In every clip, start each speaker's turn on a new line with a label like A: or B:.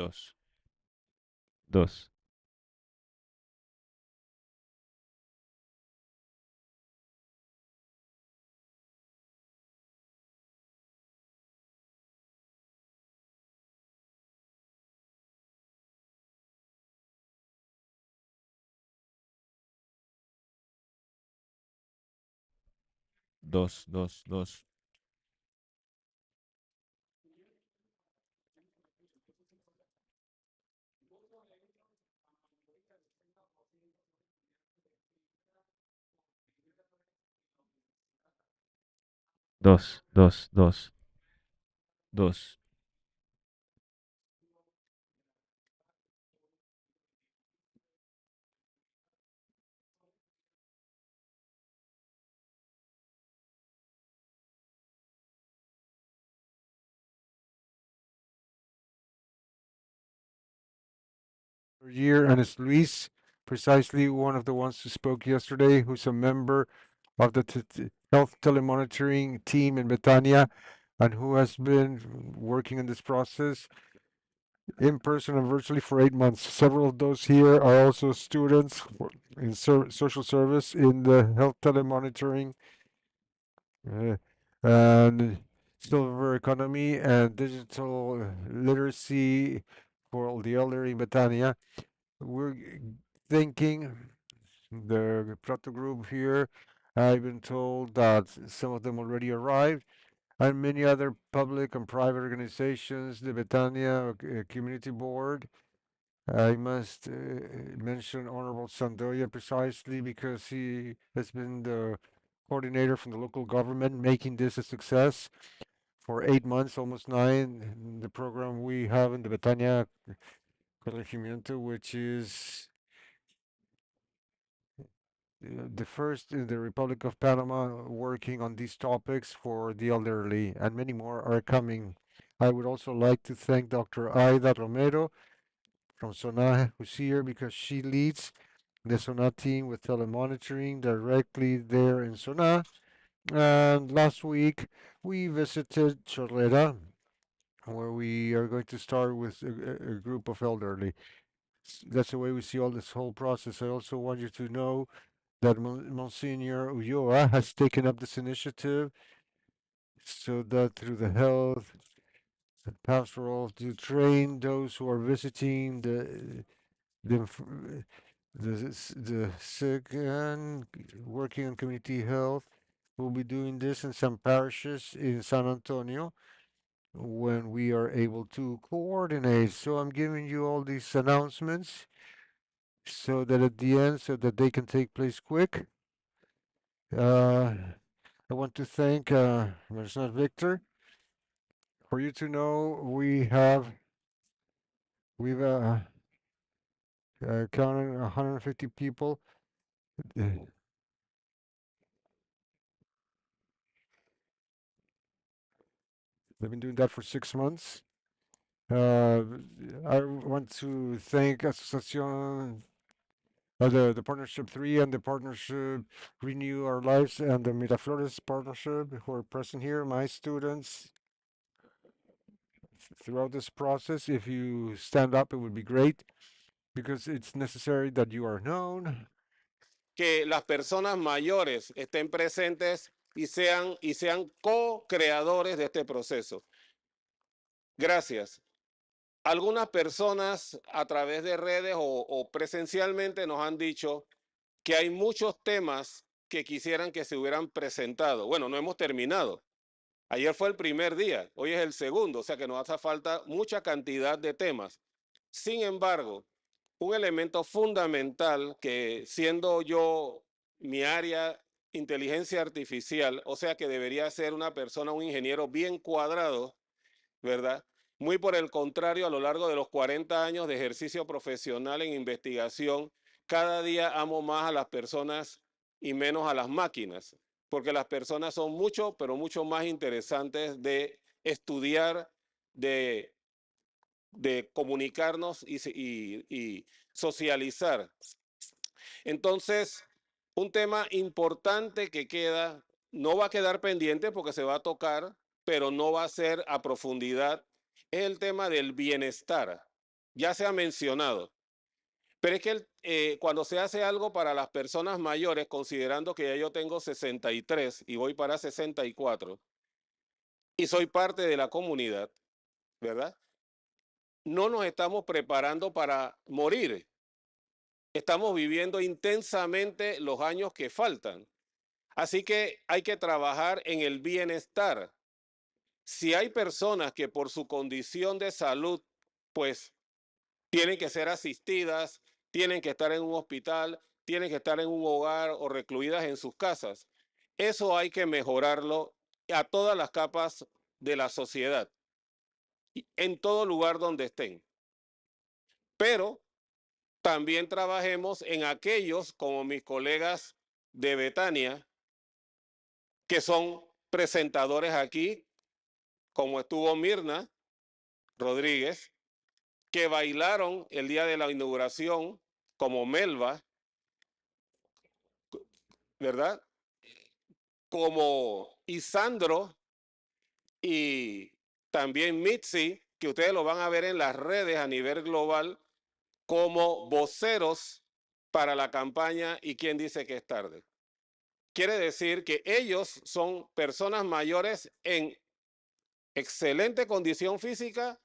A: dos, dos, dos, dos, dos, dos, dos, dos, dos.
B: Year, and it's Luis, precisely one of the ones who spoke yesterday, who's a member of the health telemonitoring team in Betania, and who has been working in this process in person and virtually for 8 months. Several of those here are also students in social service in the health telemonitoring uh, and silver economy and digital literacy for the elderly in Betania. We're thinking the Plato group here. I've been told that some of them already arrived, and many other public and private organizations, the Betania Community Board. I must mention Honorable Sandoya precisely because he has been the coordinator from the local government, making this a success for 8 months, almost nine. The program we have in the Betania Corregimiento, which is the first in the Republic of Panama working on these topics for the elderly, and many more are coming. I would also like to thank Dr. Aida Romero from SONA, who's here because she leads the SONA team with telemonitoring directly there in SONA. And last week we visited Chorrera, where we are going to start with a group of elderly. That's the way we see all this whole process. I also want you to know that Monsignor Ulloa has taken up this initiative so that through the health and pastoral to train those who are visiting the the sick and working on community health. We'll be doing this in some parishes in San Antonio when we are able to coordinate. So I'm giving you all these announcements so that at the end, so that they can take place quick. Uh, I want to thank Mercedes Victor. For you to know, we've counted 150 people. They've been doing that for 6 months. Uh, I want to thank Asociación, the Partnership 3 and the Partnership Renew Our Lives and the Miraflores Partnership who are present here, my students throughout this process. If you stand up, it would be great because it's necessary that you are known.
C: Que las personas mayores estén presentes y sean co-creadores de este proceso. Gracias. Algunas personas a través de redes o presencialmente nos han dicho que hay muchos temas que quisieran que se hubieran presentado. Bueno, no hemos terminado. Ayer fue el primer día, hoy es el segundo, o sea que nos hace falta mucha cantidad de temas. Sin embargo, un elemento fundamental que siendo yo mi área inteligencia artificial, o sea que debería ser una persona, un ingeniero bien cuadrado, ¿verdad? Muy por el contrario, a lo largo de los 40 años de ejercicio profesional en investigación, cada día amo más a las personas y menos a las máquinas, porque las personas son mucho, pero mucho más interesantes de estudiar, de, de comunicarnos y socializar. Entonces, un tema importante que queda, no va a quedar pendiente porque se va a tocar, pero no va a ser a profundidad, es el tema del bienestar. ya se ha mencionado. Pero es que cuando se hace algo para las personas mayores, considerando que ya yo tengo 63 y voy para 64 y soy parte de la comunidad, ¿verdad? No nos estamos preparando para morir. Estamos viviendo intensamente los años que faltan. Así que hay que trabajar en el bienestar. Si hay personas que por su condición de salud, pues tienen que ser asistidas, tienen que estar en un hospital, tienen que estar en un hogar o recluidas en sus casas, eso hay que mejorarlo a todas las capas de la sociedad, en todo lugar donde estén. Pero también trabajemos en aquellos, como mis colegas de Betania, que son presentadores aquí, como estuvo Mirna Rodríguez, que bailaron el día de la inauguración, como Melba, ¿verdad? Como Isandro y también Mitzi, que ustedes lo van a ver en las redes a nivel global, como voceros para la campaña y quién dice que es tarde. Quiere decir que ellos son personas mayores en excelente condición física,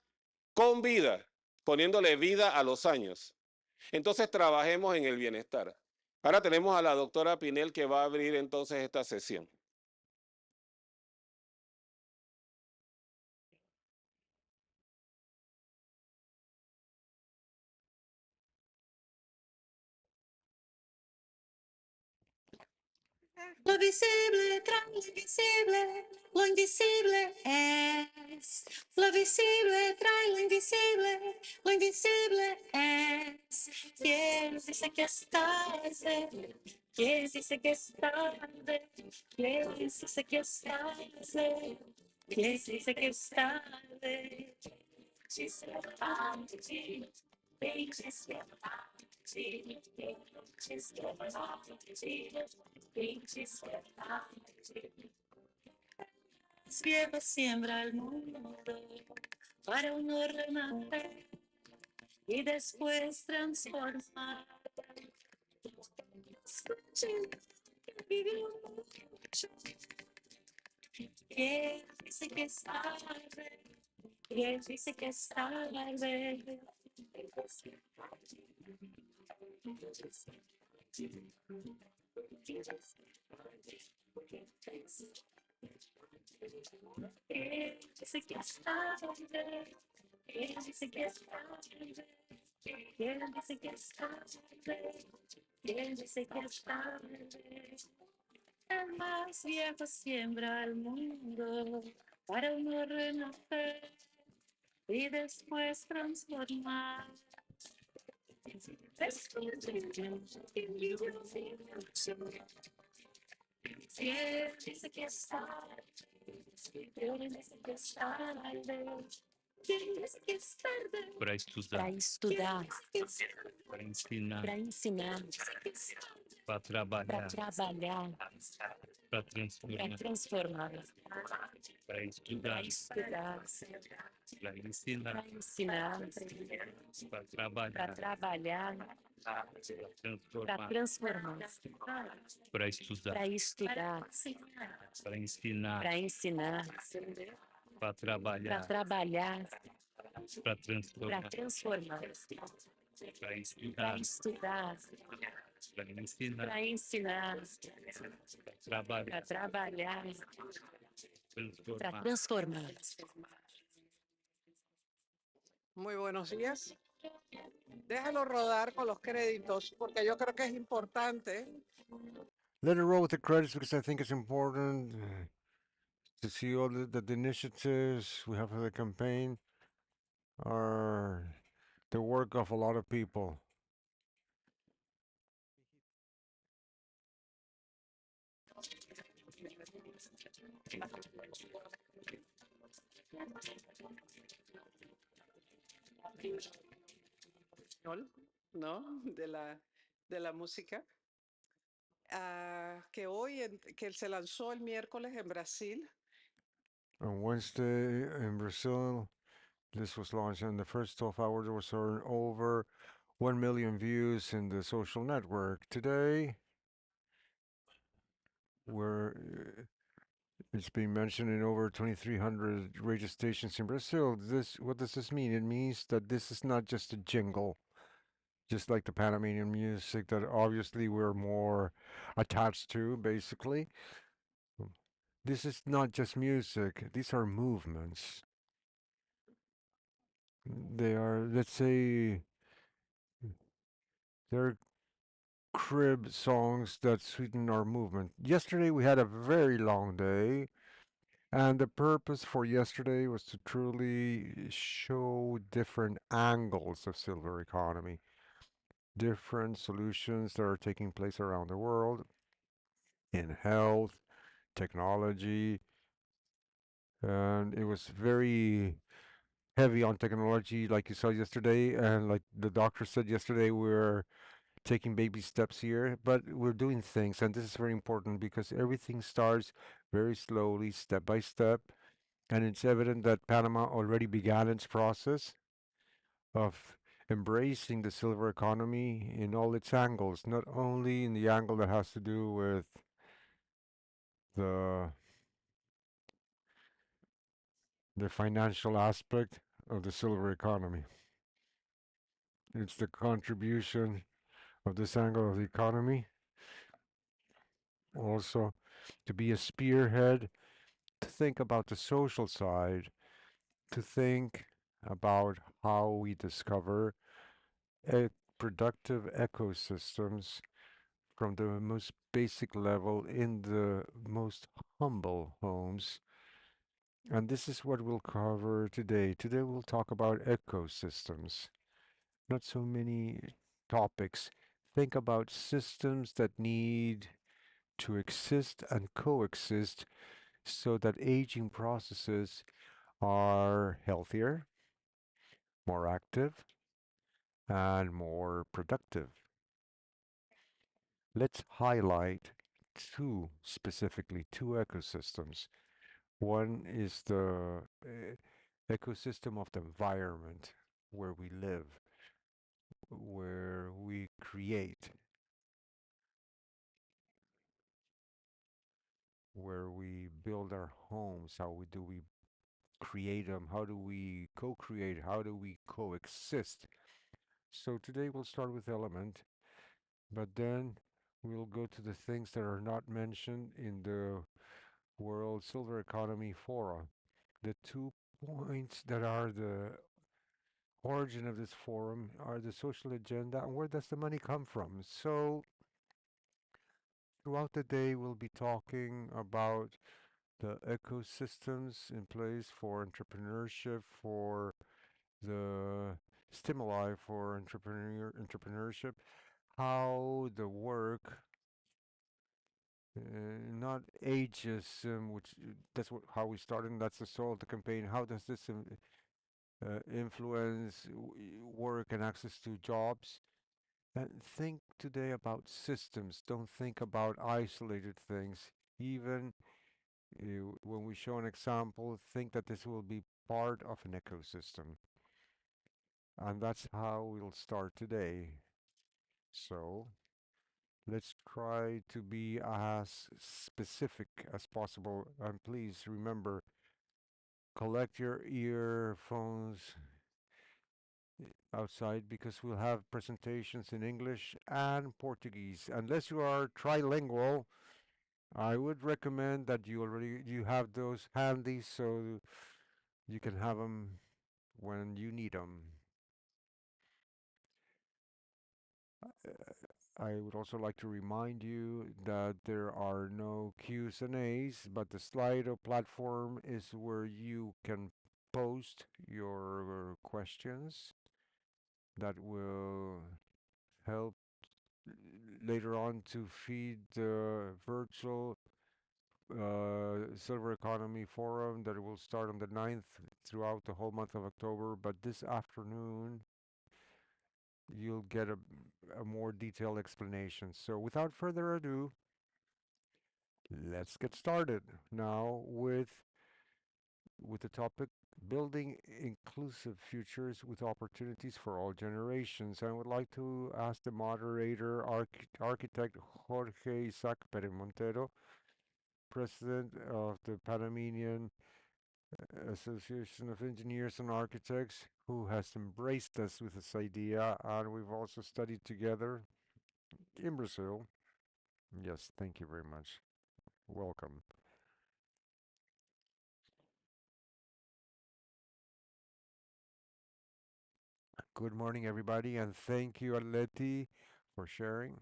C: con vida, poniéndole vida a los años. Entonces trabajemos en el bienestar. Ahora tenemos a la doctora Pinel que va a abrir entonces esta sesión.
D: Lo visible trae lo invisible, lo invisible es. Lo visible trae lo invisible es. ¿Quién dice que es tarde? ¿Quién dice que es tarde? ¿Quién dice que es tarde? ¿Quién dice que es tarde? Es viejo siembra el mundo para uno renacer y después transformar. ¿Quién dice que es tarde? ¿Quién dice que es tarde? Dice que es tarde. Dice que es tarde. Dice que es tarde. Dice que es tarde. El más viejo siembra el mundo para uno renacer y después transformar. ¿Quién dice que es tarde? ¿Quién dice que es tarde? ¿Quién dice que es tarde?
E: Para estudar,
D: Para estudar,
E: para ensinar,
D: para ensinar,
E: para
D: para
E: trabalhar,
D: trabalhar,
E: para
D: para
E: transformar,
D: transformar,
E: para
D: para
E: estudar,
D: estudar,
E: para ensinar,
D: para ensinar,
E: para
D: para
E: trabalhar,
D: trabalhar,
E: para
D: para
E: transformar,
D: transformar,
E: para estudar,
D: para estudar,
E: para ensinar,
D: para ensinar,
E: para
D: para
E: trabalhar,
D: trabalhar,
E: para
D: para
E: transformar,
D: transformar,
E: para
D: para
E: estudar,
D: estudar,
E: para ensinar,
D: para ensinar,
E: para
D: para
E: trabalhar,
D: trabalhar, para
E: transformar.
D: transformar.
F: Muy buenos días. Déjalo rodar con los créditos porque yo creo que es importante.
B: Let it roll with the credits because I think it's important to see all the initiatives we have for the campaign are the work of a lot of people.
F: ¿No? De la música. Que hoy, que se lanzó el miércoles en Brasil,
B: On Wednesday in Brazil, This was launched in the first 12 hours. There was over 1 million views in the social network. Today, we're it's being mentioned in over 2,300 radio stations in Brazil. What does this mean? It means that this is not just a jingle, just like the Panamanian music that obviously we're more attached to, basically. This is not just music, these are movements. They are, let's say, they're crib songs that sweeten our movement. Yesterday we had a very long day, and the purpose for yesterday was to truly show different angles of silver economy, different solutions that are taking place around the world in health, technology, and it was very heavy on technology, like you saw yesterday, and like the doctor said yesterday, we're taking baby steps here, but we're doing things, and this is very important because everything starts very slowly, step by step, and it's evident that Panama already began its process of embracing the silver economy in all its angles, not only in the angle that has to do with the the financial aspect of the silver economy. It's the contribution of this angle of the economy also to be a spearhead, to think about the social side, to think about how we discover productive ecosystems from the most basic level in the most humble homes. And this is what we'll cover today. Today we'll talk about ecosystems. Not so many topics. Think about systems that need to exist and coexist so that aging processes are healthier, more active, and more productive. Let's highlight specifically two ecosystems. One is the ecosystem of the environment where we live, where we create, where we build our homes. Do we create them? How do we co-create? How do we coexist? So today we'll start with element, but then we'll go to the things that are not mentioned in the World Silver Economy Forum. The 2 points that are the origin of this forum are the social agenda and where does the money come from. So throughout the day, we'll be talking about the ecosystems in place for entrepreneurship, for the stimuli for entrepreneurship, how the work, not ageism, which how we started, and that's the soul of the campaign. How does this influence work and access to jobs? And think today about systems. Don't think about isolated things. Even when we show an example, think that this will be part of an ecosystem. And that's how we'll start today. So let's try to be as specific as possible. And please remember, collect your earphones outside because we'll have presentations in English and Portuguese. Unless you are trilingual, I would recommend that you have those handy so you can have them when you need them. I would also like to remind you that there are no Q's and A's, but the Slido platform is where you can post your questions that will help later on to feed the virtual Silver Economy Forum that will start on the 9th throughout the whole month of October. But this afternoon, you'll get a more detailed explanation. So without further ado, let's get started now with with the topic Building Inclusive Futures with Opportunities for All Generations. I would like to ask the moderator, architect Jorge Isaac Perez Montero, president of the Panamanian Association of Engineers and Architects, who has embraced us with this idea, and we've also studied together in Brazil. Yes, thank you very much. Welcome. Good morning, everybody, and thank you, Aleti, for sharing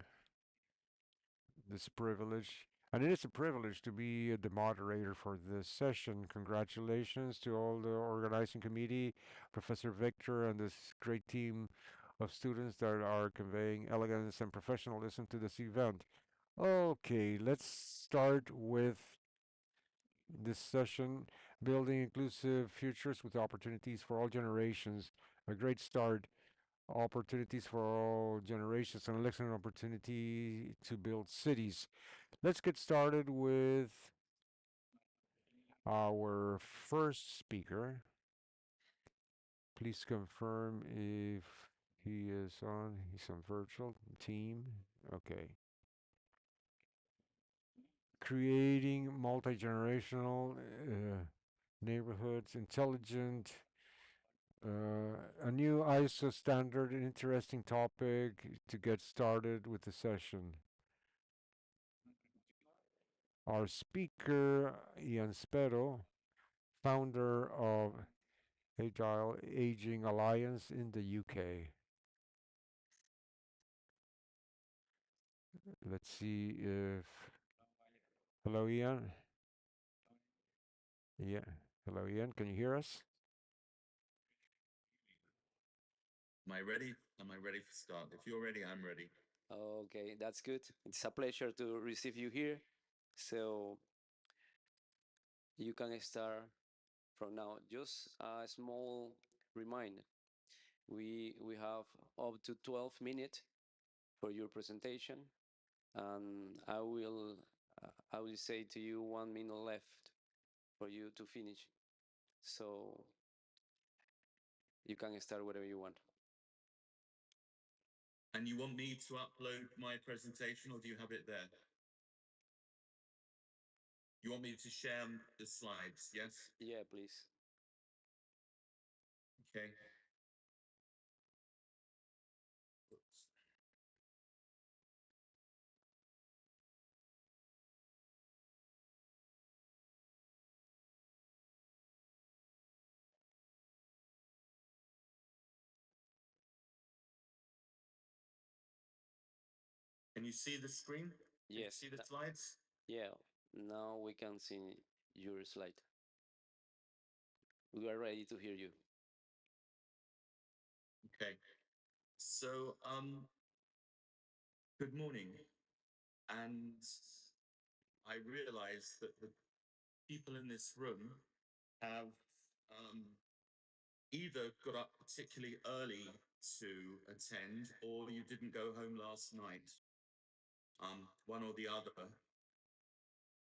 B: this privilege. And it is a privilege to be the moderator for this session. Congratulations to all the organizing committee, Professor Victor, and this great team of students that are conveying elegance and professionalism to this event. Okay, let's start with this session, Building Inclusive Futures with Opportunities for All Generations. A great start. Opportunities for all generations, an excellent opportunity to build cities. Let's get started with our first speaker. Please confirm if he is on. He's on virtual team. Okay. Creating multi-generational neighborhoods, intelligent, a new ISO standard, an interesting topic to get started with the session. Our speaker, Ian Spero, founder of Agile Aging Alliance in the UK. Let's see if. Hello, Ian. Yeah. Hello, Ian. Can you hear us?
G: Am I ready? Am I ready for start? If you're ready, I'm ready.
H: Okay, that's good. It's a pleasure to receive you here. So you can start from now. Just a small reminder. We have up to 12 minutes for your presentation, and I will say to you 1 minute left for you to finish. So you can start whatever you want.
G: And you want me to upload my presentation, or do you have it there? You want me to share the slides, yes?
H: Yeah, please.
G: Okay. Oops. Can you see the screen? Can you
H: Yes.
G: see the slides?
H: Yeah. Now we can see your slide. We are ready to hear you.
G: Okay. So, good morning. And I realize that the people in this room have either got up particularly early to attend, or you didn't go home last night. One or the other,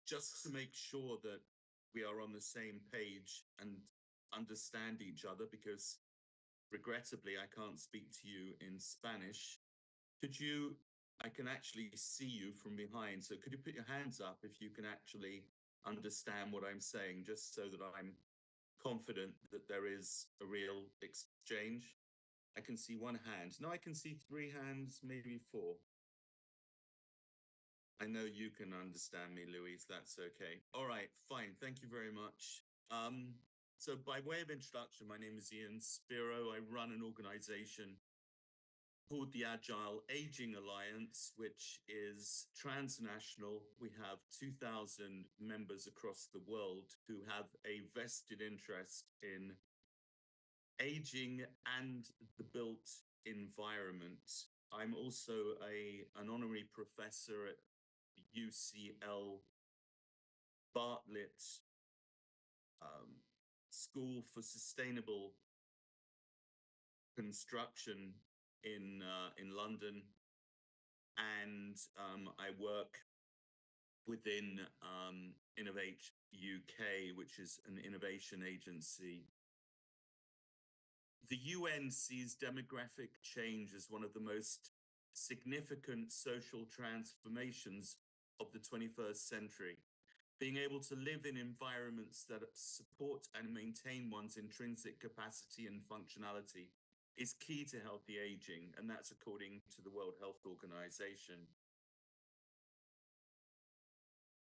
G: just to make sure that we are on the same page and understand each other, because regrettably I can't speak to you in Spanish. I can actually see you from behind, so could you put your hands up if you can actually understand what I'm saying, just so that I'm confident that there is a real exchange? I can see one hand. No, I can see 3 hands, maybe 4. I know you can understand me, Louise. That's okay. All right, fine. Thank you very much. So by way of introduction, my name is Ian Spiro. I run an organization called the Agile Aging Alliance, which is transnational. We have 2,000 members across the world who have a vested interest in aging and the built environment. I'm also an honorary professor at UCL Bartlett School for Sustainable Construction in London, and I work within Innovate UK, which is an innovation agency. The UN sees demographic change as one of the most significant social transformations of the 21st century. Being able to live in environments that support and maintain one's intrinsic capacity and functionality is key to healthy aging, and that's according to the World Health Organization.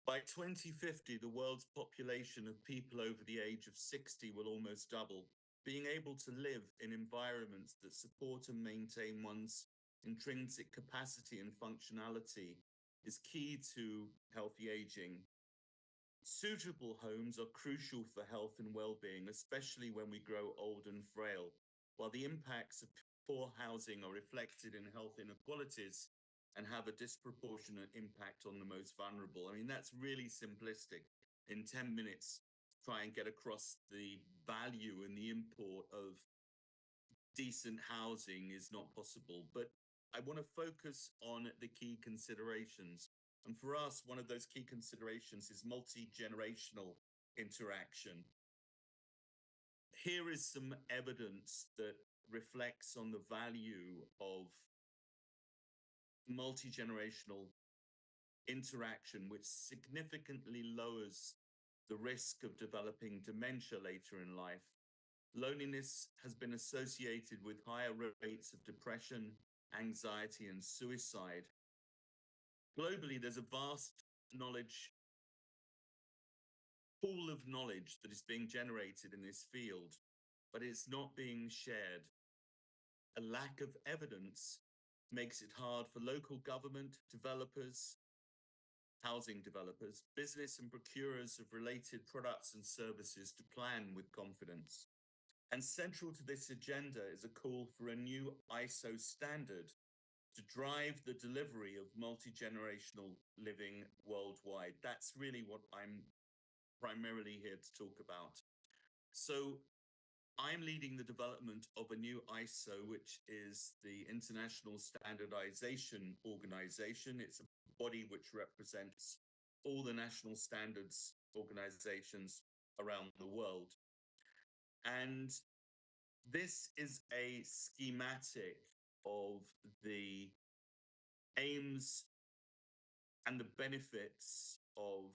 G: By 2050, the world's population of people over the age of 60 will almost double. Being able to live in environments that support and maintain one's intrinsic capacity and functionality is key to healthy aging. Suitable homes are crucial for health and well-being, especially when we grow old and frail. While the impacts of poor housing are reflected in health inequalities and have a disproportionate impact on the most vulnerable. I mean, that's really simplistic. In 10 minutes, try and get across the value and the import of decent housing is not possible. But I want to focus on the key considerations. And for us, one of those key considerations is multi-generational interaction. Here is some evidence that reflects on the value of multi-generational interaction, which significantly lowers the risk of developing dementia later in life. Loneliness has been associated with higher rates of depression, anxiety, and suicide. Globally, there's a vast pool of knowledge that is being generated in this field, but it's not being shared. A lack of evidence makes it hard for local government, developers, housing developers, business and procurers of related products and services to plan with confidence. And central to this agenda is a call for a new ISO standard to drive the delivery of multi-generational living worldwide. That's really what I'm primarily here to talk about. So I'm leading the development of a new ISO, which is the International Standardization Organization. It's a body which represents all the national standards organizations around the world. And this is a schematic of the aims and the benefits of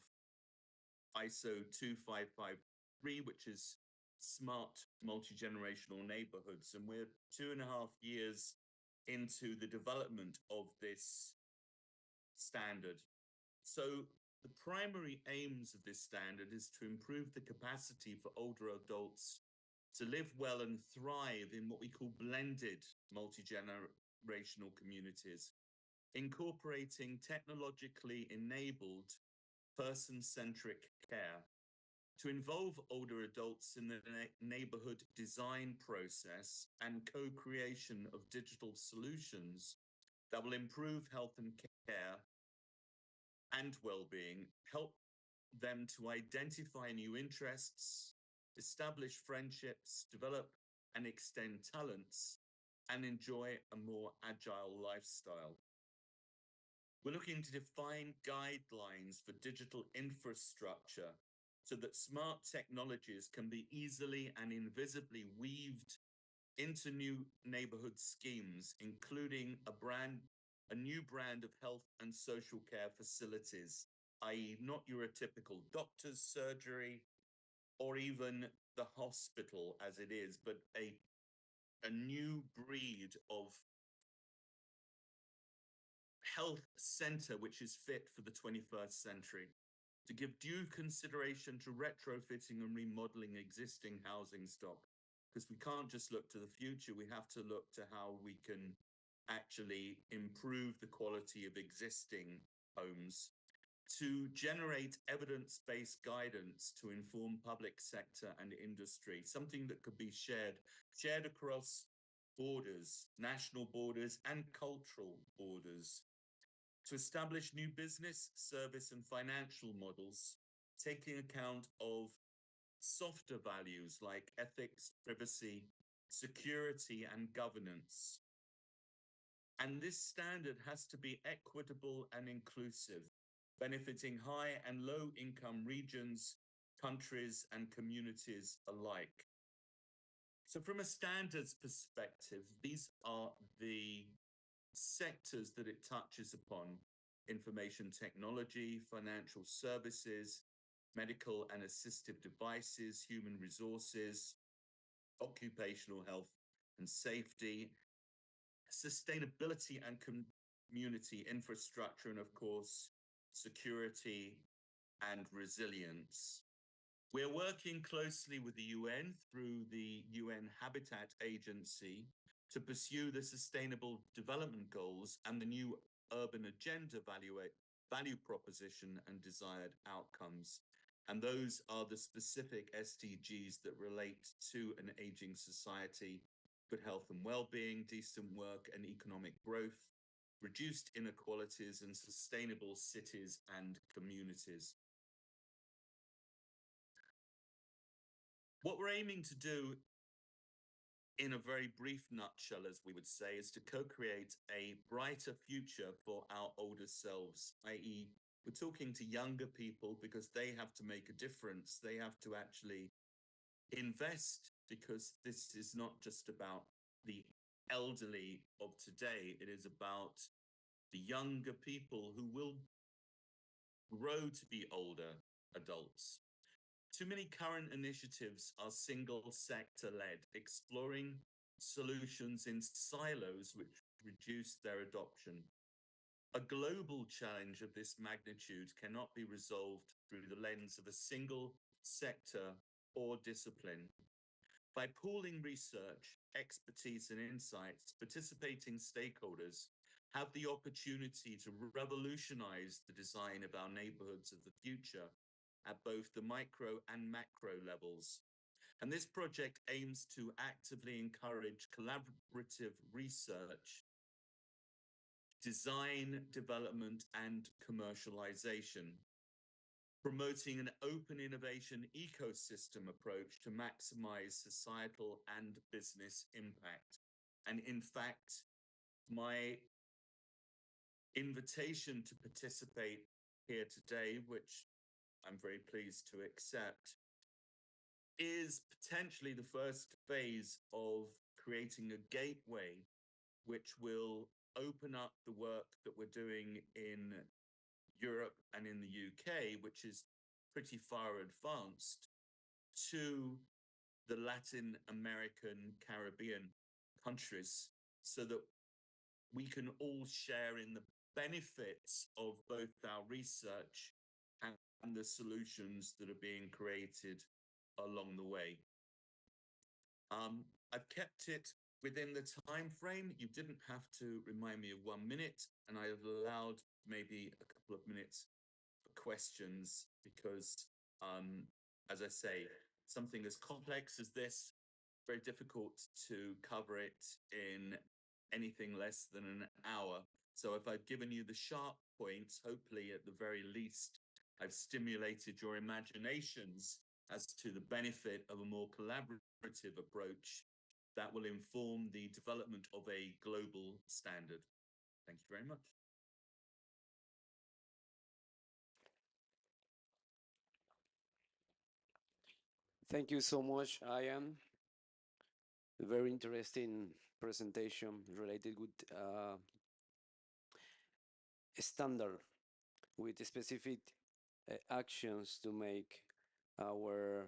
G: ISO 2553, which is smart multi-generational neighborhoods. And we're 2.5 years into the development of this standard. So the primary aims of this standard is to improve the capacity for older adults to live well and thrive in what we call blended multi-generational communities, incorporating technologically enabled person-centric care to involve older adults in the neighborhood design process and co-creation of digital solutions that will improve health and care and well-being, help them to identify new interests, establish friendships, develop and extend talents, and enjoy a more agile lifestyle. We're looking to define guidelines for digital infrastructure so that smart technologies can be easily and invisibly weaved into new neighborhood schemes, including a new brand of health and social care facilities, i.e. not your typical doctor's surgery or even the hospital as it is, but a new breed of health center which is fit for the 21st century, to give due consideration to retrofitting and remodeling existing housing stock, because we can't just look to the future, we have to look to how we can actually improve the quality of existing homes, to generate evidence-based guidance to inform public sector and industry, something that could be shared across borders, national borders and cultural borders, to establish new business, service and financial models, taking account of softer values like ethics, privacy, security and governance. And this standard has to be equitable and inclusive. benefiting high and low income regions, countries, and communities alike. So, from a standards perspective, these are the sectors that it touches upon: information technology, financial services, medical and assistive devices, human resources, occupational health and safety, sustainability and community infrastructure, and of course, security and resilience. We're working closely with the UN through the UN Habitat Agency to pursue the Sustainable Development Goals and the new Urban Agenda value proposition and desired outcomes. And those are the specific SDGs that relate to an aging society: good health and well-being, decent work and economic growth, reduced inequalities, and sustainable cities and communities. What we're aiming to do, in a very brief nutshell, as we would say, is to co-create a brighter future for our older selves, i.e., we're talking to younger people because they have to make a difference. They have to actually invest, because this is not just about the elderly of today. It is about the younger people who will grow to be older adults. Too many current initiatives are single sector led, exploring solutions in silos which reduce their adoption. A global challenge of this magnitude cannot be resolved through the lens of a single sector or discipline. By pooling research, expertise, and insights, participating stakeholders have the opportunity to revolutionize the design of our neighborhoods of the future at both the micro and macro levels. And this project aims to actively encourage collaborative research, design, development, and commercialization, promoting an open innovation ecosystem approach to maximize societal and business impact. And in fact, my invitation to participate here today, which I'm very pleased to accept, is potentially the first phase of creating a gateway which will open up the work that we're doing in Europe and in the UK, which is pretty far advanced, to the Latin American, Caribbean countries, so that we can all share in the benefits of both our research and the solutions that are being created along the way. I've kept it within the time frame. You didn't have to remind me of 1 minute, and I have allowed maybe a couple of minutes for questions because, as I say, something as complex as this, very difficult to cover it in anything less than an hour. So if I've given you the sharp points, hopefully at the very least, I've stimulated your imaginations as to the benefit of a more collaborative approach that will inform the development of a global standard. Thank you very much.
H: Thank you so much, Ian. Very interesting presentation related with standard, with specific actions to make our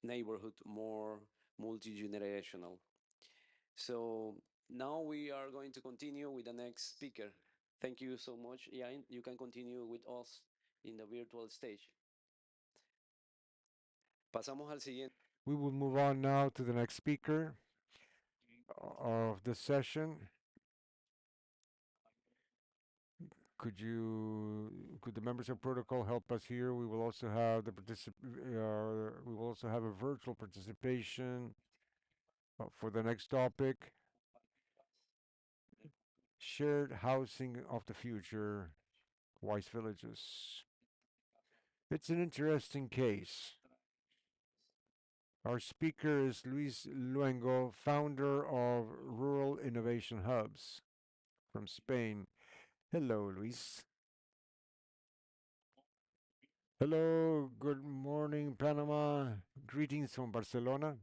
H: neighborhood more multi-generational. So now we are going to continue with the next speaker. Thank you so much, Ian. You can continue with us in the virtual stage. Pasamos al siguiente.
B: We will move on now to the next speaker of the session. Could the members of protocol help us here? We will also have we will also have a virtual participation for the next topic: shared housing of the future, wise villages. It's an interesting case. Our speaker is Luis Luengo, founder of Rural Innovation Hubs from Spain. Hello, Luis. Hello, good morning, Panama. Greetings from Barcelona.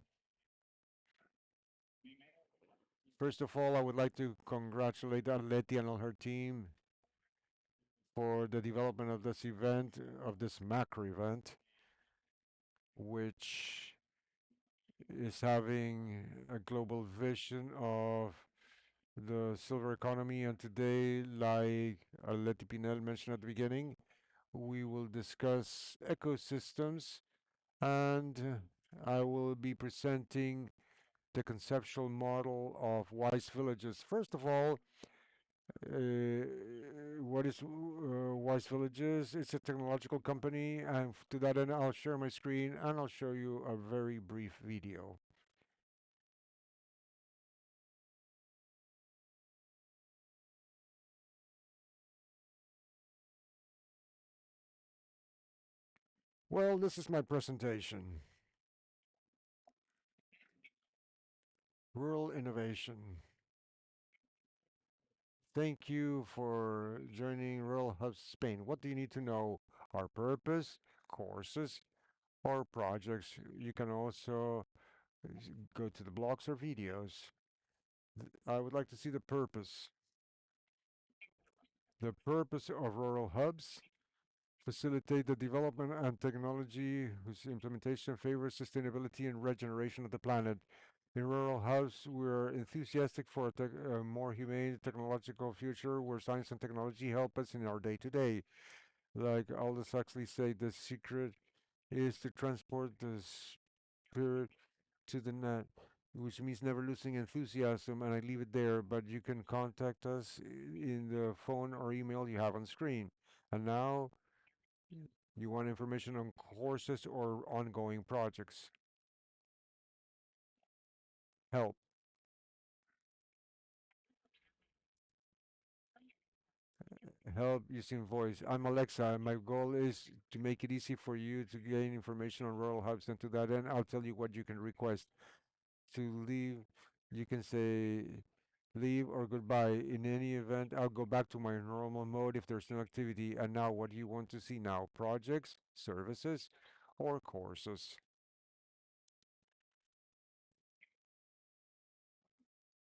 B: First of all, I would like to congratulate Arleti and all her team for the development of this event, of this macro event, which is having a global vision of the silver economy. And today, like Arleti Pinel mentioned at the beginning, we will discuss ecosystems and I will be presenting the conceptual model of wise villages. First of all, what is Wise Villages? It's a technological company, and to that end, I'll share my screen and I'll show you a very brief video. Well, this is my presentation. Rural innovation. Thank you for joining Rural Hub Spain. What do you need to know? Our purpose, courses, or projects. You can also go to the blogs or videos. I would like to see the purpose. The purpose of rural hubs facilitate the development and technology whose implementation favors sustainability and regeneration of the planet. In rural hubs, we're enthusiastic for a more humane technological future where science and technology help us in our day to day. Like Aldous Huxley said, the secret is to transport the spirit to the net, which means never losing enthusiasm. And I leave it there, but you can contact us in the phone or email you have on screen. And now you want information on courses or ongoing projects. Help. Help using voice. I'm Alexa, and my goal is to make it easy for you to gain information on rural hubs. And to that end, I'll tell you what you can request. To leave, you can say leave or goodbye. In any event, I'll go back to my normal mode if there's no activity. And now, what do you want to see now? Projects, services, or courses?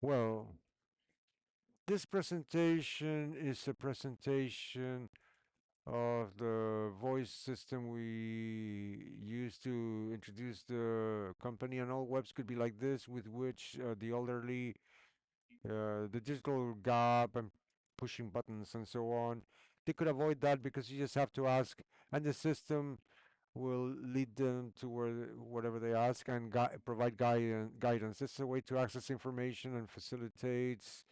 B: Well, this presentation is a presentation of the voice system we use to introduce the company, and all webs could be like this, with which the elderly, the digital gap and pushing buttons and so on, they could avoid that because you just have to ask, and the system will lead them to whatever they ask and provide guidance. It's a way to access information and facilitates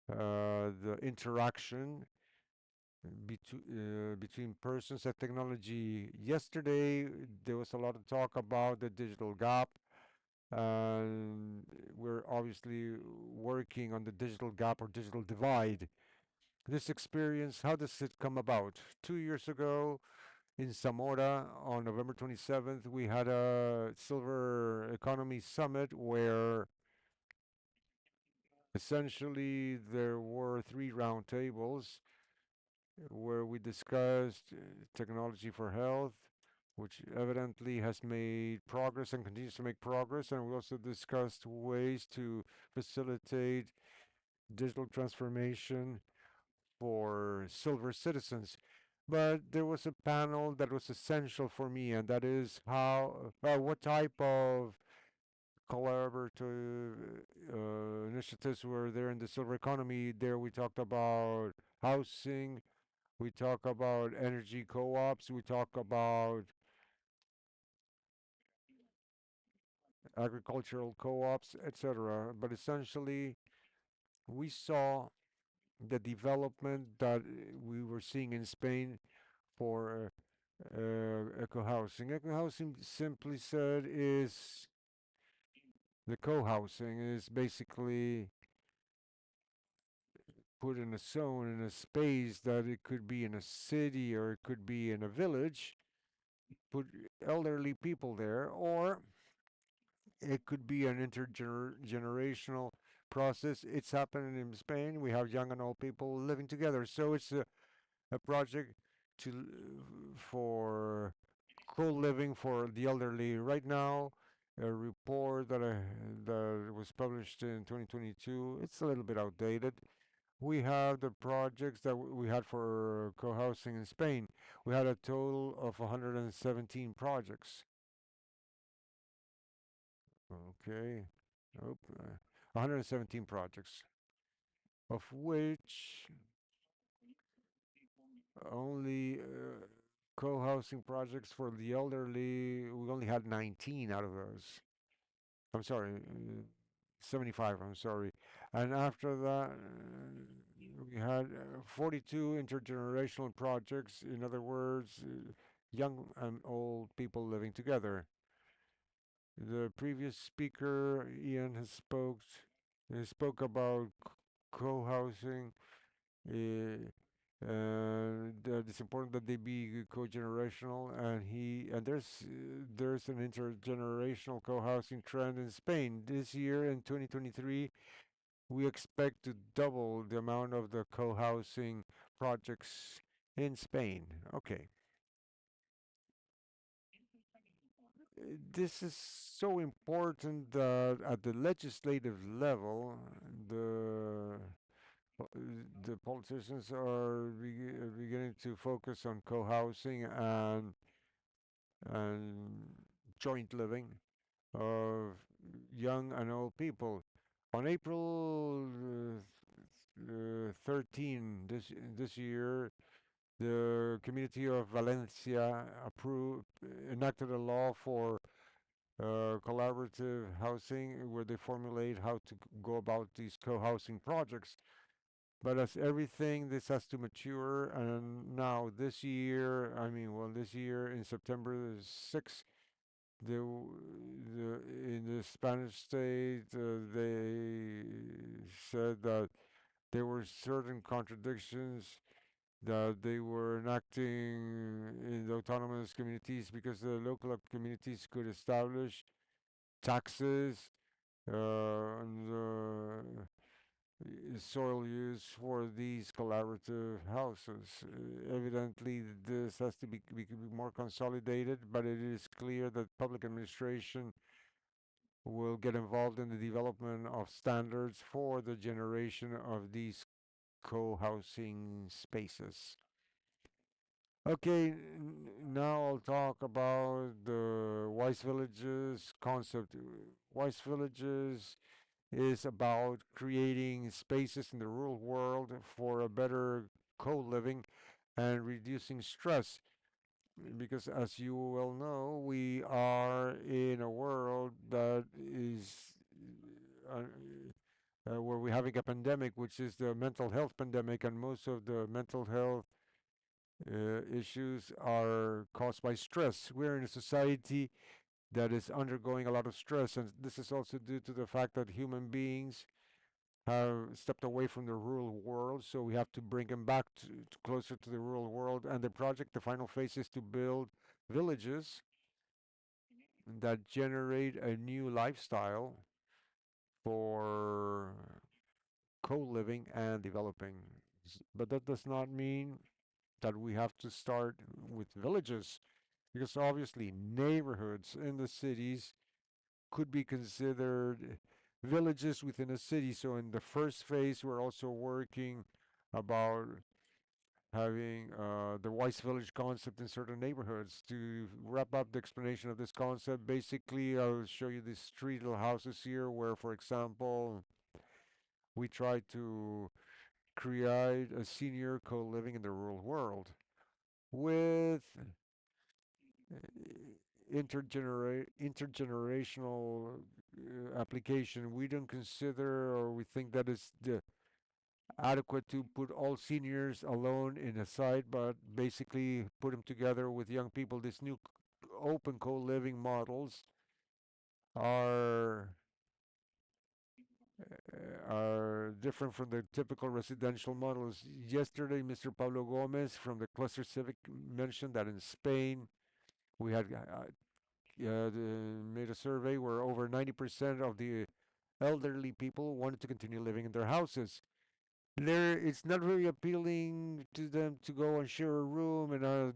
B: the interaction between persons and technology. Yesterday, there was a lot of talk about the digital gap, and we're obviously working on the digital gap or digital divide. This experience, how does it come about? 2 years ago in Zamora on November 27th, we had a Silver Economy Summit where essentially there were three round tables where we discussed technology for health, which evidently has made progress and continues to make progress. And we also discussed ways to facilitate digital transformation for silver citizens. But there was a panel that was essential for me, and that is what type of collaborative initiatives were there in the silver economy. There we talked about housing, we talk about energy co-ops, we talk about agricultural co-ops, etc. But essentially, we saw the development that we were seeing in Spain for eco-housing. Eco-housing, simply said, is the co-housing is basically put in a zone, in a space that it could be in a city or it could be in a village, put elderly people there, or it could be an intergenerational process. It's happening in Spain. We have young and old people living together. So it's a project to for co-living for the elderly. Right now, a report that was published in 2022, it's a little bit outdated. We have the projects that we had for co-housing in Spain. We had a total of 117 projects. Okay. Nope. 117 projects, of which only co-housing projects for the elderly, we only had 19 out of those. I'm sorry, 75, I'm sorry. And after that, we had 42 intergenerational projects. In other words, young and old people living together. The previous speaker, Ian, has spoke about co-housing. That it's important that they be co-generational, and there's an intergenerational co-housing trend in Spain. This year in 2023, we expect to double the amount of the co-housing projects in Spain. Okay. This is so important that at the legislative level, the the politicians are beginning to focus on co-housing and joint living of young and old people. On April 13 this year, the community of Valencia enacted a law for collaborative housing, where they formulate how to go about these co-housing projects. But as everything, this has to mature. And now this year, this year in September 6th, in the Spanish state, they said that there were certain contradictions that they were enacting in the autonomous communities, because the local communities could establish taxes and soil use for these collaborative houses. Evidently, this has to be more consolidated, but it is clear that public administration will get involved in the development of standards for the generation of these co-housing spaces. Okay, now I'll talk about the Wise Villages concept. Wise Villages is about creating spaces in the rural world for a better co-living and reducing stress. Because as you well know, we are in a world that is uh, where we're having a pandemic, which is the mental health pandemic, and most of the mental health issues are caused by stress. We're in a society that is undergoing a lot of stress, and this is also due to the fact that human beings have stepped away from the rural world, so we have to bring them back to closer to the rural world. And the project, the final phase, is to build villages that generate a new lifestyle for co-living and developing. But that does not mean that we have to start with villages, because obviously neighborhoods in the cities could be considered villages within a city. So in the first phase, we're also working about having the Wise Village concept in certain neighborhoods. To wrap up the explanation of this concept, basically, I'll show you these street little houses here, where, for example, we try to create a senior co-living in the rural world with intergenerational application. We don't consider, or we think that is the adequate to put all seniors alone in a site, but basically put them together with young people. These new open co-living models are are different from the typical residential models. Yesterday, Mr. Pablo Gomez from the Cluster Civic mentioned that in Spain we had made a survey where over 90% of the elderly people wanted to continue living in their houses. It's not very appealing to them to go and share a room in a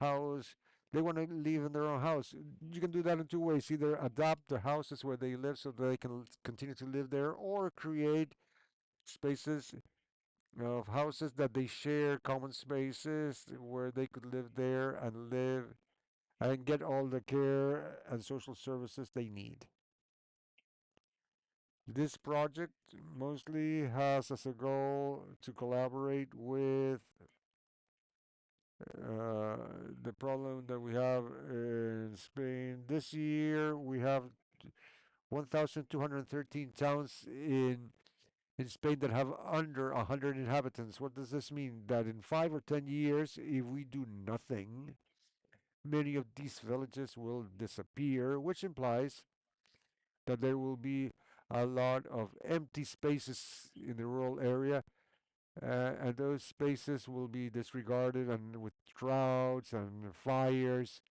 B: house. They want to live in their own house. You can do that in two ways: either adapt the houses where they live so they can continue to live there, or create spaces of houses that they share, common spaces where they could live there and live and get all the care and social services they need. This project mostly has as a goal to collaborate with the problem that we have in Spain. This year we have 1,213 towns in Spain that have under 100 inhabitants. What does this mean? That in 5 or 10 years, if we do nothing, many of these villages will disappear, which implies that there will be a lot of empty spaces in the rural area, and those spaces will be disregarded, and with droughts and fires,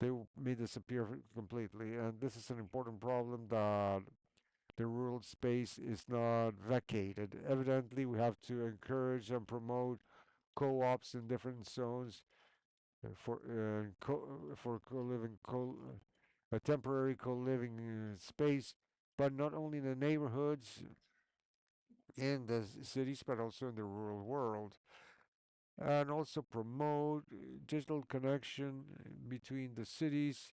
B: they may disappear completely. And this is an important problem that the rural space is not vacated. Evidently, we have to encourage and promote co-ops in different zones for co-living a temporary co-living space, but not only in the neighborhoods in the cities, but also in the rural world, and also promote digital connection between the cities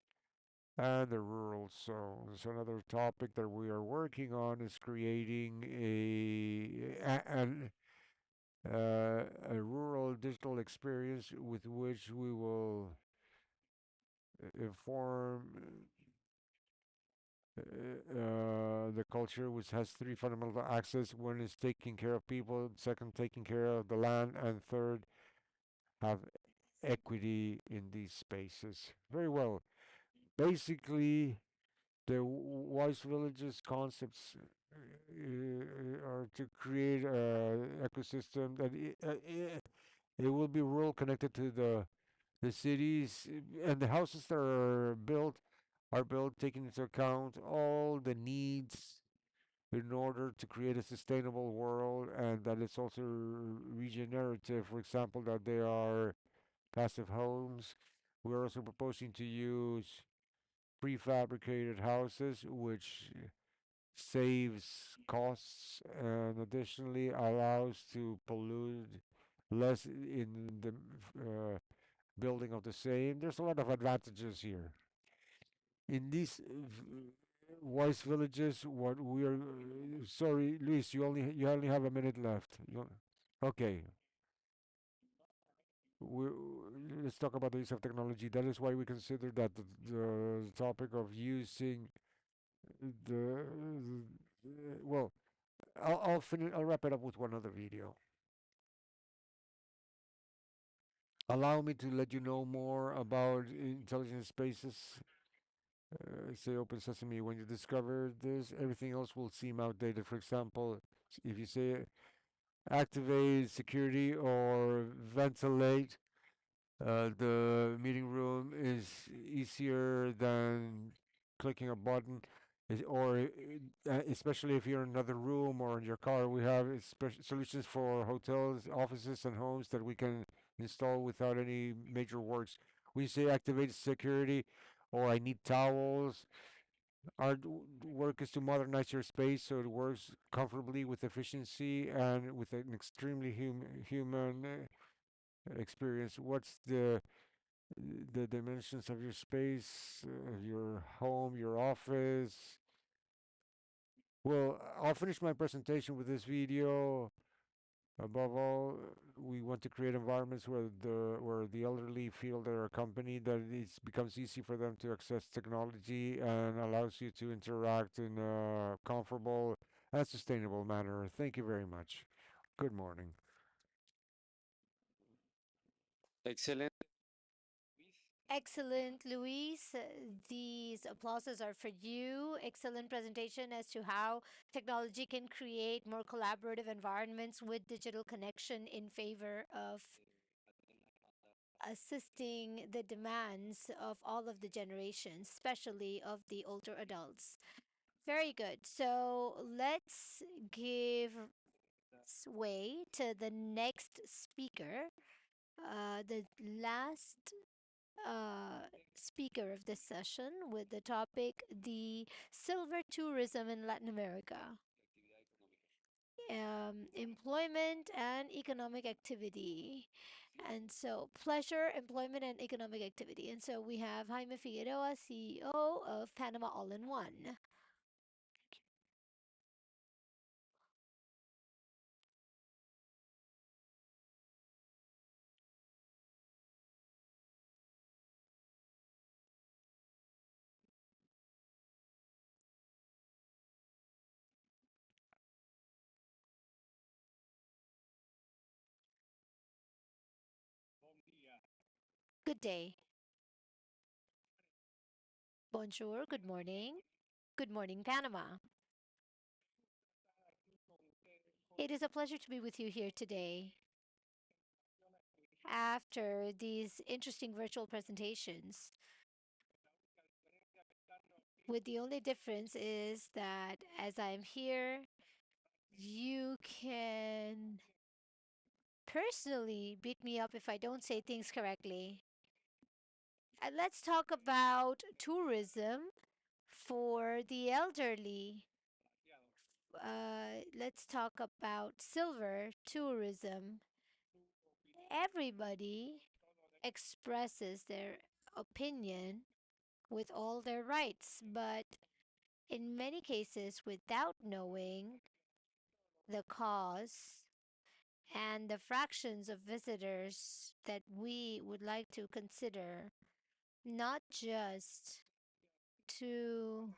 B: and the rural zones. Another topic that we are working on is creating a rural digital experience with which we will inform the culture, which has three fundamental axes. One is taking care of people, second, taking care of the land, and third, have equity in these spaces. Very well. Basically, the wise villages concepts are to create an ecosystem that it will be rural connected to the cities, and the houses that are built taking into account all the needs in order to create a sustainable world, and that it's also regenerative. For example, that they are passive homes. We're also proposing to use prefabricated houses, which saves costs and additionally allows to pollute less in the building of the same. There's a lot of advantages here. In these wise villages, what we are sorry, Luis, you only have a minute left. Okay, we, let's talk about the use of technology. That is why we consider that the topic of using well, I'll finish. I'll wrap it up with one other video. Allow me to let you know more about intelligent spaces. Say Open Sesame. When you discover this, everything else will seem outdated. For example, if you say activate security or ventilate, the meeting room is easier than clicking a button, or especially if you're in another room or in your car. We have solutions for hotels, offices, and homes that we can install without any major works. We say activate security, or I need towels. Our work is to modernize your space so it works comfortably with efficiency and with an extremely human experience. What's the dimensions of your space, your home, your office? Well, I'll finish my presentation with this video. Above all, we want to create environments where the elderly feel they're accompanied, that it becomes easy for them to access technology and allows you to interact in a comfortable and sustainable manner. Thank you very much. Good morning.
H: Excellent.
D: Excellent, Luis. These applauses are for you. Excellent presentation as to how technology can create more collaborative environments with digital connection in favor of assisting the demands of all of the generations, especially of the older adults. Very good. So let's give way to the next speaker. The last
I: uh, speaker of this session with the topic the silver tourism in Latin America. Employment and economic activity. And so, pleasure, employment, and economic activity. And so, we have Jaime Figueroa, CEO of Panama All in One. Good day. Bonjour. Good morning. Good morning, Panama. It is a pleasure to be with you here today after these interesting virtual presentations. With the only difference is that as I'm here, you can personally beat me up if I don't say things correctly. Let's talk about tourism for the elderly. Let's talk about silver tourism. Everybody expresses their opinion with all their rights, but in many cases, without knowing the cause and the fractions of visitors that we would like to consider, not just to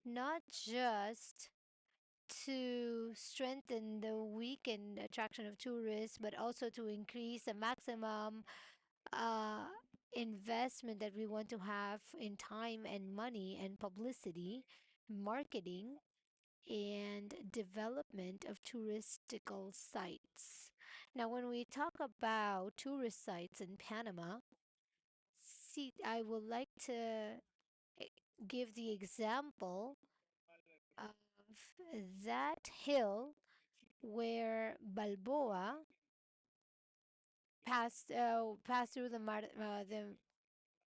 I: not just to strengthen the weakened attraction of tourists, but also to increase the maximum uh, investment that we want to have in time and money and publicity, marketing, and development of touristical sites. Now, when we talk about tourist sites in Panama, see, I would like to eh, give the example of that hill where Balboa passed through the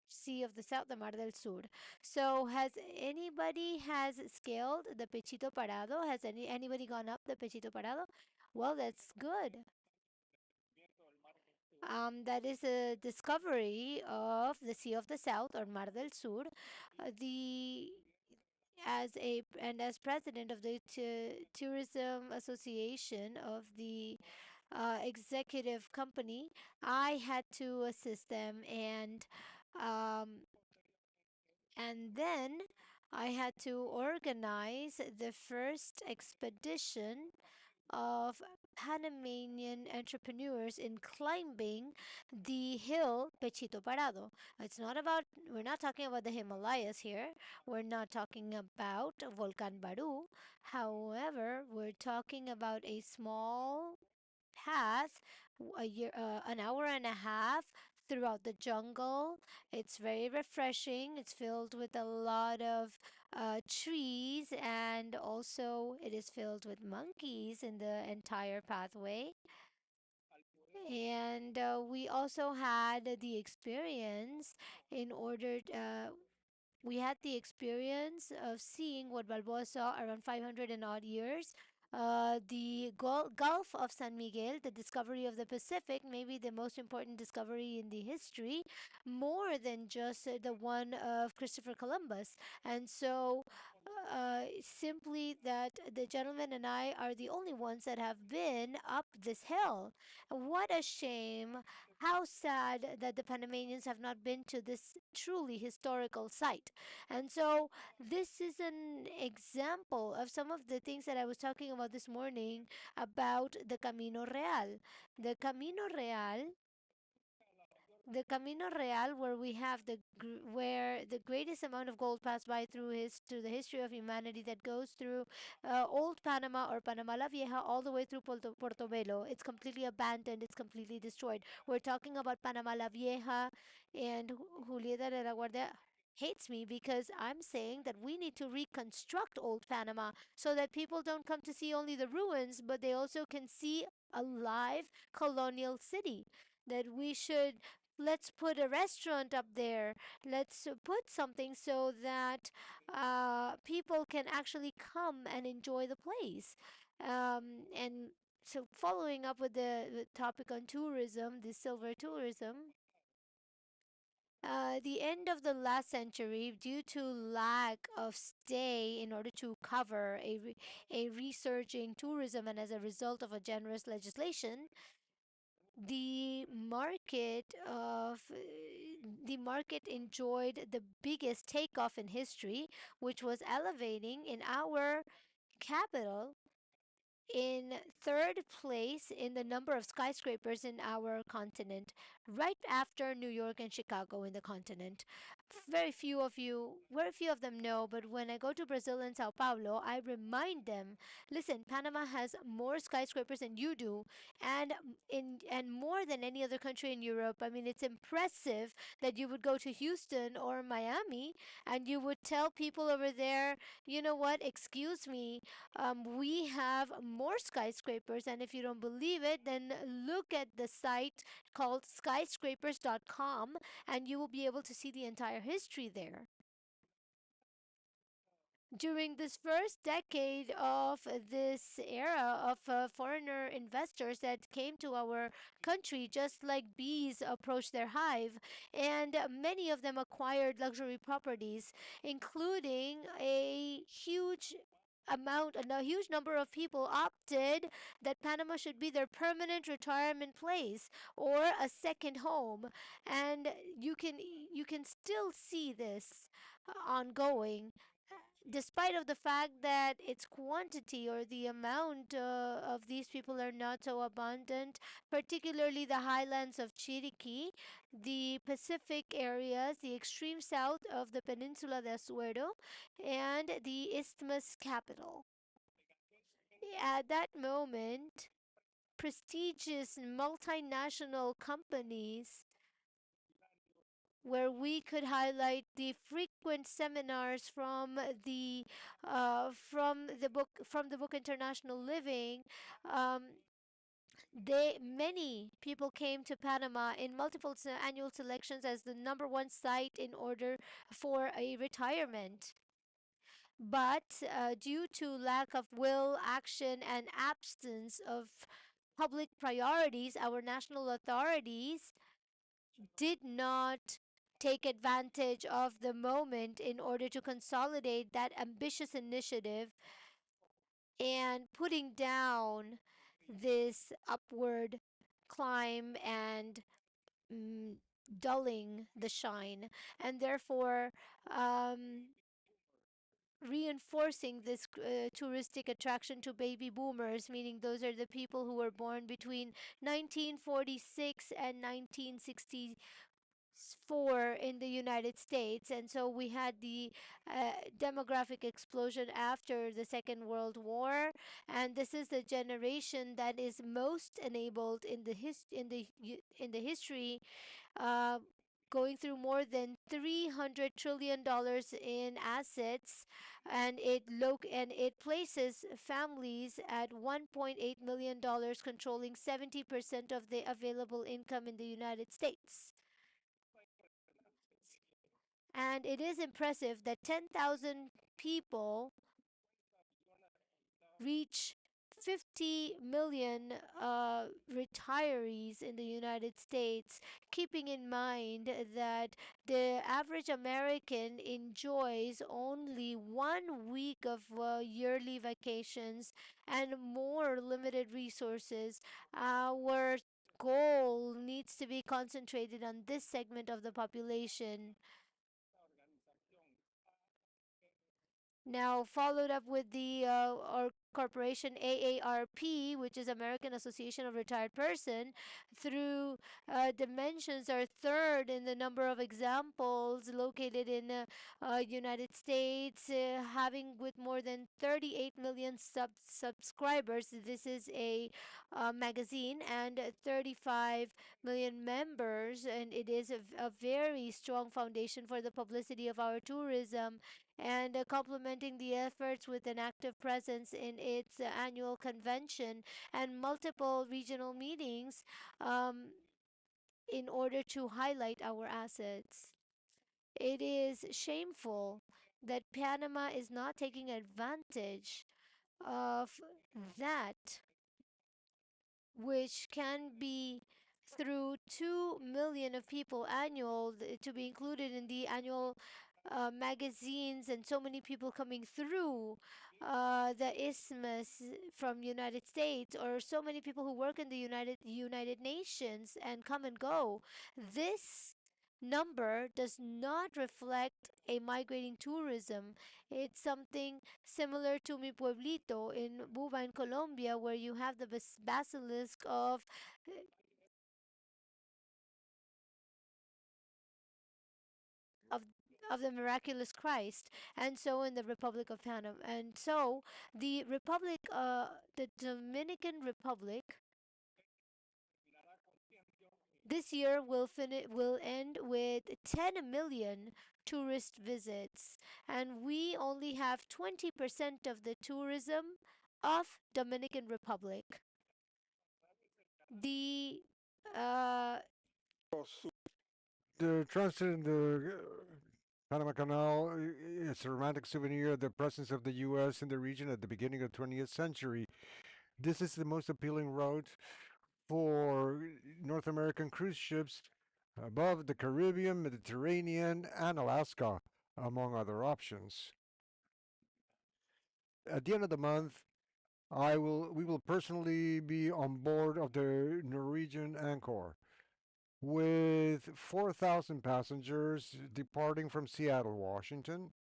I: Sea of the South, the Mar del Sur. So has anybody scaled the Pechito Parado? Has anybody gone up the Pechito Parado? Well, that's good. That is a discovery of the Sea of the South or Mar del Sur. The as president of the tourism association of the executive company, I had to assist them um, and then I had to organize the first expedition of Panamanian entrepreneurs in climbing the hill Pechito Parado. We're not talking about the Himalayas here. We're not talking about Volcan Baru. However, we're talking about a small path, an hour and a half throughout the jungle. It's very refreshing. It's filled with a lot of trees, and also it is filled with monkeys in the entire pathway. And we also had the experience in order we had the experience of seeing what Balboa saw around 500 and odd years. The Gulf of San Miguel, the discovery of the Pacific, maybe the most important discovery in the history, more than just the one of Christopher Columbus. And so, simply that the gentleman and I are the only ones that have been up this hill. What a shame. How sad that the Panamanians have not been to this truly historical site. And so this is an example of some of the things that I was talking about this morning about the Camino Real. The Camino Real the Camino Real, where we have where the greatest amount of gold passed by through the history of humanity, that goes through old Panama or Panama la Vieja all the way through Portobelo. It's completely abandoned. It's completely destroyed. We're talking about Panama la Vieja, and Julieta de la Guardia hates me because I'm saying that we need to reconstruct old Panama so that people don't come to see only the ruins, but they also can see a live colonial city. That we should let's put a restaurant up there. Let's put something so that people can actually come and enjoy the place. And so, following up with the topic on tourism, the silver tourism, the end of the last century, due to lack of stay in order to cover a resurging tourism, and as a result of a generous legislation, the market of the market enjoyed the biggest takeoff in history, which was elevating in our capital in third place in the number of skyscrapers in our continent, right after New York and Chicago in the continent. Very few of them know, but when I go to Brazil and Sao Paulo, I remind them, listen, Panama has more skyscrapers than you do, and more than any other country in Europe. I mean, it's impressive that you would go to Houston or Miami and you would tell people over there, you know what, excuse me, we have more skyscrapers, and if you don't believe it, then look at the site called skyscrapers.com, and you will be able to see the entire history there. During this first decade of this era of foreigner investors that came to our country just like bees approach their hive, and many of them acquired luxury properties, including a huge number of people opted that Panama should be their permanent retirement place or a second home, and you can still see this ongoing, despite of the fact that its quantity or the amount of these people are not so abundant, particularly the highlands of Chiriquí, the Pacific areas, the extreme south of the peninsula de Azuero, and the Isthmus capital. At that moment, prestigious multinational companies, where we could highlight the frequent seminars from the book International Living. Um, they Many people came to Panama in multiple annual selections as the number one site in order for a retirement. But due to lack of will, action, and absence of public priorities, our national authorities did not take advantage of the moment in order to consolidate that ambitious initiative and putting down this upward climb and mm, dulling the shine, and therefore um, reinforcing this touristic attraction to baby boomers, meaning those are the people who were born between 1946 and 1960 for in the United States. And so we had the demographic explosion after the Second World War, and this is the generation that is most enabled in in the history, uh, going through more than $300 trillion in assets, and it places families at $1.8 million, controlling 70% of the available income in the United States. And it is impressive that 10,000 people reach 50 million retirees in the United States, keeping in mind that the average American enjoys only 1 week of yearly vacations and more limited resources. Our goal needs to be concentrated on this segment of the population. Now, followed up with the our corporation AARP, which is American Association of Retired Person, through dimensions are third in the number of examples located in United States, having with more than 38 million subscribers. This is a magazine, and 35 million members, and it is a very strong foundation for the publicity of our tourism, and complementing the efforts with an active presence in its annual convention and multiple regional meetings. Um, in order to highlight our assets. It is shameful that Panama is not taking advantage of that, which can be through 2 million of people annual to be included in the annual magazines, and so many people coming through the isthmus from United States, or so many people who work in the United Nations and come and go. This number does not reflect a migrating tourism. It's something similar to Mi Pueblito in Buba in Colombia, where you have the basilisk of of the miraculous Christ, and so in the Republic of Panama, and so the Dominican Republic this year will end with 10 million tourist visits, and we only have 20% of the tourism of Dominican Republic. The uh,
B: The transit in the Panama Canal is a romantic souvenir of the presence of the U.S. in the region at the beginning of the 20th century. This is the most appealing route for North American cruise ships above the Caribbean, Mediterranean, and Alaska, among other options. At the end of the month, we will personally be on board of the Norwegian Anchor with 4,000 passengers departing from Seattle, Washington,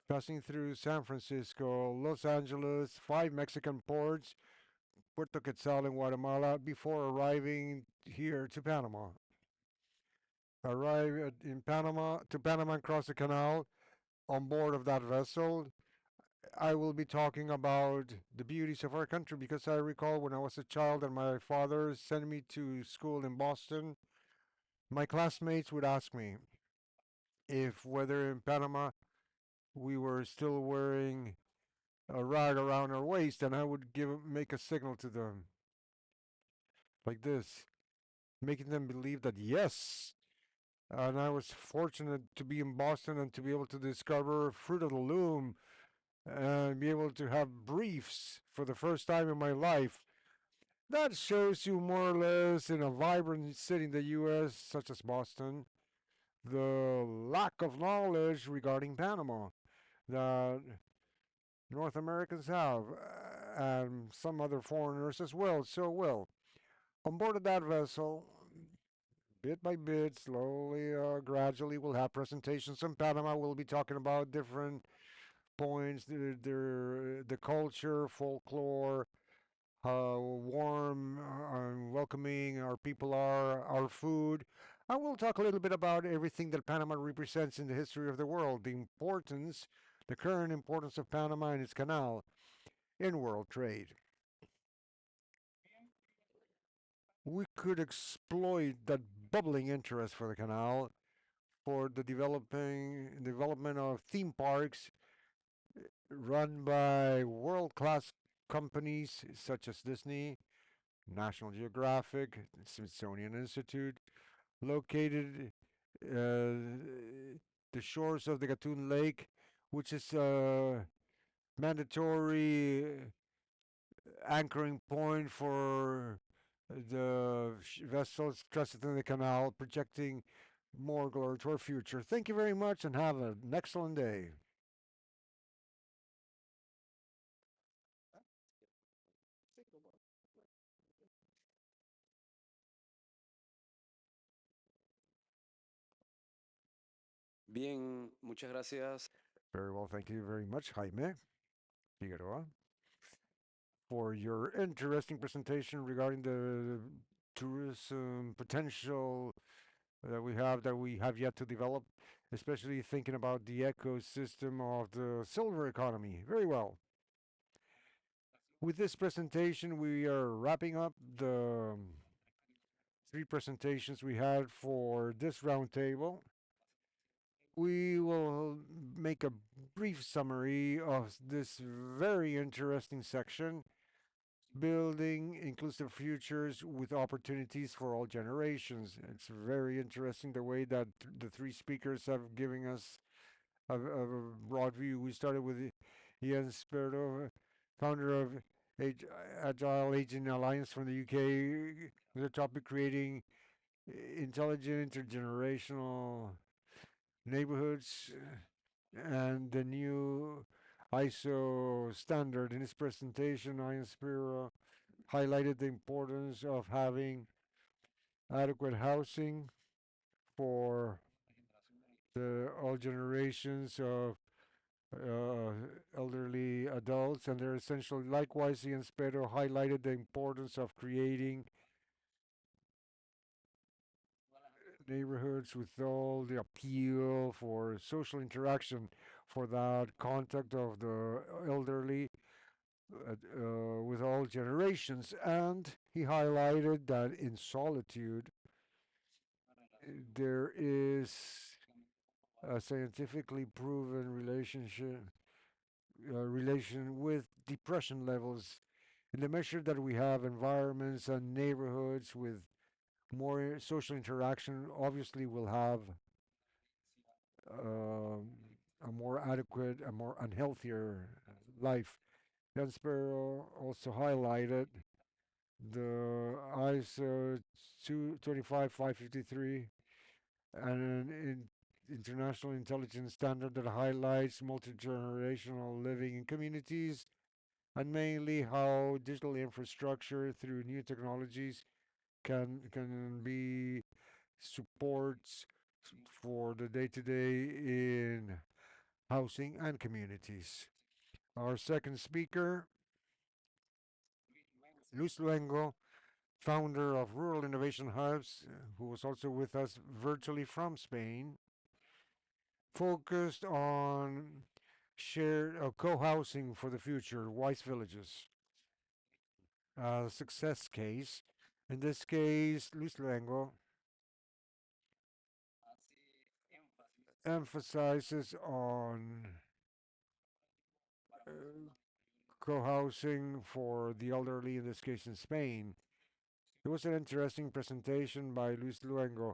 B: passing through San Francisco, Los Angeles, five Mexican ports, Puerto Quetzal in Guatemala, before arriving here to Panama. In Panama to Panama and cross the canal on board of that vessel. I will be talking about the beauties of our country because I recall when I was a child and my father sent me to school in Boston, my classmates would ask me if whether in Panama we were still wearing a rag around our waist, and I would make a signal to them like this, making them believe that yes. And I was fortunate to be in Boston and to be able to discover Fruit of the Loom and be able to have briefs for the first time in my life. That shows you more or less in a vibrant city in the US, such as Boston, the lack of knowledge regarding Panama that North Americans have, and some other foreigners as well. So, well, on board of that vessel, bit by bit, slowly, gradually, we'll have presentations in Panama. We'll be talking about different points, the culture, folklore, how warm and welcoming our people are, our food. And we'll talk a little bit about everything that Panama represents in the history of the world, the current importance of Panama and its canal in world trade. We could exploit that bubbling interest for the canal for the development of theme parks run by world-class companies such as Disney, National Geographic, Smithsonian Institute, located the shores of the Gatun Lake, which is a mandatory anchoring point for the vessels trusted in the canal, projecting more glory to our future. Thank you very much and have an excellent day.
H: Bien, muchas gracias.
B: Very well, thank you very much, Jaime Figueroa, for your interesting presentation regarding the tourism potential that we have yet to develop, especially thinking about the ecosystem of the silver economy. Very well. With this presentation, we are wrapping up the three presentations we had for this roundtable. We will make a brief summary of this very interesting section building inclusive futures with opportunities for all generations. It's very interesting the way that the three speakers have given us a broad view. We started with Ian Spirito, founder of Agile Aging Alliance from the UK, with the topic creating intelligent intergenerational neighborhoods and the new ISO standard. In his presentation, Ian Spiro highlighted the importance of having adequate housing for all generations of uh, elderly adults and their essential. Likewise, Ian Spiro highlighted the importance of creating neighborhoods with all the appeal for social interaction, for that contact of the elderly with all generations. And he highlighted that in solitude, there is a scientifically proven relation with depression levels. In the measure that we have environments and neighborhoods with more social interaction, obviously we'll have um, a more adequate, a more unhealthier life. Jan Sparrow also highlighted the ISO 225-553 and an international intelligence standard that highlights multi-generational living in communities and mainly how digital infrastructure through new technologies can be supports for the day-to-day in housing and communities. Our second speaker, Luis Luengo, founder of Rural Innovation Hubs, who was also with us virtually from Spain, focused on shared co-housing for the future, wise villages, a success case. In this case, Luis Luengo emphasizes on uh, co-housing for the elderly, in this case in Spain. It was an interesting presentation by Luis Luengo,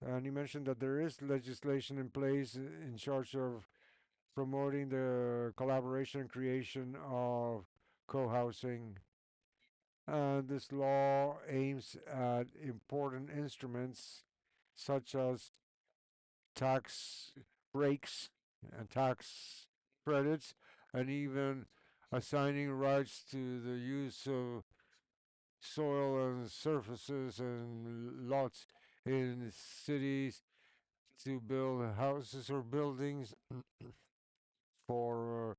B: and he mentioned that there is legislation in place in charge of promoting the collaboration and creation of co-housing. And this law aims at important instruments such as tax breaks and tax credits, and even assigning rights to the use of soil and surfaces and lots in cities to build houses or buildings for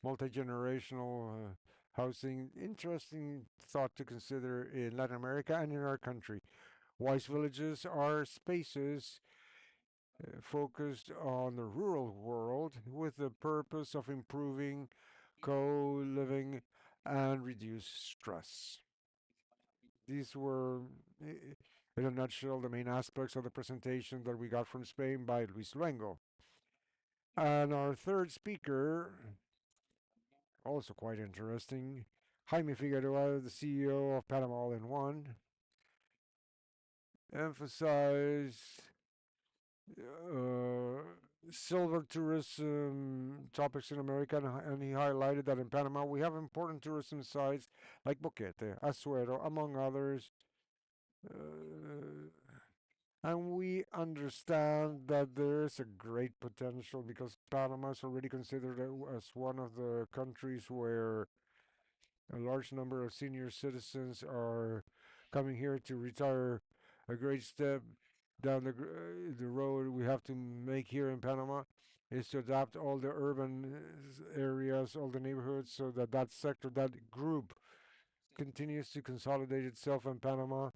B: multi-generational housing. Interesting thought to consider in Latin America and in our country. Wise villages are spaces focused on the rural world with the purpose of improving co-living and reduce stress. These were, in a nutshell, the main aspects of the presentation that we got from Spain by Luis Luengo. And our third speaker, also quite interesting, Jaime Figueroa, the CEO of Panama All in One, emphasized uh, silver tourism topics in America, and he highlighted that in Panama we have important tourism sites like Boquete, Azuero, among others. Uh, and we understand that there is a great potential because Panama is already considered as one of the countries where a large number of senior citizens are coming here to retire. A great step down the road we have to make here in Panama is to adapt all the urban areas, all the neighborhoods, so that that sector, that group, continues to consolidate itself in Panama.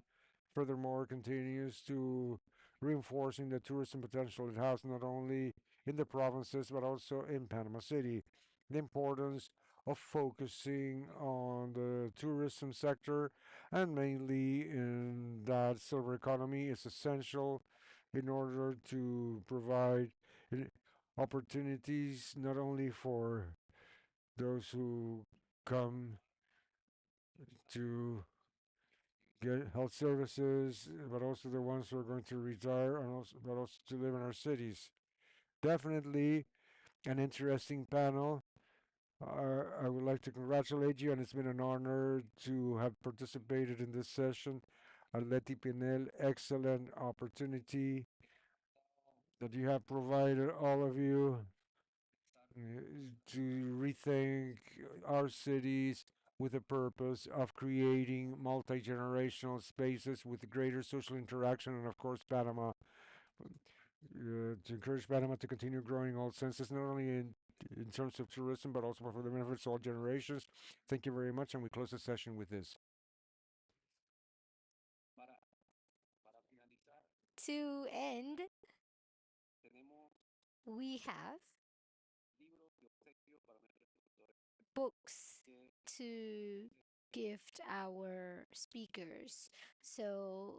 B: Furthermore, continues to reinforcing the tourism potential it has not only in the provinces but also in Panama City. The importance of focusing on the tourism sector and mainly in that silver economy is essential in order to provide opportunities not only for those who come to get health services, but also the ones who are going to retire, and also, but also to live in our cities. Definitely an interesting panel. I would like to congratulate you, and it's been an honor to have participated in this session. Arleti Pinel, excellent opportunity that you have provided all of you to rethink our cities with the purpose of creating multi-generational spaces with greater social interaction, and of course Panama, to encourage Panama to continue growing all senses, not only in terms of tourism, but also for the benefits of all generations. Thank you very much, and we close the session with this.
I: To end, we have books to gift our speakers. So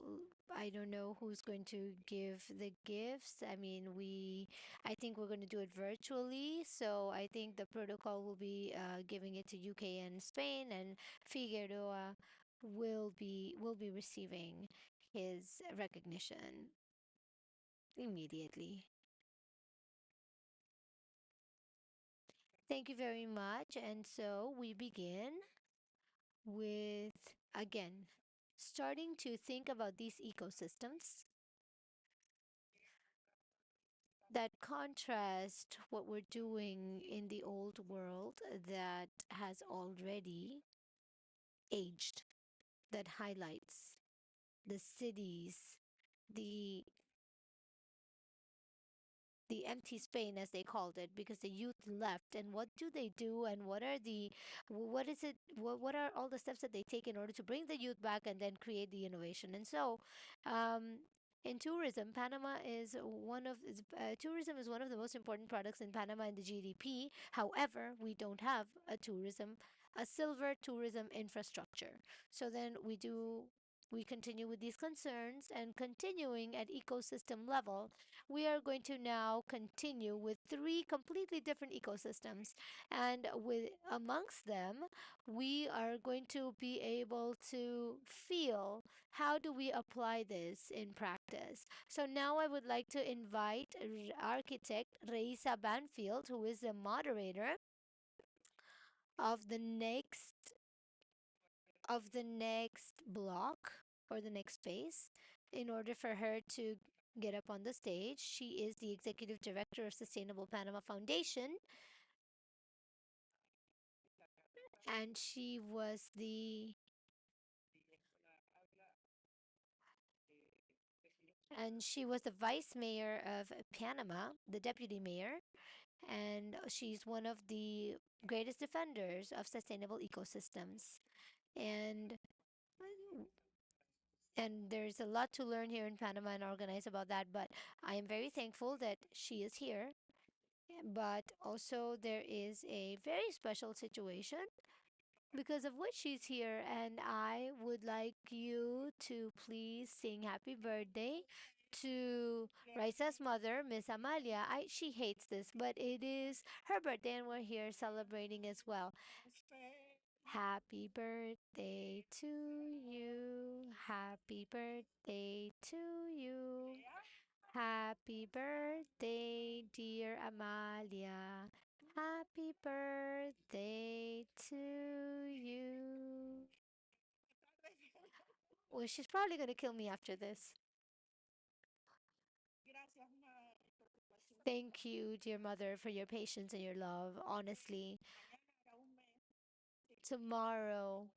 I: I don't know who's going to give the gifts. I mean, I think we're going to do it virtually. So I think the protocol will be giving it to UK and Spain, and Figueroa will be receiving his recognition immediately. Thank you very much. And so we begin with, again, starting to think about these ecosystems that contrast what we're doing in the old world that has already aged, that highlights the cities, the the empty Spain, as they called it, because the youth left. And what do they do? And what is it? What are all the steps that they take in order to bring the youth back and then create the innovation? And so, in tourism, tourism is one of the most important products in Panama in the GDP. However, we don't have a silver tourism infrastructure. So then we continue with these concerns, and continuing at ecosystem level, we are going to now continue with three completely different ecosystems. And with amongst them, we are going to be able to feel how do we apply this in practice. So now I would like to invite architect Reisa Banfield, who is the moderator of the next block, or the next space, in order for her to get up on the stage. She is the executive director of Sustainable Panama Foundation, and she was the vice mayor of Panama, the deputy mayor, and she's one of the greatest defenders of sustainable ecosystems. And and there's a lot to learn here in Panama and organize about that, but I am very thankful that she is here. But also, there is a very special situation because of which she's here, and I would like you to please sing happy birthday to Raisa's mother, Miss Amalia. She hates this, but it is her birthday, and we're here celebrating as well. Happy birthday to you. Happy birthday to you. Happy birthday, dear Amalia. Happy birthday to you. Well, she's probably going to kill me after this. Thank you, dear mother, for your patience and your love. Honestly, tomorrow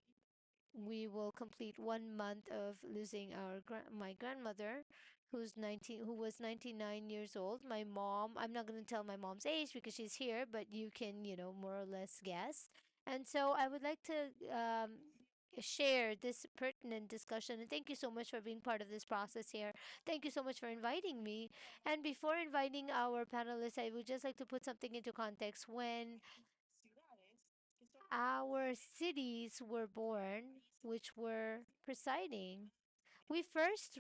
I: we will complete 1 month of losing my grandmother, who was 99 years old. My mom, I'm not going to tell my mom's age because she's here, but you can, more or less guess. And so I would like to share this pertinent discussion. And thank you so much for being part of this process here. Thank you so much for inviting me. And before inviting our panelists, I would just like to put something into context. When our cities were born, which were presiding we first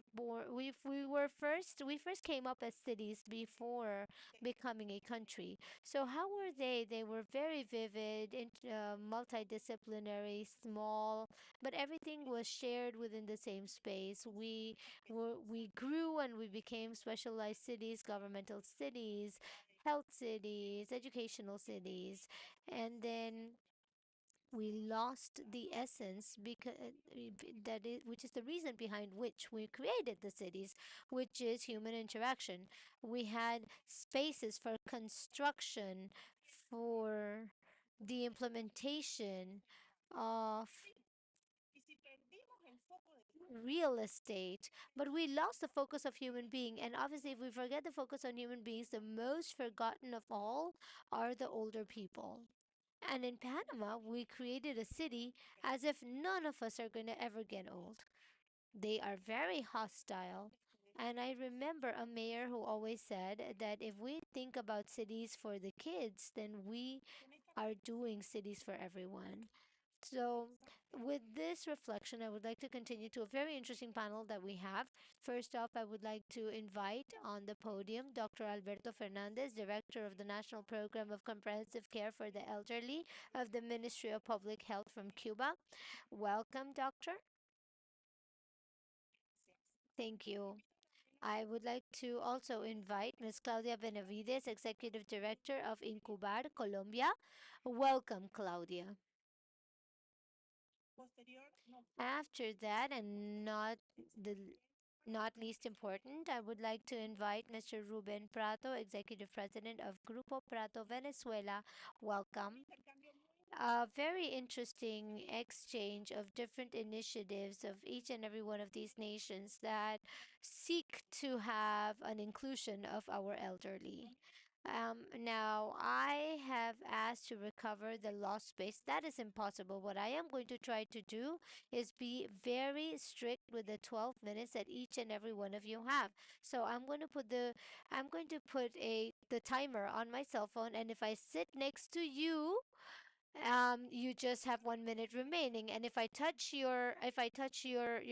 I: came up as cities before becoming a country. So how were they? They were very vivid, multidisciplinary, small, but everything was shared within the same space. We grew and we became specialized cities, governmental cities, health cities, educational cities, and then we lost the essence because which is the reason behind which we created the cities, which is human interaction. We had spaces for construction, for the implementation of real estate, but we lost the focus of human being. And obviously, if we forget the focus on human beings, the most forgotten of all are the older people. And in Panama, we created a city as if none of us are going to ever get old. They are very hostile. And I remember a mayor who always said that if we think about cities for the kids, then we are doing cities for everyone. So, with this reflection, I would like to continue to a very interesting panel that we have. First off, I would like to invite on the podium Dr. Alberto Fernandez, Director of the National Program of Comprehensive Care for the Elderly of the Ministry of Public Health from Cuba. Welcome, Doctor. Thank you. I would like to also invite Ms. Claudia Benavides, Executive Director of Incubar, Colombia. Welcome, Claudia. After that, and the not least important, I would like to invite Mr. Ruben Prato, Executive President of Grupo Prato Venezuela. Welcome. A very interesting exchange of different initiatives of each and every one of these nations that seek to have an inclusion of our elderly. Now, I have asked to recover the lost space. That is impossible. What I am going to try to do is be very strict with the 12 minutes that each and every one of you have. So I'm going to put the timer on my cell phone, and if I sit next to you, you just have 1 minute remaining. And if I touch your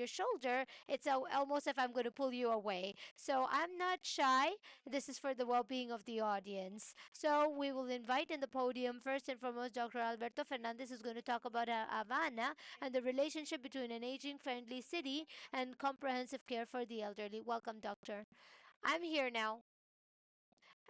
I: shoulder, it's almost if I'm going to pull you away. So I'm not shy. This is for the well-being of the audience. So we will invite in the podium first and foremost Dr. Alberto Fernandez, who's going to talk about Havana and the relationship between an aging-friendly city and comprehensive care for the elderly. Welcome, doctor. I'm here now.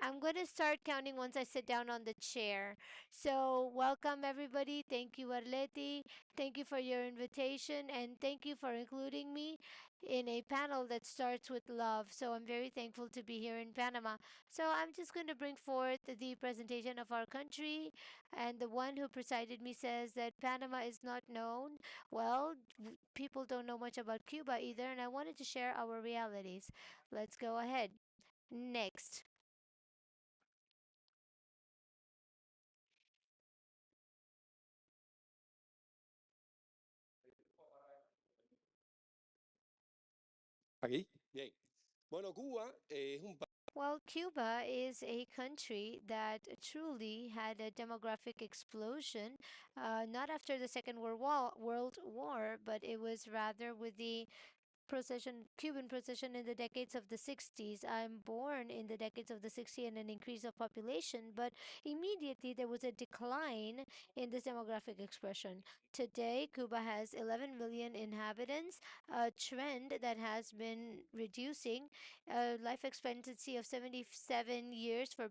I: I'm going to start counting once I sit down on the chair. So, welcome everybody. Thank you, Arleti. Thank you for your invitation and thank you for including me in a panel that starts with love. So, I'm very thankful to be here in Panama. So, I'm just going to bring forth the presentation of our country. And the one who presided me says that Panama is not known. Well, people don't know much about Cuba either, and I wanted to share our realities. Let's go ahead. Next.
C: Aquí. Bien. Bueno, Cuba es un
I: Well, Cuba is a country that truly had a demographic explosion, not after the World War, but it was rather with the Cuban procession in the decades of the 60s. I'm born in the decades of the 60s and an increase of population, but immediately there was a decline in this demographic expression. Today, Cuba has 11 million inhabitants, a trend that has been reducing. A life expectancy of 77 years for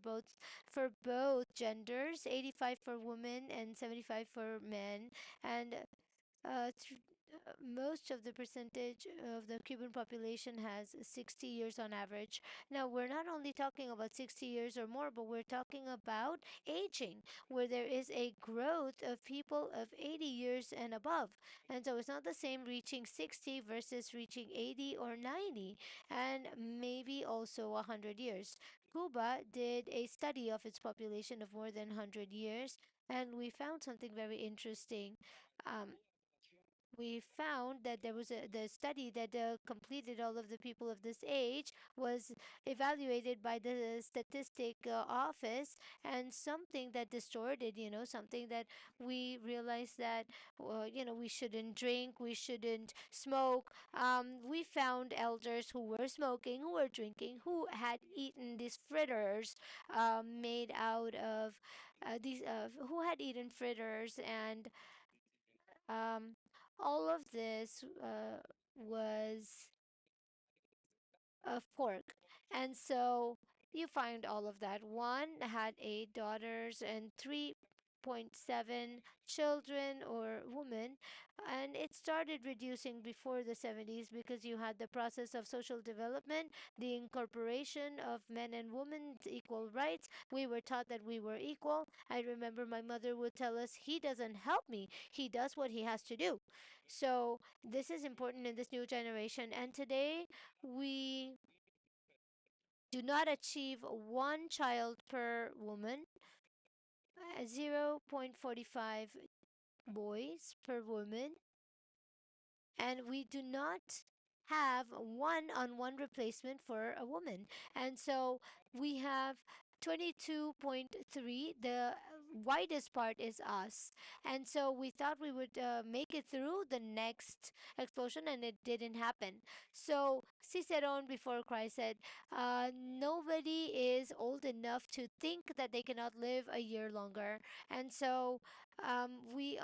I: both genders, 85 for women and 75 for men, and uh, th- most of the percentage of the Cuban population has 60 years on average. Now, we're not only talking about 60 years or more, but we're talking about aging, where there is a growth of people of 80 years and above. And so it's not the same reaching 60 versus reaching 80 or 90, and maybe also 100 years. Cuba did a study of its population of more than 100 years, and we found something very interesting. Um, we found that there was the study that completed all of the people of this age was evaluated by the statistic office, and something that distorted, something that we realized that we shouldn't drink, we shouldn't smoke. We found elders who were smoking, who were drinking, who had eaten these fritters made out of these who had eaten fritters, and um, all of this was of pork. And so you find all of that. One had 8 daughters and 3.7 children or women. And it started reducing before the 70s because you had the process of social development, the incorporation of men and women's equal rights. We were taught that we were equal. I remember my mother would tell us, he doesn't help me, he does what he has to do. So this is important in this new generation. And today, we do not achieve one child per woman, 0.45 boys per woman, and we do not have one-on-one replacement for a woman. And so we have 22.3. The widest part is us. And so we thought we would make it through the next explosion, and it didn't happen. So Cicerone before Christ said, nobody is old enough to think that they cannot live a year longer. And so we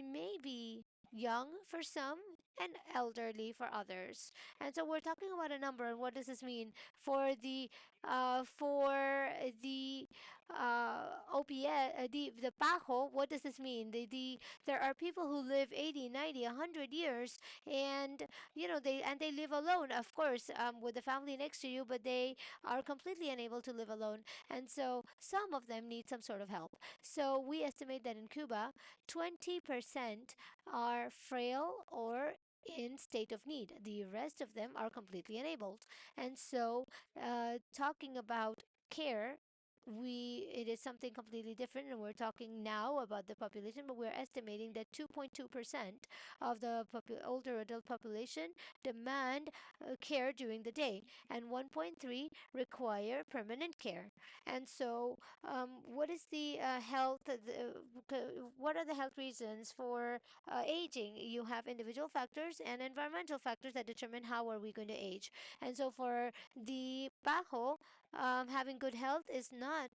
I: may be young for some and elderly for others. And so we're talking about a number. And what does this mean for the OPS, the PAHO? What does this mean? There are people who live 80, 90, 100 years, and they live alone, of course, with the family next to you, but they are completely unable to live alone. And so some of them need some sort of help. So we estimate that in Cuba, 20% are frail or in state of need. The rest of them are completely enabled. And so, talking about care, it is something completely different, and we're talking now about the population, but we're estimating that 2.2% of the older adult population demand care during the day, and 1.3 require permanent care. And so, what is the what are the health reasons for aging? You have individual factors and environmental factors that determine how are we going to age. And so for the PAHO, having good health is not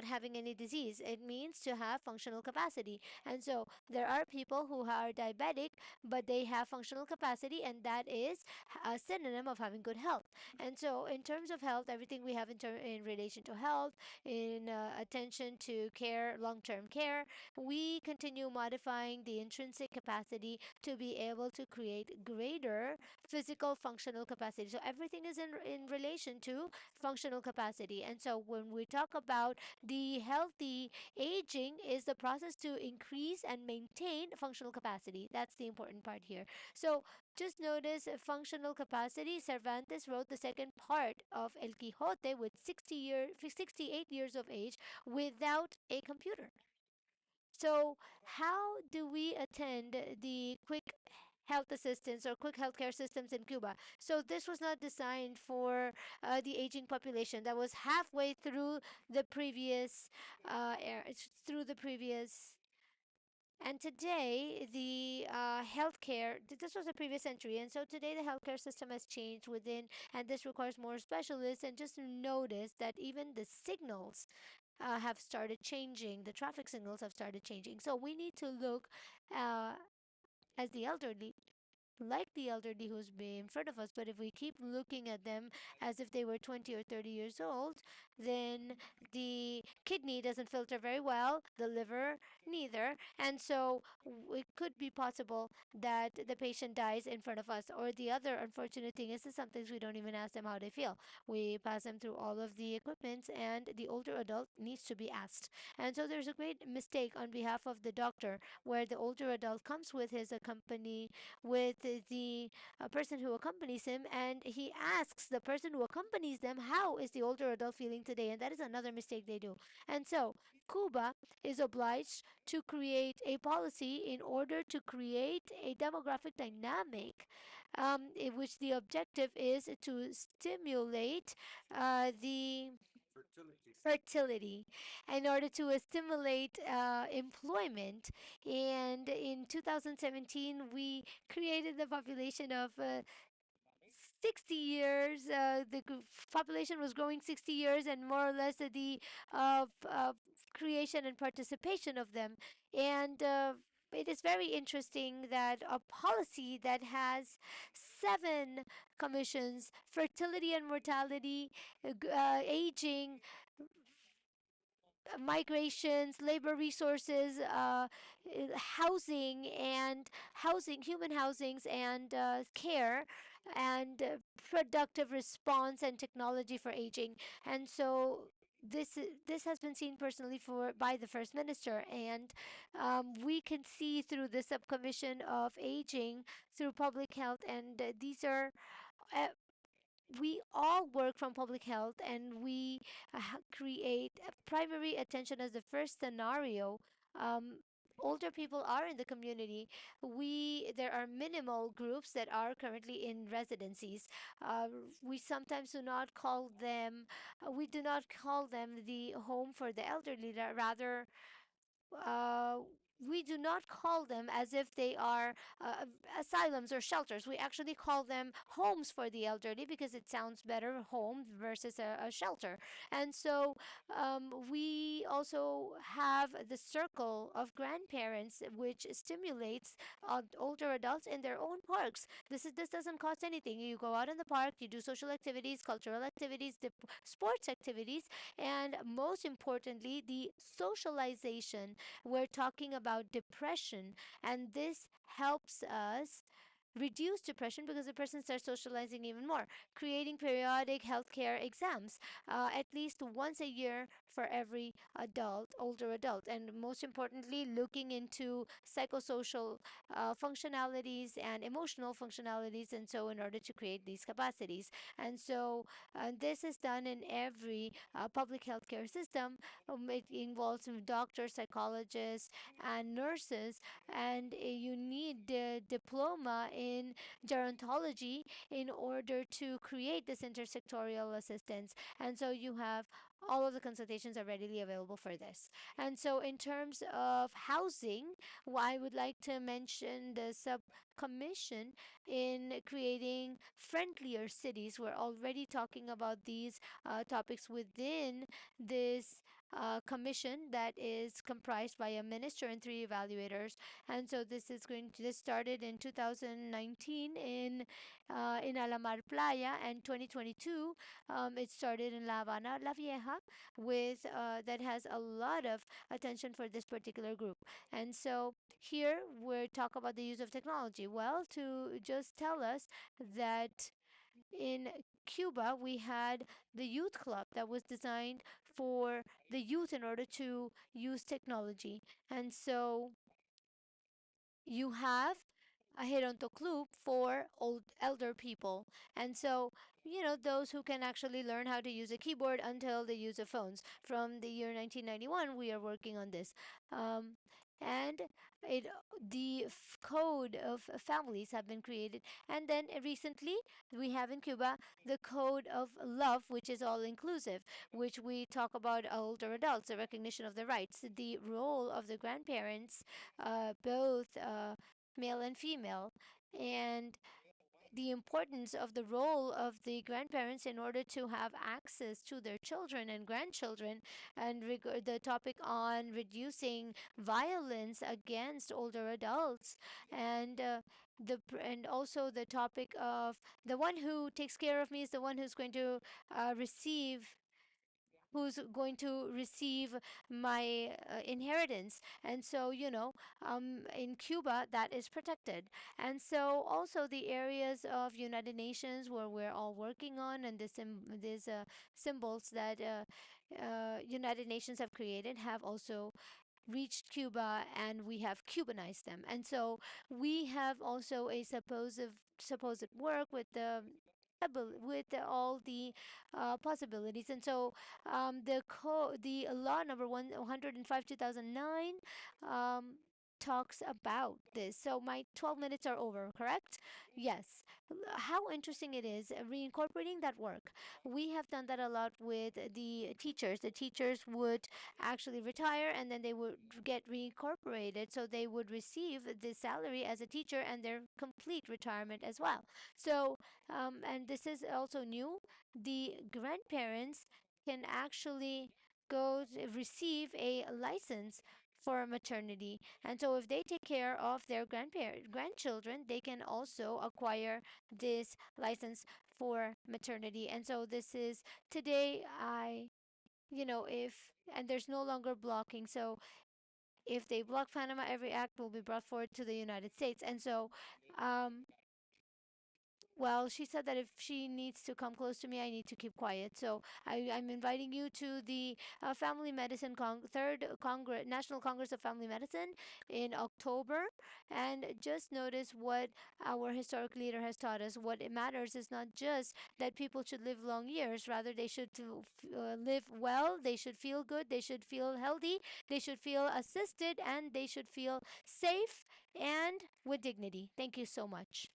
I: having any disease. It means to have functional capacity. And so there are people who are diabetic, but they have functional capacity, and that is a synonym of having good health. And so in terms of health, everything we have in relation to health, in attention to care, long-term care, we continue modifying the intrinsic capacity to be able to create greater physical functional capacity. So everything is in relation to functional capacity. And so when we talk about the healthy aging, is the process to increase and maintain functional capacity. That's the important part here. So just notice functional capacity. Cervantes wrote the second part of El Quijote with 68 years of age without a computer. So, how do we attend the quick health assistance or quick healthcare systems in Cuba? So, this was not designed for the aging population that was halfway through the previous through the previous. And today, the healthcare, this was the previous century, and so today the healthcare system has changed within, and this requires more specialists. And just notice that even the signals have started changing. The traffic signals have started changing. So we need to look uh, as the elderly, like the elderly who's been in front of us, but if we keep looking at them as if they were 20 or 30 years old, then the kidney doesn't filter very well, the liver neither, and so it could be possible that the patient dies in front of us. Or the other unfortunate thing is that sometimes we don't even ask them how they feel. We pass them through all of the equipment, and the older adult needs to be asked. And so there's a great mistake on behalf of the doctor where the older adult comes with his accompany with the person who accompanies him, and he asks the person who accompanies them, how is the older adult feeling today? And that is another mistake they do. And so Cuba is obliged to create a policy in order to create a demographic dynamic, in which the objective is to stimulate the fertility in order to stimulate employment. And in 2017, we created the population of 60 years. The population was growing 60 years, and more or less the creation and participation of them. And it is very interesting that a policy that has seven commissions: fertility and mortality, aging, migrations, labor resources, housing and housing, human housings and care, and productive response and technology for aging. And so this has been seen personally for by the first minister, and we can see through the subcommission of aging through public health, and these are uh, we all work from public health, and we create primary attention as the first scenario. um, Older people are in the community. There are minimal groups that are currently in residencies. uh, we sometimes do not call them we do not call them the home for the elderly. Rather, uh, we do not call them as if they are asylums or shelters. We actually call them homes for the elderly because it sounds better, home versus a shelter. And so we also have the circle of grandparents, which stimulates older adults in their own parks. This doesn't cost anything. You go out in the park, you do social activities, cultural activities, sports activities, and most importantly, the socialization. We're talking about depression, and this helps us reduce depression because the person starts socializing even more. Creating periodic healthcare exams, at least once a year for every older adult, and most importantly, looking into psychosocial functionalities and emotional functionalities, and so in order to create these capacities. And so this is done in every public healthcare system. It involves doctors, psychologists, and nurses, and you need the diploma in gerontology in order to create this intersectorial assistance. And so you have all of the consultations are readily available for this. And so, in terms of housing, I would like to mention the subcommission in creating friendlier cities. We're already talking about these topics within this commission that is comprised by a minister and three evaluators. And so this started in 2019 in Alamar Playa, and 2022 it started in La Habana La Vieja, with that has a lot of attention for this particular group. And so here we talk about the use of technology. Well, to just tell us that in Cuba, we had the youth club that was designed for the youth in order to use technology. And so you have a Geronto Club for elder people. And so, those who can actually learn how to use a keyboard until they use the phones. From the year 1991, we are working on this. Um, and it, the code of families have been created. And then recently, we have in Cuba the code of love, which is all inclusive, which we talk about older adults, the recognition of the rights, the role of the grandparents, both male and female, and the importance of the role of the grandparents in order to have access to their children and grandchildren, and the topic on reducing violence against older adults, and and also the topic of the one who takes care of me is the one receive who's going to receive my inheritance. And so, in Cuba, that is protected. And so, also the areas of United Nations where we're all working on, and these symbols that United Nations have created have also reached Cuba and we have Cubanized them. And so we have also a supposed work with the all the possibilities. And so the law number 105 2009 um, talks about this. So my 12 minutes are over, correct? Yes. How interesting it is reincorporating that work. We have done that a lot with the teachers. The teachers would actually retire and then they would get reincorporated. So they would receive the salary as a teacher and their complete retirement as well. So, and this is also new. The grandparents can actually receive a license for maternity. And so if they take care of their grandchildren, they can also acquire this license for maternity. And so this is today if and there's no longer blocking. So if they block Panama, every act will be brought forward to the United States. And so um, well, she said that if she needs to come close to me, I need to keep quiet. So I'm inviting you to the Family Medicine Third Congress, National Congress of Family Medicine in October, and just notice what our historic leader has taught us. What it matters is not just that people should live long years; rather, they should live well. They should feel good. They should feel healthy. They should feel assisted, and they should feel safe and with dignity. Thank you so much.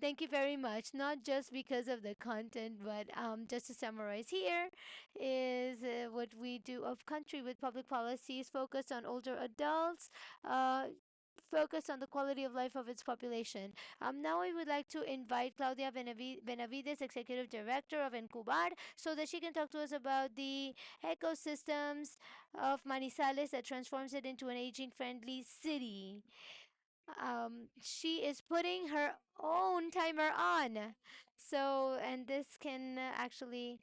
I: Thank you very much. Not just because of the content, but just to summarize here is what we do of country with public policies focused on older adults, uh, focused on the quality of life of its population. Now I would like to invite Claudia Benavides, Executive Director of Encubar, so that she can talk to us about the ecosystems of Manizales that transforms it into an aging-friendly city. She is putting her own timer on. So, and this can actually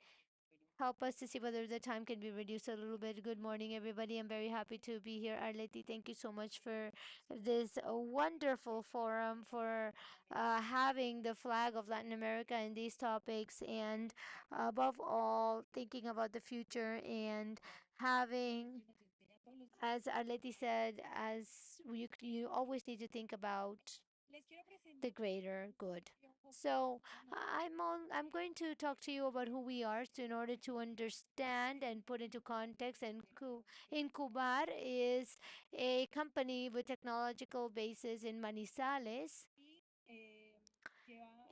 I: help us to see whether the time can be reduced a little bit. Good morning, everybody. I'm very happy to be here. Arleti, thank you so much for this wonderful forum, for having the flag of Latin America in these topics, and above all, thinking about the future and having, as Arleti said, as you always need to think about the greater good. So I'm going to talk to you about who we are, so in order to understand and put into context. And Incubar is a company with technological bases in Manizales,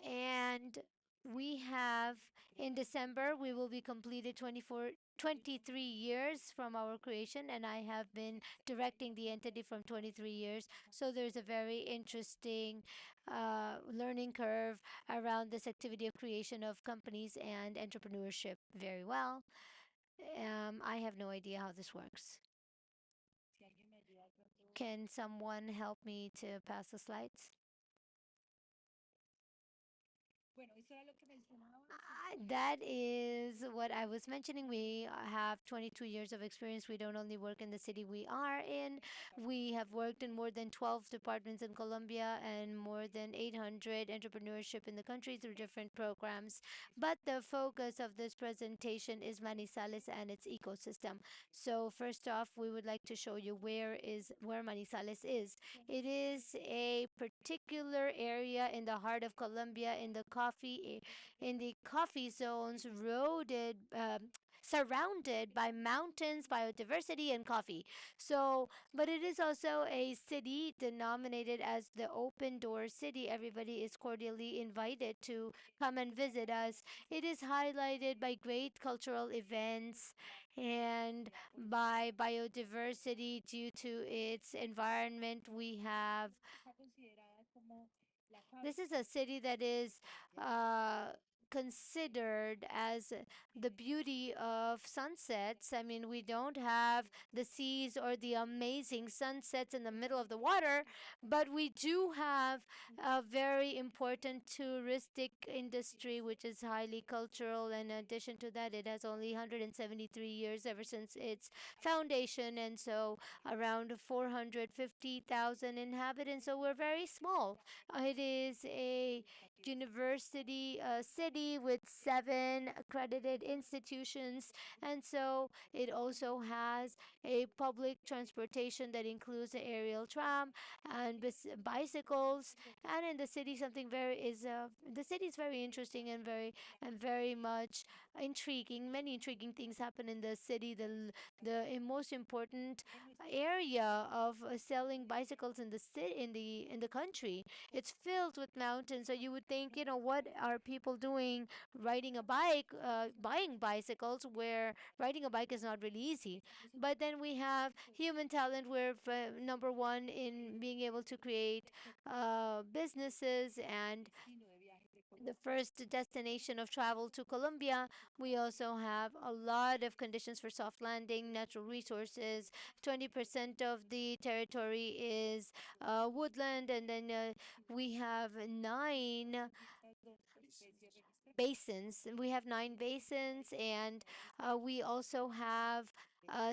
I: and we have in December we will be completed 23 years from our creation, and I have been directing the entity from 23 years. So there's a very interesting learning curve around this activity of creation of companies and entrepreneurship. Very well. I have no idea how this works. Can someone help me to pass the slides? That is what I was mentioning. We have 22 years of experience. We don't only work in the city we are in, we have worked in more than 12 departments in Colombia and more than 800 entrepreneurship in the country through different programs. But the focus of this presentation is Manizales and its ecosystem. So first off, we would like to show you where Manizales is. It is a particular area in the heart of Colombia in the coffee zones, surrounded by mountains, biodiversity, and coffee. So, but it is also a city denominated as the open door city. Everybody is cordially invited to come and visit us. It is highlighted by great cultural events and by biodiversity due to its environment. This is a city that is uh, considered as the beauty of sunsets. I mean, we don't have the seas or the amazing sunsets in the middle of the water, but we do have a very important touristic industry, which is highly cultural. In addition to that, it has only 173 years ever since its foundation, and so around 450,000 inhabitants. So we're very small. It is a university city city with 7 accredited institutions. And so it also has a public transportation that includes the aerial tram and bicycles. And in the city, something very is the city is very interesting and very much intriguing. Many intriguing things happen in the city. The most important area of selling bicycles in the city in the country. It's filled with mountains. So you would think, what are people doing riding a bike, buying bicycles where riding a bike is not really easy. But then we have human talent. We're number one in being able to create businesses and the first destination of travel to Colombia. We also have a lot of conditions for soft landing, natural resources. 20% of the territory is woodland, and then we have nine basins, and we also have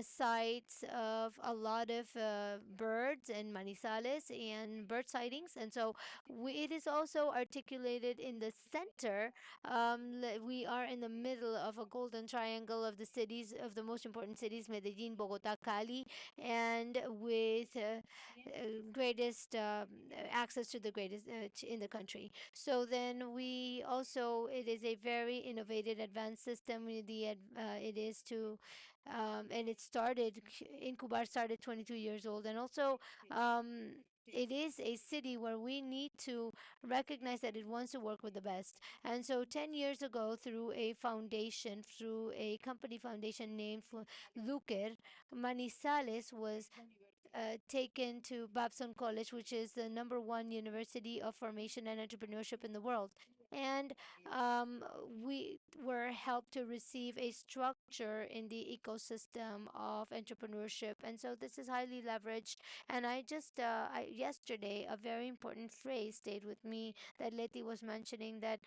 I: sites of a lot of birds and manizales and bird sightings. And so it is also articulated in the center. We are in the middle of a golden triangle of the cities, of the most important cities: Medellin, Bogota, Cali, and with greatest access to the greatest in the country. So then we also, it is a very innovative, advanced system. It is to and it started Incubar started 22 years old, and also it is a city where we need to recognize that it wants to work with the best. And so 10 years ago, through a foundation, through a company foundation named Luker, Manizales was taken to Babson College, which is the number one university of formation and entrepreneurship in the world. And um, we were helped to receive a structure in the ecosystem of entrepreneurship. And so this is highly leveraged. And yesterday, a very important phrase stayed with me that Leti was mentioning, that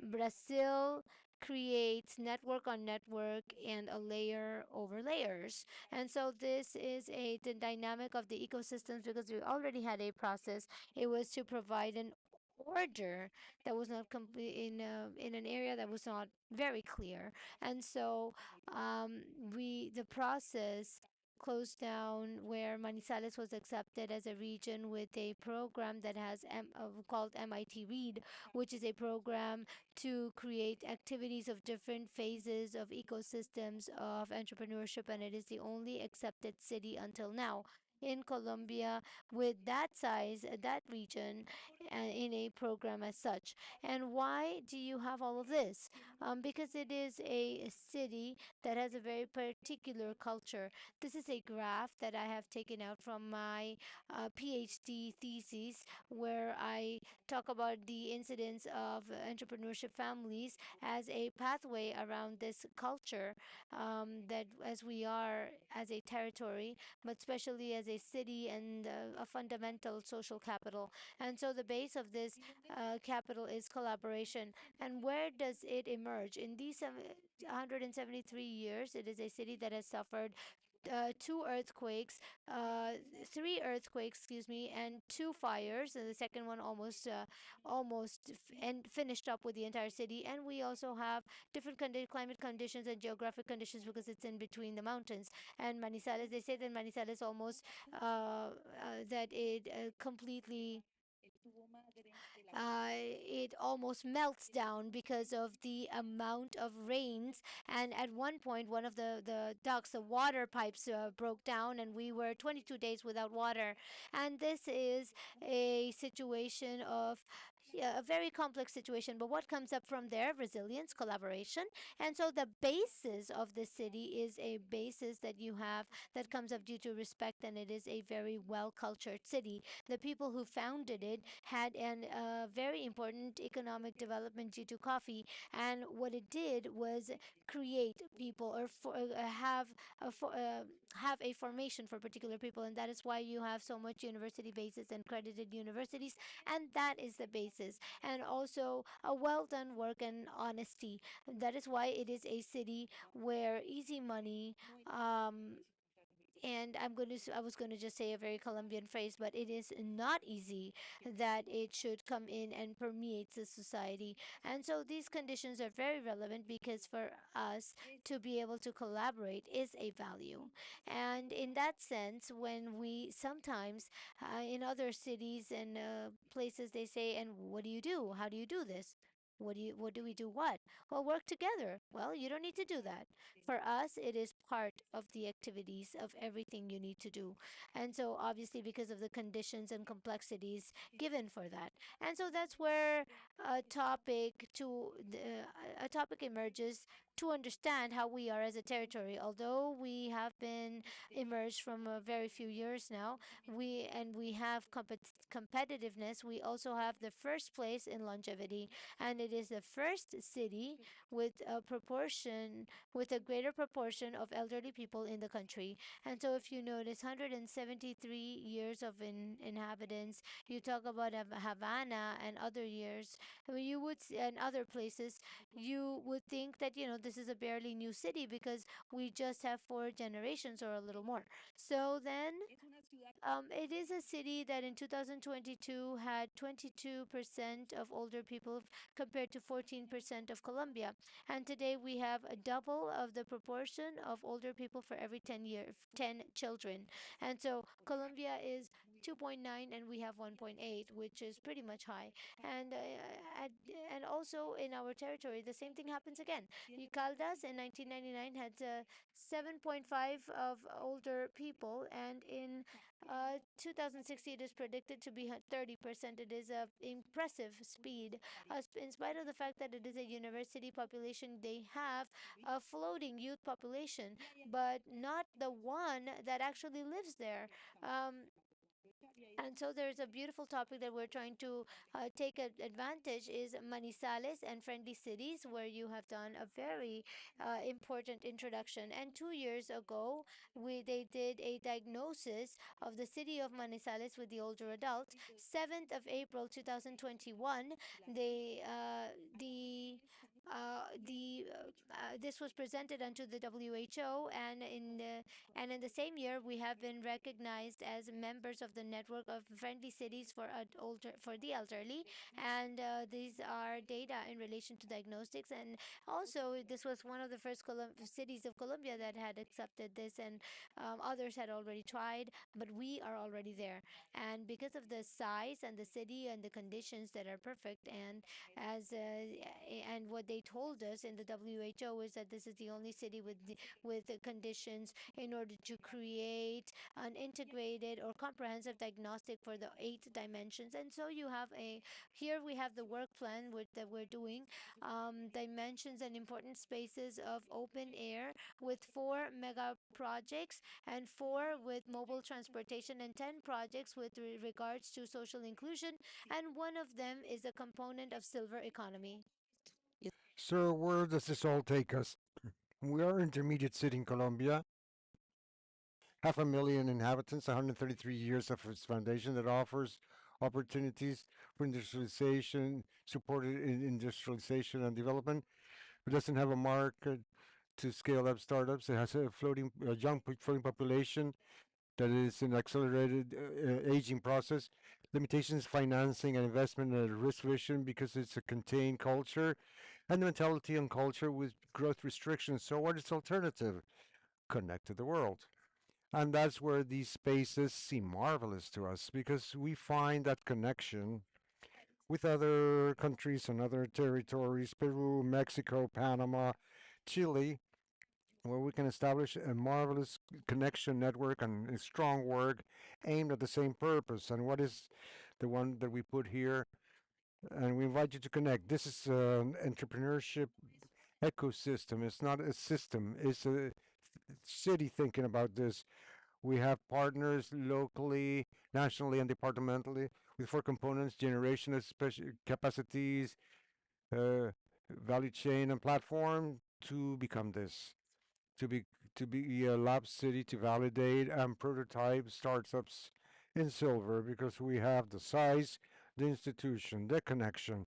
I: Brazil creates network on network and a layer over layers. And so this is the dynamic of the ecosystems, because we already had a process. It was to provide an order that was not complete in an area that was not very clear. And so the process closed down where Manizales was accepted as a region with a program that has called MIT Read, which is a program to create activities of different phases of ecosystems of entrepreneurship, and it is the only accepted city until now in Colombia with that size, that region, in a program as such. And why do you have all of this? Because it is a city that has a very particular culture. This is a graph that I have taken out from my PhD thesis, where I talk about the incidence of entrepreneurship families as a pathway around this culture, that as we are as a territory, but especially as a city and a fundamental social capital. And so the base of this capital is collaboration. And where does it emerge? In these 173 years, it is a city that has suffered two earthquakes, uh, three earthquakes, excuse me, and two fires. And the second one and finished up with the entire city. And we also have different climate conditions and geographic conditions because it's in between the mountains. And Manizales, they say that Manizales almost that it completely it almost melts down because of the amount of rains. And at one point, one of the ducts, the water pipes, broke down, and we were 22 days without water. And this is a situation of, yeah, a very complex situation. But what comes up from there? Resilience, collaboration. And so the basis of the city is a basis that you have that comes up due to respect, and it is a very well cultured city. The people who founded it had an very important economic development due to coffee, and what it did was create people, or have a formation for particular people, and that is why you have so much university bases and credited universities, and that is the basis. And also a well done work and honesty. That is why it is a city where easy money um, and I was going to just say a very Colombian phrase, but it is not easy that it should come in and permeate the society. And so these conditions are very relevant because for us to be able to collaborate is a value. And in that sense, when we sometimes in other cities and places they say, and what do you do? How do you do this? What do we do what? Well, work together. Well, you don't need to do that. For us, it is part of the activities of everything you need to do. And so, obviously, because of the conditions and complexities given for that. And so, that's where a topic emerges to understand how we are as a territory. Although we have been emerged from a very few years now, we have competitiveness. We also have the first place in longevity, and it is the first city with a proportion with a greater proportion of elderly people in the country. And so, if you notice, 173 years of inhabitants, you talk about Havana and other years, and other places, you would think that, this is a barely new city because we just have four generations or a little more. So then it is a city that in 2022 had 22% of older people compared to 14% of Colombia. And today we have a double of the proportion of older people for every 10 children. And so Colombia is 2.9 and we have 1.8, which is pretty much high. And and also in our territory, the same thing happens again. Caldas in 1999 had 7.5 of older people, and in 2060 it is predicted to be 30%. It is a impressive speed. In spite of the fact that it is a university population, they have a floating youth population, but not the one that actually lives there. And so there's a beautiful topic that we're trying to take advantage is Manizales and friendly cities, where you have done a very important introduction. And 2 years ago, they did a diagnosis of the city of Manizales with the older adults. 7th of April 2021, they the this was presented unto the WHO, and in the same year, we have been recognized as members of the network of friendly cities for the elderly, and these are data in relation to diagnostics. And also, this was one of the first cities of Colombia that had accepted this, and others had already tried, but we are already there. And because of the size and the city and the conditions that are perfect, and what they told us in the WHO is that this is the only city with the conditions in order to create an integrated or comprehensive diagnostic for the 8 dimensions. And so here we have the work plan that we're doing, dimensions and important spaces of open air with 4 mega projects and 4 with mobile transportation and 10 projects with regards to social inclusion. And one of them is a component of silver economy.
B: So where does this all take us? We are intermediate city in Colombia, half a million inhabitants, 133 years of its foundation that offers opportunities for industrialization, supported in industrialization and development. It doesn't have a market to scale up startups. It has a young floating population that is an accelerated aging process. Limitations, financing and investment and a risk vision because it's a contained culture and the mentality and culture with growth restrictions. So what is alternative? Connect to the world. And that's where these spaces seem marvelous to us because we find that connection with other countries and other territories, Peru, Mexico, Panama, Chile, where we can establish a marvelous connection network and a strong work aimed at the same purpose. And what is the one that we put here? And we invite you to connect. This is an entrepreneurship ecosystem. It's not a system, it's a city thinking about this. We have partners locally, nationally, and departmentally with 4 components: generation of special capacities, uh, value chain, and platform to become this. To be to be a lab city to validate and prototype startups in silver because we have the size, the institution, the connection,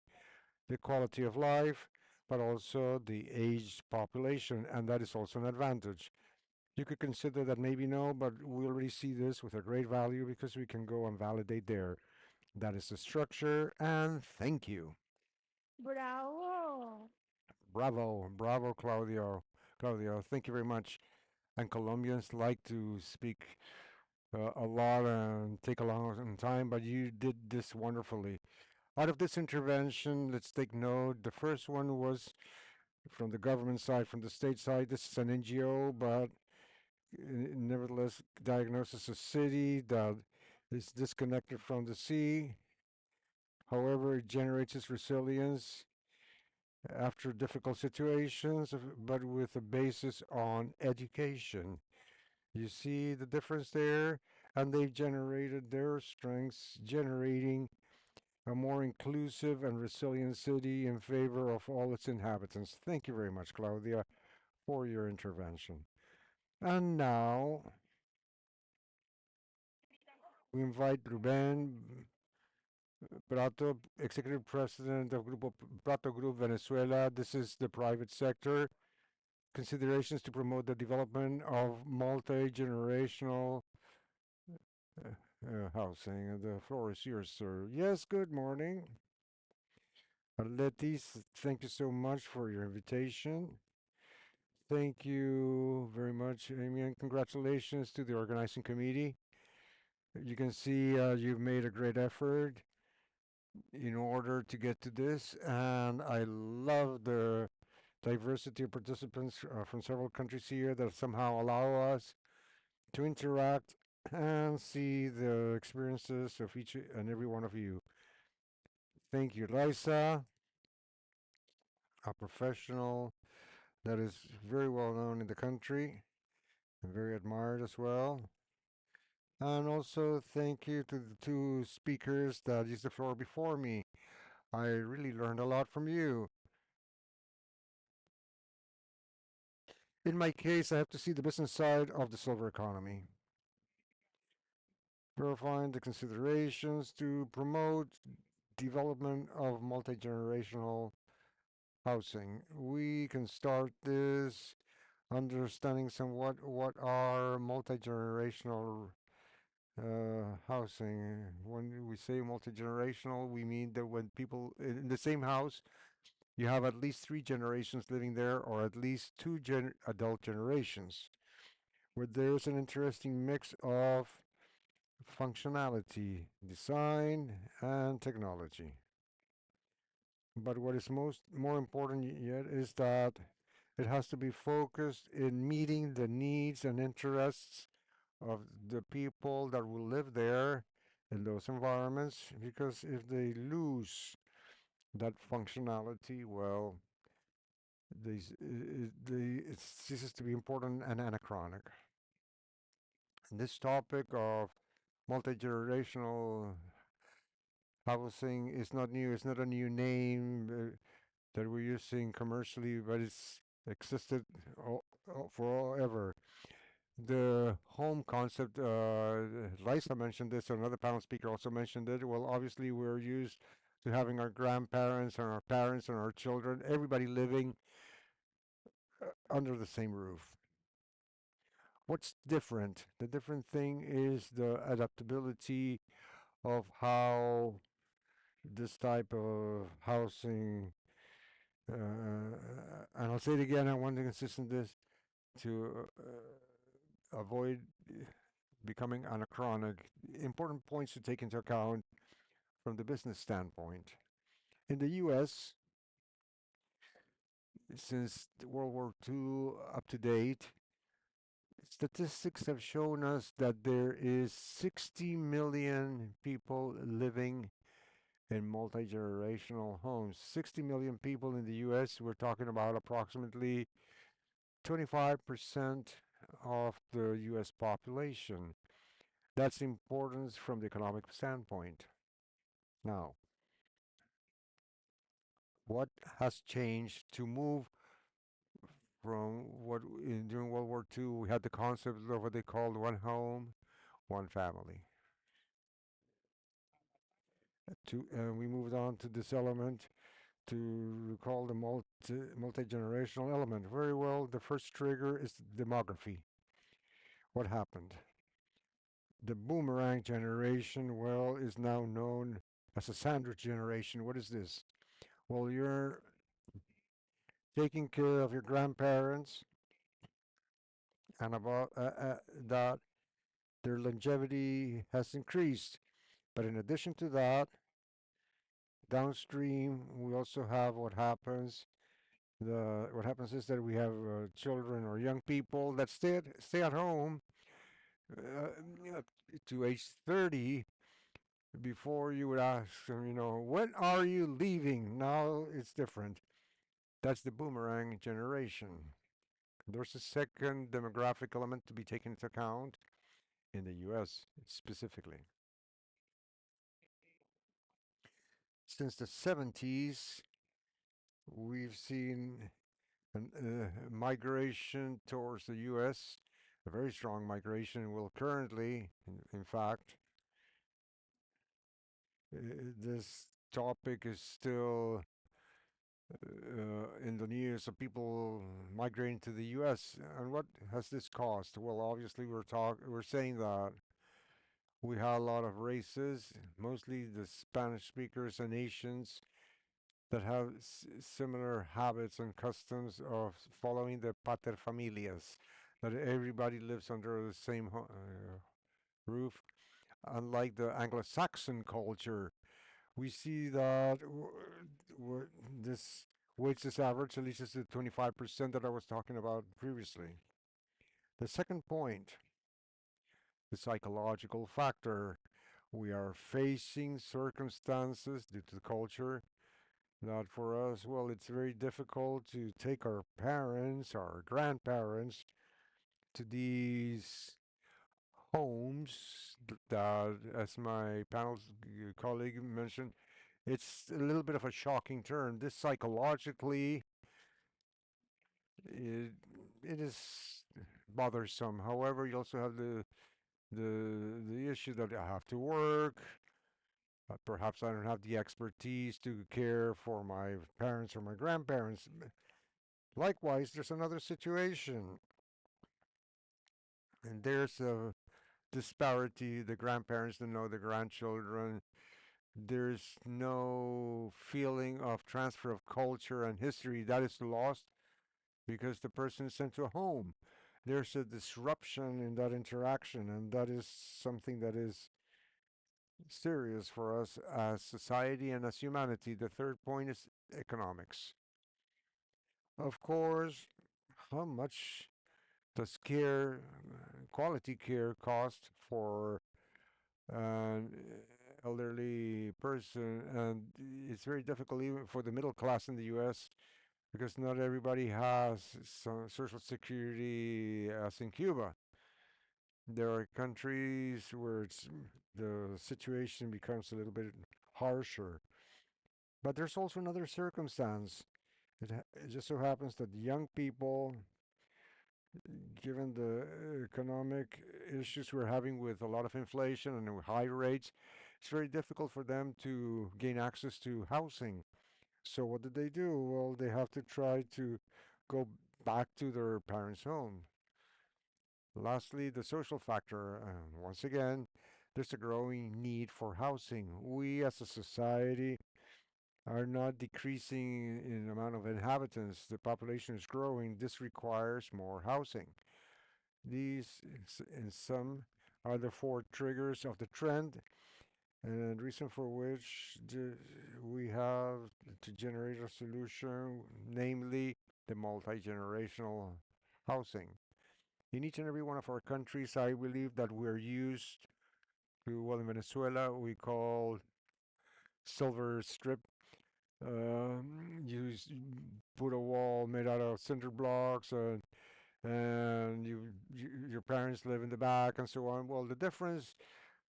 B: the quality of life, but also the aged population, and that is also an advantage. You could consider that maybe no, but we already see this with a great value because we can go and validate there. That is the structure, and thank you.
I: Bravo.
B: Bravo, bravo, Claudio. Claudio, thank you very much. And Colombians like to speak a lot and take a long time, but you did this wonderfully. Out of this intervention, let's take note. The first one was from the government side, from the state side. This is an NGO, but nevertheless diagnoses a city that is disconnected from the sea. However, it generates its resilience after difficult situations, but with a basis on education. You see the difference there? And they've generated their strengths, generating a more inclusive and resilient city in favor of all its inhabitants. Thank you very much, Claudia, for your intervention. And now we invite Ruben Prato, Executive President of Grupo Prato Group Venezuela. This is the private sector. Considerations to promote the development of multi-generational housing. The floor is yours, sir. Yes, good morning. Letis, thank you so much for your invitation. Thank you very much, Amy, and congratulations to the organizing committee. You can see you've made a great effort in order to get to this, and I love the diversity of participants from several countries here that somehow allow us to interact and see the experiences of each and every one of you. Thank you, Liza, a professional that is very well known in the country and very admired as well. And also thank you to the two speakers that used the floor before me. I really learned a lot from you. In my case, I have to see the business side of the silver economy, verifying the considerations to promote development of multi-generational housing. We can start this understanding somewhat what are multi-generational housing. When we say multi-generational, we mean that when people in the same house, you have at least three generations living there, or at least two adult generations, where there's an interesting mix of functionality, design, and technology. But what is more important yet is that it has to be focused in meeting the needs and interests of the people that will live there in those environments, because if they lose that functionality, well, it ceases to be important and anachronic. And this topic of multi-generational housing is not new. It's not a new name that we're using commercially, but it's existed forever. The home concept, Lisa mentioned this, another panel speaker also mentioned it. Well, obviously, we're used to having our grandparents and our parents and our children, everybody living under the same roof. What's different? The different thing is the adaptability of how this type of housing, and I'll say it again, I want to insist on this to avoid becoming anachronic. Important points to take into account from the business standpoint. In the US, since World War II up to date, statistics have shown us that there is 60 million people living in multi-generational homes. 60 million people in the US. We're talking about approximately 25% of the US population. That's important from the economic standpoint. Now, what has changed to move from what during World War II we had the concept of what they called one home, one family. We moved on to this element to call the multi-generational element. Very well, the first trigger is demography. What happened? The boomerang generation, well, is now known as a sandwich generation. What is this? Well, you're taking care of your grandparents, and about that, their longevity has increased. But in addition to that, downstream, we also have what happens is that we have children or young people that stay at home uh, to age 30. Before you would ask them, when are you leaving? Now it's different. That's the boomerang generation. There's a second demographic element to be taken into account in the US specifically. Since the 70s, we've seen a migration towards the US, a very strong migration. Will currently, in fact, this topic is still in the news of people migrating to the U.S. And what has this caused? Well, obviously we're saying that we have a lot of races, mostly the Spanish speakers and Asians that have similar habits and customs of following the paterfamilias, that everybody lives under the same roof. Unlike the Anglo-Saxon culture, we see that this wages average, at least is the 25% that I was talking about previously. The second point, the psychological factor. We are facing circumstances due to the culture that for us, well, it's very difficult to take our parents, our grandparents to these homes that, as my panel colleague mentioned, it's a little bit of a shocking term. This psychologically, it, it is bothersome. However, you also have the issue that I have to work. Perhaps I don't have the expertise to care for my parents or my grandparents. Likewise, there's another situation, and there's a disparity. The grandparents don't know the grandchildren. There's no feeling of transfer of culture and history that is lost because the person is sent to a home. There's a disruption in that interaction, and that is something that is serious for us as society and as humanity. The third point is economics. Of course, how much does quality care cost for an elderly person? And it's very difficult even for the middle class in the US because not everybody has some social security as in Cuba. There are countries where the situation becomes a little bit harsher. But there's also another circumstance. It just so happens that young people, given the economic issues we're having with a lot of inflation and high rates, it's very difficult for them to gain access to housing. So what do? Well, they have to try to go back to their parents' home. Lastly, the social factor. Once again, there's a growing need for housing. We as a society are not decreasing in amount of inhabitants. The population is growing. This requires more housing. These, in some, are the four triggers of the trend, and reason for which we have to generate a solution, namely the multi-generational housing. In each and every one of our countries, I believe that we're used to, well, in Venezuela, we call silver strip. You put a wall made out of cinder blocks, and your parents live in the back, and so on. Well, the difference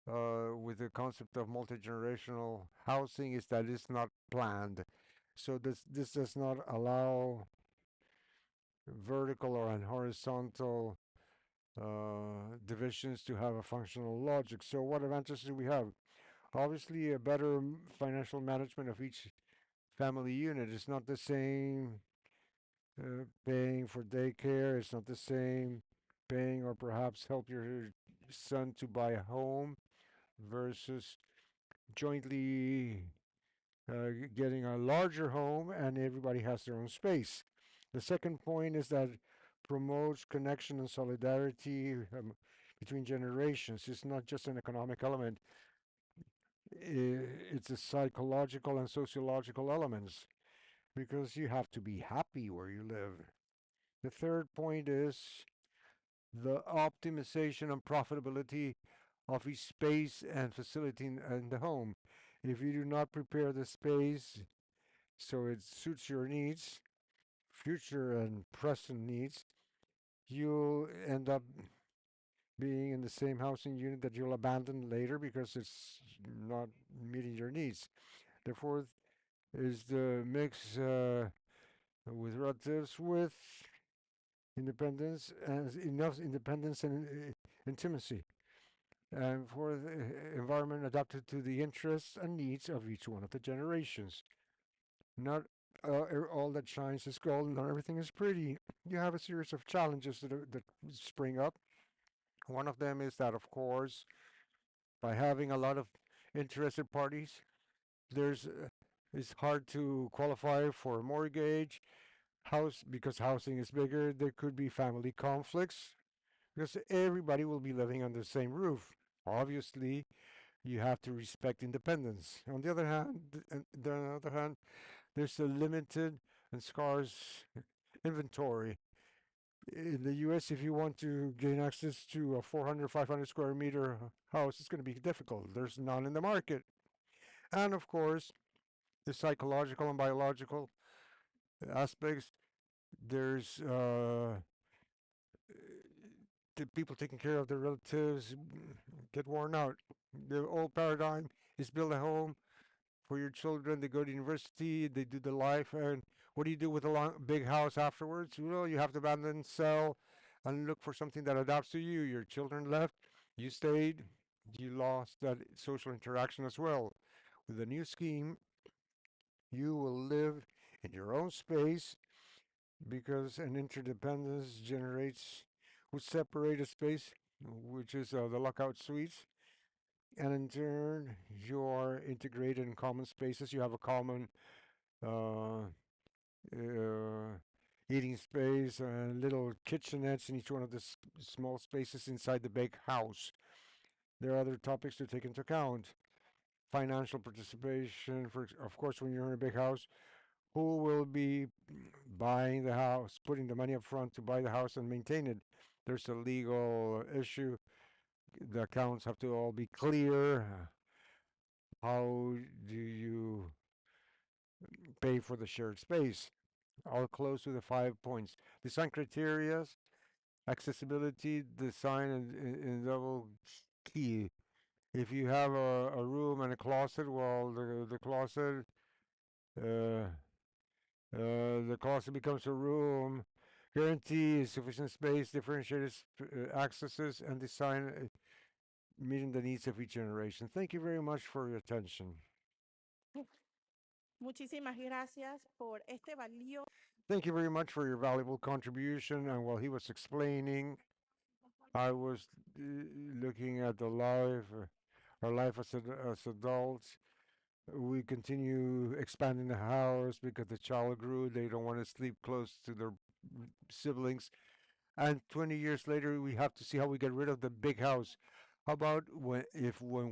B: with the concept of multi-generational housing is that it's not planned. So this does not allow vertical or horizontal divisions to have a functional logic. So what advantages do we have? Obviously, a better financial management of each family unit. It's not the same paying for daycare. It's not the same paying or perhaps help your son to buy a home versus jointly getting a larger home and everybody has their own space. The second point is that promotes connection and solidarity between generations. It's not just an economic element, it's a psychological and sociological elements because you have to be happy where you live. The third point is the optimization and profitability of each space and facility in the home. If you do not prepare the space so it suits your needs, future and present needs, you'll end up being in the same housing unit that you'll abandon later because it's not meeting your needs. The fourth is the mix with relatives with independence and enough independence and intimacy. And for the environment adapted to the interests and needs of each one of the generations. Not all that shines is gold, not everything is pretty. You have a series of challenges that spring up. One of them is that, of course, by having a lot of interested parties, there's it's hard to qualify for a mortgage house because housing is bigger. There could be family conflicts because everybody will be living under the same roof. Obviously, you have to respect independence. On the other hand, there's a limited and scarce inventory. In the US, if you want to gain access to a 400, 500 square meter house, it's going to be difficult. There's none in the market. And of course, the psychological and biological aspects, there's the people taking care of their relatives get worn out. The old paradigm is build a home for your children. They go to university, they do the life, and what do you do with a big house afterwards? Well, you have to abandon, sell, and look for something that adapts to you. Your children left, you stayed, you lost that social interaction as well. With the new scheme, you will live in your own space because an interdependence generates would separate a space, which is the lockout suites, and in turn you are integrated in common spaces. You have a common uh, uh, eating space and little kitchenettes in each one of the small spaces inside the big house. There are other topics to take into account. Financial participation, for of course, when you're in a big house, who will be buying the house, putting the money up front to buy the house and maintain it? There's a legal issue. The accounts have to all be clear. How do you pay for the shared space? I'll close with the 5 points. Design criteria, accessibility, design, and double key. If you have a room and a closet, well, uh, the closet becomes a room. Guarantee sufficient space, differentiated accesses, and design meeting the needs of each generation. Thank you very much for your attention.
J: Muchísimas gracias por este valioso.
B: Thank you very much for your valuable contribution. And while he was explaining, I was looking at the life, our life as adults. We continue expanding the house because the child grew. They don't want to sleep close to their siblings. And 20 years later, we have to see how we get rid of the big house. How about when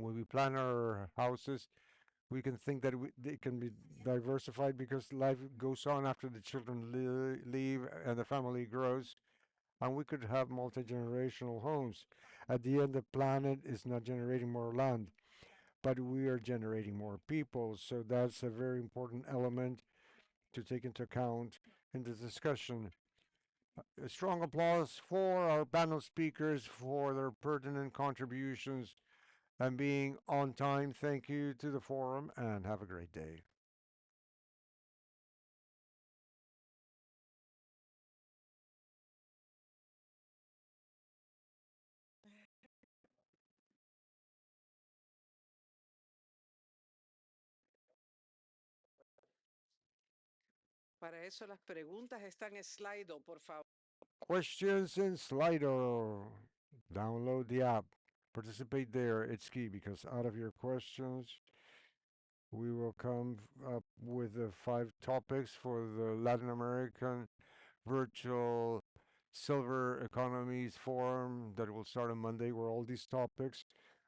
B: we plan our houses, we can think that they can be diversified because life goes on after the children leave and the family grows, and we could have multi-generational homes. At the end, the planet is not generating more land, but we are generating more people. So that's a very important element to take into account in the discussion. A strong applause for our panel speakers for their pertinent contributions and being on time. Thank you to the forum and have a great day.
F: Para eso las preguntas están en Slido, por favor.
B: Questions in Slido. Download the app. Participate there. It's key because out of your questions, we will come up with the 5 topics for the Latin American Virtual Silver Economies Forum that will start on Monday, where all these topics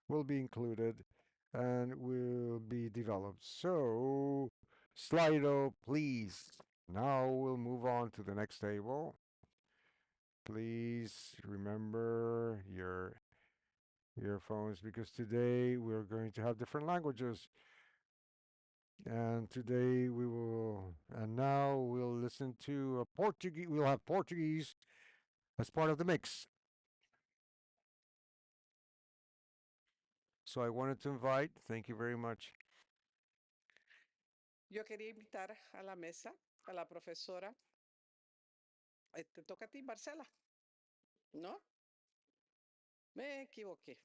B: will be included and will be developed. So, Slido, please. Now we'll move on to the next table. Please remember your earphones because today we're going to have different languages. And today we will, and now we'll listen to a Portuguese. We'll have Portuguese as part of the mix. So I wanted to invite, thank you very much.
F: Yo quería invitar a la mesa a la profesora. Te toca a ti, Marcela. ¿No? Me equivoqué.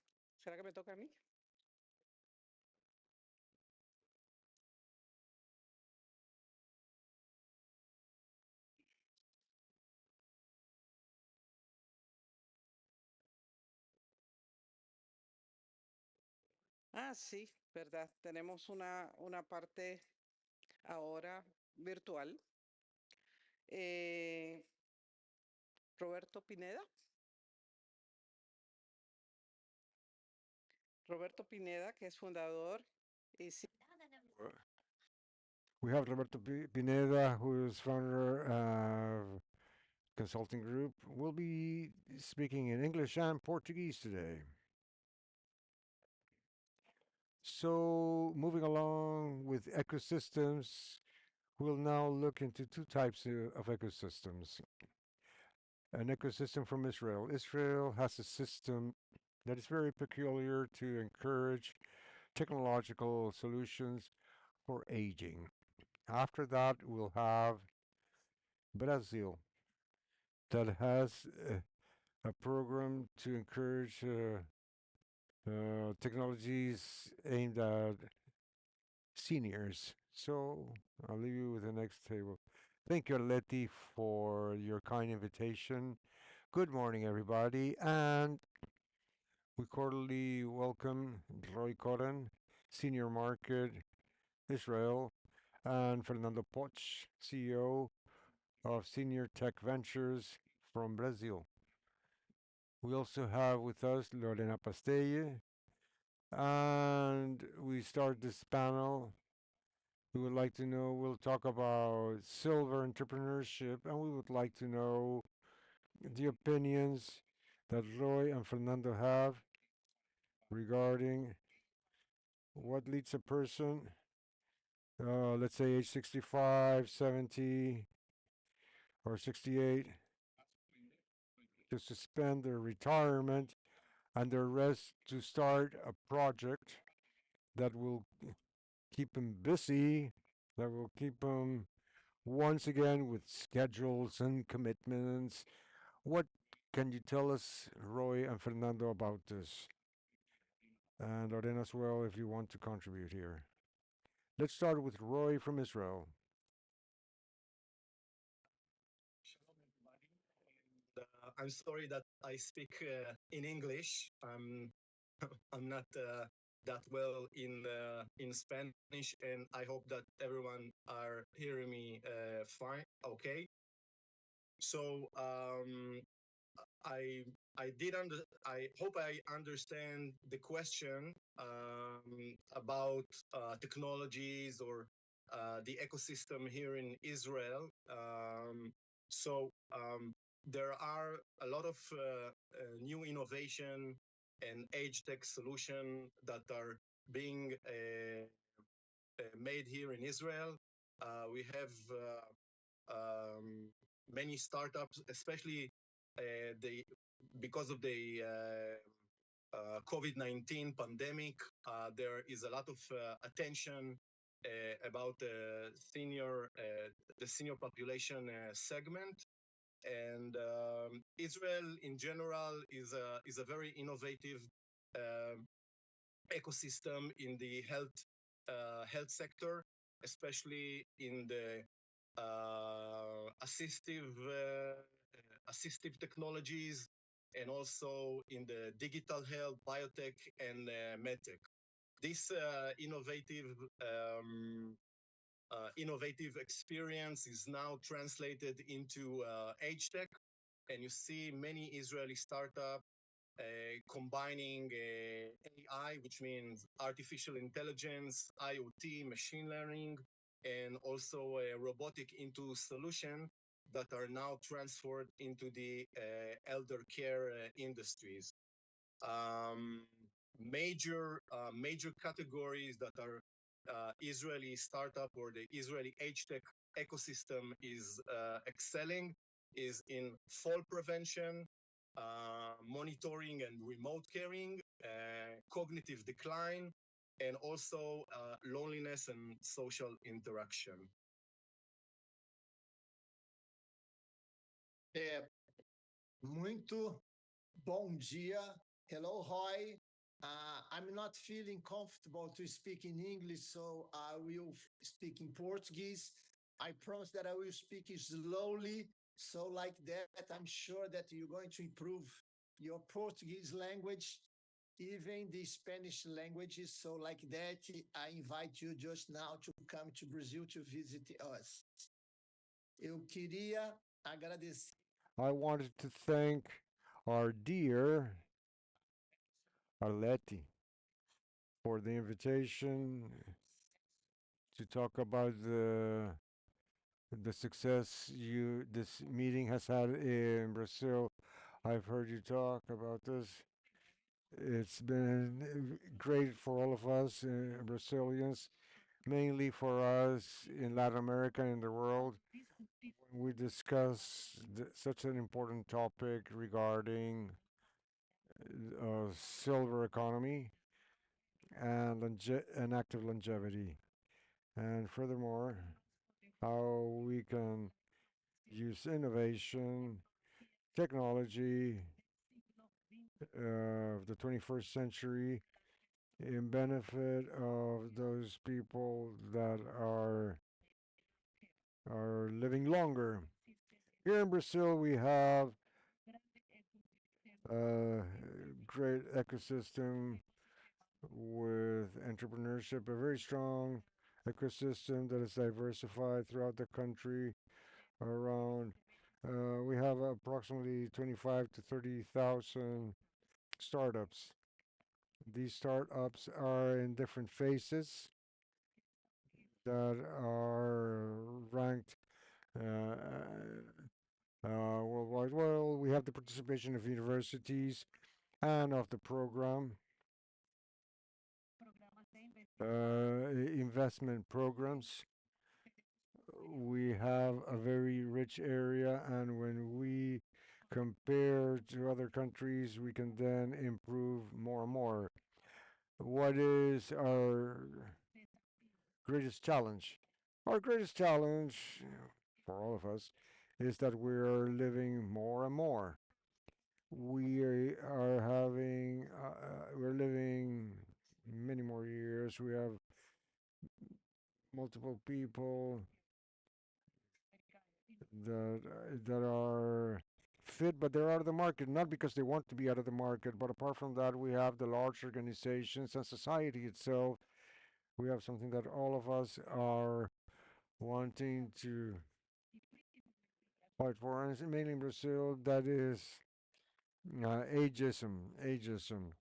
F: ¿Será que me toca a mí? Ah, sí, ¿verdad? Tenemos una parte ahora virtual. Eh, Roberto Pineda. Roberto Pineda, que es fundador y
B: We have Roberto Pineda, who is founder of consulting group, will be speaking in English and Portuguese today. So, moving along with ecosystems, we'll now look into 2 types of ecosystems. An ecosystem from Israel. Israel has a system that is very peculiar to encourage technological solutions for aging. After that, we'll have Brazil that has a program to encourage technologies aimed at seniors. So I'll leave you with the next table. Thank you, Letty, for your kind invitation. Good morning, everybody, and we cordially welcome Roy Coren, Senior Market Israel, and Fernando Poch, CEO of Senior Tech Ventures from Brazil. We also have with us Lorena Pastelle, and we start this panel. We would like to know, we'll talk about silver entrepreneurship, and we would like to know the opinions that Roy and Fernando have regarding what leads a person, let's say age 65, 70, or 68, to suspend their retirement and their rest to start a project that will keep them busy, that will keep them once again with schedules and commitments. What can you tell us, Roy and Fernando, about this? And Lorena as well, if you want to contribute here. Let's start with Roy from Israel.
K: I'm sorry that I speak in English. I'm not that well in Spanish, and I hope that everyone are hearing me fine. Okay. So I I did under I hope I understand the question about technologies or the ecosystem here in Israel. So there are a lot of new innovation and age tech solution that are being made here in Israel. We have many startups, especially the because of the COVID-19 pandemic. There is a lot of attention about the senior population segment, and Israel in general is a very innovative ecosystem in the health sector, especially in the assistive assistive technologies, and also in the digital health, biotech, and medtech. This innovative experience is now translated into age tech, and you see many Israeli startups combining AI, which means artificial intelligence, IoT, machine learning, and also robotic into solution that are now transferred into the elder care industries. Um, major categories that are Israeli startup or the Israeli age tech ecosystem is excelling is in fall prevention, monitoring and remote caring, cognitive decline, and also loneliness and social interaction.
L: Muito bom dia. Hello, Roy. I'm not feeling comfortable to speak in English, so I will speak in Portuguese. I promise that I will speak slowly, so like that, I'm sure that you're going to improve your Portuguese language, even the Spanish languages. So like that, I invite you just now to come to Brazil to visit us. Eu queria agradecer.
B: I wanted to thank our dear Arleti for the invitation to talk about the success this meeting has had in Brazil. I've heard you talk about this. It's been great for all of us Brazilians, mainly for us in Latin America and the world. When we discuss such an important topic regarding silver economy and and active longevity, and furthermore, how we can use innovation, technology of the 21st century in benefit of those people that are living longer. Here in Brazil, we have a great ecosystem with entrepreneurship, a very strong ecosystem that is diversified throughout the country. Around, we have approximately 25 to 30,000 startups. These startups are in different phases that are ranked uh, worldwide. Well, we have the participation of universities and of the program, investment programs. We have a very rich area, and when we compare to other countries, we can then improve more and more. What is our greatest challenge? Our greatest challenge for all of us is that we're living more and more. We're living many more years. We have multiple people that are fit, but they're out of the market, not because they want to be out of the market, but apart from that, we have the large organizations and society itself. We have something that all of us are wanting to fight for, and it's mainly in Brazil, that is ageism. Ageism.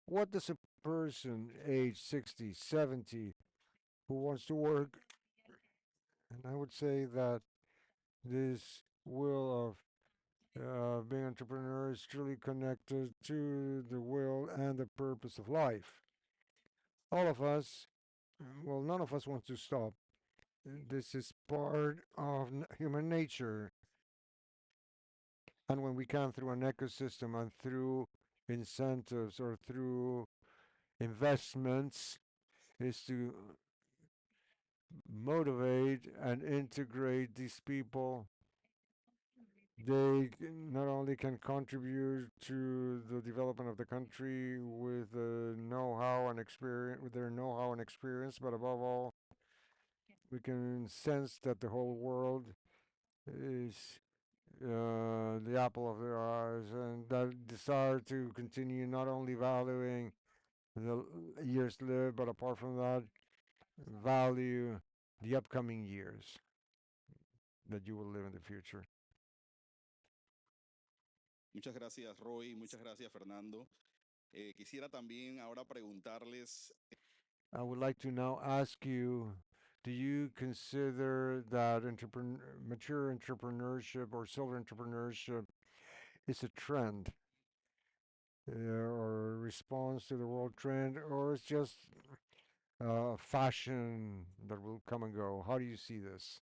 B: What does a person age 60, 70 who wants to work? And I would say that this will of being entrepreneur is truly connected to the will and the purpose of life. All of us, well, none of us wants to stop. This is part of human nature. And when we can, through an ecosystem and through incentives or through investments, is to motivate and integrate these people. They not only can contribute to the development of the country with know-how and experience, with their know-how and experience, but above all, we can sense that the whole world is the apple of their eyes, and that desire to continue not only valuing the years lived, but apart from that, value the upcoming years that you will live in the future.
M: Muchas gracias, Roy. Muchas gracias, Fernando. Quisiera también ahora preguntarles.
B: I would like to now ask you, do you consider that mature entrepreneurship or silver entrepreneurship is a trend or a response to the world trend, or it's just fashion that will come and go? How do you see this?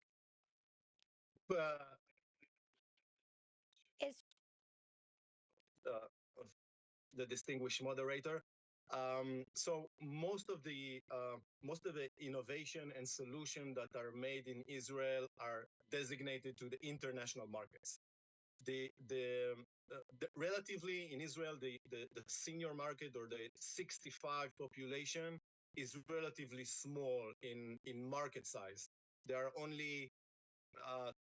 K: Uh,
I: It's
K: of the distinguished moderator. So most of the innovation and solution that are made in Israel are designated to the international markets. The relatively in Israel, the senior market or the 65 population is relatively small in market size. There are only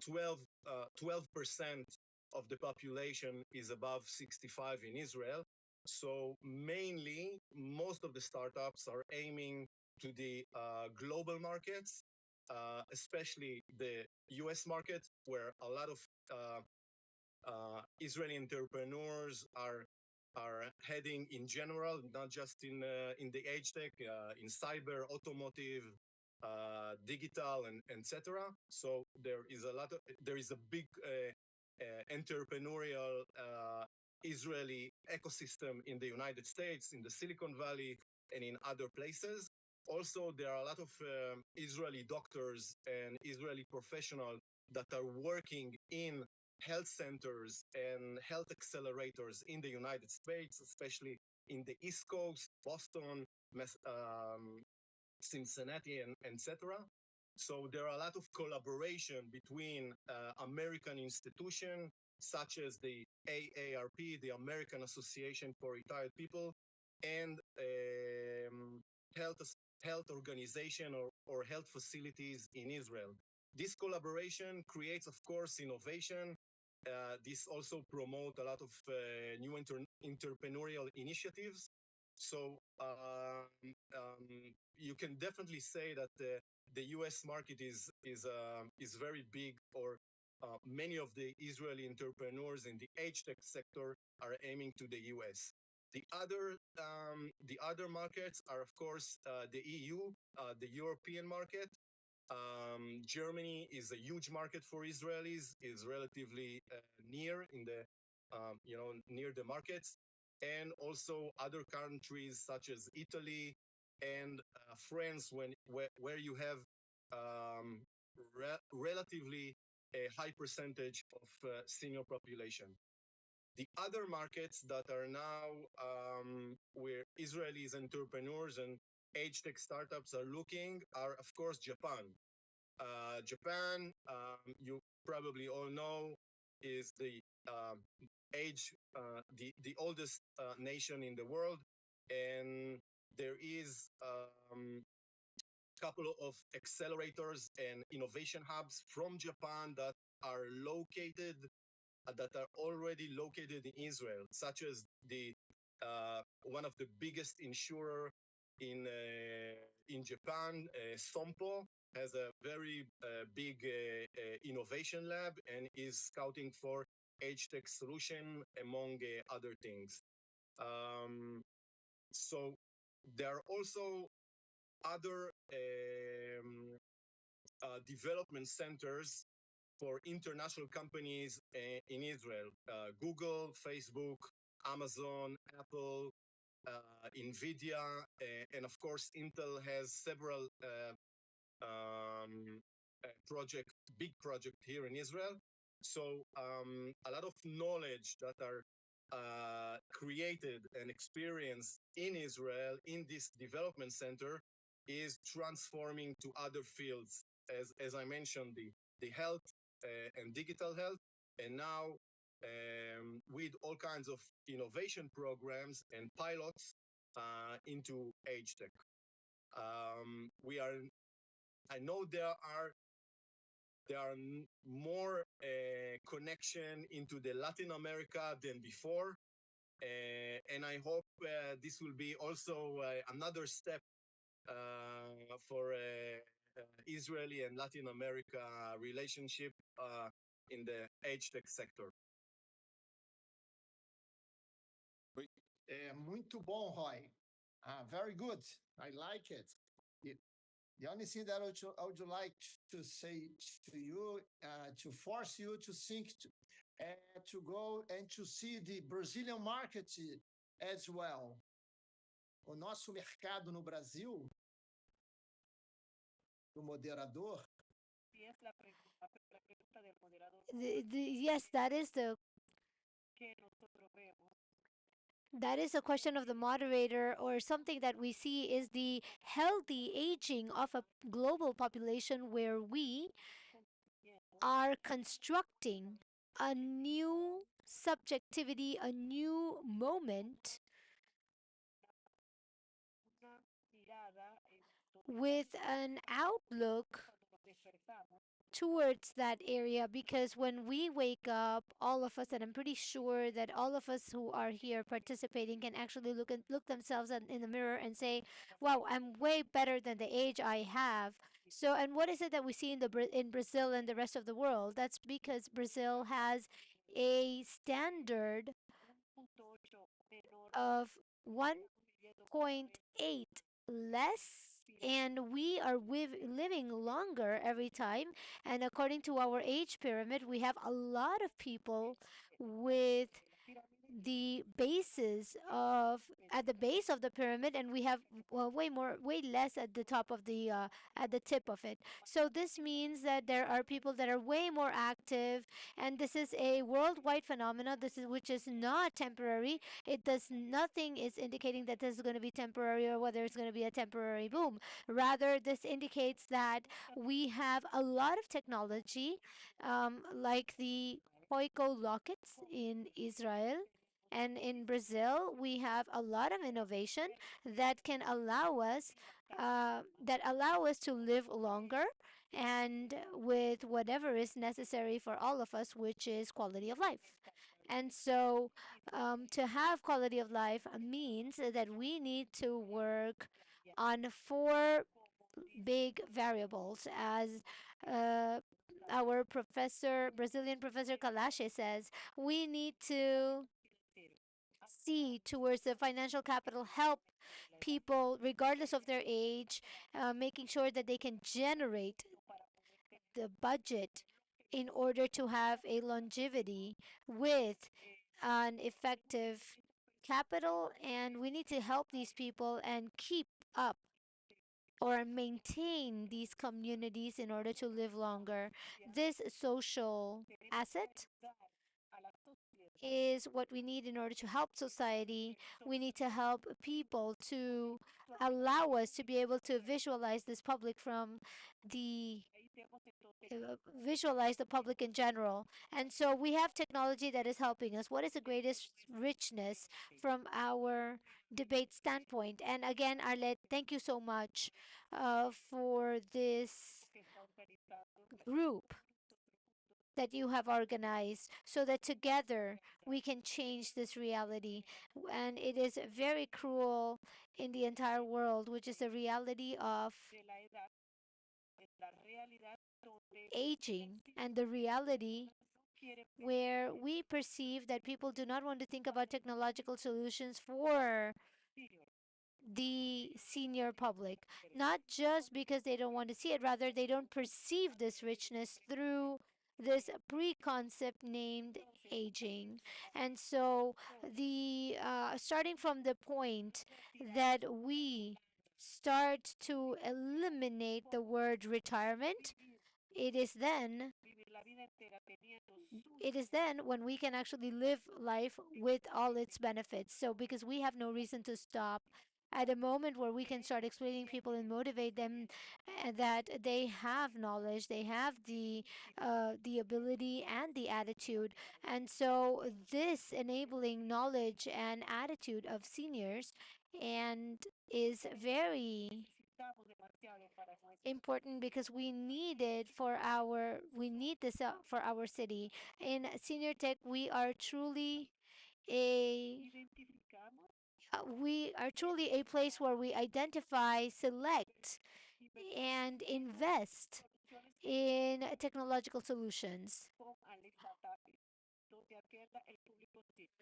K: 12% of the population is above 65 in Israel. So mainly, most of the startups are aiming to the global markets, especially the US market, where a lot of Israeli entrepreneurs are heading in general, not just in the age tech, in cyber, automotive, digital, and etc. So there is a big entrepreneurial Israeli ecosystem in the United States, in the Silicon Valley, and in other places. Also, there are a lot of Israeli doctors and Israeli professionals that are working in health centers and health accelerators in the United States, especially in the East Coast, Boston, Cincinnati, and etc. So there are a lot of collaboration between American institutions such as the AARP, the American Association for Retired People, and health health organization or health facilities in Israel. This collaboration creates, of course, innovation. This also promote a lot of new entrepreneurial initiatives. So you can definitely say that the U.S. market is very big, or many of the Israeli entrepreneurs in the age tech sector are aiming to the U.S. The other markets are, of course, the EU, the European market. Germany is a huge market for Israelis. Is relatively near in the near the markets, and also other countries such as Italy and France, where you have relatively a high percentage of senior population. The other markets that are now where Israelis entrepreneurs and age tech startups are looking are, of course, Japan. Japan, you probably all know, is the oldest nation in the world, and there is couple of accelerators and innovation hubs from Japan that are already located in Israel, such as the one of the biggest insurer in Japan, Sompo, has a very big innovation lab and is scouting for age tech solution among other things. So there are also other development centers for international companies in Israel: Google, Facebook, Amazon, Apple, Nvidia, and of course, Intel has several big project here in Israel. So a lot of knowledge that are created and experienced in Israel in this development center is transforming to other fields, as I mentioned, the health and digital health, and now with all kinds of innovation programs and pilots into age tech. I know there are there are more connection into the Latin America than before. And I hope this will be also another step for Israeli and Latin America relationship in the age tech sector.
L: Muito bom, Roy. Very good. I like it. The only thing that I would like to say to you, to force you to think, to go and to see the Brazilian market as well. O nosso mercado no Brasil, do moderador,
I: Yes, that is a question of the moderator, or something that we see is the healthy aging of a global population where we are constructing a new subjectivity, a new moment with an outlook towards that area, because when we wake up, all of us, and I'm pretty sure that all of us who are here participating can actually look themselves in the mirror and say, "Wow, I'm way better than the age I have." So, and what is it that we see in in Brazil and the rest of the world? That's because Brazil has a standard of 1.8 less, and we are living longer every time. And according to our age pyramid, we have a lot of people with the bases of at the base of the pyramid, and we have, well, way less at the top of the at the tip of it. So this means that there are people that are way more active, and this is a worldwide phenomenon. This is which is not temporary. It does nothing is indicating that this is going to be temporary or whether it's going to be a temporary boom. Rather, this indicates that we have a lot of technology, like the Koiko lockets in Israel. And in Brazil, we have a lot of innovation that can allow us to live longer and with whatever is necessary for all of us, which is quality of life. And so, to have quality of life means that we need to work on four big variables, as uh, our Brazilian professor Kalash says. We need to see towards the financial capital, help people regardless of their age, making sure that they can generate the budget in order to have a longevity with an effective capital. And we need to help these people and keep up or maintain these communities in order to live longer. This social asset is what we need in order to help society. We need to help people to allow us to be able to the visualize the public in general. And so we have technology that is helping us. What is the greatest richness from our debate standpoint? And again, Arlet, thank you so much for this group that you have organized so that together we can change this reality. And it is very cruel in the entire world, which is the reality of aging, and the reality where we perceive that people do not want to think about technological solutions for the senior public, not just because they don't want to see it, rather, they don't perceive this richness through this pre-concept named aging. And so, the starting from the point that we start to eliminate the word retirement, it is then when we can actually live life with all its benefits. So, because we have no reason to stop at a moment where we can start explaining people and motivate them, that they have knowledge, they have the ability and the attitude. And so, this enabling knowledge and attitude of seniors and is very important because we need this for our city. In senior tech, a we are truly a place where we identify, select, and invest in technological solutions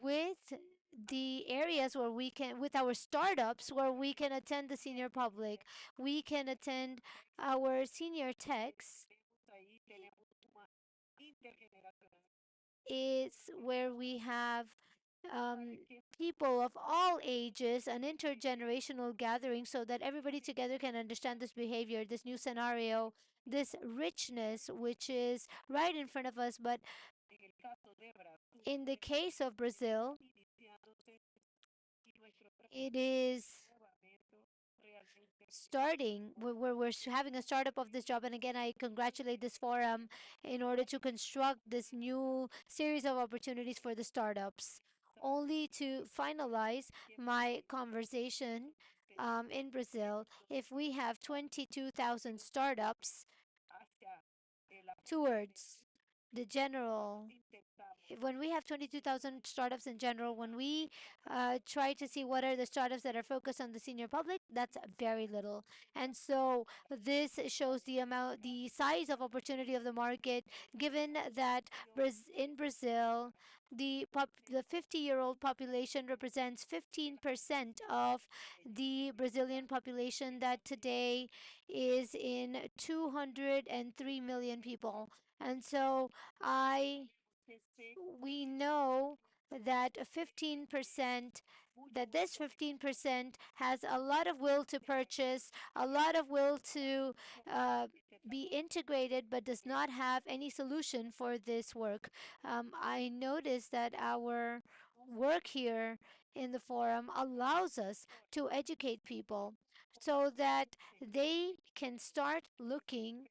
I: with the areas where we can, with our startups, where we can attend the senior public, we can attend our senior techs. Is where we have um, people of all ages, an intergenerational gathering, so that everybody together can understand this behavior, this new scenario, this richness, which is right in front of us. But in the case of Brazil, it is starting where we're having a startup of this job. And again, I congratulate this forum in order to construct this new series of opportunities for the startups. Only to finalize my conversation, in Brazil, if we have 22,000 startups towards the general, when we have 22,000 startups in general, when we try to see what are the startups that are focused on the senior public, that's very little. And so this shows the size of opportunity of the market, given that in Brazil, the 50-year-old population represents 15% of the Brazilian population that today is in 203 million people. And so I we know that 15%, that this 15% has a lot of will to purchase, a lot of will to uh, be integrated, but does not have any solution for this work. I noticed that our work here in the forum allows us to educate people so that they can start looking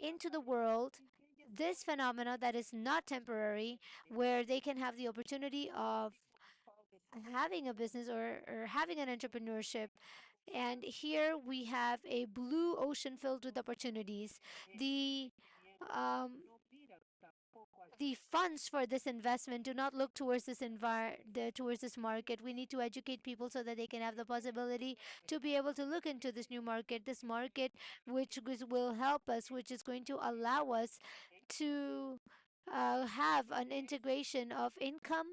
I: into the world, this phenomena that is not temporary, where they can have the opportunity of having a business, or having an entrepreneurship. And here we have a blue ocean filled with opportunities. Um, the funds for this investment do not look towards towards this market. We need to educate people so that they can have the possibility to be able to look into this market which will help us, which is going to allow us to have an integration of income,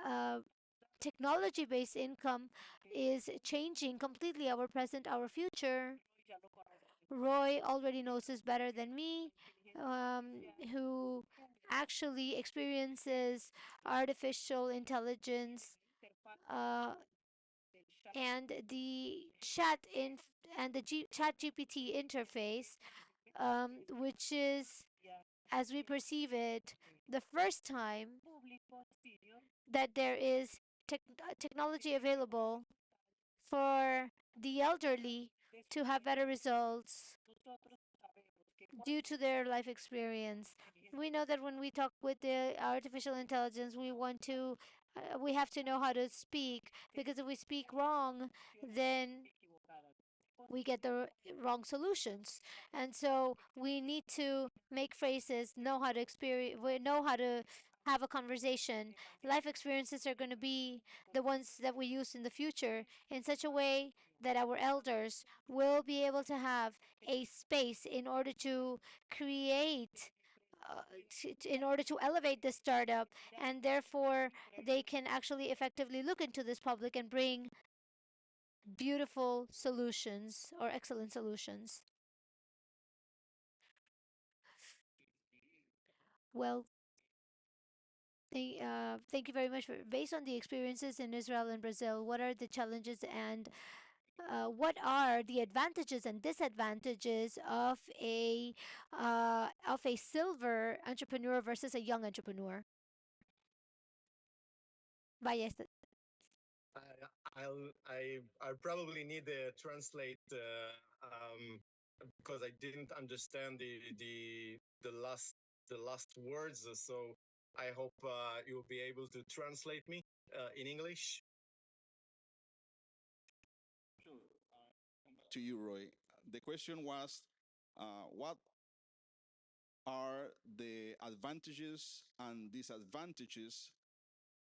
I: uh, technology based income is changing completely our present, our future. Roy already knows this better than me, who actually experiences artificial intelligence, uh, and the chat GPT interface, which is, as we perceive it, the first time that there is technology available for the elderly to have better results due to their life experience. We know that when we talk with the artificial intelligence, we have to know how to speak, because if we speak wrong, then we get the wrong solutions. And so we need to make phrases, know how to experience, we know how to have a conversation. Life experiences are going to be the ones that we use in the future in such a way that our elders will be able to have a space in order to create, in order to elevate the startup, and therefore they can actually effectively look into this public and bring beautiful solutions or excellent solutions. Well, thank you very much. Based on the experiences in Israel and Brazil, what are the challenges, and what are the advantages and disadvantages of a silver entrepreneur versus a young entrepreneur? Vaya,
K: I probably need to translate because I didn't understand the last words. So I hope you'll be able to translate me in English.
M: to you, Roy. The question was, what are the advantages and disadvantages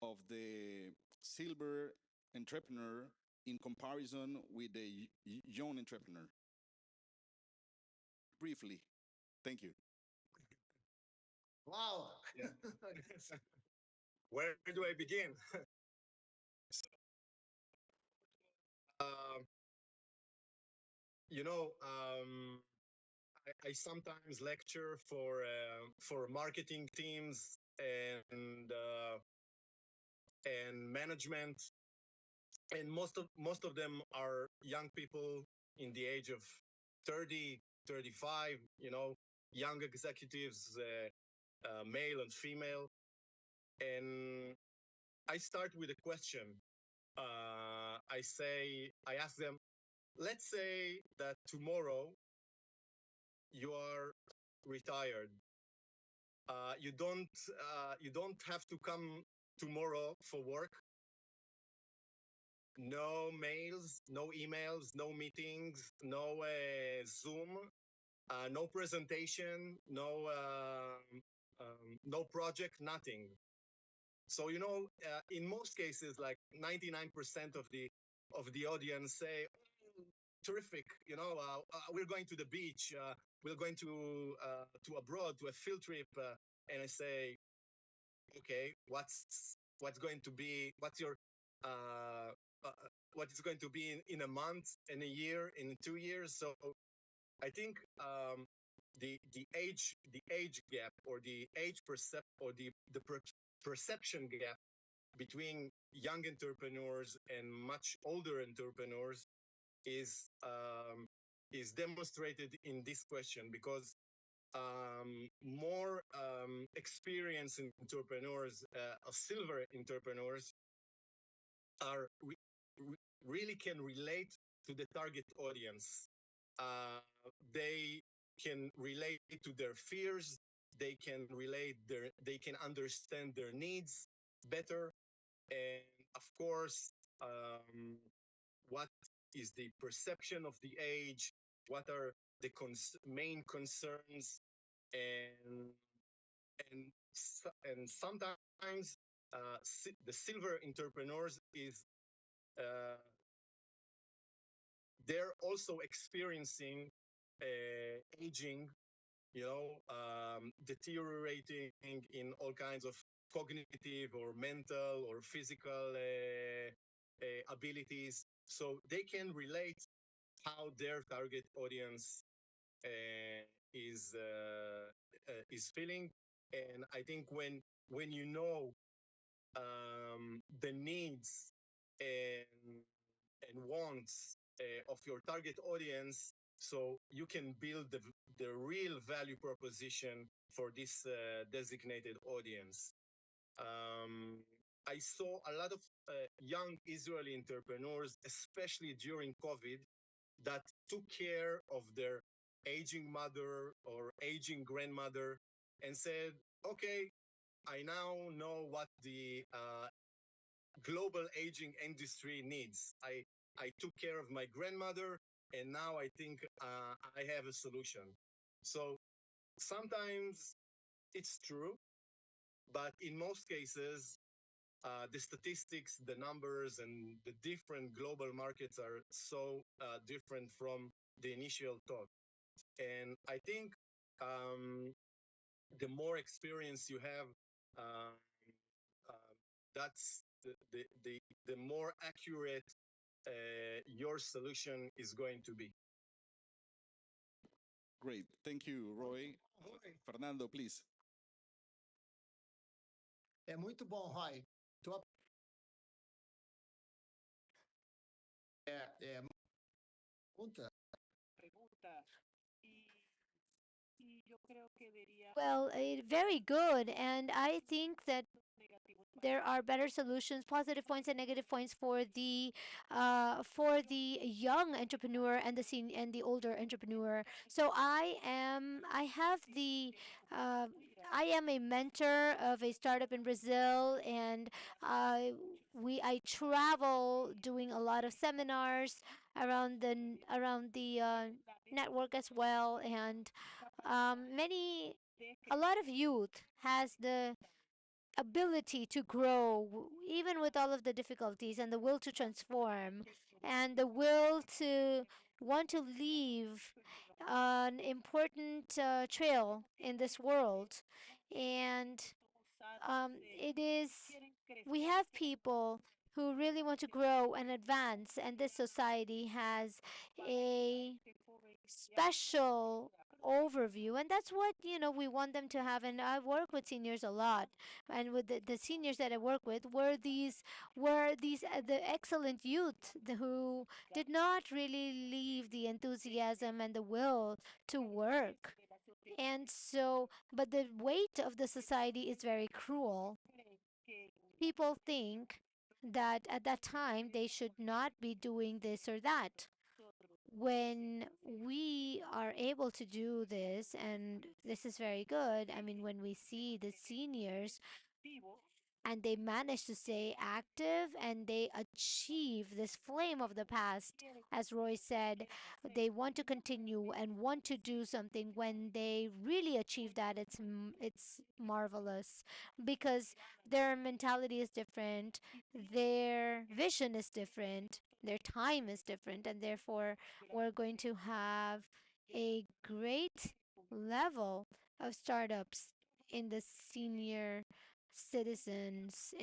M: of the silver entrepreneur in comparison with the young entrepreneur? Briefly. Thank you.
L: Wow.
K: Yeah. Where do I begin? Um, you know, I sometimes lecture for marketing teams and management, and most of them are young people in the age of 30, 35. You know, young executives, male and female, and I start with a question. I ask them, let's say that tomorrow you are retired. You don't have to come tomorrow for work. No mails, no emails, no meetings, no Zoom, no presentation, no project, nothing. So in most cases, like 99% of the audience say, "Oh, terrific! We're going to the beach. We're going to abroad to a field trip." And I say, "Okay, what's going to be? What's your uh, what is going to be in a month, in a year, in 2 years?" So I think the age gap, or the age percep or the perception gap between young entrepreneurs and much older entrepreneurs is demonstrated in this question, because more experienced entrepreneurs, silver entrepreneurs, are really can relate to the target audience. They can relate to their fears. They can understand their needs better. And of course, what is the perception of the age? What are the main concerns? And and sometimes the silver entrepreneurs is uh, they're also experiencing aging, deteriorating in all kinds of cognitive or mental or physical abilities. So they can relate how their target audience uh, is feeling. And I think when you know the needs and wants of your target audience, so you can build the real value proposition for this designated audience. Um, I saw a lot of young Israeli entrepreneurs, especially during COVID, that took care of their aging mother or aging grandmother and said, okay, I now know what the global aging industry needs. I took care of my grandmother, and now I think I have a solution. So sometimes it's true, but in most cases, the statistics, the numbers, and the different global markets are so different from the initial thought. And I think the more experience you have, uh, uh, that's the more accurate your solution is going to be.
M: Great. Thank you, Roy.
L: Roy,
M: Fernando, please.
L: é muito bom, Roy. Tua é pergunta.
I: Well, very good. And I think that there are better solutions, positive points and negative points for the young entrepreneur and the older entrepreneur. So uh, I am a mentor of a startup in Brazil, and I travel doing a lot of seminars around the network as well, and many a lot of youth has the ability to grow even with all of the difficulties, and the will to transform, and the will to want to leave an important trail in this world. And it is, we have people who really want to grow and advance, and this society has a special overview, and that's what we want them to have. And I work with seniors a lot, and with the seniors that I work with were these the excellent youth who did not really leave the enthusiasm and the will to work. And so, but the weight of the society is very cruel. People think that at that time they should not be doing this or that. When we are able to do this, and this is very good, I mean, when we see the seniors and they manage to stay active and they achieve this flame of the past, as Roy said, they want to continue and want to do something. When they really achieve that, it's marvelous, because their mentality is different, their vision is different, their time is different, and therefore we're going to have a great level of startups in the senior citizens.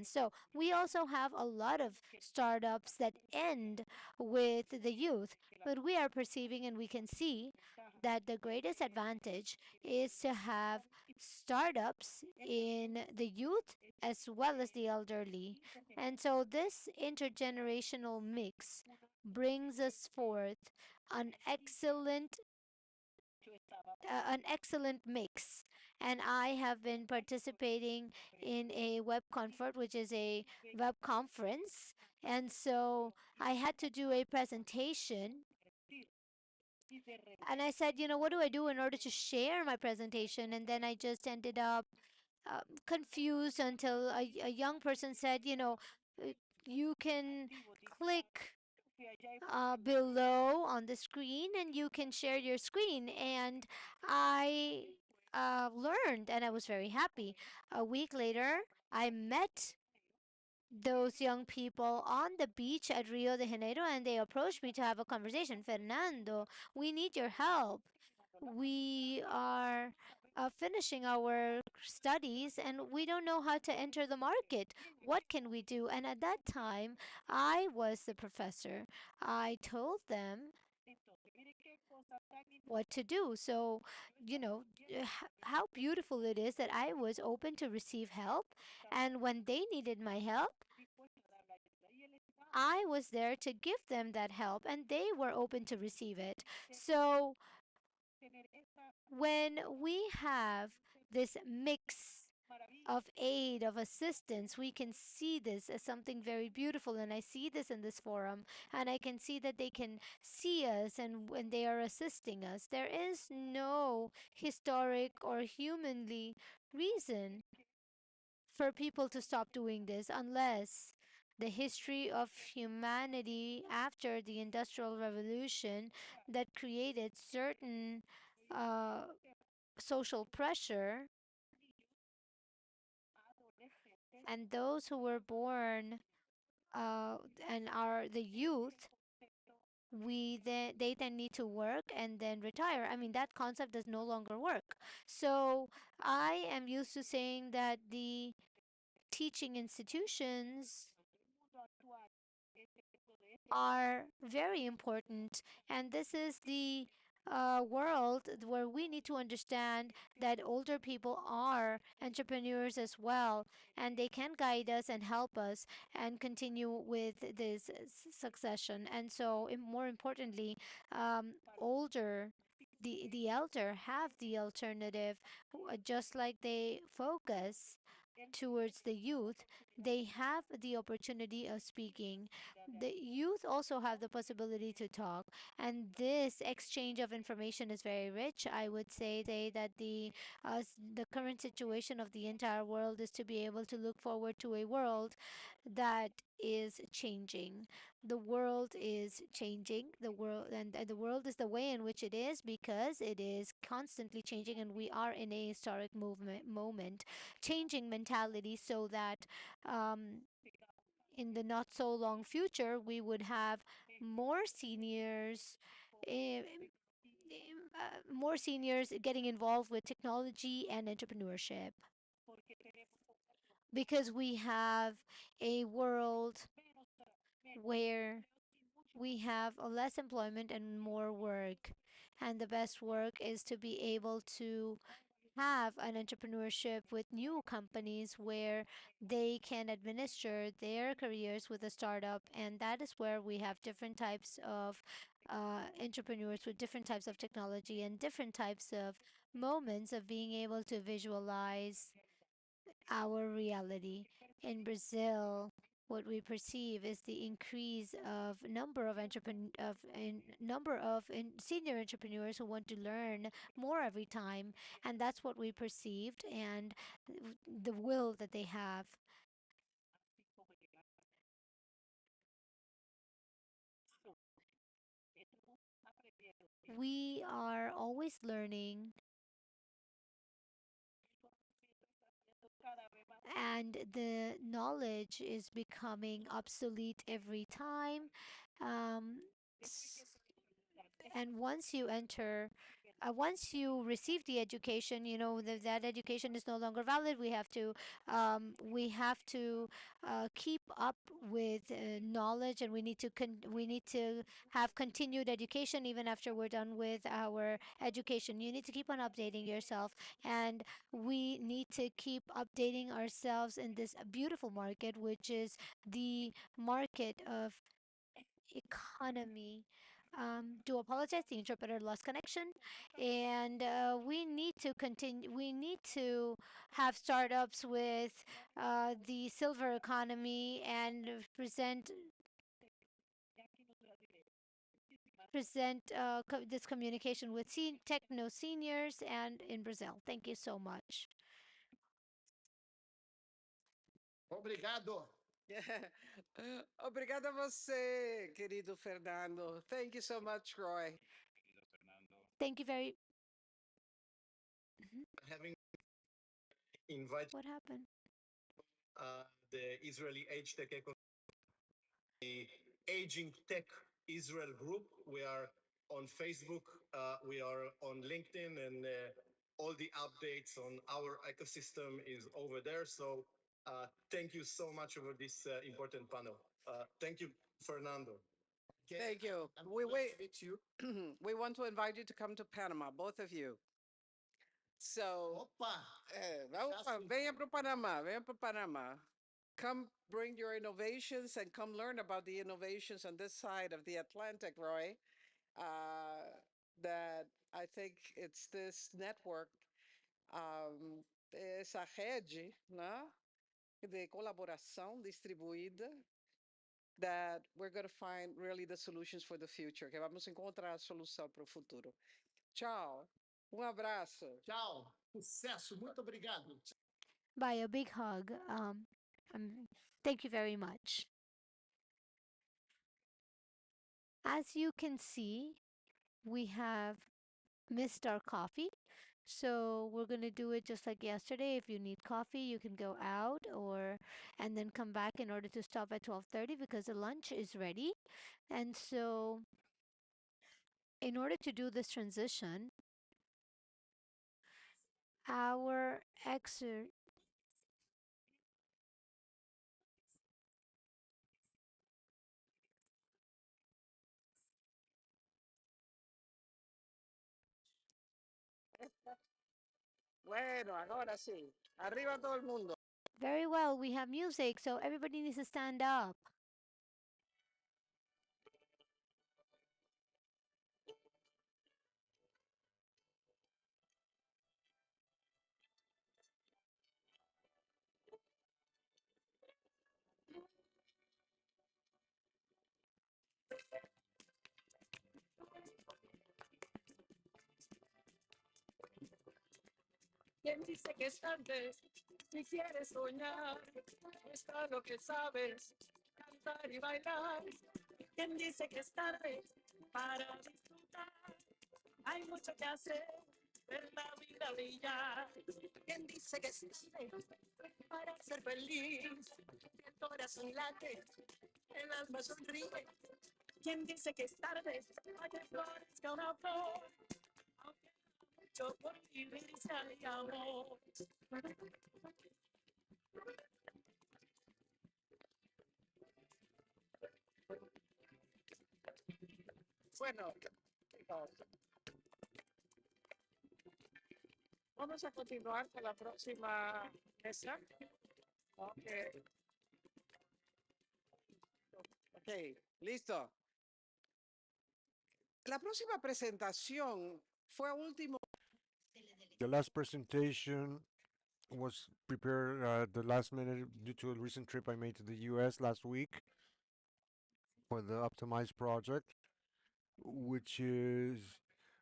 I: So we also have a lot of startups that end with the youth, but we are perceiving and we can see that the greatest advantage is to have startups in the youth as well as the elderly. And so this intergenerational mix brings us forth an excellent an excellent mix. And I have been participating in a web convert, which is a web conference. And so I had to do a presentation. And I said, what do I do in order to share my presentation? And then I just ended up confused until a young person said, uh, you can click below on the screen and you can share your screen. And I learned and I was very happy. A week later, I met those young people on the beach at Rio de Janeiro, and they approached me to have a conversation. Fernando, we need your help. We are finishing our studies and we don't know how to enter the market. What can we do? And at that time, I was the professor. I told them what to do. So, how beautiful it is that I was open to receive help. And when they needed my help, I was there to give them that help and they were open to receive it. So, when we have this mix of aid, of assistance, we can see this as something very beautiful. And I see this in this forum, and I can see that they can see us and when they are assisting us. There is no historic or humanly reason for people to stop doing this unless the history of humanity after the Industrial Revolution that created certain uh, social pressure, and those who were born uh, and are the youth, they then need to work and then retire. I mean, that concept does no longer work. So I am used to saying that the teaching institutions are very important. And this is the world where we need to understand that older people are entrepreneurs as well, and they can guide us and help us and continue with this succession. And so, more importantly, older. The elder have the alternative, just like they focus towards the youth, they have the opportunity of speaking. The youth also have the possibility to talk, and this exchange of information is very rich. I would say that the current situation of the entire world is to be able to look forward to a world that is changing. The world is changing. The world and the world is the way in which it is because it is constantly changing, and we are in a historic movement moment, changing mentality so that um, in the not so long future we would have more seniors. eh, More seniors getting involved with technology and entrepreneurship because we have a world where we have a less employment and more work. And the best work is to be able to have an entrepreneurship with new companies where they can administer their careers with a startup. And that is where we have different types of entrepreneurs with different types of technology and different types of moments of being able to visualize our reality. In Brazil, what we perceive is the increase of number of senior entrepreneurs who want to learn more every time, and that's what we perceived and the will that they have. We are always learning, and the knowledge is becoming obsolete every time. Um, and once you receive the education, you know that education is no longer valid. We have to keep up with knowledge, and we need to have continued education even after we're done with our education. You need to keep on updating yourself, and we need to keep updating ourselves in this beautiful market, which is the market of economy. Do apologize, the interpreter lost connection, and we need to continue. We need to have startups with the silver economy and present this communication with techno seniors and in Brazil. Thank you so much.
L: Obrigado.
F: Obrigada a você, querido Fernando. Thank you so much, Roy.
I: Thank you very. Mhm.
K: Having invited
I: What happened?
K: the Israeli Age Tech the Aging Tech Israel group. We are on Facebook, we are on LinkedIn, and all the updates on our ecosystem is over there. So thank you so much for this important panel. Thank you, Fernando.
L: Okay.
F: Thank you.
L: I'm
F: We
L: glad
F: wait.
L: to meet you.
F: We want to invite you to come to Panama, both of you. So,
L: Opa!
F: venha para o Panamá, venha para o Panamá. Come bring your innovations and come learn about the innovations on this side of the Atlantic, Roy. That I think it's this network, essa rede, né, de colaboração distribuída, that we're going to find really the solutions for the future, que vamos encontrar a solução para o futuro. Tchau. Abraço.
L: Tchau. Sucesso. Muito obrigado.
I: By a big hug. Thank you very much. As you can see, we have missed our coffee. So we're going to do it just like yesterday. If you need coffee, you can go out or and then come back in order to stop at 12:30 because the lunch is ready. And so in order to do this transition, our exer
F: Bueno, ahora sí. Arriba todo el mundo.
I: very well, we have music, so everybody needs to stand up.
N: ¿Quién dice que es tarde? Si quieres soñar, muestra lo que sabes, cantar y bailar. ¿Quién dice que es tarde para disfrutar? Hay mucho que hacer, ver la vida brillar. ¿Quién dice que es tarde para ser feliz? El corazón late, el alma sonríe. ¿Quién dice que es tarde para que florezca una flor? Aunque mucho por vivir si hay amor. Bueno, vamos a continuar con la próxima mesa. Okay.
F: Ok, listo. La próxima presentación fue último.
B: The last presentation was prepared at the last minute due to a recent trip I made to the US last week for the Optimize project, which is,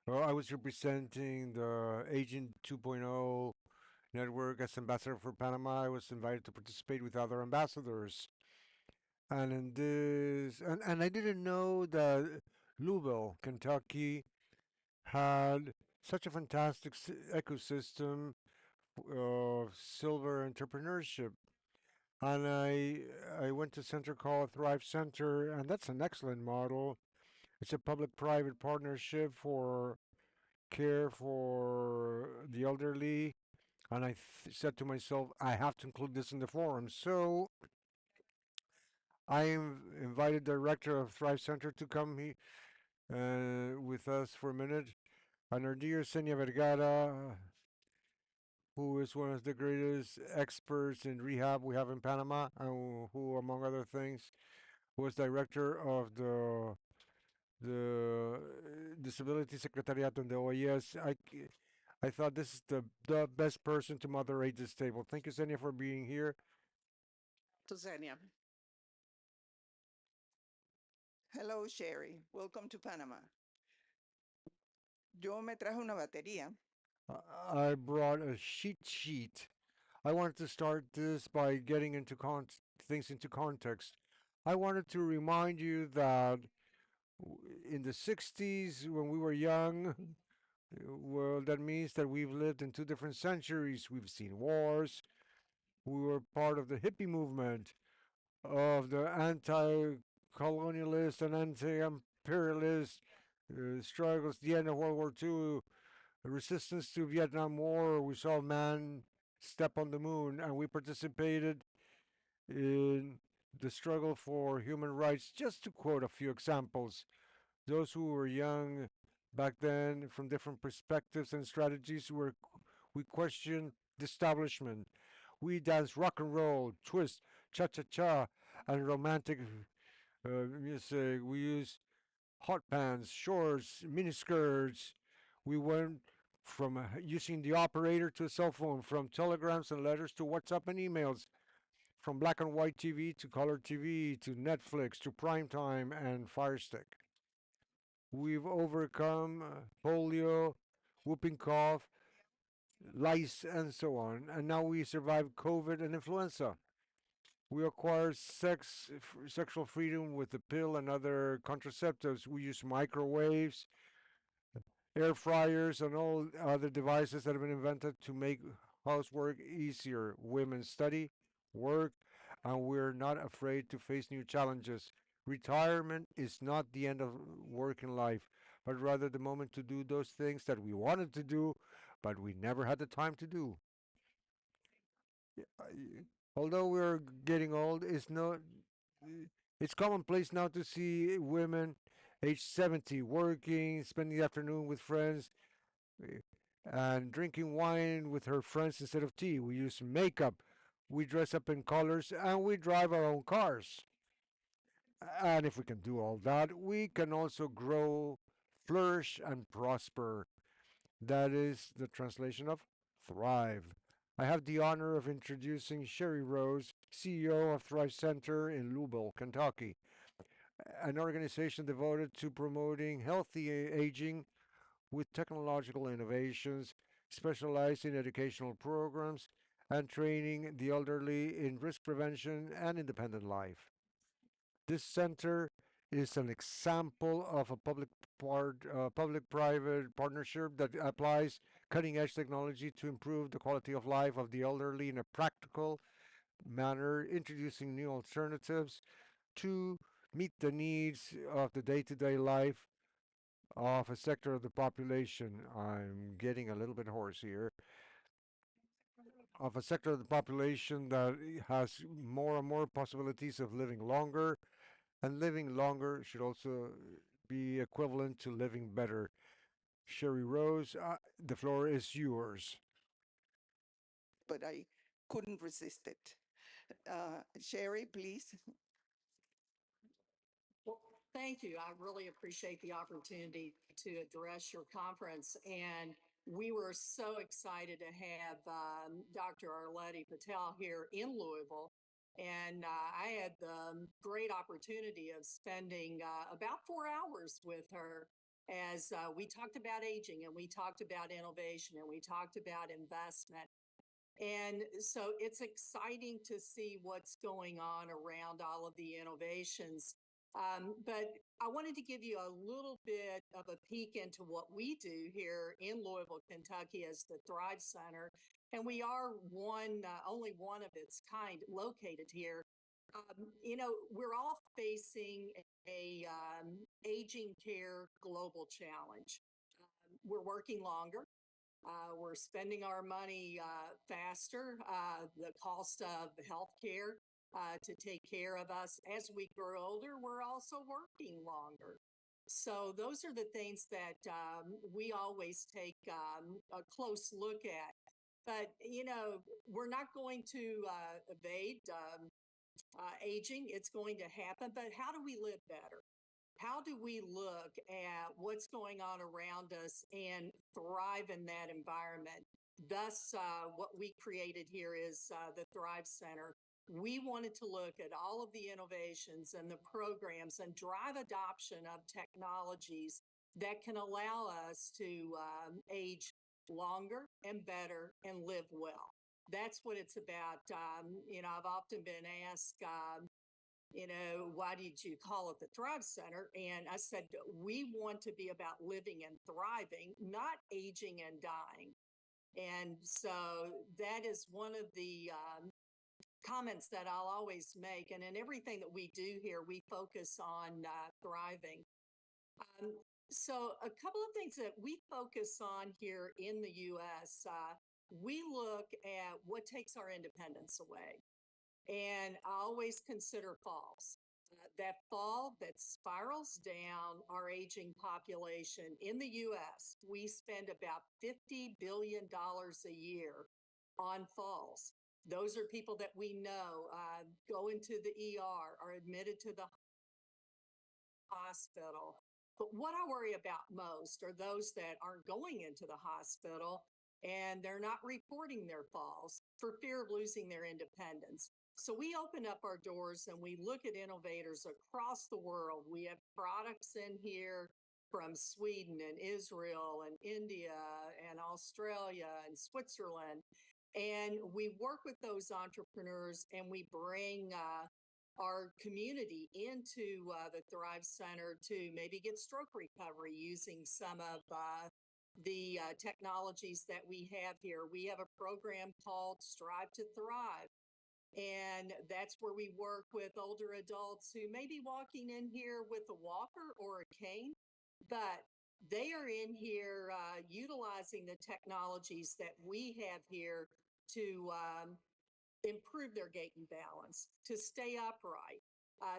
B: well, I was representing the Agent 2.0 network as ambassador for Panama. I was invited to participate with other ambassadors. And in this, and I didn't know that Louisville, Kentucky, had such a fantastic ecosystem of silver entrepreneurship. And I went to a center called Thrive Center, and that's an excellent model. It's a public-private partnership for care for the elderly. And I said to myself, I have to include this in the forum. So I invited the director of Thrive Center to come with us for a minute. And our dear Senia Vergara, who is one of the greatest experts in rehab we have in Panama, and who, among other things, was director of the Disability Secretariat in the OAS. I thought this is the best person to moderate this table. Thank you, Senia, for being here.
F: To Zenia.
O: Hello, Sherry. Welcome to Panama. Yo me traje una batería.
B: I brought a sheet. I wanted to start this by getting into things into context. I wanted to remind you that in the 60s, when we were young, well, that means that we've lived in two different centuries. We've seen wars. We were part of the hippie movement, of the anti-colonialist and anti-imperialist struggles, the end of World War II, the resistance to Vietnam War. We saw man step on the moon, and we participated in the struggle for human rights. Just to quote a few examples, those who were young back then, from different perspectives and strategies, we questioned the establishment. We danced rock and roll, twist, cha cha cha, and romantic music. We used hot pants, shorts, miniskirts. We went from using the operator to a cell phone, from telegrams and letters to WhatsApp and emails, from black and white TV to color TV to Netflix to primetime and Fire Stick. We've overcome polio, whooping cough, lice, and so on, and now we survive COVID and influenza. We acquire sexual freedom with the pill and other contraceptives. We use microwaves, air fryers, and all other devices that have been invented to make housework easier. Women study, work, and we're not afraid to face new challenges. Retirement is not the end of working life, but rather the moment to do those things that we wanted to do, but we never had the time to do. Although we're getting old, it's commonplace now to see women age 70 working, spending the afternoon with friends, eh, and drinking wine with her friends instead of tea. We use makeup, we dress up in colors, and we drive our own cars. And if we can do all that, we can also grow, flourish, and prosper. That is the translation of thrive. I have the honor of introducing Sherry Rose, CEO of Thrive Center in Louisville, Kentucky, an organization devoted to promoting healthy aging with technological innovations, specialize in educational programs and training the elderly in risk prevention and independent life. This center is an example of a public-private partnership that applies cutting-edge technology to improve the quality of life of the elderly in a practical manner, introducing new alternatives to meet the needs of the day-to-day life of a sector of the population. I'm getting a little bit hoarse here. Of a sector of the population that has more and more possibilities of living longer, and living longer should also be equivalent to living better. Sherry Rose, the floor is yours.
O: But I couldn't resist it. Sherry, please.
N: Well, thank you. I really appreciate the opportunity to address your conference. And we were so excited to have Dr. Arleti Patel here in Louisville. And I had the great opportunity of spending about 4 hours with her as we talked about aging and we talked about innovation and we talked about investment. And so it's exciting to see what's going on around all of the innovations. But I wanted to give you a little bit of a peek into what we do here in Louisville, Kentucky as the Thrive Center. And we are only one of its kind located here. We're all facing a aging care global challenge. We're working longer. We're spending our money faster. The cost of healthcare to take care of us as we grow older, we're also working longer. So those are the things that we always take a close look at. But, we're not going to evade aging. It's going to happen. But how do we live better? How do we look at what's going on around us and thrive in that environment? Thus, what we created here is the Thrive Center. We wanted to look at all of the innovations and the programs and drive adoption of technologies that can allow us to age longer and better and live well. That's what it's about. I've often been asked, why did you call it the Thrive Center? And I said, we want to be about living and thriving, not aging and dying. And so that is one of the comments that I'll always make. And in everything that we do here, we focus on thriving. Um, so a couple of things that we focus on here in the U.S., we look at what takes our independence away. And I always consider falls. That fall that spirals down our aging population in the US, we spend about $50 billion a year on falls. Those are people that we know go into the ER, are admitted to the hospital. But what I worry about most are those that aren't going into the hospital and they're not reporting their falls for fear of losing their independence. So we open up our doors and we look at innovators across the world. We have products in here from Sweden and Israel and India and Australia and Switzerland. And we work with those entrepreneurs and we bring our community into the Thrive Center to maybe get stroke recovery using some of the technologies that we have here. We have a program called Strive to Thrive. And that's where we work with older adults who may be walking in here with a walker or a cane, but they are in here utilizing the technologies that we have here to improve their gait and balance, to stay upright.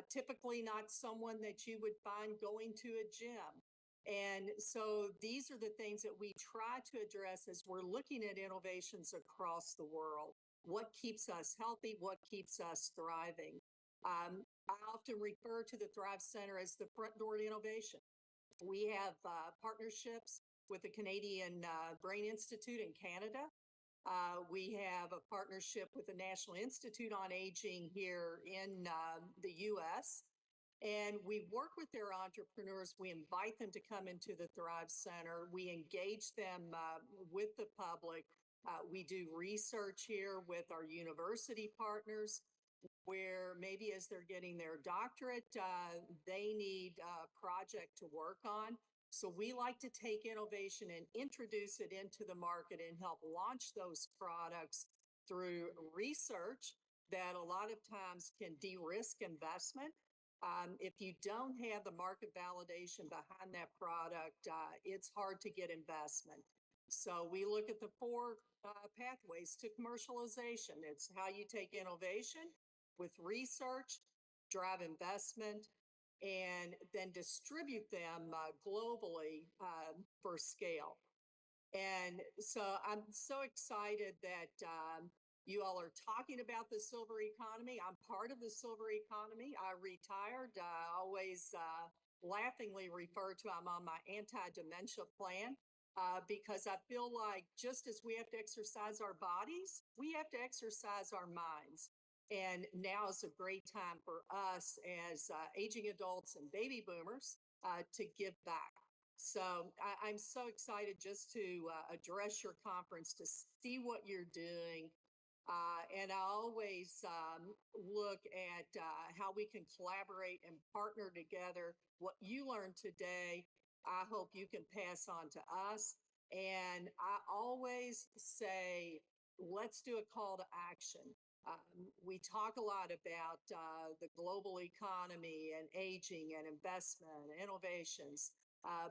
N: Typically not someone that you would find going to a gym. And so these are the things that we try to address as we're looking at innovations across the world. What keeps us healthy? What keeps us thriving? I often refer to the Thrive Center as the front door to innovation. We have partnerships with the Canadian Brain Institute in Canada. We have a partnership with the National Institute on Aging here in the U.S.
P: And we work with their entrepreneurs. We invite them to come into the Thrive Center. We engage them with the public. We do research here with our university partners, where maybe as they're getting their doctorate, they need a project to work on. So we like to take innovation and introduce it into the market and help launch those products through research that a lot of times can de-risk investment. If you don't have the market validation behind that product, it's hard to get investment. So we look at the four pathways to commercialization. It's how you take innovation with research, drive investment, and then distribute them globally for scale. And so I'm so excited that you all are talking about the silver economy. I'm part of the silver economy. I retired. I always laughingly refer to I'm on my anti-dementia plan because I feel like just as we have to exercise our bodies, we have to exercise our minds. And now is a great time for us as aging adults and baby boomers to give back. So I'm so excited just to address your conference, to see what you're doing. And I always look at how we can collaborate and partner together. What you learned today, I hope you can pass on to us. And I always say, let's do a call to action. We talk a lot about the global economy and aging and investment and innovations,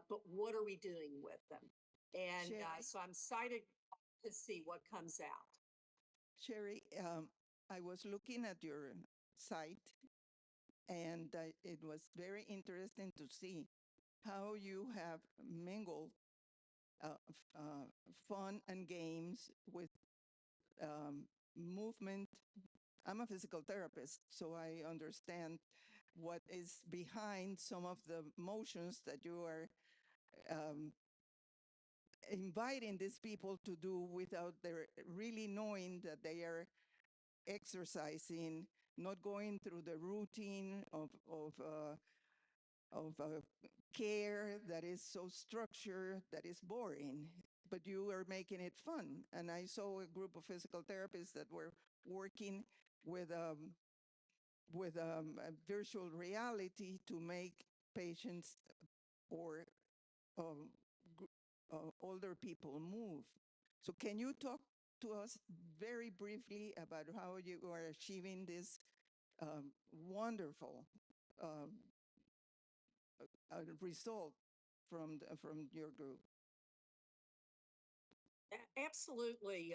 P: but what are we doing with them? And so I'm excited to see what comes out.
O: Sherry, I was looking at your site, and it was very interesting to see how you have mingled fun and games with movement. I'm a physical therapist, so I understand what is behind some of the motions that you are um, inviting these people to do without their really knowing that they are exercising, not going through the routine of care that is so structured that is boring, but you are making it fun. And I saw a group of physical therapists that were working with a virtual reality to make patients or um, older people move. So can you talk to us very briefly about how you are achieving this wonderful result from your group?
P: Absolutely.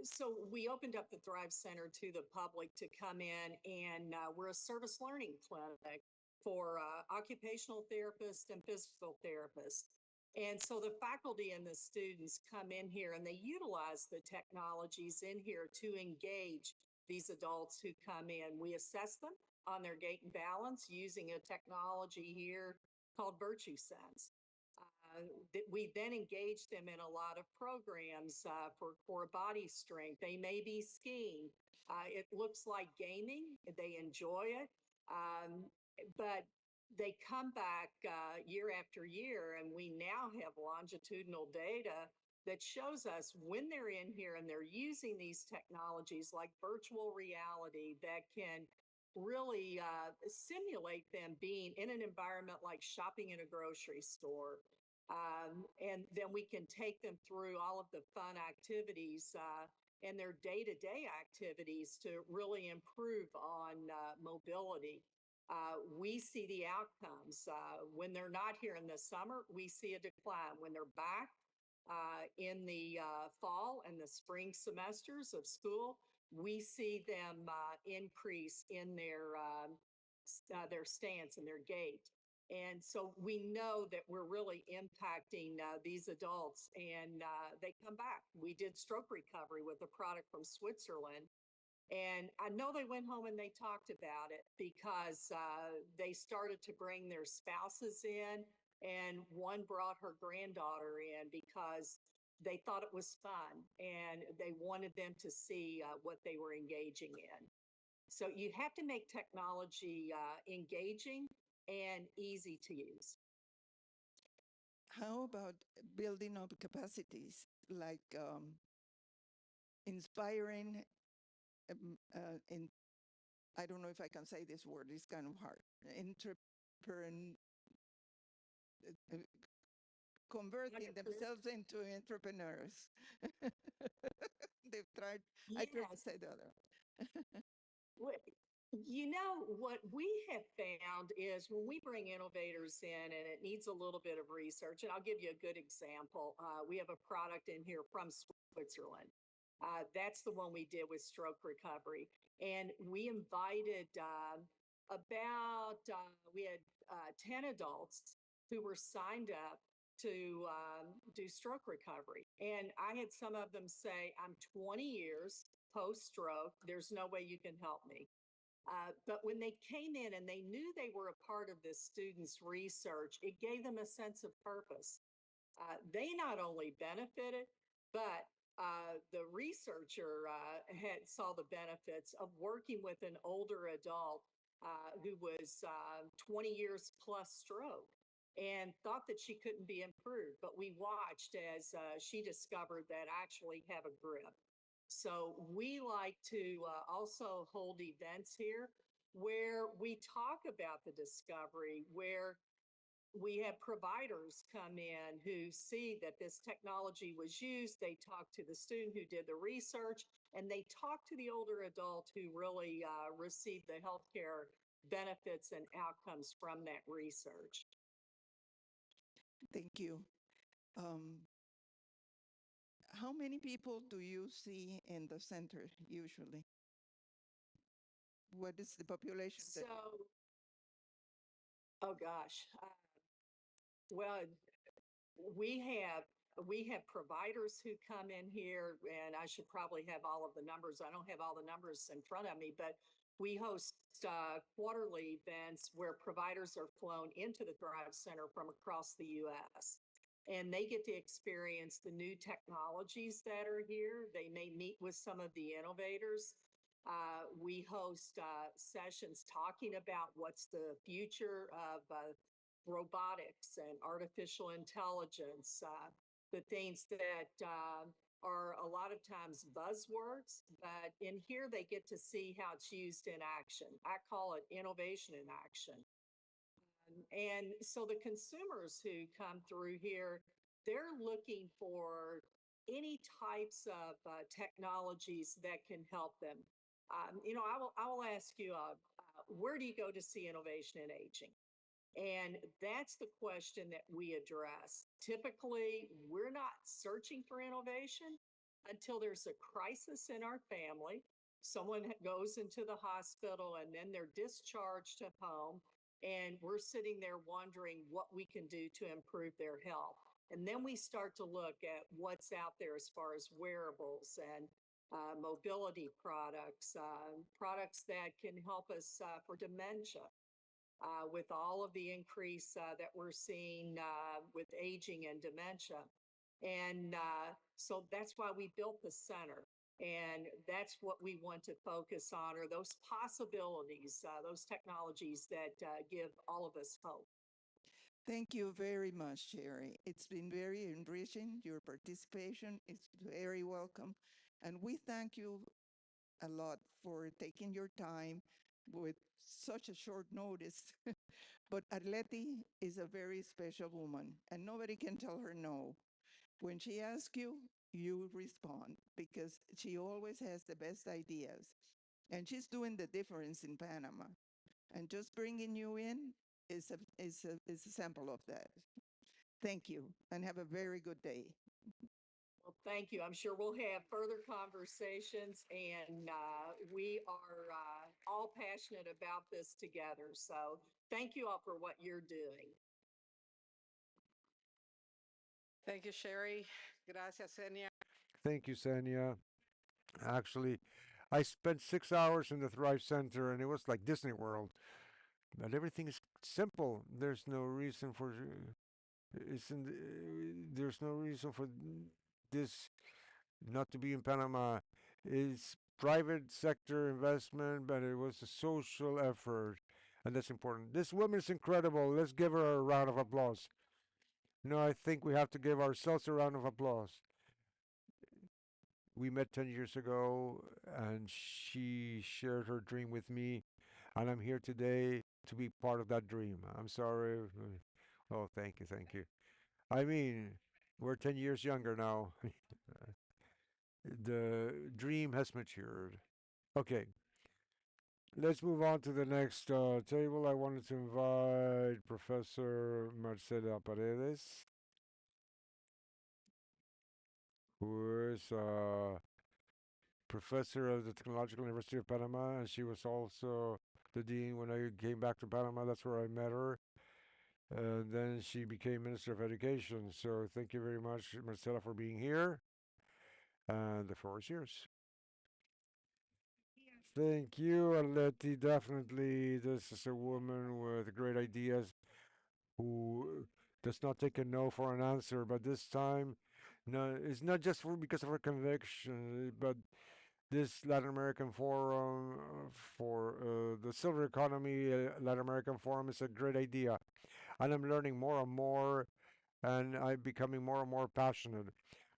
P: So we opened up the Thrive Center to the public to come in, and we're a service learning clinic for occupational therapists and physical therapists. And so the faculty and the students come in here and they utilize the technologies in here to engage these adults who come in. We assess them on their gait and balance using a technology here called Virtue Sense. That we then engage them in a lot of programs for core body strength. They may be skiing. It looks like gaming. They enjoy it. But they come back year after year, and we now have longitudinal data that shows us when they're in here and they're using these technologies like virtual reality that can really simulate them being in an environment like shopping in a grocery store. And then we can take them through all of the fun activities and their day-to-day activities to really improve on mobility. We see the outcomes. When they're not here in the summer, we see a decline. When they're back in the fall and the spring semesters of school, we see them increase in their stance and their gait. And so we know that we're really impacting these adults, and they come back. We did stroke recovery with a product from Switzerland. And I know they went home and they talked about it because they started to bring their spouses in, and one brought her granddaughter in because they thought it was fun and they wanted them to see what they were engaging in. So you have to make technology engaging, and easy to use.
O: How about building up capacities, like inspiring, in, I don't know if I can say this word, it's kind of hard, entrepreneur, uh, converting themselves into entrepreneurs. They've tried, I tried to
P: Yes.
O: say the other.
P: You know, what we have found is when we bring innovators in and it needs a little bit of research, and I'll give you a good example. We have a product in here from Switzerland. That's the one we did with stroke recovery. And we invited we had 10 adults who were signed up to do stroke recovery. And I had some of them say, I'm 20 years post stroke. There's no way you can help me. But when they came in and they knew they were a part of this student's research, it gave them a sense of purpose. They not only benefited, but the researcher had saw the benefits of working with an older adult who was 20 years plus stroke and thought that she couldn't be improved. But we watched as she discovered that I actually have a grip. So we like to also hold events here where we talk about the discovery, where we have providers come in who see that this technology was used. They talk to the student who did the research, and they talk to the older adult who really received the healthcare benefits and outcomes from that research.
O: Thank you. Um, how many people do you see in the center usually? What is the population that?
P: So, oh gosh. Well, we have we have providers who come in here, and I should probably have all of the numbers. I don't have all the numbers in front of me, but we host quarterly events where providers are flown into the Thrive Center from across the U.S. And they get to experience the new technologies that are here. They may meet with some of the innovators. We host sessions talking about what's the future of robotics and artificial intelligence, the things that are a lot of times buzzwords, but in here they get to see how it's used in action. I call it innovation in action. And so the consumers who come through here, they're looking for any types of technologies that can help them. I will ask you, where do you go to see innovation in aging? And that's the question that we address. Typically, we're not searching for innovation until there's a crisis in our family. Someone goes into the hospital and then they're discharged to home, and we're sitting there wondering what we can do to improve their health. And then we start to look at what's out there as far as wearables and mobility products, products that can help us for dementia with all of the increase that we're seeing with aging and dementia. And so that's why we built the center. And that's what we want to focus on are those possibilities, those technologies that give all of us hope.
O: Thank you very much, Sherry. It's been very enriching. Your participation is very welcome. And we thank you a lot for taking your time with such a short notice. But Arleti is a very special woman, and nobody can tell her no. When she asks you, you respond because she always has the best ideas. And she's doing the difference in Panama. And just bringing you in is a sample of that. Thank you, and have a very good day.
P: Well, thank you. I'm sure we'll have further conversations, and we are all passionate about this together. So thank you all for what you're doing.
F: Thank you, Sherry. Gracias, Senia.
B: Thank you, Sanya. Actually, I spent 6 hours in the Thrive Center, and it was like Disney World. But everything is simple. There's no reason for there's no reason for this not to be in Panama. It's private sector investment, but it was a social effort. and that's important. This woman is incredible. Let's give her a round of applause. No, I think we have to give ourselves a round of applause. We met 10 years ago, and she shared her dream with me, and I'm here today to be part of that dream. I'm sorry. Oh, thank you, thank you. I mean, we're 10 years younger now. The dream has matured. Okay, let's move on to the next table. I wanted to invite Professor Marcela Paredes, who is professor of the Technological University of Panama, and she was also the dean when I came back to Panama. That's where I met her. And then she became Minister of Education. So thank you very much, Marcela, for being here. And the floor is yours. Thank you, Aleti. Definitely, this is a woman with great ideas who does not take a no for an answer, but this time, no, it's not just because of her conviction, but this Latin American Forum for the Silver Economy Latin American Forum is a great idea. And I'm learning more and more, and I'm becoming more and more passionate.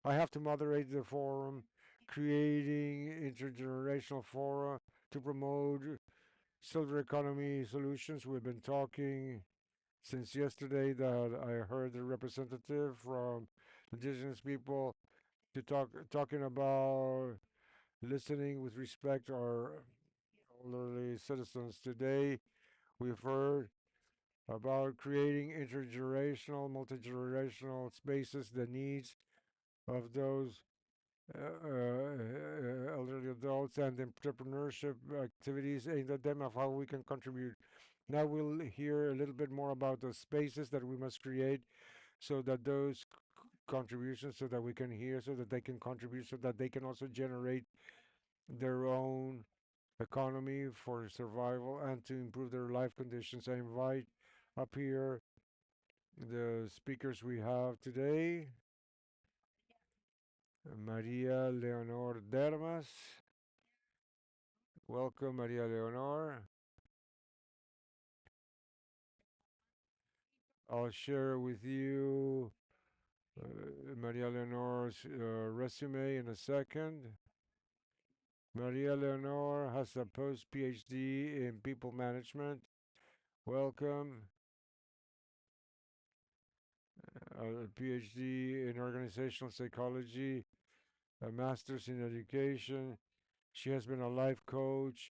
B: I have to moderate the forum, creating intergenerational fora to promote silver economy solutions. We've been talking since yesterday that I heard the representative from indigenous people to talking about listening with respect to our elderly citizens. Today, we've heard about creating intergenerational, multi-generational spaces, the needs of those elderly adults and entrepreneurship activities aimed at them of how we can contribute. Now we'll hear a little bit more about the spaces that we must create so that those contributions, so that we can hear, so that they can contribute, so that they can also generate their own economy for survival and to improve their life conditions. I invite up here the speakers we have today. Maria Leonor Dermas. Welcome, Maria Leonor. I'll share with you Maria Leonor's resume in a second. Maria Leonor has a post PhD in people management. Welcome. A PhD in organizational psychology, a master's in education. She has been a life coach.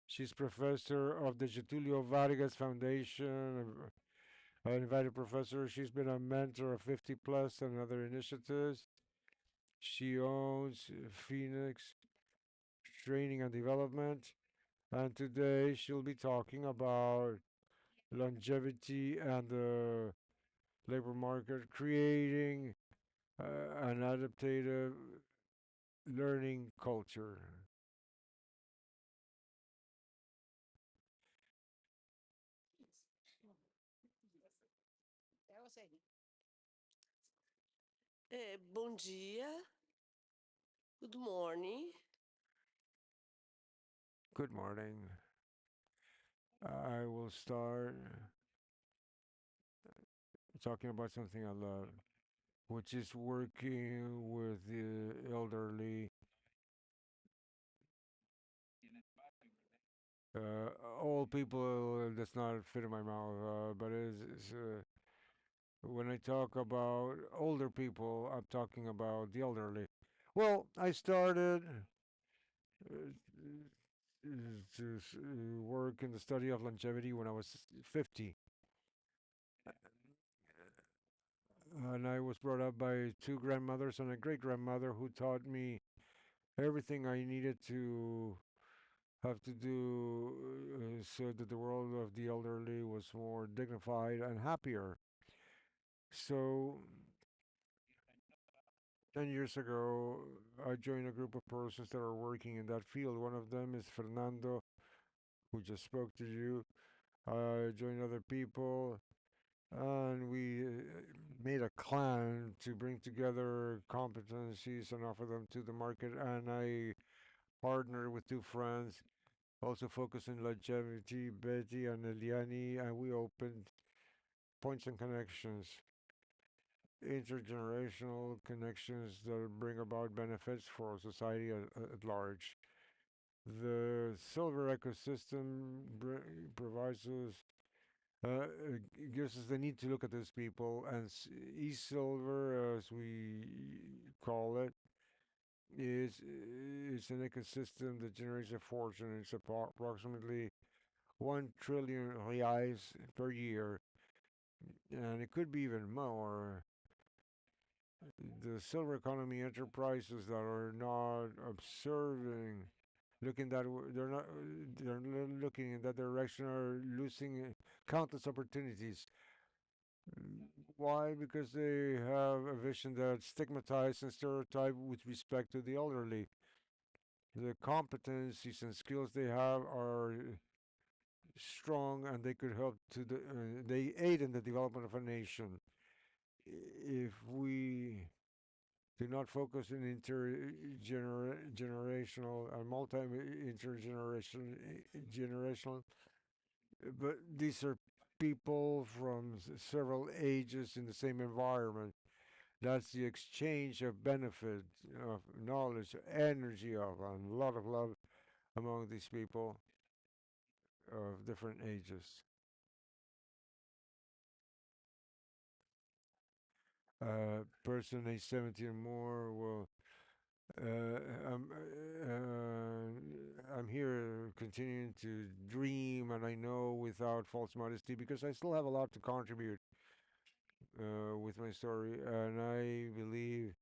B: She's professor of the Getulio Vargas Foundation, an invited professor. She's been a mentor of 50 Plus and other initiatives. She owns Phoenix Training and Development. And today she'll be talking about longevity and the labor market, creating an adaptive learning culture.
Q: Bom dia. Good morning.
B: Good morning. I will start talking about something I love, which is working with the elderly. Old people does not fit in my mouth, but when I talk about older people, I'm talking about the elderly. Well, I started uh, to work in the study of longevity when I was 50. And I was brought up by two grandmothers and a great grandmother who taught me everything I needed to have to do so that the world of the elderly was more dignified and happier. So 10 years ago, I joined a group of persons that are working in that field. One of them is Fernando, who just spoke to you. I joined other people, and we made a clan to bring together competencies and offer them to the market. And I partnered with two friends also focus on longevity, Betty and Eliani, and we opened points and connections, intergenerational connections that bring about benefits for society at large. The silver ecosystem provides us, gives us the need to look at these people, and e-silver, as we call it, is an ecosystem that generates a fortune. It's approximately 1 trillion reais per year, and it could be even more. The silver economy enterprises that are not observing, looking that they're not looking in that direction are losing countless opportunities. Why? Because they have a vision that stigmatizes and stereotype with respect to the elderly. The competencies and skills they have are strong, and they could help to they aid in the development of a nation. If we do not focus on intergenerational and multi intergenerational generational, but these are people from several ages in the same environment. That's the exchange of benefit, of knowledge, energy, of and a lot of love among these people of different ages. Person age 70 or more will. I'm here continuing to dream, and I know without false modesty because I still have a lot to contribute with my story, and I believe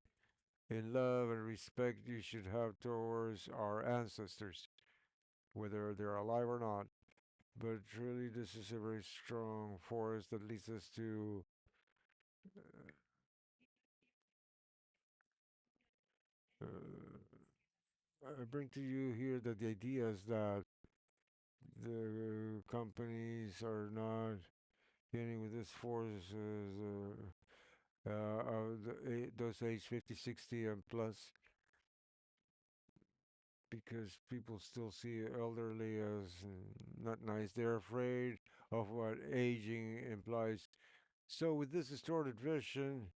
B: in love and respect you should have towards our ancestors, whether they're alive or not. But truly, this is a very strong force that leads us to bring to you here that the idea is that the companies are not dealing with this force of those age 50, 60, and plus, because people still see elderly as not nice. They're afraid of what aging implies. So, with this distorted vision,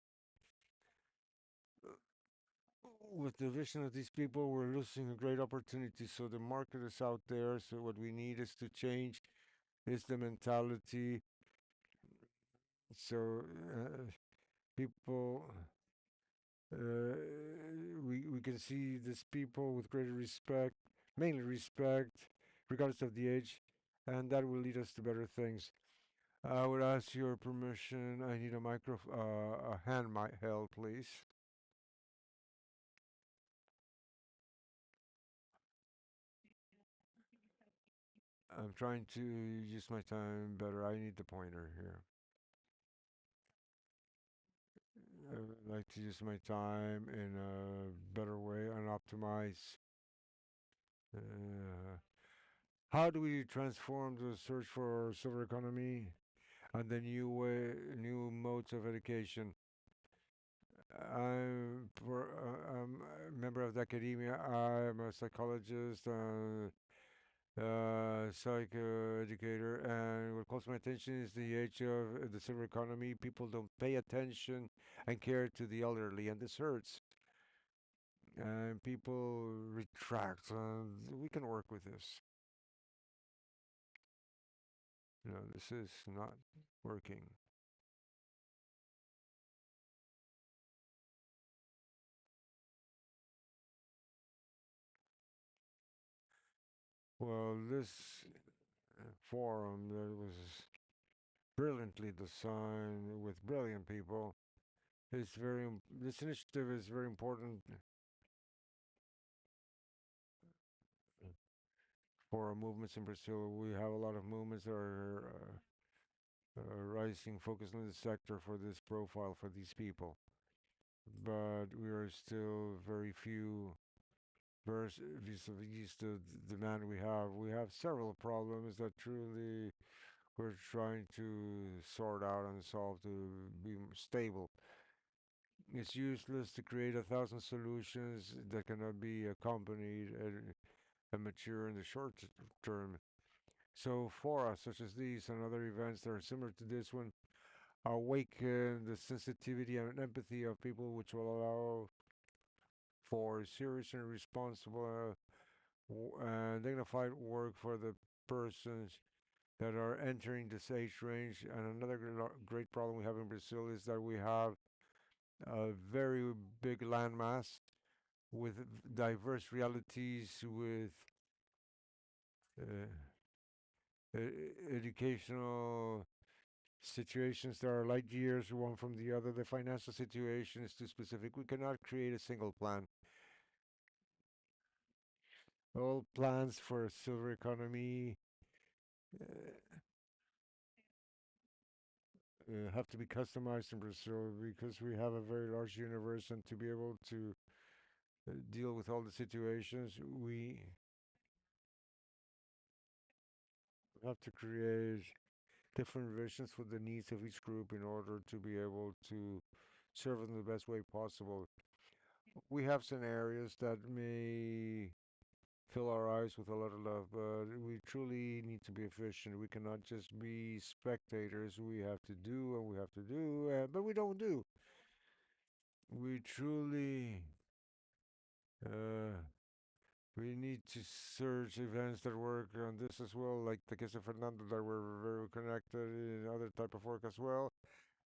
B: with the vision of these people, we're losing a great opportunity. So, the market is out there. So, what we need is to change is the mentality. So, people we can see these people with greater respect, mainly respect, regardless of the age, and that will lead us to better things. I would ask your permission. I need a hand mic held, please. I'm trying to use my time better. I need the pointer here. I would like to use my time in a better way and optimize. Uh, how do we transform the search for silver economy and the new modes of education? I'm a member of the academia. I'm a psychologist, psychoeducator, and what calls my attention is the age of the silver economy. People don't pay attention and care to the elderly, and this hurts. And people retract. We can work with this. This is not working. Well, this forum that was brilliantly designed with brilliant people is this initiative is very important for our movements in Brazil. We have a lot of movements that are rising, focused on the sector for this profile for these people. But we are still very few vis-a-vis the demand we have. We have several problems that truly we're trying to sort out and solve to be stable. It's useless to create 1,000 solutions that cannot be accompanied and mature in the short term. So forums such as these and other events that are similar to this one awaken the sensitivity and empathy of people, which will allow for serious and responsible and dignified work for the persons that are entering this age range. And another great problem we have in Brazil is that we have a very big landmass with diverse realities, with uh, educational situations that are light years one from the other. The financial situation is too specific. We cannot create a single plan. All plans for a silver economy have to be customized in Brazil because we have a very large universe, and to be able to deal with all the situations, we have to create different visions for the needs of each group in order to be able to serve them the best way possible. We have scenarios that may fill our eyes with a lot of love, but we truly need to be efficient. We cannot just be spectators. We have to do and we have to do, but we don't do. We truly uh, we need to search events that work on this as well, like the case of Fernando, that we're very connected in other type of work as well.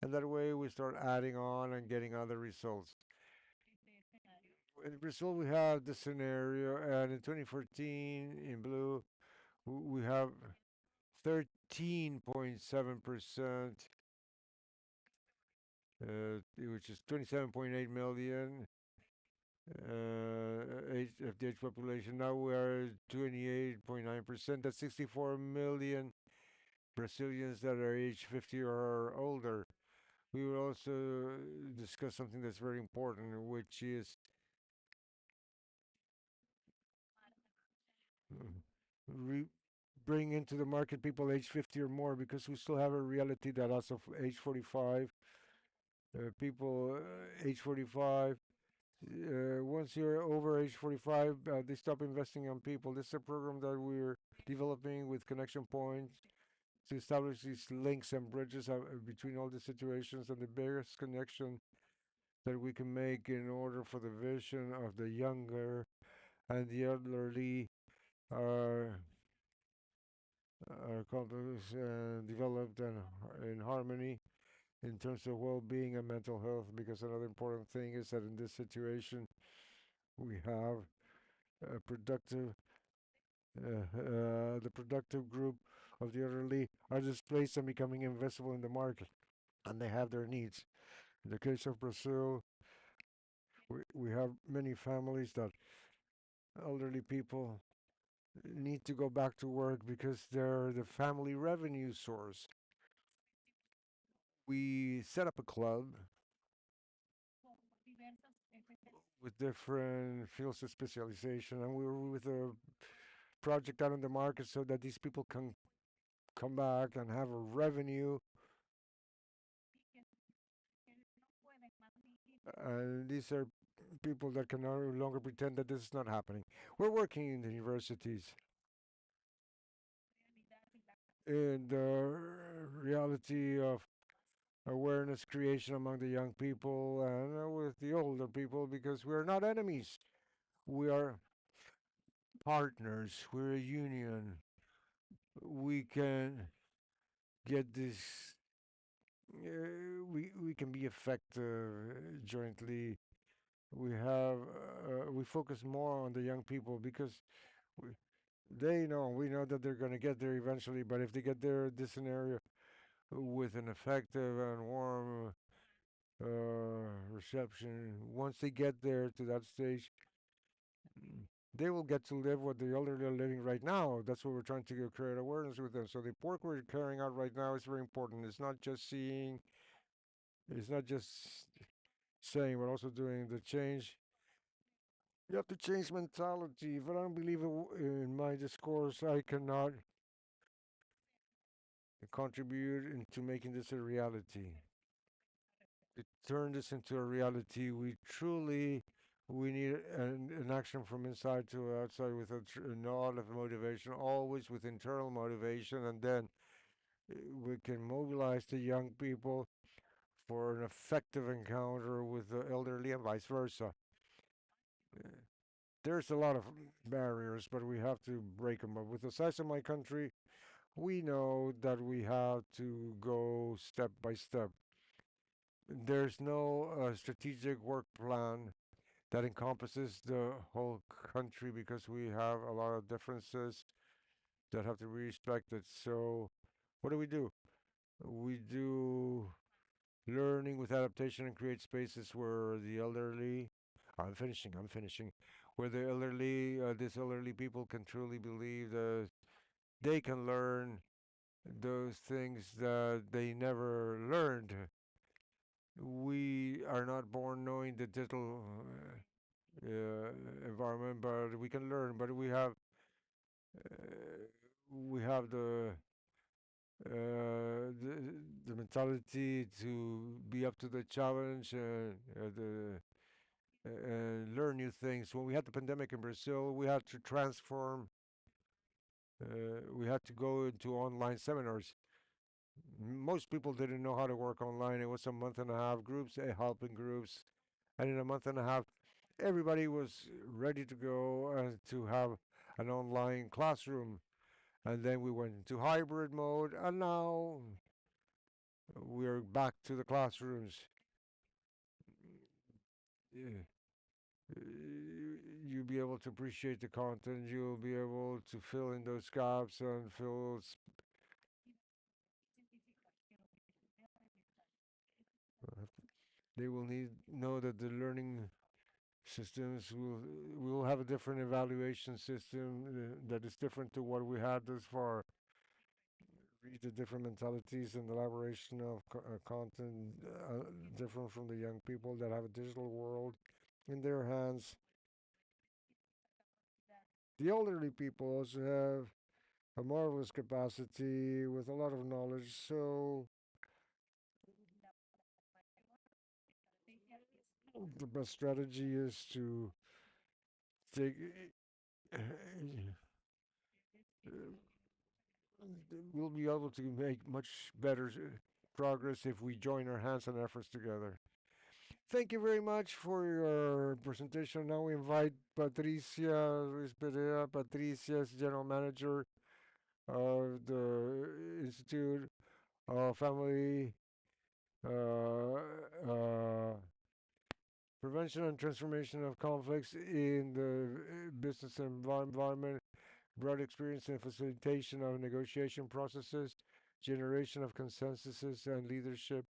B: And that way we start adding on and getting other results. In Brazil, we have the scenario, and in 2014, in blue, we have 13.7%, which is 27.8 million of the age population. Now we are 28.9%. That's 64 million Brazilians that are age 50 or older. We will also discuss something that's very important, which is re- bring into the market people age 50 or more, because we still have a reality that as of age 45, people age 45, once you're over age 45, they stop investing on people. This is a program that we're developing with connection points to establish these links and bridges between all the situations, and the biggest connection that we can make in order for the vision of the younger and the elderly are accomplished and developed and in harmony in terms of well-being and mental health. Because another important thing is that in this situation we have a productive the productive group of the elderly are displaced and becoming invisible in the market, and they have their needs. In the case of Brazil, we have many families that elderly people need to go back to work because they're the family revenue source. We set up a club with different fields of specialization, and we were with a project out in the market so that these people can come back and have a revenue. And these are people that can no longer pretend that this is not happening. We're working in the universities in the reality of awareness creation among the young people and with the older people, because we're not enemies. We are partners. We're a union. We can get this. We can be effective jointly. We focus more on the young people because we, they know, we know that they're going to get there eventually. But if they get there, this scenario with an effective and warm reception, once they get there to that stage, they will get to live what the elderly are living right now. That's what we're trying to create awareness with them. So the work we're carrying out right now is very important. It's not just seeing, it's not just saying, but also doing the change. You have to change mentality. If I don't believe in my discourse, I cannot contribute into making this a reality. To turn this into a reality, we truly We need an action from inside to outside with a lot of motivation, always with internal motivation, and then we can mobilize the young people for an effective encounter with the elderly and vice versa. Uh, There's a lot of barriers, but we have to break them. But with the size of my country, we know that we have to go step by step. There's no strategic work plan that encompasses the whole country because we have a lot of differences that have to be respected. So, what do? We do learning with adaptation and create spaces where the elderly, I'm finishing, where the elderly, these elderly people can truly believe that they can learn those things that they never learned. We are not born knowing the digital environment, but we can learn. But we have the mentality to be up to the challenge and learn new things. When we had the pandemic in Brazil, we had to transform. We had to go into online seminars. Most people didn't know how to work online. It was a month and a half groups, helping groups, and in a month and a half, everybody was ready to go and to have an online classroom. And then we went into hybrid mode, and now we're back to the classrooms. Yeah. You'll be able to appreciate the content. You'll be able to fill in those gaps and they will need know that the learning systems will have a different evaluation system that is different to what we had thus far. Read the different mentalities and elaboration of content different from the young people that have a digital world in their hands. The elderly people also have a marvelous capacity with a lot of knowledge. So the best strategy is to take. We'll be able to make much better progress if we join our hands and efforts together. Thank you very much for your presentation. Now we invite Patricia Ruiz Pereira. Patricia is General Manager of the Institute of Family uh, uh, Prevention and Transformation of Conflicts in the Business Environment, broad experience in facilitation of negotiation processes, generation of consensuses, and leadership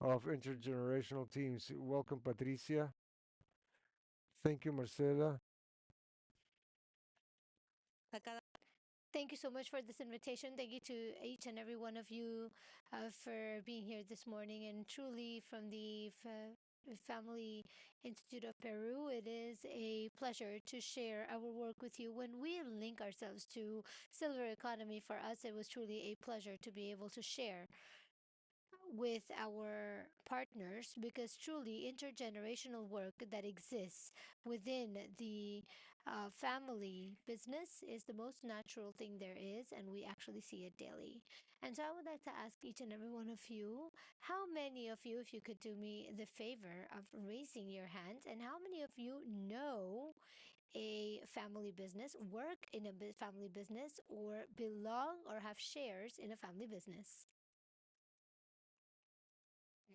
B: of intergenerational teams. Welcome, Patricia. Thank you, Marcela.
I: Thank you so much for this invitation. Thank you to each and every one of you for being here this morning. And truly, from the Family Institute of Peru, it is a pleasure to share our work with you. When we link ourselves to Silver Economy, for us, it was truly a pleasure to be able to share with our partners because truly intergenerational work that exists within the family business is the most natural thing there is, and we actually see it daily. And so I would like to ask each and every one of you, how many of you, if you could do me the favor of raising your hands, and how many of you know a family business, work in a family business, or belong or have shares in a family business?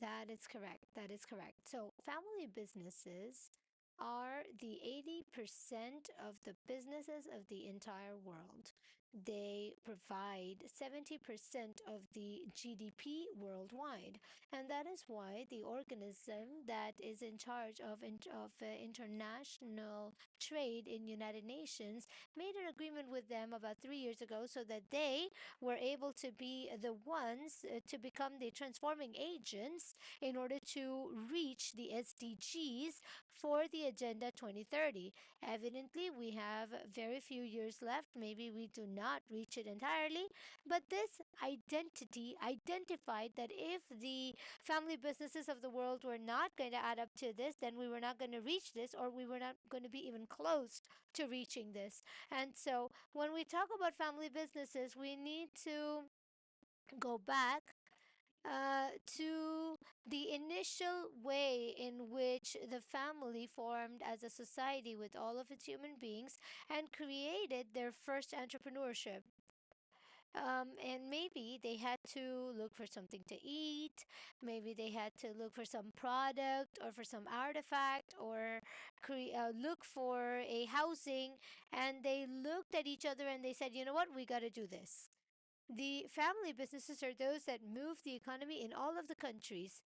I: That is correct. That is correct. So, family businesses are the 80% of the businesses of the entire world. They provide 70% of the GDP worldwide. And that is why the organism that is in charge of international Trade in United Nations made an agreement with them about 3 years ago so that they were able to be the ones to become the transforming agents in order to reach the SDGs for the Agenda 2030. Evidently, we have very few years left. Maybe we do not reach it entirely, but this identity identified that if the family businesses of the world were not going to add up to this, then we were not going to reach this, or we were not going to be even close to reaching this. And so, when we talk about family businesses, we need to go back to the initial way in which the family formed as a society with all of its human beings and created their first entrepreneurship. And maybe they had to look for something to eat. Maybe they had to look for some product or for some artifact or look for a housing. And they looked at each other and they said, you know what, we got to do this. The family businesses are those that move the economy in all of the countries,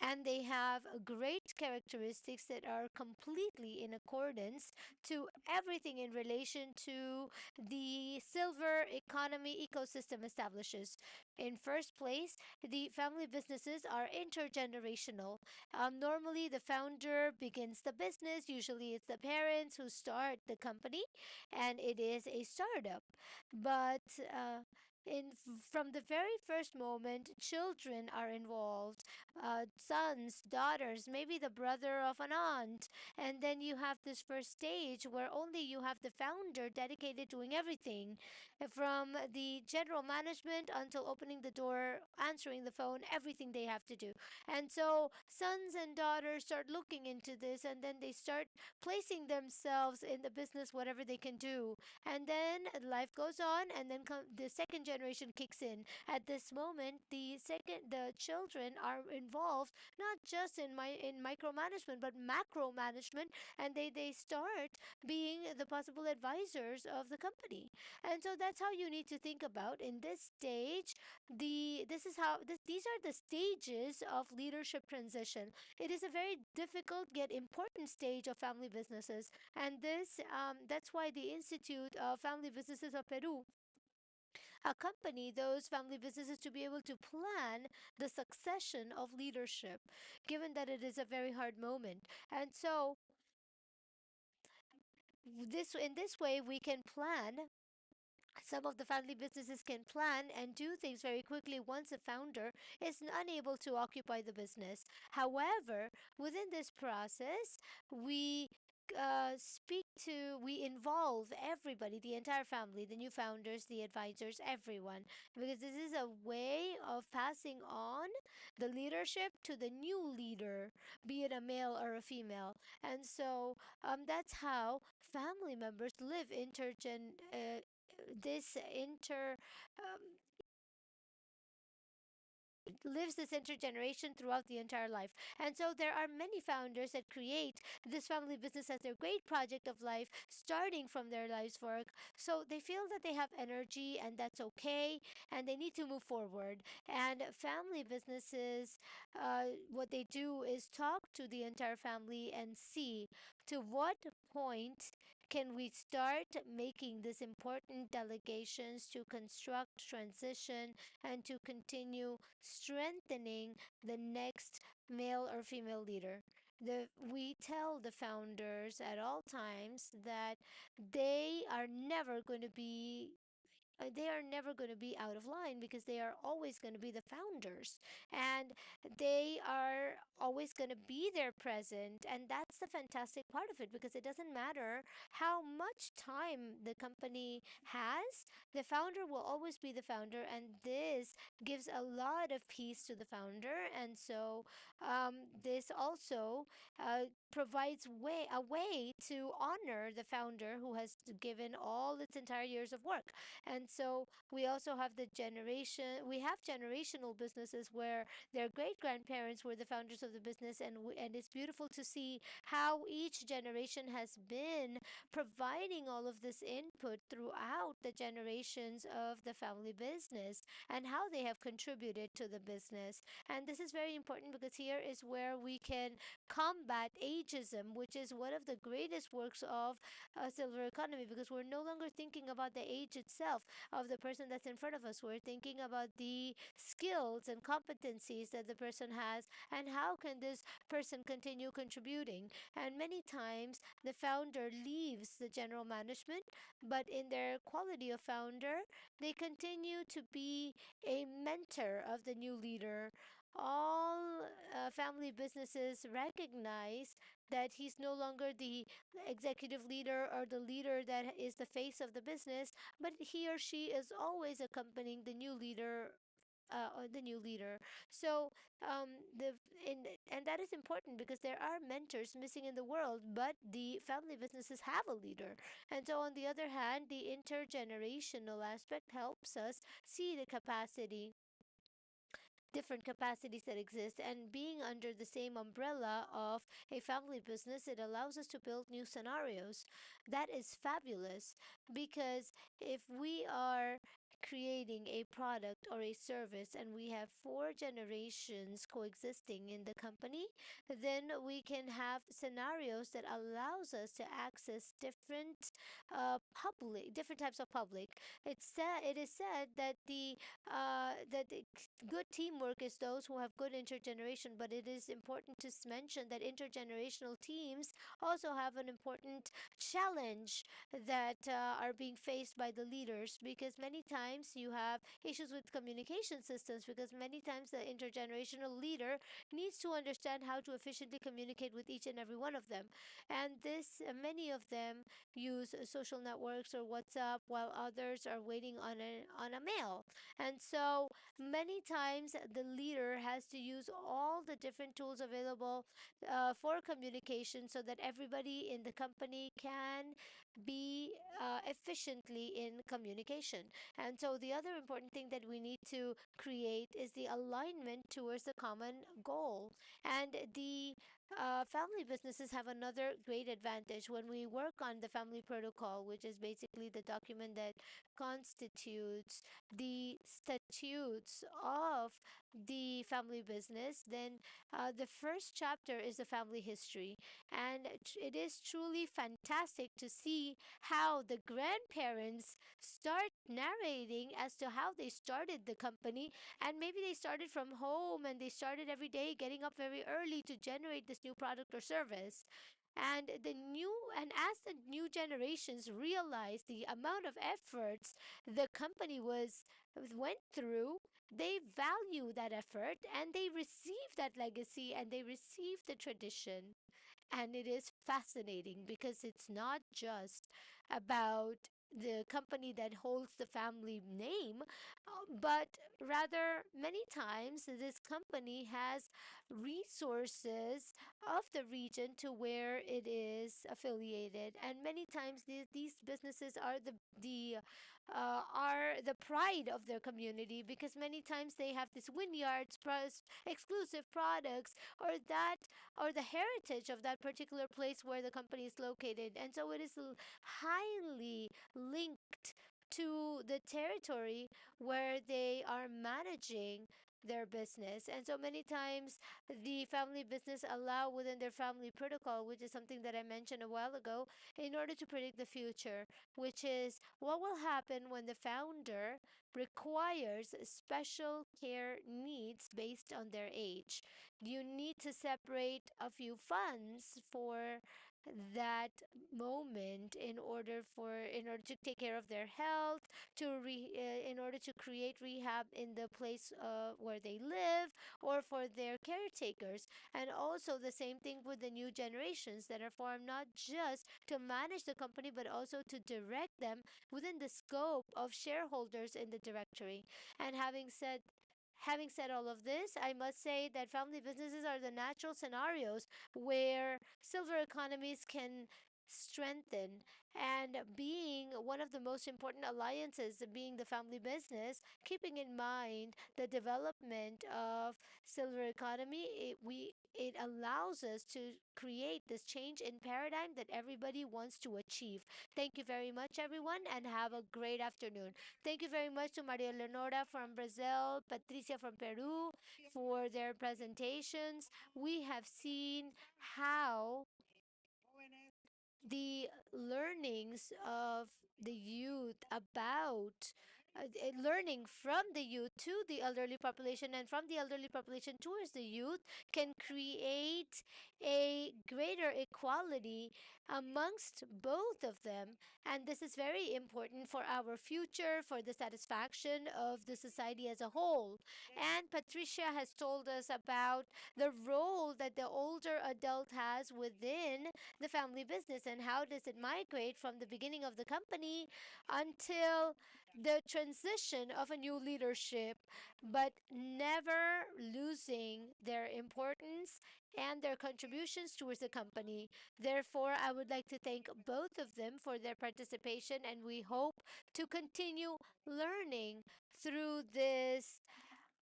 I: and they have great characteristics that are completely in accordance to everything in relation to the silver economy ecosystem establishes. In first place, the family businesses are intergenerational. Normally, the founder begins the business. Usually, it's the parents who start the company, and it is a startup. But from the very first moment, children are involved, sons, daughters, maybe the brother of an aunt. And then you have this first stage where only you have the founder dedicated doing everything from the general management until opening the door, answering the phone, everything they have to do. And so sons and daughters start looking into this and then they start placing themselves in the business, whatever they can do. And then life goes on, and then the second generation kicks in. At this moment, the children are involved not just in micromanagement but macro management, and they start being the possible advisors of the company. And so that's how you need to think about in this stage. This is how these are the stages of leadership transition. It is a very difficult yet important stage of family businesses, and that's why the Institute of Family Businesses of Peru accompany those family businesses to be able to plan the succession of leadership, given that it is a very hard moment. And so, in this way, we can plan. Some of the family businesses can plan and do things very quickly once a founder is unable to occupy the business. However, within this process, we involve everybody, the entire family, the new founders, the advisors, everyone, because this is a way of passing on the leadership to the new leader, be it a male or a female. And so that's how family members live this inter lives this intergeneration throughout the entire life. And so there are many founders that create this family business as their great project of life, starting from their life's work. So they feel that they have energy and that's okay, and they need to move forward. And family businesses, what they do is talk to the entire family and see to what point can we start making these important delegations to construct transition and to continue strengthening the next male or female leader. We tell the founders at all times that they are never going to be they are never going to be out of line because they are always going to be the founders, and they are always going to be there present. And that's the fantastic part of it, because it doesn't matter how much time the company has, the founder will always be the founder, and this gives a lot of peace to the founder. And so this also provides a way to honor the founder who has given all its entire years of work. And so we have generational businesses where their great grandparents were the founders of the business, and it's beautiful to see how each generation has been providing all of this input throughout the generations of the family business and how they have contributed to the business. And this is very important because here is where we can combat ageism, which is one of the greatest works of silver economy, because we're no longer thinking about the age itself of the person that's in front of us. We're thinking about the skills and competencies that the person has, and how can this person continue contributing. And many times the founder leaves the general management, but in their quality of founder, they continue to be a mentor of the new leader. All family businesses recognize that he's no longer the executive leader or the leader that is the face of the business, but he or she is always accompanying the new leader. So the in and that is important because there are mentors missing in the world, but the family businesses have a leader. And so on the other hand, the intergenerational aspect helps us see the capacity different capacities that exist, and being under the same umbrella of a family business, it allows us to build new scenarios. That is fabulous, because if we are creating a product or a service and we have four generations coexisting in the company, then we can have scenarios that allows us to access different types of public. It is said that the good teamwork is those who have good intergeneration, but it is important to mention that intergenerational teams also have an important challenge that are being faced by the leaders, because many times you have issues with communication systems, because many times the intergenerational leader needs to understand how to efficiently communicate with each and every one of them. And many of them use social networks or WhatsApp, while others are waiting on a mail. And so many times the leader has to use all the different tools available for communication, so that everybody in the company can be efficiently in communication. And so the other important thing that we need to create is the alignment towards the common goal. And the family businesses have another great advantage when we work on the family protocol, which is basically the document that constitutes the statutes of the family business. Then the first chapter is the family history. And it is truly fantastic to see how the grandparents start narrating as to how they started the company. And maybe they started from home and they started every day getting up very early to generate this new product or service. And as the new generations realize the amount of efforts the company was went through, they value that effort and they receive that legacy and they receive the tradition. And it is fascinating because it's not just about the company that holds the family name, but rather, many times, this company has resources of the region to where it is affiliated. And many times, these businesses are the pride of their community, because many times they have these vineyards, exclusive products, or the heritage of that particular place where the company is located. And so it is highly linked to the territory where they are managing their business. And so many times the family business allow within their family protocol, which is something that I mentioned a while ago, in order to predict the future, which is what will happen when the founder requires special care needs based on their age. You need to separate a few funds for that moment in order to take care of their health, in order to create rehab in the place where they live, or for their caretakers. And also the same thing with the new generations that are formed, not just to manage the company but also to direct them within the scope of shareholders in the directory. And having said all of this, I must say that family businesses are the natural scenarios where silver economies can strengthen. And being one of the most important alliances, being the family business, keeping in mind the development of silver economy, it allows us to create this change in paradigm that everybody wants to achieve. Thank you very much, everyone, and have a great afternoon. Thank you very much to Maria Leonora from Brazil, Patricia from Peru for their presentations. We have seen how the learnings of the youth about learning from the youth to the elderly population and from the elderly population towards the youth can create a greater equality amongst both of them. And this is very important for our future, for the satisfaction of the society as a whole. And Patricia has told us about the role that the older adult has within the family business and how does it migrate from the beginning of the company until the transition of a new leadership, but never losing their importance and their contributions towards the company. Therefore, I would like to thank both of them for their participation, and we hope to continue learning through this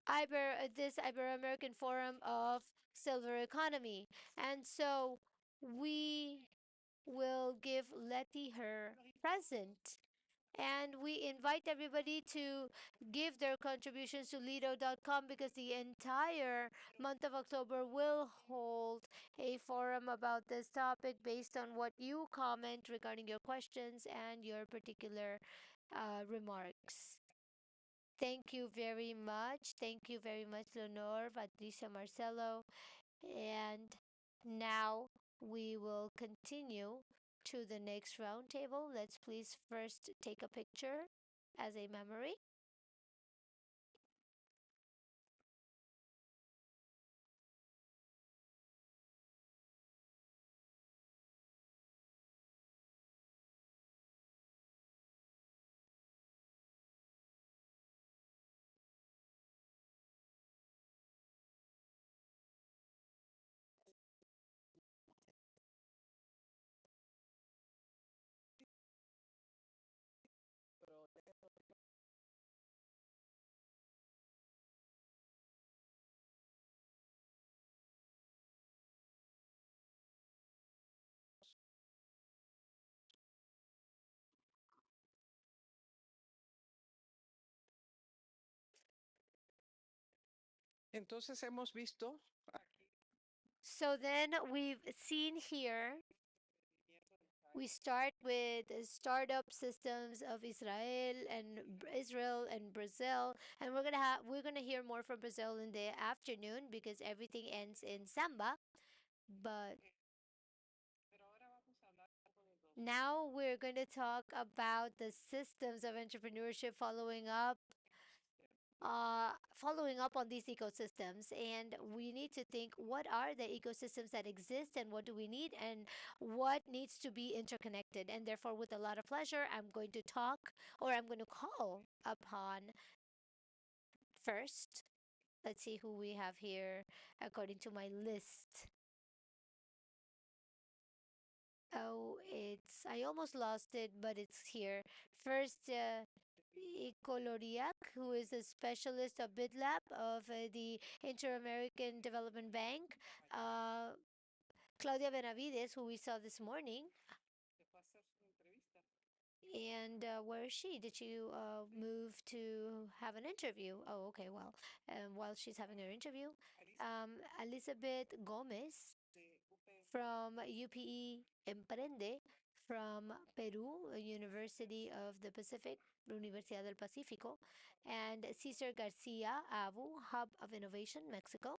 I: Ibero-American Forum of Silver Economy. And so we will give Letty her present. And we invite everybody to give their contributions to Lido.com because the entire month of October will hold a forum about this topic based on what you comment regarding your questions and your particular remarks. Thank you very much. Thank you very much, Leonor, Patricia, Marcelo. And now we will continue to the next roundtable. Let's please first take a picture as a memory.
F: Entonces hemos visto
I: So then we've seen here, we start with the startup systems of Israel and Brazil, and we're gonna hear more from Brazil in the afternoon because everything ends in samba. But now we're going to talk about the systems of entrepreneurship following up on these ecosystems. And we need to think what are the ecosystems that exist and what do we need and what needs to be interconnected. And therefore, with a lot of pleasure, I'm going to call upon first. Let's see who we have here according to my list. Oh, I almost lost it, but it's here. First, Ikoloriak, who is a specialist of BidLab of the Inter-American Development Bank. Uh, Claudia Benavides, who we saw this morning. And where is she? Did she move to have an interview? Oh, okay. Well, while she's having her interview, Elizabeth Gomez from UPE Emprende from Peru, University of the Pacific, Universidad del Pacífico, and Cesar Garcia Abu, Hub of Innovation, Mexico.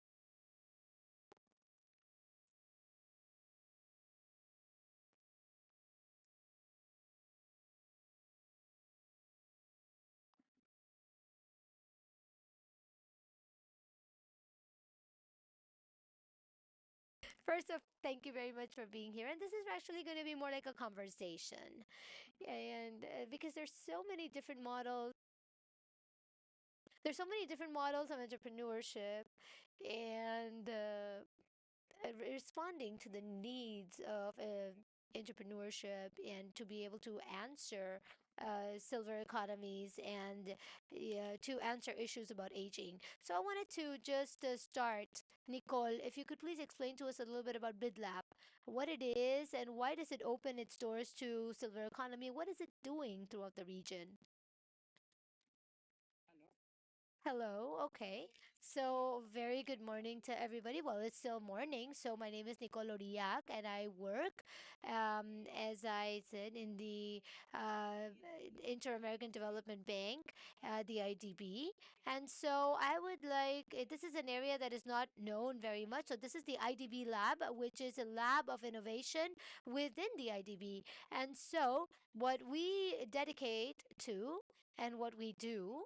I: First off, thank you very much for being here. And this is actually going to be more like a conversation. And because there's so many different models of entrepreneurship and responding to the needs of entrepreneurship and to be able to answer silver economies and to answer issues about aging. So I wanted to just start, Nicole, if you could please explain to us a little bit about BidLab, what it is and why does it open its doors to silver economy? What is it doing throughout the region? Hello. Okay. So, very good morning to everybody. Well, it's still morning. So, my name is Nicole Oriac, and I work, as I said, in the uh, Inter-American Development Bank, the IDB. And so, I would like, this is an area that is not known very much. So, this is the IDB Lab, which is a lab of innovation within the IDB. And so, what we dedicate to and what we do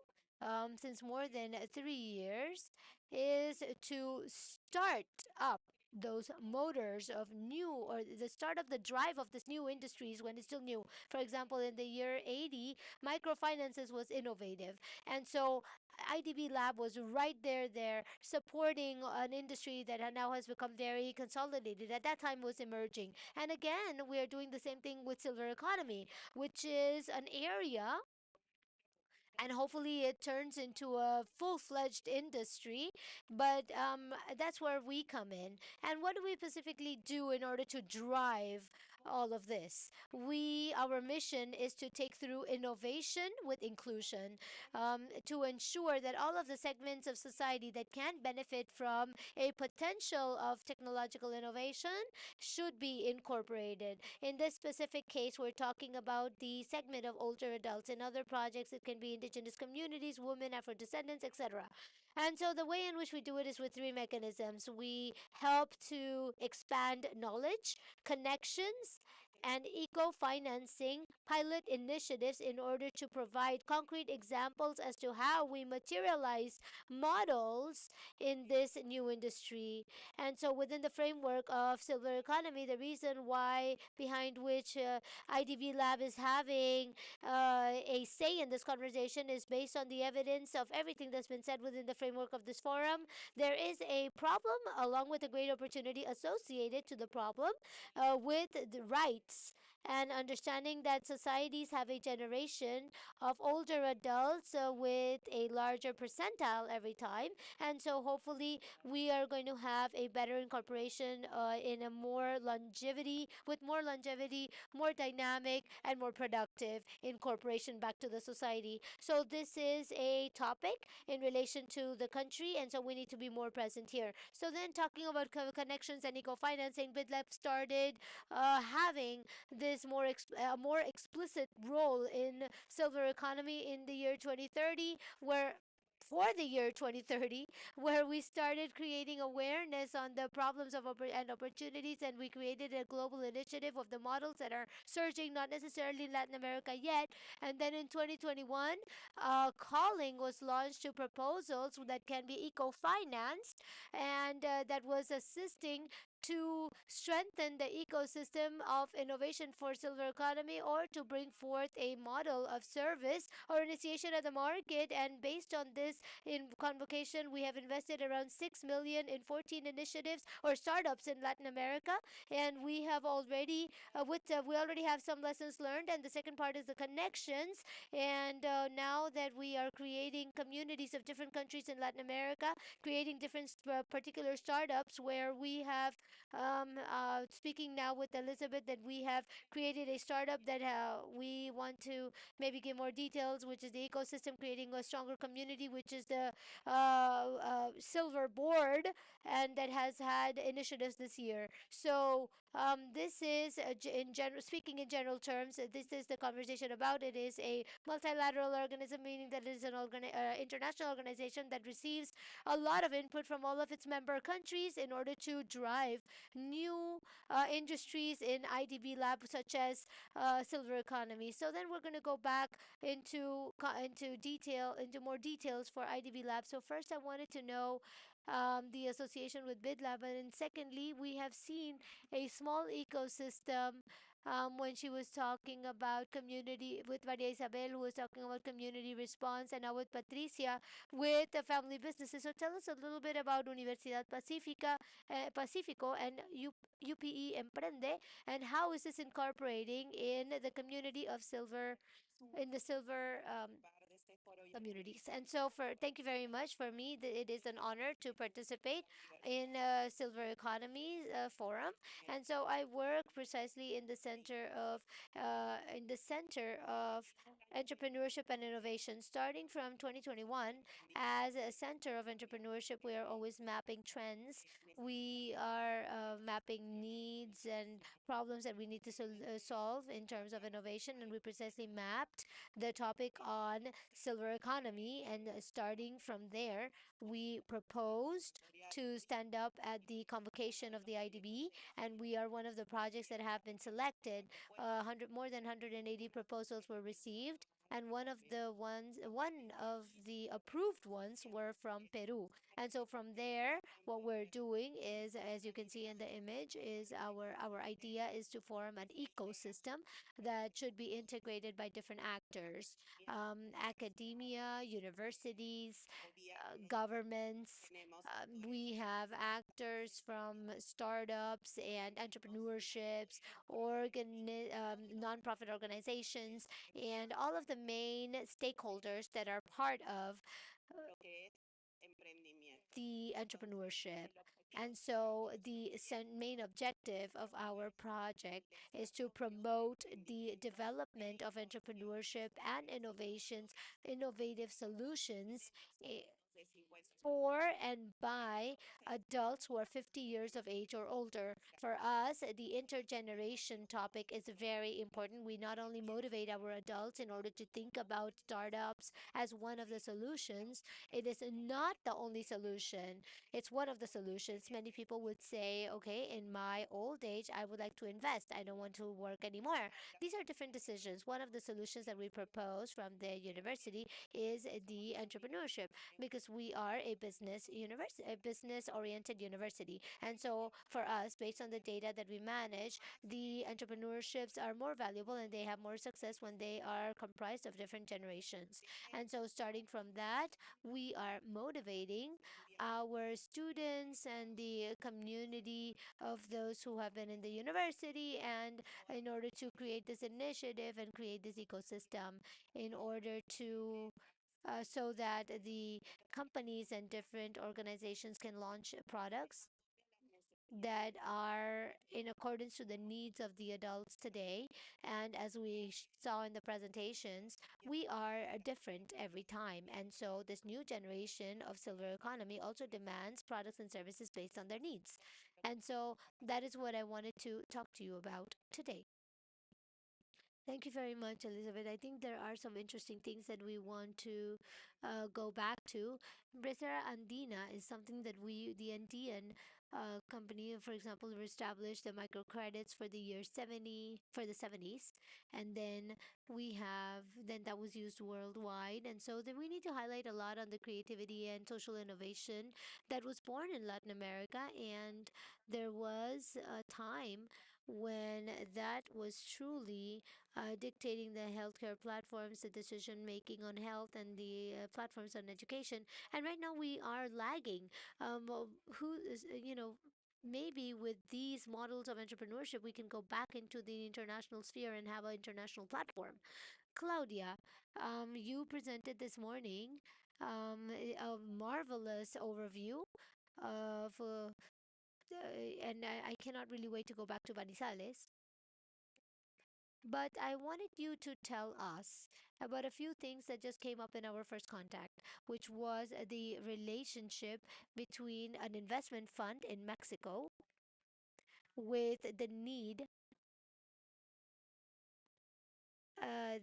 I: since more than 3 years is to start up those motors of new or the start of the drive of this new industries when it's still new. For example, in the year 80, microfinances was innovative. And so IDB Lab was right there supporting an industry that now has become very consolidated. At that time was emerging. And again, we are doing the same thing with silver economy, which is an area and hopefully it turns into a full-fledged industry, but that's where we come in. And what do we specifically do in order to drive all of this? Our mission is to take through innovation with inclusion, to ensure that all of the segments of society that can benefit from a potential of technological innovation should be incorporated. In this specific case, we're talking about the segment of older adults. In other projects, it can be indigenous communities, women, Afro descendants, etc. And so the way in which we do it is with three mechanisms. We help to expand knowledge, connections, and eco financing pilot initiatives in order to provide concrete examples as to how we materialize models in this new industry. And so, within the framework of silver economy, the reason why behind which IDV Lab is having a say in this conversation is based on the evidence of everything that's been said within the framework of this forum. There is a problem along with a great opportunity associated to the problem with the rights and understanding that societies have a generation of older adults with a larger percentile every time. And so hopefully we are going to have a better incorporation in a more longevity, more dynamic, and more productive incorporation back to the society. So this is a topic in relation to the country, and so we need to be more present here. So then, talking about connections and eco-financing, BidLab started having this more explicit role in silver economy in the year 2030, where for the year 2030, where we started creating awareness on the problems and opportunities, and we created a global initiative of the models that are surging, not necessarily in Latin America yet. And then in 2021, calling was launched to proposals that can be eco-financed, and that was assisting to strengthen the ecosystem of innovation for silver economy or to bring forth a model of service or initiation of the market. And based on this in convocation, we have invested around 6 million in 14 initiatives or startups in Latin America, and we have already we already have some lessons learned. And the second part is the connections. And now that we are creating communities of different countries in Latin America, creating different particular startups where we have speaking now with Elizabeth, that we have created a startup that we want to maybe give more details, which is the ecosystem creating a stronger community, which is the silver board, and that has had initiatives this year. So this is in general, speaking in general terms, this is the conversation about it is a multilateral organism, meaning that it is an international organization that receives a lot of input from all of its member countries in order to drive new industries in IDB Lab, such as silver economy. So then we're going to go back into more details for IDB Lab. So first, I wanted to know the association with BidLab, and secondly, we have seen a small ecosystem. When she was talking about community with Maria Isabel, who was talking about community response, and now with Patricia with the family businesses. So tell us a little bit about Universidad Pacifico and UPE Emprende, and how is this incorporating in the community of silver, in the silver communities. And so, for thank you very much. For me, it is an honor to participate in Silver Economy Forum. And so, I work precisely in the center of entrepreneurship and innovation. Starting from 2021, as a center of entrepreneurship, we are always mapping trends. We are mapping needs and problems that we need to solve in terms of innovation, and we precisely mapped the topic on silver economy. And starting from there, we proposed to stand up at the convocation of the IDB, and we are one of the projects that have been selected. More than 180 proposals were received, and one of the approved ones were from Peru. And so from there, what we're doing is, as you can see in the image, is our idea is to form an ecosystem that should be integrated by different actors, academia, universities, governments. We have actors from startups and entrepreneurships, nonprofit organizations, and all of the main stakeholders that are part of the entrepreneurship. And so the main objective of our project is to promote the development of entrepreneurship and innovations, innovative solutions for and by adults who are 50 years of age or older. For us, the intergeneration topic is very important. We not only motivate our adults in order to think about startups as one of the solutions, it is not the only solution. It's one of the solutions. Many people would say, okay, in my old age, I would like to invest. I don't want to work anymore. These are different decisions. One of the solutions that we propose from the university is the entrepreneurship, because we are a business oriented university. And so for us, based on the data that we manage, the entrepreneurships are more valuable and they have more success when they are comprised of different generations. And so starting from that, we are motivating our students and the community of those who have been in the university, and in order to create this initiative and create this ecosystem, in order to so that the companies and different organizations can launch products that are in accordance to the needs of the adults today. And as we saw in the presentations, we are different every time. And so this new generation of silver economy also demands products and services based on their needs. And so that is what I wanted to talk to you about today. Thank you very much, Elizabeth. I think there are some interesting things that we want to go back to. Bresera Andina is something that the Andean company, for example, established the microcredits for the year 70, for the 70s. And then that was used worldwide. And so then we need to highlight a lot on the creativity and social innovation that was born in Latin America. And there was a time when that was truly dictating the healthcare platforms, the decision making on health, and the platforms on education. And right now we are lagging. Who is, maybe with these models of entrepreneurship, we can go back into the international sphere and have an international platform. Claudia, you presented this morning a marvelous overview of, and I cannot really wait to go back to Manizales. But I wanted you to tell us about a few things that just came up in our first contact, which was the relationship between an investment fund in Mexico with the need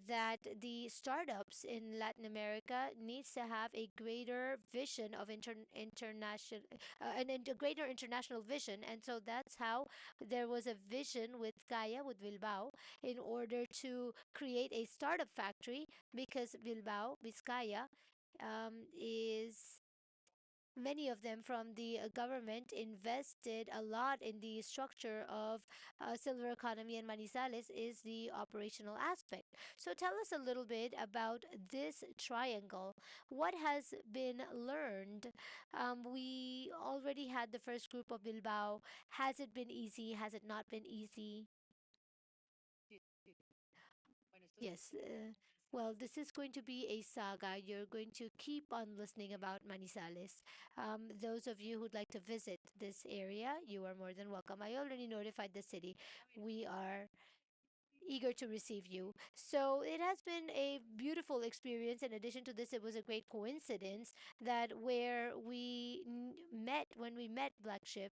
I: that the startups in Latin America needs to have a greater vision of international and a greater international vision. And so that's how there was a vision with Gaia, with Bilbao, in order to create a startup factory, because Bilbao, Vizcaya, is many of them from the government invested a lot in the structure of silver economy, and Manizales is the operational aspect. So tell us a little bit about this triangle. What has been learned? We already had the first group of Bilbao. Has it been easy? Has it not been easy? Yes. Well, this is going to be a saga. You're going to keep on listening about Manizales. Those of you who'd like to visit this area, you are more than welcome. I already notified the city. We are eager to receive you. So it has been a beautiful experience. In addition to this, it was a great coincidence that where met, when we met Black Ship,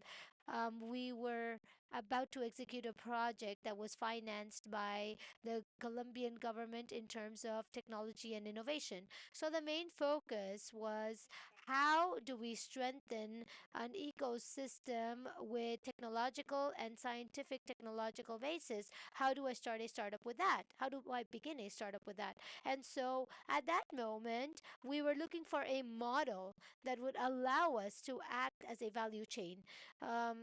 I: we were about to execute a project that was financed by the Colombian government in terms of technology and innovation. So the main focus was how do we strengthen an ecosystem with technological and scientific technological basis? How do I start a startup with that? How do I begin a startup with that? And so at that moment, we were looking for a model that would allow us to act as a value chain. Um,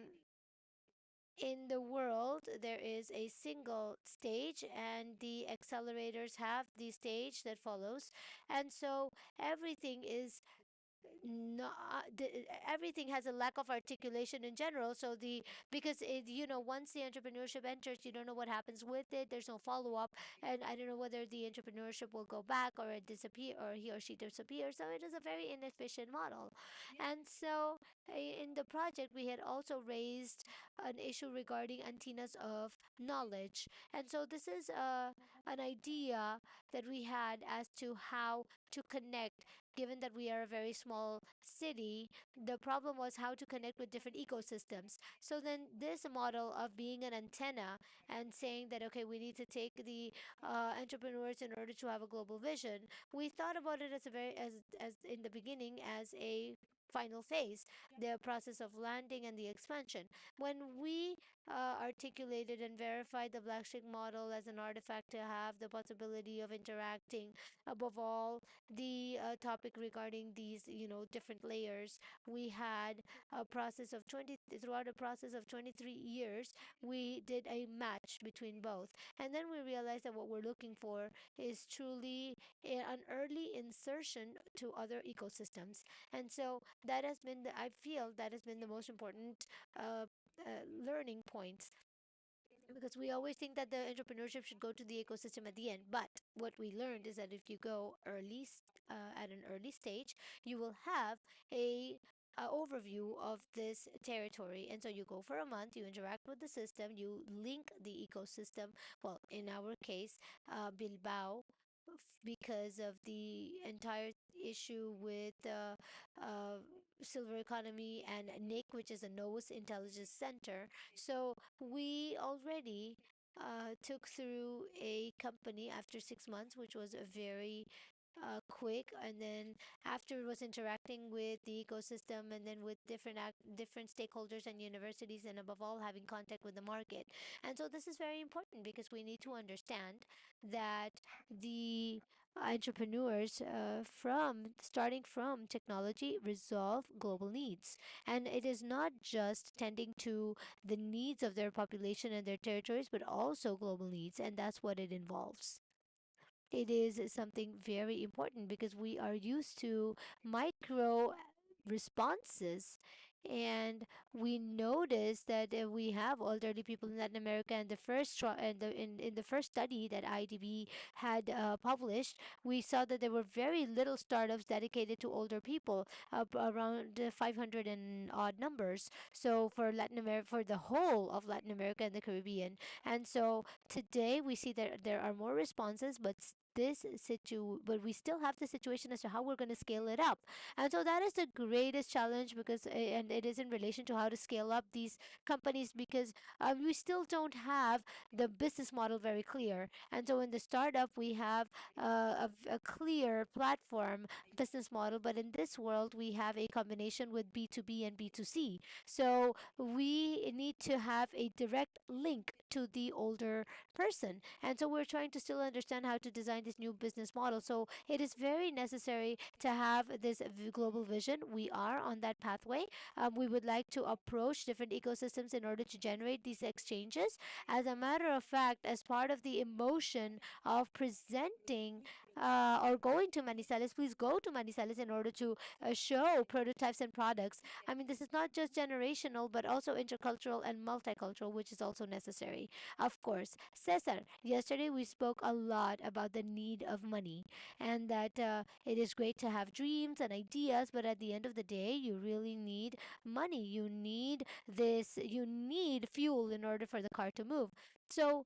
I: in the world, there is a single stage, and the accelerators have the stage that follows. And so everything is no everything has a lack of articulation in general, so the because once the entrepreneurship enters, you don't know what happens with it. There's no follow-up, and I don't know whether the entrepreneurship will go back or it disappear, or he or she disappears. So it is a very inefficient model. And so in the project, we had also raised an issue regarding antennas of knowledge. And so this is an idea that we had as to how to connect. Given that we are a very small city, the problem was how to connect with different ecosystems. So then this model of being an antenna and saying that, okay, we need to take the entrepreneurs in order to have a global vision, we thought about it as a very as in the beginning as a final phase, the process of landing and the expansion. When we articulated and verified the black sheep model as an artifact to have the possibility of interacting, above all the topic regarding these different layers, we had a process of 20 throughout a process of 23 years, we did a match between both. And then we realized that what we're looking for is truly an early insertion to other ecosystems. And so that has been I feel that has been the most important learning points, because we always think that the entrepreneurship should go to the ecosystem at the end. But what we learned is that if you go at an early stage, you will have a overview of this territory. And so you go for a month, you interact with the system, you link the ecosystem. Well, in our case, Bilbao, because of the entire issue with silver economy, and NIC, which is a Nose Intelligence Center. So we already took through a company after 6 months, which was a very quick. And then after it was interacting with the ecosystem, and then with different stakeholders and universities, and above all having contact with the market. And so this is very important, because we need to understand that the entrepreneurs, from starting from technology, resolve global needs, and it is not just tending to the needs of their population and their territories, but also global needs, and that's what it involves. It is something very important, because we are used to micro responses. And we notice that we have elderly people in Latin America. And the first in the first study that IDB had published, we saw that there were very little startups dedicated to older people, around 500 and odd numbers. So for Latin America, for the whole of Latin America and the Caribbean. And so today we see that there are more responses, but but we still have the situation as to how we're going to scale it up. And so that is the greatest challenge, because and it is in relation to how to scale up these companies, because we still don't have the business model very clear. And so in the startup, we have a clear platform business model, but in this world, we have a combination with B2B and B2C. So we need to have a direct link to the older person. And so we're trying to still understand how to design this new business model. So it is very necessary to have this global vision. We are on that pathway. We would like to approach different ecosystems in order to generate these exchanges. As a matter of fact, as part of the emotion of presenting or going to Manizales, please go to Manizales in order to show prototypes and products. I mean, this is not just generational, but also intercultural and multicultural, which is also necessary. Of course, Cesar, yesterday we spoke a lot about the need of money and that it is great to have dreams and ideas, but at the end of the day, you really need money. You need fuel in order for the car to move. So,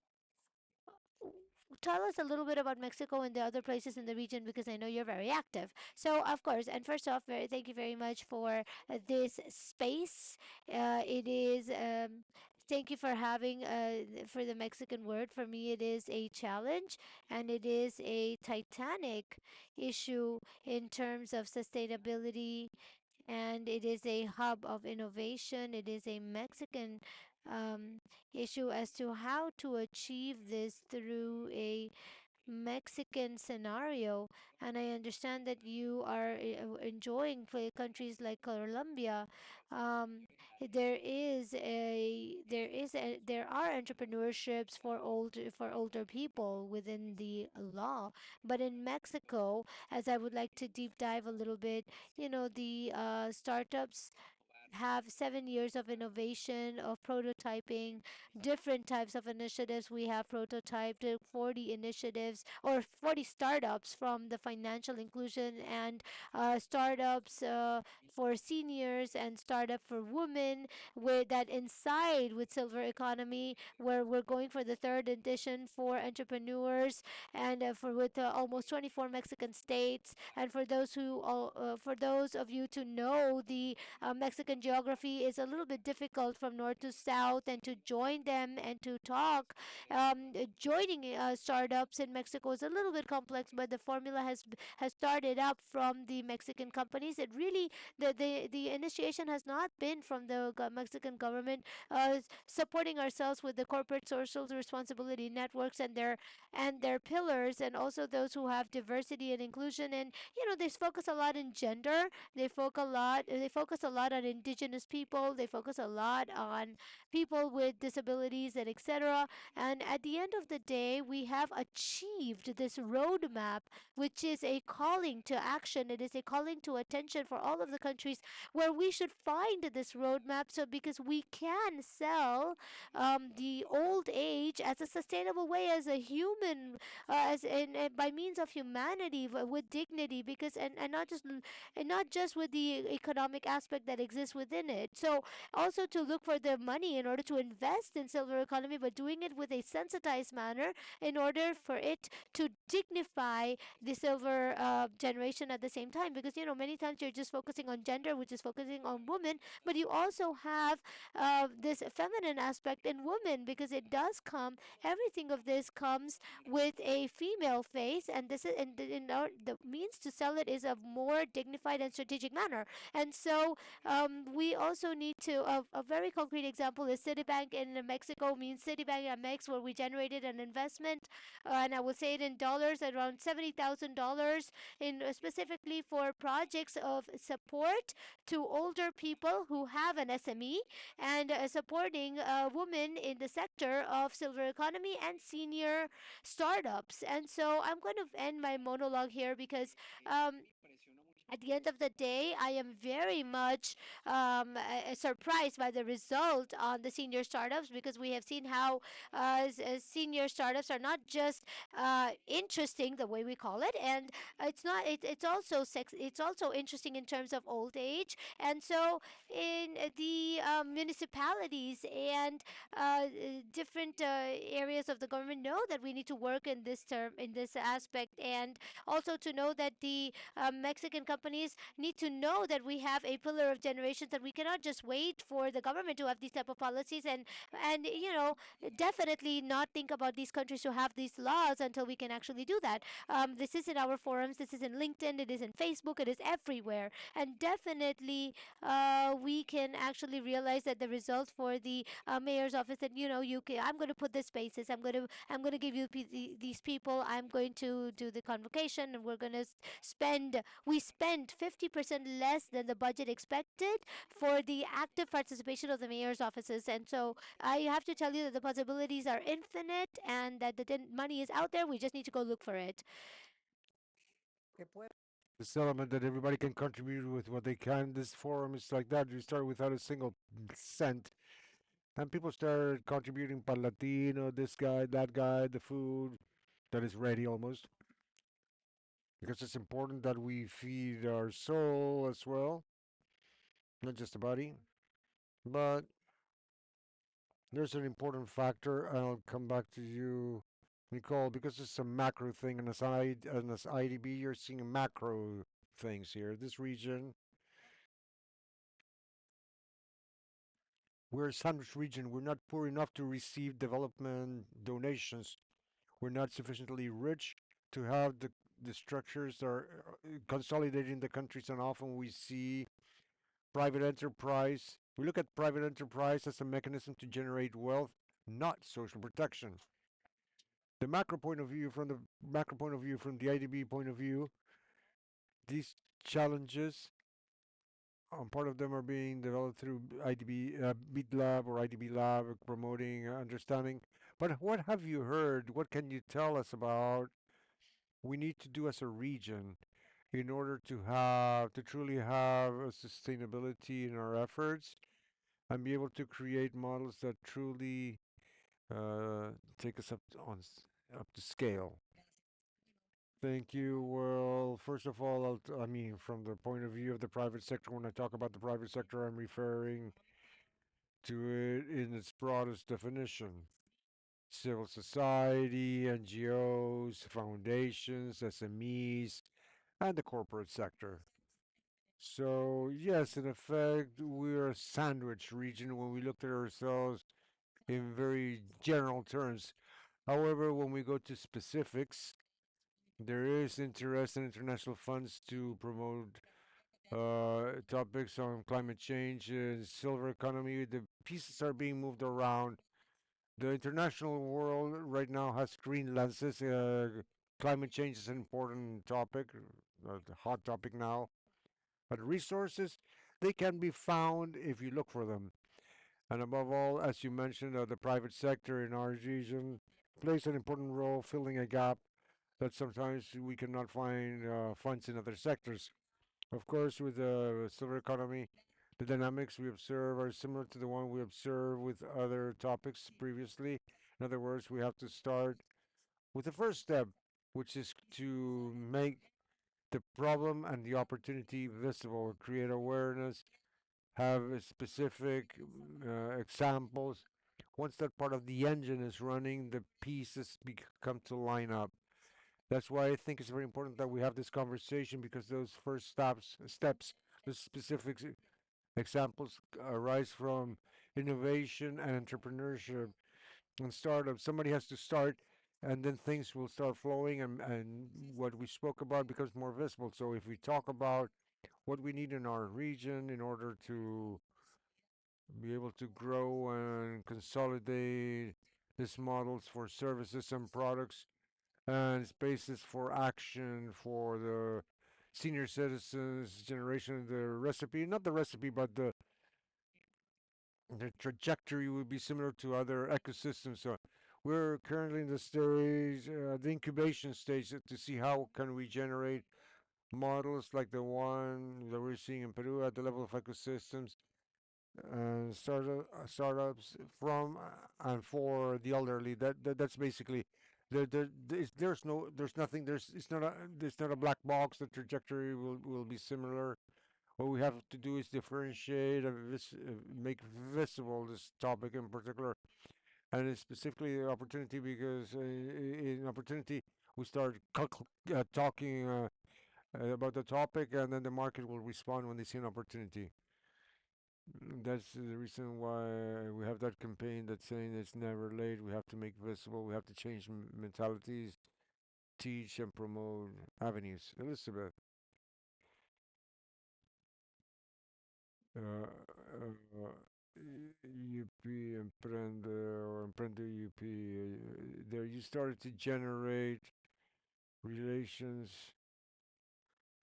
I: tell us a little bit about Mexico and the other places in the region because I know you're very active. So, of course, and first off, thank you very much for this space. It is. Thank you for having for the Mexican word. For me, it is a challenge and it is a titanic issue in terms of sustainability, and it is a hub of innovation. It is a Mexican um, issue as to how to achieve this through a Mexican scenario, and I understand that you are enjoying countries like Colombia. Um, there are entrepreneurships for older people within the law, but in Mexico, as I would like to deep dive a little bit, the startups have 7 years of innovation, of prototyping, different types of initiatives. We have prototyped 40 initiatives or 40 startups from the financial inclusion and startups for seniors and startup for women with that inside with silver economy where we're going for the third edition for entrepreneurs and for with almost 24 Mexican states. And for those of you to know the Mexican geography is a little bit difficult from north to south, and to join them and to talk. Joining startups in Mexico is a little bit complex, but the formula has started up from the Mexican companies. It really the initiation has not been from the Mexican government supporting ourselves with the corporate social responsibility networks and their pillars, and also those who have diversity and inclusion. And they focus a lot in gender, they focus a lot on indigenous people. They focus a lot on people with disabilities and etc. And at the end of the day, we have achieved this roadmap, which is a calling to action. It is a calling to attention for all of the countries where we should find this roadmap. So because we can sell the old age as a sustainable way, as a human, by means of humanity with dignity, because and not just with the economic aspect that exists within it. So also to look for the money in order to invest in silver economy, but doing it with a sensitized manner in order for it to dignify the silver generation at the same time. Because many times you're just focusing on gender, which is focusing on women, but you also have this feminine aspect in women, because it does come. Everything of this comes with a female face, and this is the means to sell it is a more dignified and strategic manner. And so we also need to a very concrete example is Citibank in Mexico, means Citibank Amex, where we generated an investment, and I will say it in dollars, around $70,000 in specifically for projects of support to older people who have an SME, and supporting women in the sector of silver economy and senior startups. And so I'm going to end my monologue here because at the end of the day, I am very much surprised by the result on the senior startups, because we have seen how senior startups are not just interesting the way we call it, and it's also it's also interesting in terms of old age. And so in the municipalities and different areas of the government know that we need to work in this aspect, and also to know that the Mexican companies need to know that we have a pillar of generations, that we cannot just wait for the government to have these type of policies, and definitely not think about these countries to have these laws until we can actually do that. This is in our forums, this is in LinkedIn, it is in Facebook, it is everywhere, and definitely we can actually realize that the results for the mayor's office, that I'm going to put the spaces, I'm going to give you these people, I'm going to do the convocation, and we're going to spend we spend spent 50% less than the budget expected for the active participation of the mayor's offices. And so I have to tell you that the possibilities are infinite and that the money is out there. We just need to go look for it.
B: This element that everybody can contribute with what they can. This forum is like that. You start without a single cent, and people start contributing Palatino, this guy, that guy, the food that is ready almost. Because it's important that we feed our soul as well, not just the body. But there's an important factor, and I'll come back to you, Nicole, because it's a macro thing, and as IDB, you're seeing macro things here. This region, we're a sandwich region. We're not poor enough to receive development donations. We're not sufficiently rich to have the structures that are consolidating the countries, and often we see private enterprise. We look at private enterprise as a mechanism to generate wealth, not social protection. The macro point of view, from the macro point of view, from the IDB point of view, these challenges, part of them are being developed through IDB Beat Lab or IDB Lab, promoting understanding. But what have you heard? What can you tell us about we need to do as a region in order to truly have a sustainability in our efforts and be able to create models that truly uh, take us up to scale? Thank you. Well, first of all, I mean, from the point of view of the private sector, when I talk about the private sector, I'm referring to it in its broadest definition: civil society, NGOs, foundations, SMEs, and the corporate sector. So, yes, in effect, we're a sandwich region when we look at ourselves in very general terms. However, when we go to specifics, there is interest in international funds to promote topics on climate change and silver economy. The pieces are being moved around. The international world right now has green lenses. Climate change is an important topic, a hot topic now. But resources, they can be found if you look for them. And above all, as you mentioned, the private sector in our region plays an important role filling a gap that sometimes we cannot find funds in other sectors. Of course, with the silver economy, the dynamics we observe are similar to the one we observed with other topics previously. In other words, we have to start with the first step, which is to make the problem and the opportunity visible, create awareness, have specific examples. Once that part of the engine is running, the pieces come to line up. That's why I think it's very important that we have this conversation, because those first steps, the specific examples arise from innovation and entrepreneurship and startups. Somebody has to start, and then things will start flowing, and what we spoke about becomes more visible. So if we talk about what we need in our region in order to be able to grow and consolidate these models for services and products and spaces for action for the senior citizens generation, the recipe, not the recipe, but the trajectory would be similar to other ecosystems. So we're currently in the stage, the incubation stage, to see how can we generate models like the one that we're seeing in Peru at the level of ecosystems and startups from and for the elderly. That's basically there's nothing it's not a black box. The trajectory will be similar. What we have to do is differentiate and make visible this topic in particular, and it's specifically the opportunity, because in opportunity we start talking about the topic, and then the market will respond when they see an opportunity. That's the reason why we have that campaign that's saying it's never late. We have to make visible. We have to change mentalities, teach and promote avenues. Elizabeth, UP Emprende or Emprende UP, there you started to generate relations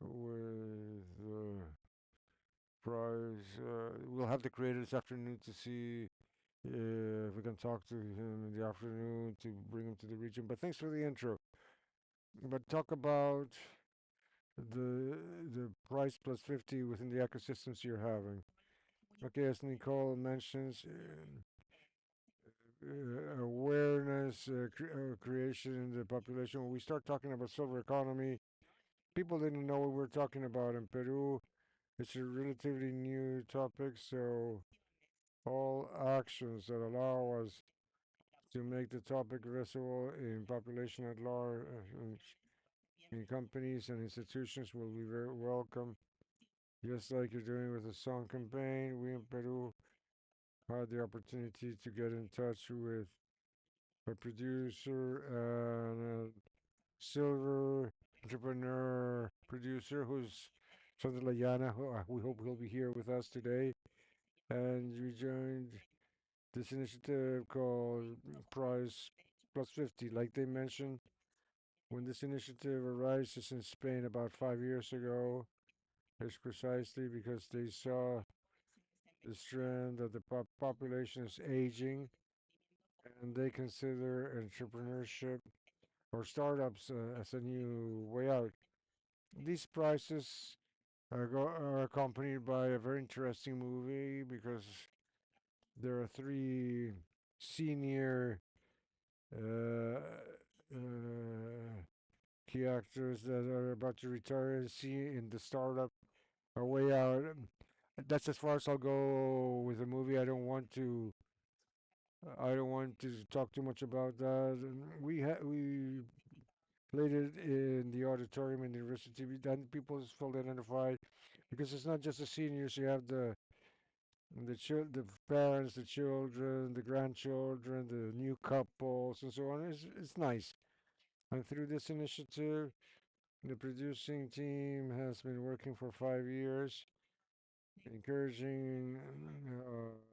B: with prize. We'll have the creator this afternoon to see if we can talk to him in the afternoon to bring him to the region. But thanks for the intro. But talk about the the price plus 50 within the ecosystems you're having. Okay, as Nicole mentions, awareness creation in the population. When we start talking about silver economy, people didn't know what we were talking about in Peru. It's a relatively new topic, so all actions that allow us to make the topic visible in population at large, in companies and institutions will be very welcome. Just like you're doing with the song campaign, we in Peru had the opportunity to get in touch with a producer and a silver entrepreneur producer who's Sandra Layana, who we hope he'll be here with us today. And we joined this initiative called Price Plus 50. Like they mentioned, when this initiative arises in Spain about 5 years ago, it's precisely because they saw this trend that the population is aging and they consider entrepreneurship or startups as a new way out. These prices are accompanied by a very interesting movie because there are three senior uh, key actors that are about to retire and see in the startup a way out. That's as far as I'll go with the movie. I don't want to talk too much about that. We played it in the auditorium in the university. Then people felt identified because it's not just the seniors. You have the parents, the children, the grandchildren, the new couples, and so on. It's nice. And through this initiative, the producing team has been working for 5 years, encouraging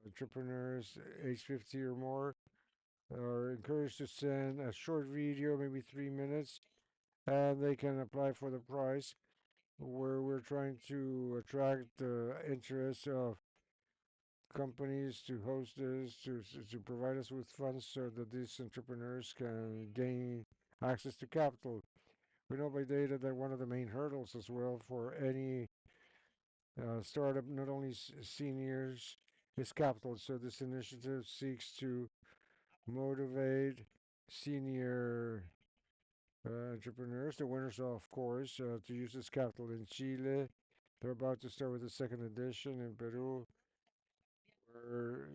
B: entrepreneurs age 50 or more are encouraged to send a short video, maybe 3 minutes, and they can apply for the prize. Where we're trying to attract the interest of companies to host this, to provide us with funds so that these entrepreneurs can gain access to capital. We know by data that one of the main hurdles as well for any startup, not only seniors, is capital. So this initiative seeks to motivate senior entrepreneurs, the winners, of course, to use this capital in Chile. They're about to start with the second edition in Peru, where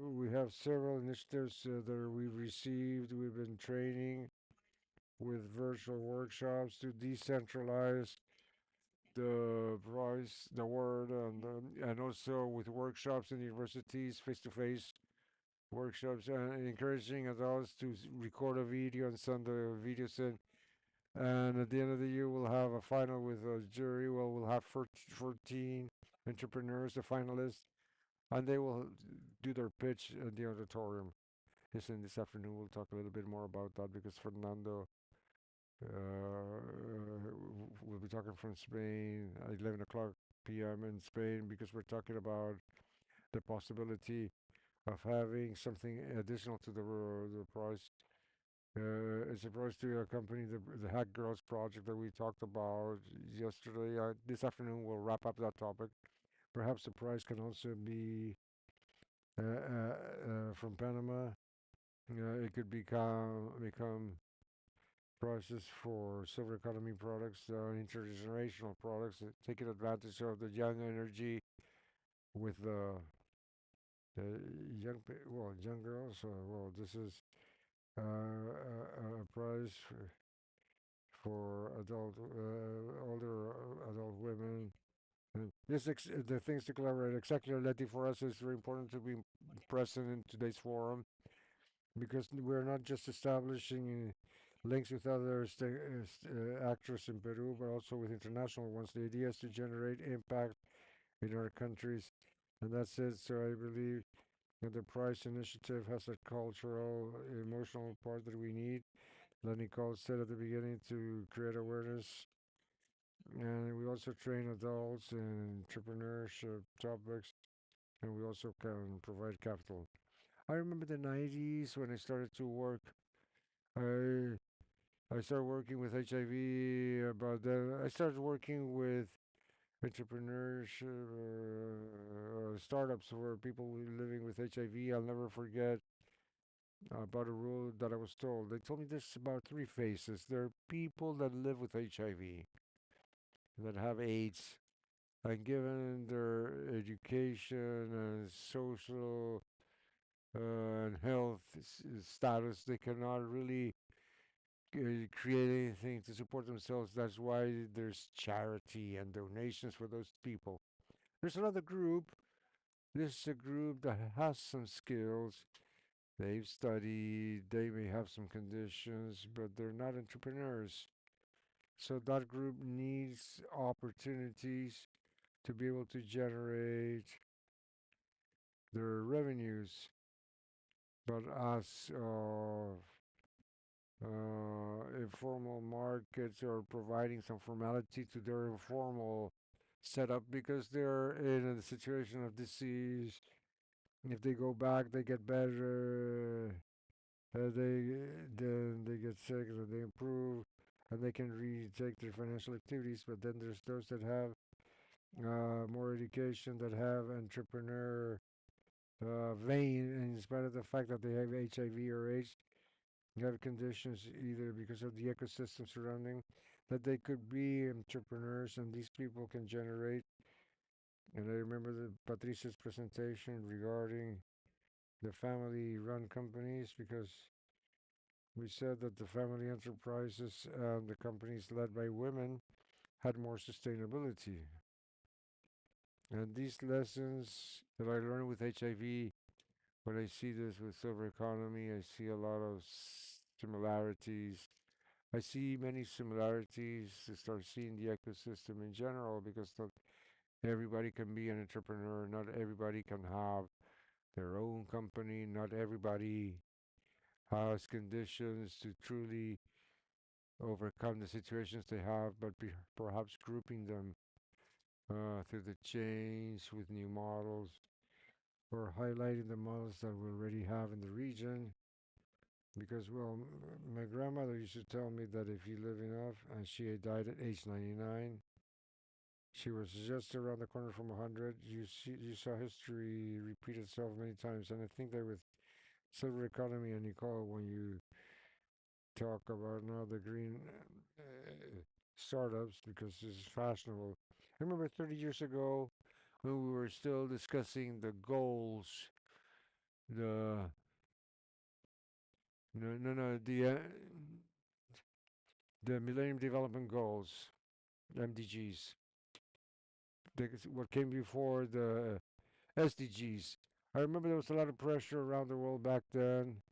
B: we have several initiatives that we've received. We've been training with virtual workshops to decentralize the price, the word, and also with workshops in universities, face-to-face workshops, and encouraging adults to record a video and send the videos in. And at the end of the year, we'll have a final with a jury. Well, we'll have 14 entrepreneurs, the finalists, and they will do their pitch in the auditorium. Listen, this afternoon we'll talk a little bit more about that because Fernando will be talking from Spain at 11 o'clock p.m. in Spain because we're talking about the possibility of having something additional to the price. It's supposed to accompany the Hack Girls project that we talked about yesterday. This afternoon we'll wrap up that topic. Perhaps the price can also be from Panama. It could become prices for silver economy products, intergenerational products, taking advantage of the young energy with the young girls. Well, this is a prize for older adult women. And the things to collaborate. Exactly, Leti, for us it's very important to be present in today's forum because we're not just establishing links with other actors in Peru, but also with international ones. The idea is to generate impact in our countries, and that's it. So I believe that the Price Initiative has a cultural, emotional part that we need. like Nicole said at the beginning, to create awareness. And we also train adults in entrepreneurship topics, and we also can provide capital. I remember the 90s when I started to work. I I started working with HIV, but then I started working with entrepreneurship startups for people living with HIV. I'll never forget about a rule that I was told. They told me there's about three phases. There are people that live with HIV, that have AIDS, and given their education and social and health status, they cannot really create anything to support themselves. That's why there's charity and donations for those people. There's another group. This is a group that has some skills. They've studied, they may have some conditions, but they're not entrepreneurs. So that group needs opportunities to be able to generate their revenues. But as informal markets are providing some formality to their informal setup because they're in a situation of disease. If they go back, they get better. They then they get sick, and they improve, and they can retake their financial activities. But then there's those that have more education, that have entrepreneur vein, in spite of the fact that they have HIV or AIDS, have conditions either because of the ecosystem surrounding that they could be entrepreneurs, and these people can generate. And I remember the Patricia's presentation regarding the family-run companies because we said that the family enterprises and the companies led by women had more sustainability. And these lessons that I learned with HIV, when I see this with silver economy, I see a lot of similarities. I see many similarities to start seeing the ecosystem in general because not everybody can be an entrepreneur, not everybody can have their own company, not everybody has conditions to truly overcome the situations they have, but perhaps grouping them through the chains with new models or highlighting the models that we already have in the region. Because, well, my grandmother used to tell me that if you live enough, and she had died at age 99, she was just around the corner from 100. You saw history repeat itself many times, and I think that with silver economy and Nicole, when you talk about now the green startups, because this is fashionable. I remember 30 years ago when we were still discussing the goals, the no the Millennium Development Goals, MDGs. What came before the SDGs. I remember there was a lot of pressure around the world back then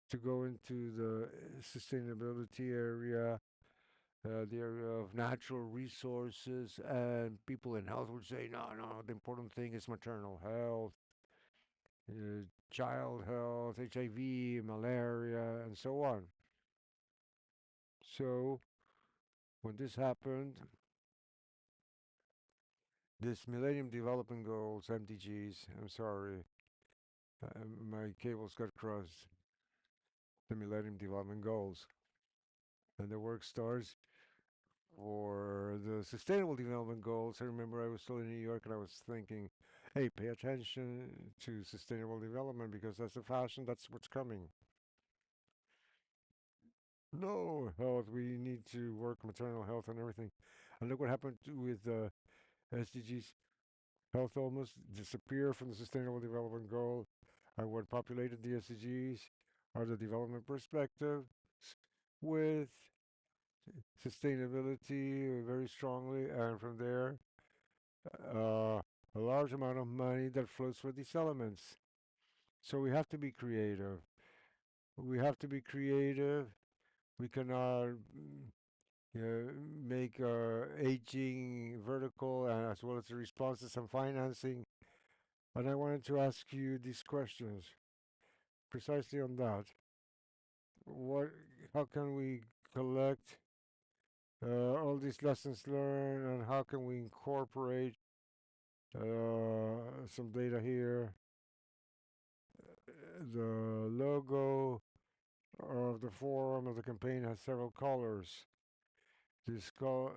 B: to go into the sustainability area, the area of natural resources, and people in health would say, no, no, the important thing is maternal health, child health, HIV, malaria, and so on. So when this happened, this Millennium Development Goals, MDGs, I'm sorry, my cables got crossed, the Millennium Development Goals. And the work starts for the Sustainable Development Goals. I remember I was still in New York and I was thinking, hey, pay attention to sustainable development because that's the fashion, that's what's coming. No health, we need to work maternal health and everything. And look what happened with SDGs. Health almost disappeared from the Sustainable Development Goal. And what populated the SDGs are the development perspectives with sustainability very strongly, and from there, a large amount of money that flows for these elements. So we have to be creative. We have to be creative. We cannot make aging vertical as well as the responses and financing. And I wanted to ask you these questions precisely on that. What how can we collect all these lessons learned, and how can we incorporate some data here. The logo of the forum of the campaign has several colors. This color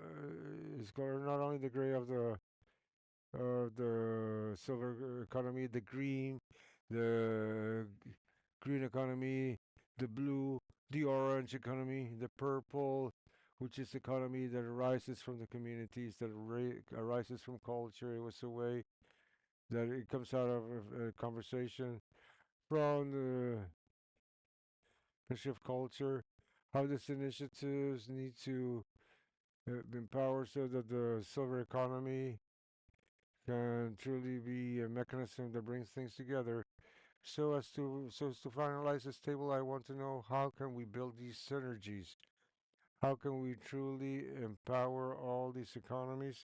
B: is color not only the gray of the silver economy, the green economy, the blue, the orange economy, the purple, which is economy that arises from the communities, that arises from culture. It was a way that it comes out of a conversation from the history of culture, how these initiatives need to empower so that the silver economy can truly be a mechanism that brings things together. So as to finalize this table, I want to know how can we build these synergies? How can we truly empower all these economies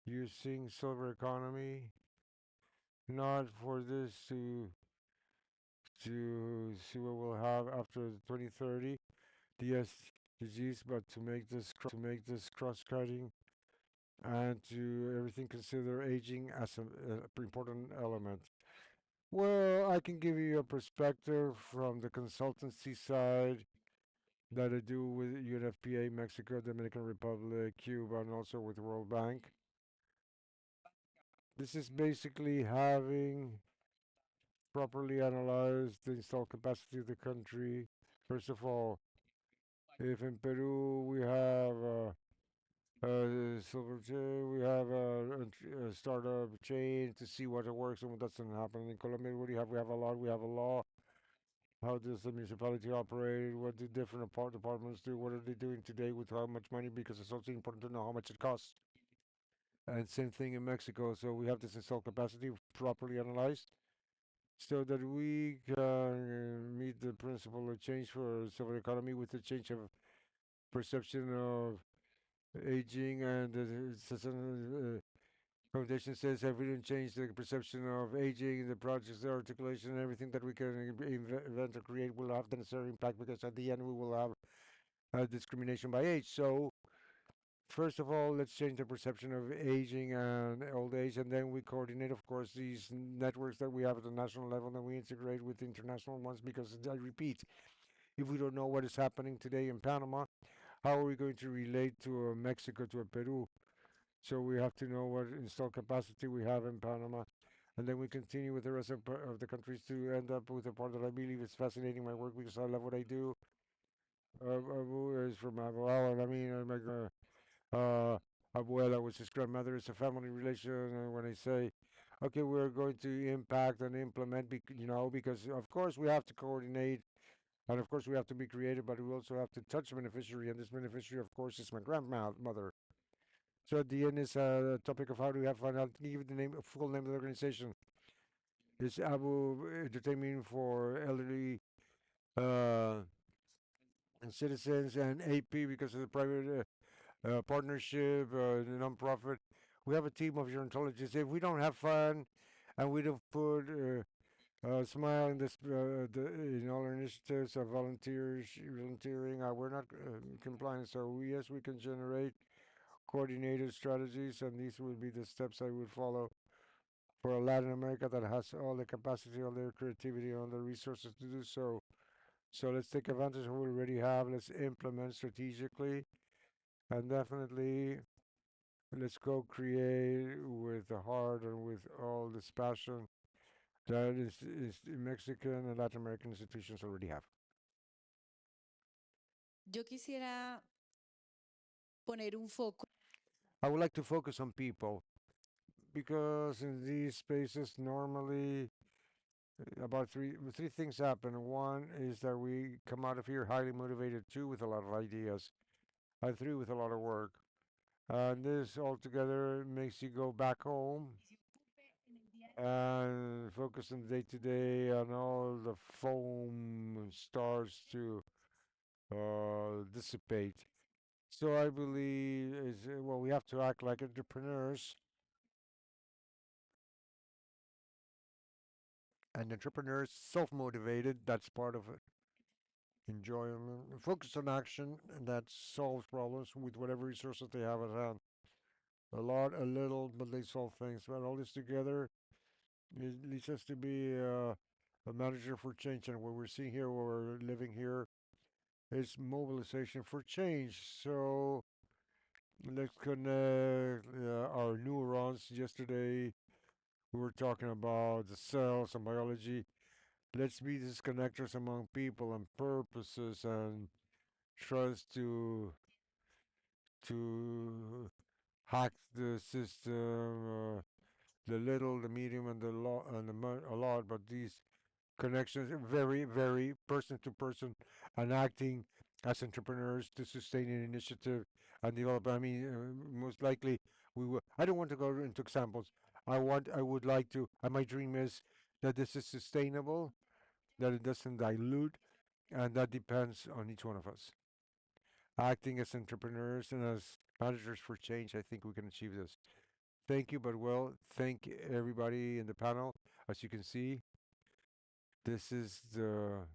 B: using silver economy, not for this to see what we'll have after 2030, the SDGs, but to make this cross-cutting and to everything consider aging as an important element. Well, I can give you a perspective from the consultancy side that I do with UNFPA, Mexico, Dominican Republic, Cuba, and also with World Bank. This is basically having properly analyzed the installed capacity of the country. First of all, if in Peru we have silver chain, we have a startup chain to see what works and what doesn't happen. In Colombia, what do you have? We have a law. We have a law. How does the municipality operate? What do different departments do? What are they doing today with how much money? Because it's also important to know how much it costs. And same thing in Mexico. So we have this installed capacity properly analyzed so that we can meet the principle of change for silver economy with the change of perception of aging and the foundation says if we don't change the perception of aging, the projects, the articulation, and everything that we can invent or create will have the necessary impact because at the end we will have discrimination by age. So first of all, let's change the perception of aging and old age, and then we coordinate, of course, these networks that we have at the national level, and we integrate with international ones because I repeat, if we don't know what is happening today in Panama, how are we going to relate to Mexico, to a Peru? So we have to know what installed capacity we have in Panama. And then we continue with the rest of the countries to end up with a part that I believe is fascinating my work because I love what I do. Abu is from Abuela, and I mean, Abuela, which is grandmother, is a family relation. And when I say, okay, we're going to impact and implement, because of course we have to coordinate and of course we have to be creative, but we also have to touch the beneficiary. And this beneficiary, of course, is my grandmother. So at the end is a topic of how do we have fun. I'll give you the name, full name of the organization. It's Abu Entertainment for Elderly uh, and Citizens, and AP because of the private partnership, non-profit. We have a team of gerontologists. If we don't have fun and we don't put smile in this, in all our initiatives of volunteering, we're not compliant. So yes, we can generate coordinated strategies, and these would be the steps I would follow for Latin America that has all the capacity, all the creativity, all the resources to do so. So let's take advantage of what we already have. Let's implement strategically, and definitely let's go create with the heart and with all this passion that is Mexican and Latin American institutions already have.
R: Yo quisiera poner un foco.
B: I would like to focus on people because in these spaces normally about three things happen. One is that we come out of here highly motivated, two with a lot of ideas, and three with a lot of work. And this altogether makes you go back home and focus on the day to day, and all the foam starts to dissipate. So I believe is well, we have to act like entrepreneurs, and entrepreneurs self motivated. That's part of it. enjoyment, focus on action that solves problems with whatever resources they have at hand. A lot, a little, but they solve things. But all this together, it leads us to be a manager for change. And what we're seeing here, what we're living here, is mobilization for change. So let's connect our neurons. Yesterday, we were talking about the cells and biology. Let's be these connectors among people and purposes and trust to hack the system, the little, the medium, and the lot, and a lot. But these connections are very, very person to person, and acting as entrepreneurs to sustain an initiative and develop. I mean, most likely we will. I don't want to go into examples. I would like to. And my dream is that this is sustainable, that it doesn't dilute, and that depends on each one of us. Acting as entrepreneurs and as managers for change, I think we can achieve this. Thank you, but well, thank everybody in the panel. As you can see, this is an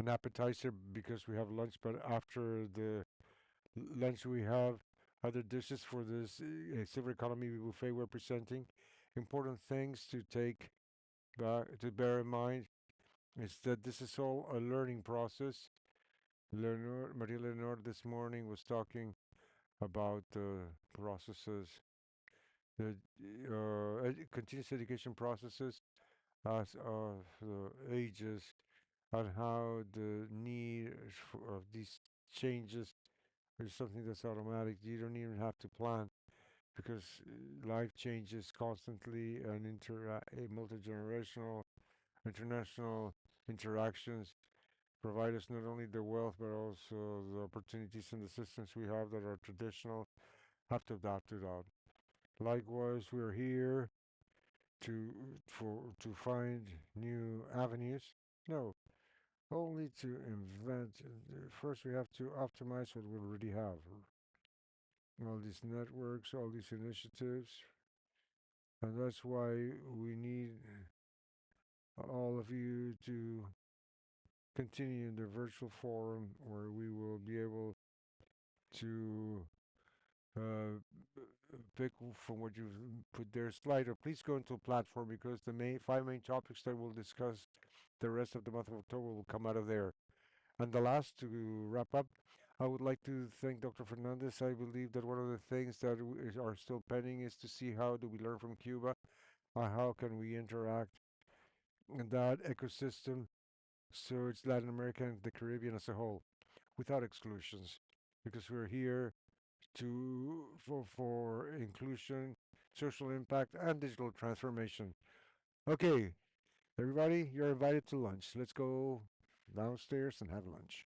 B: appetizer because we have lunch, but after the lunch we have other dishes for this silver economy buffet we're presenting. Important things to take back to bear in mind is that this is all a learning process. Maria Leonor this morning was talking about the processes, the continuous education processes as of the ages, and how the need of these changes is something that's automatic. You don't even have to plan because life changes constantly and multi-generational, international interactions provide us not only the wealth but also the opportunities and the systems we have that are traditional have to adapt to that. Likewise, we're here to to find new avenues. No, only to invent. First, we have to optimize what we already have. All these networks, all these initiatives, and that's why we need all of you to continue in the virtual forum where we will be able to uh, pick from what you've put there. Slider, please go into a platform because the five main topics that we'll discuss the rest of the month of October will come out of there. And the last, to wrap up, I would like to thank Dr. Fernandez. I believe that one of the things that are still pending is to see how do we learn from Cuba, how can we interact in that ecosystem so it's Latin America and the Caribbean as a whole, without exclusions, because we're here for inclusion, social impact, and digital transformation. Okay, everybody, you're invited to lunch. Let's go downstairs and have lunch.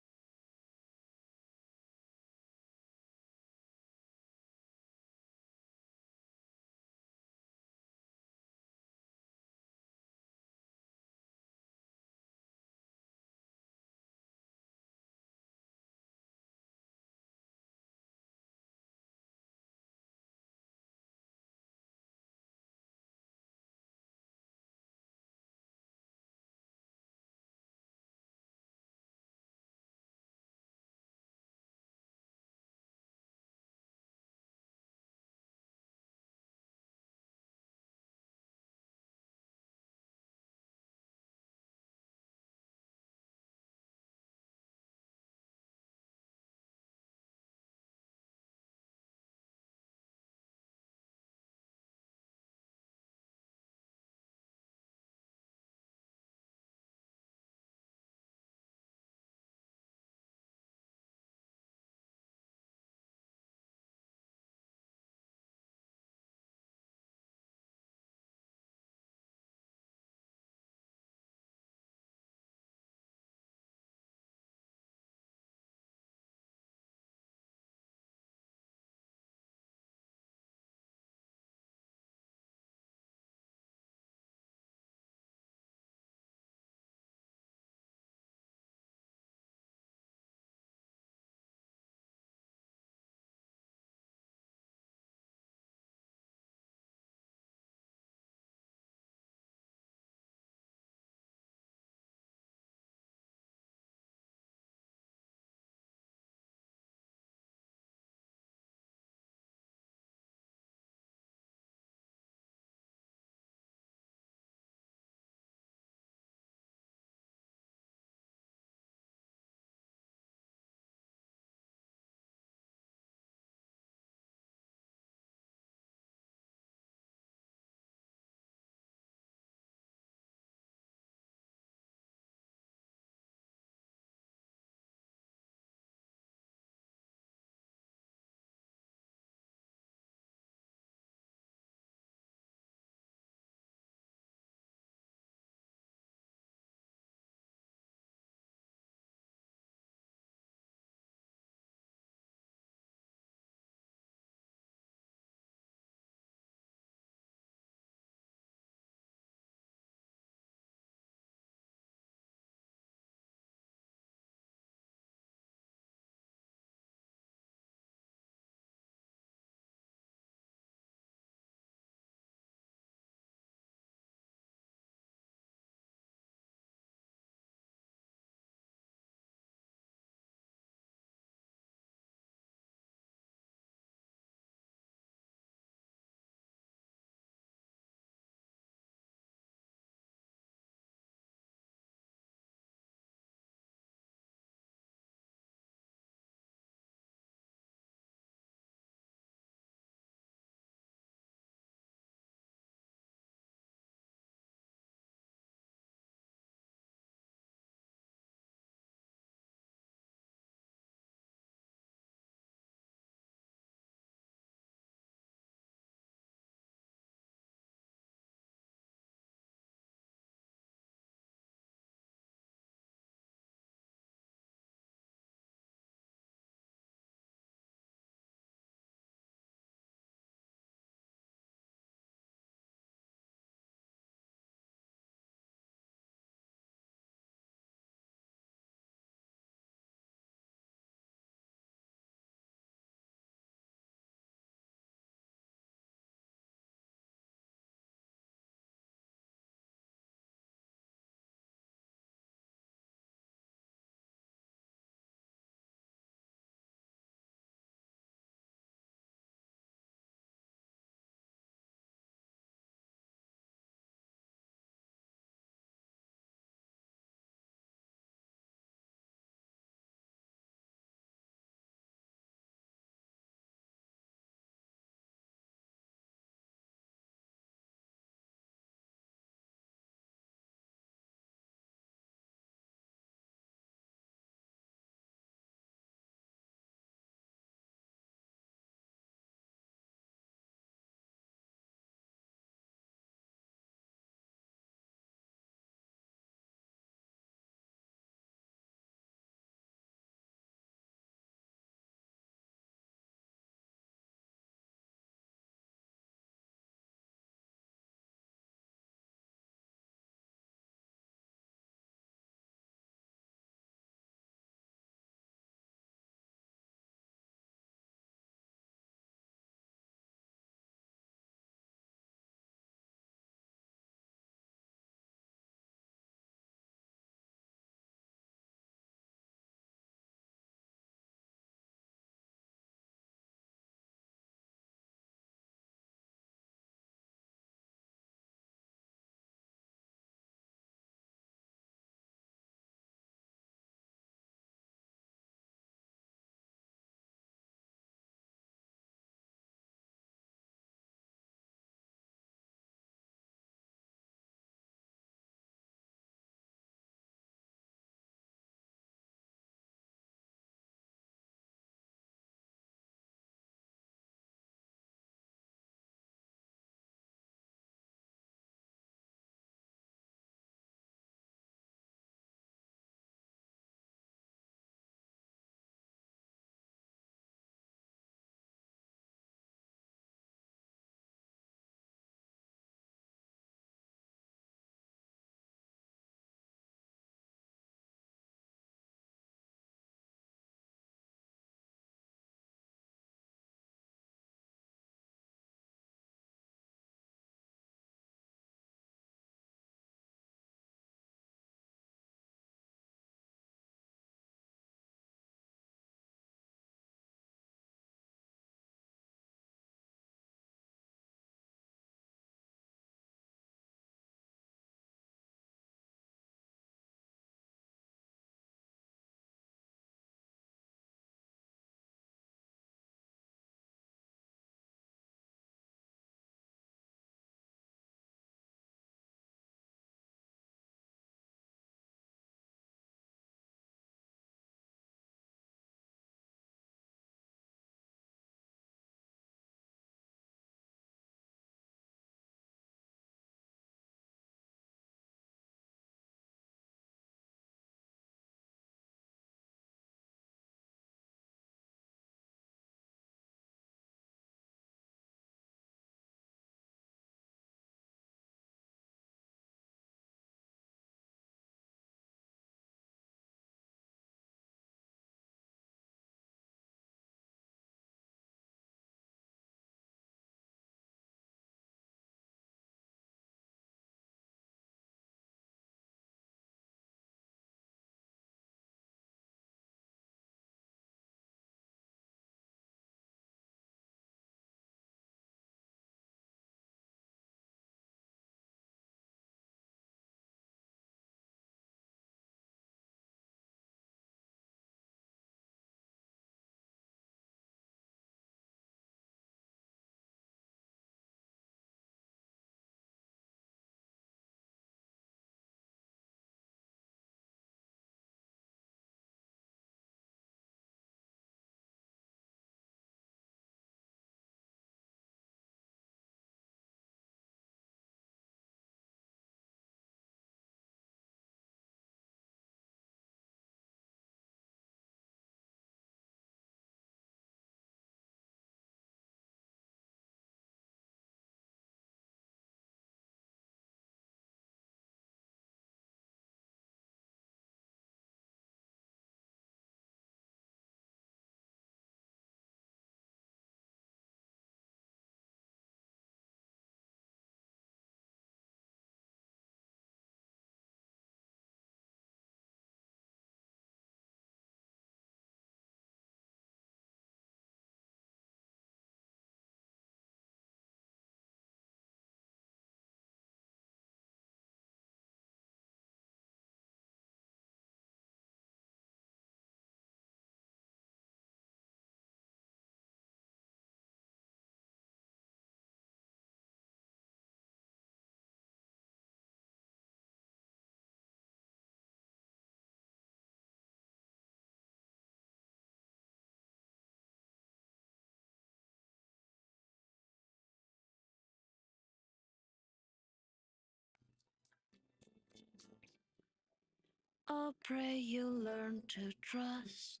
D: I pray you learn to trust.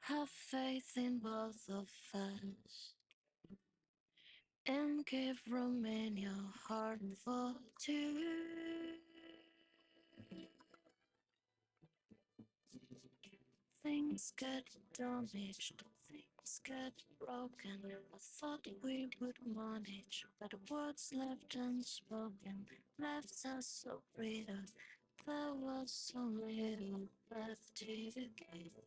D: Have faith in both of us. And give room in your heart for two. Things get damaged, things get broken. I thought we would manage, but the words left unspoken left us so bitter. There was so little left to give.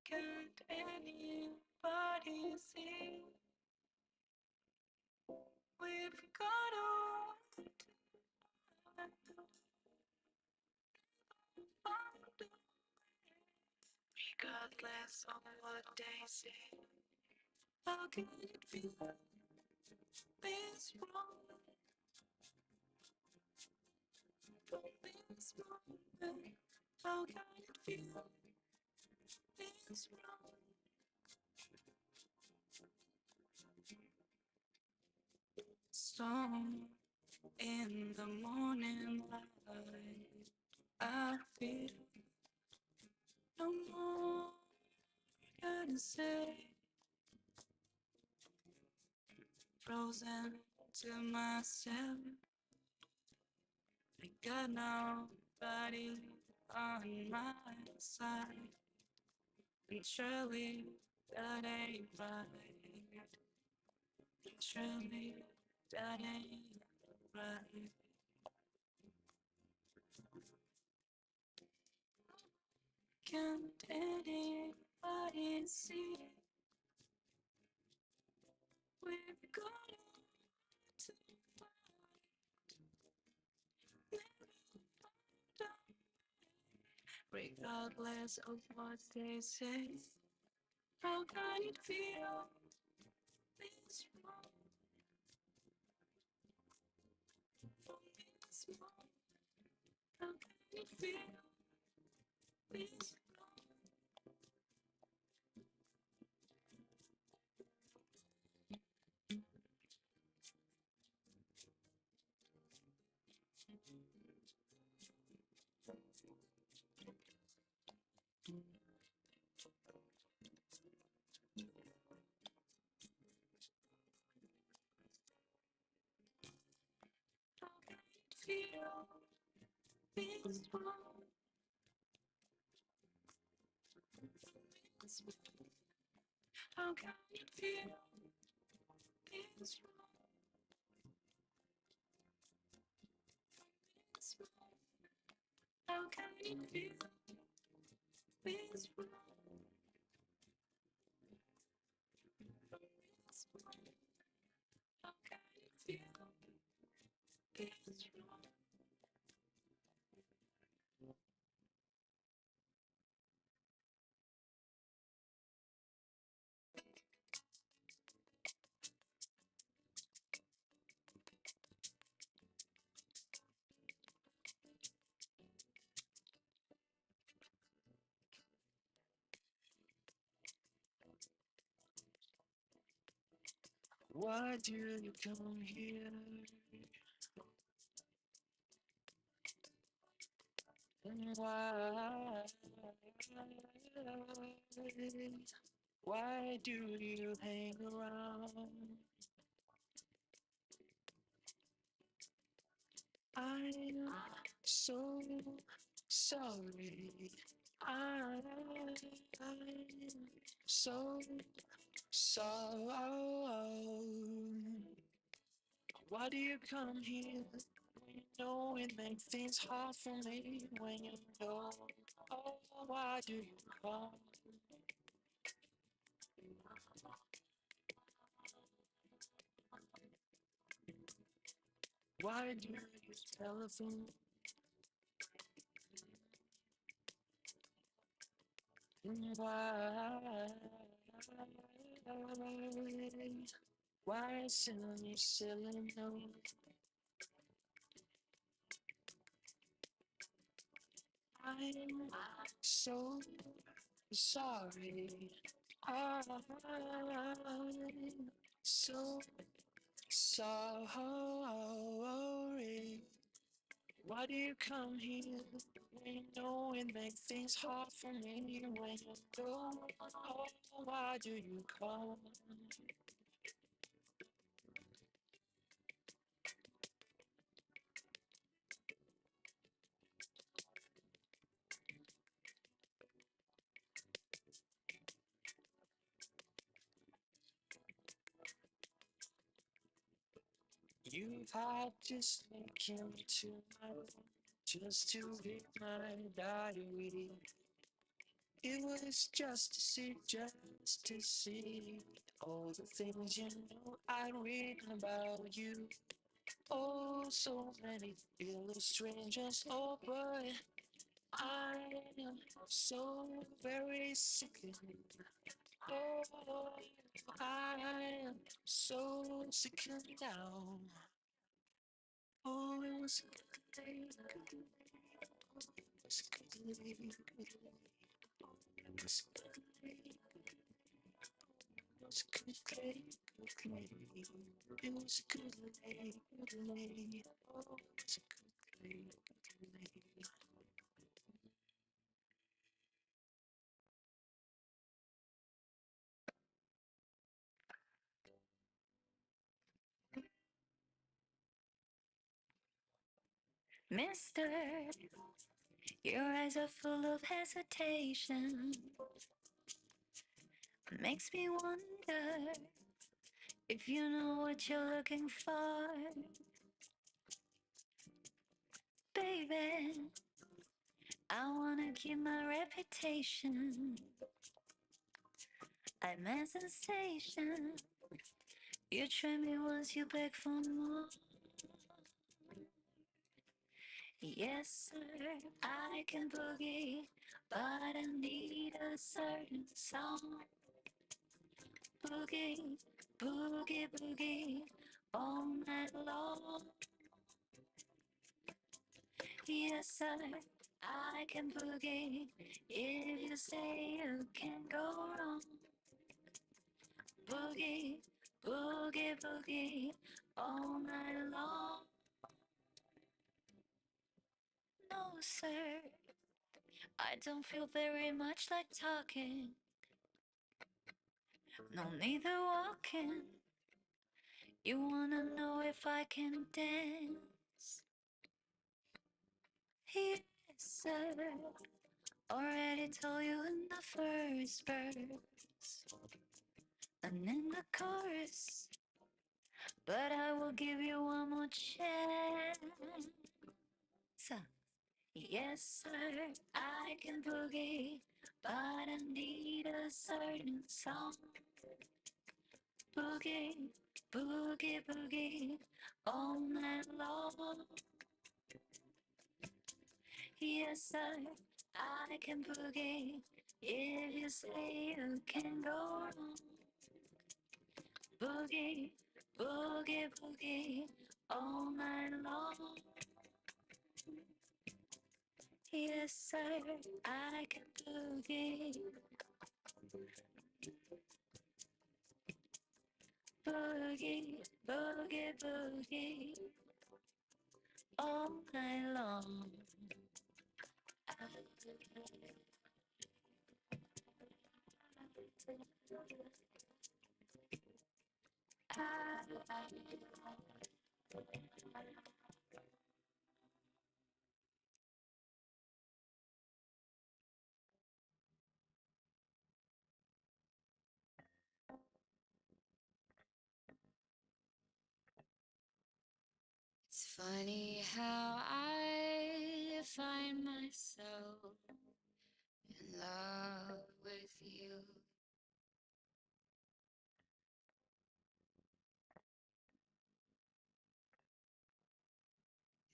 N: Can't anybody see we've got all regardless of what they say? How can it feel this wrong from this moment? How can it feel this wrong? Song in the morning light, I feel no more gonna say. Frozen to myself, I got nobody on my side, and surely that ain't right. And surely that ain't right. Can't anybody see we've got to fight, regardless of what they say? How can it feel this wrong from this moment? How can it feel this feel this wrong? How can it feel this wrong? This wrong? How can it feel this wrong? This wrong? How can it feel this wrong? Why do you come here? And why do you hang around? I'm so sorry. I'm so sorry. Why do you come here when you know it makes things hard for me? When you know, oh, why do you come? Why do you use telephone? And why Why isn't you still know? I'm so sorry. I'm so sorry. Why do you come here when you know it makes things hard for me? When you go, oh, why do you come? You've had to sneak into my room just to read my diary. It was just to see all the things you know I'd written about you. Oh, so many illustrations. Oh, boy, I am so very sick of you. Oh, I am so sick of you now. Oh, it was a good day, good day. It was a good day, good day. It was a good day, good day. It was a good day, good day. It was a good day, good day. Oh, it was a good day, good day.
D: Mister, your eyes are full of hesitation. Makes me wonder if you know what you're looking for. Baby, I wanna keep my reputation. I'm a sensation. You try me once, you beg for more. Yes, sir, I can boogie, but I need a certain song. Boogie, boogie, boogie, all night long. Yes, sir, I can boogie. If you say you can go wrong. Boogie, boogie, boogie, all night long. No, sir, I don't feel very much like talking. No, neither walking. You wanna know if I can dance? Yes, sir. Already told you in the first verse and in the chorus, but I will give you one more chance. Yes, sir, I can boogie, but I need a certain song. Boogie, boogie, boogie, all night long. Yes, sir, I can boogie. If you say you can go wrong. Boogie, boogie, boogie, all night long. Yes, sir, I can boogie. Boogie, boogie, boogie, all night long. It's funny how I find myself in love with you.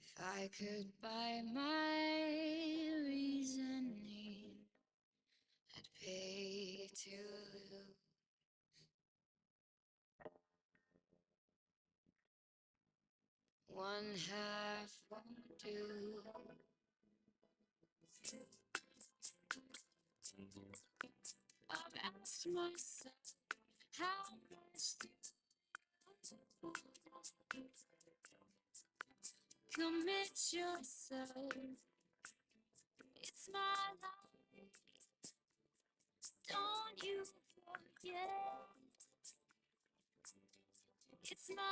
D: If I could buy my reasoning, I'd pay to lose. one half won't do. I've asked myself, how much do you commit yourself? It's my life, don't you forget. It's my life,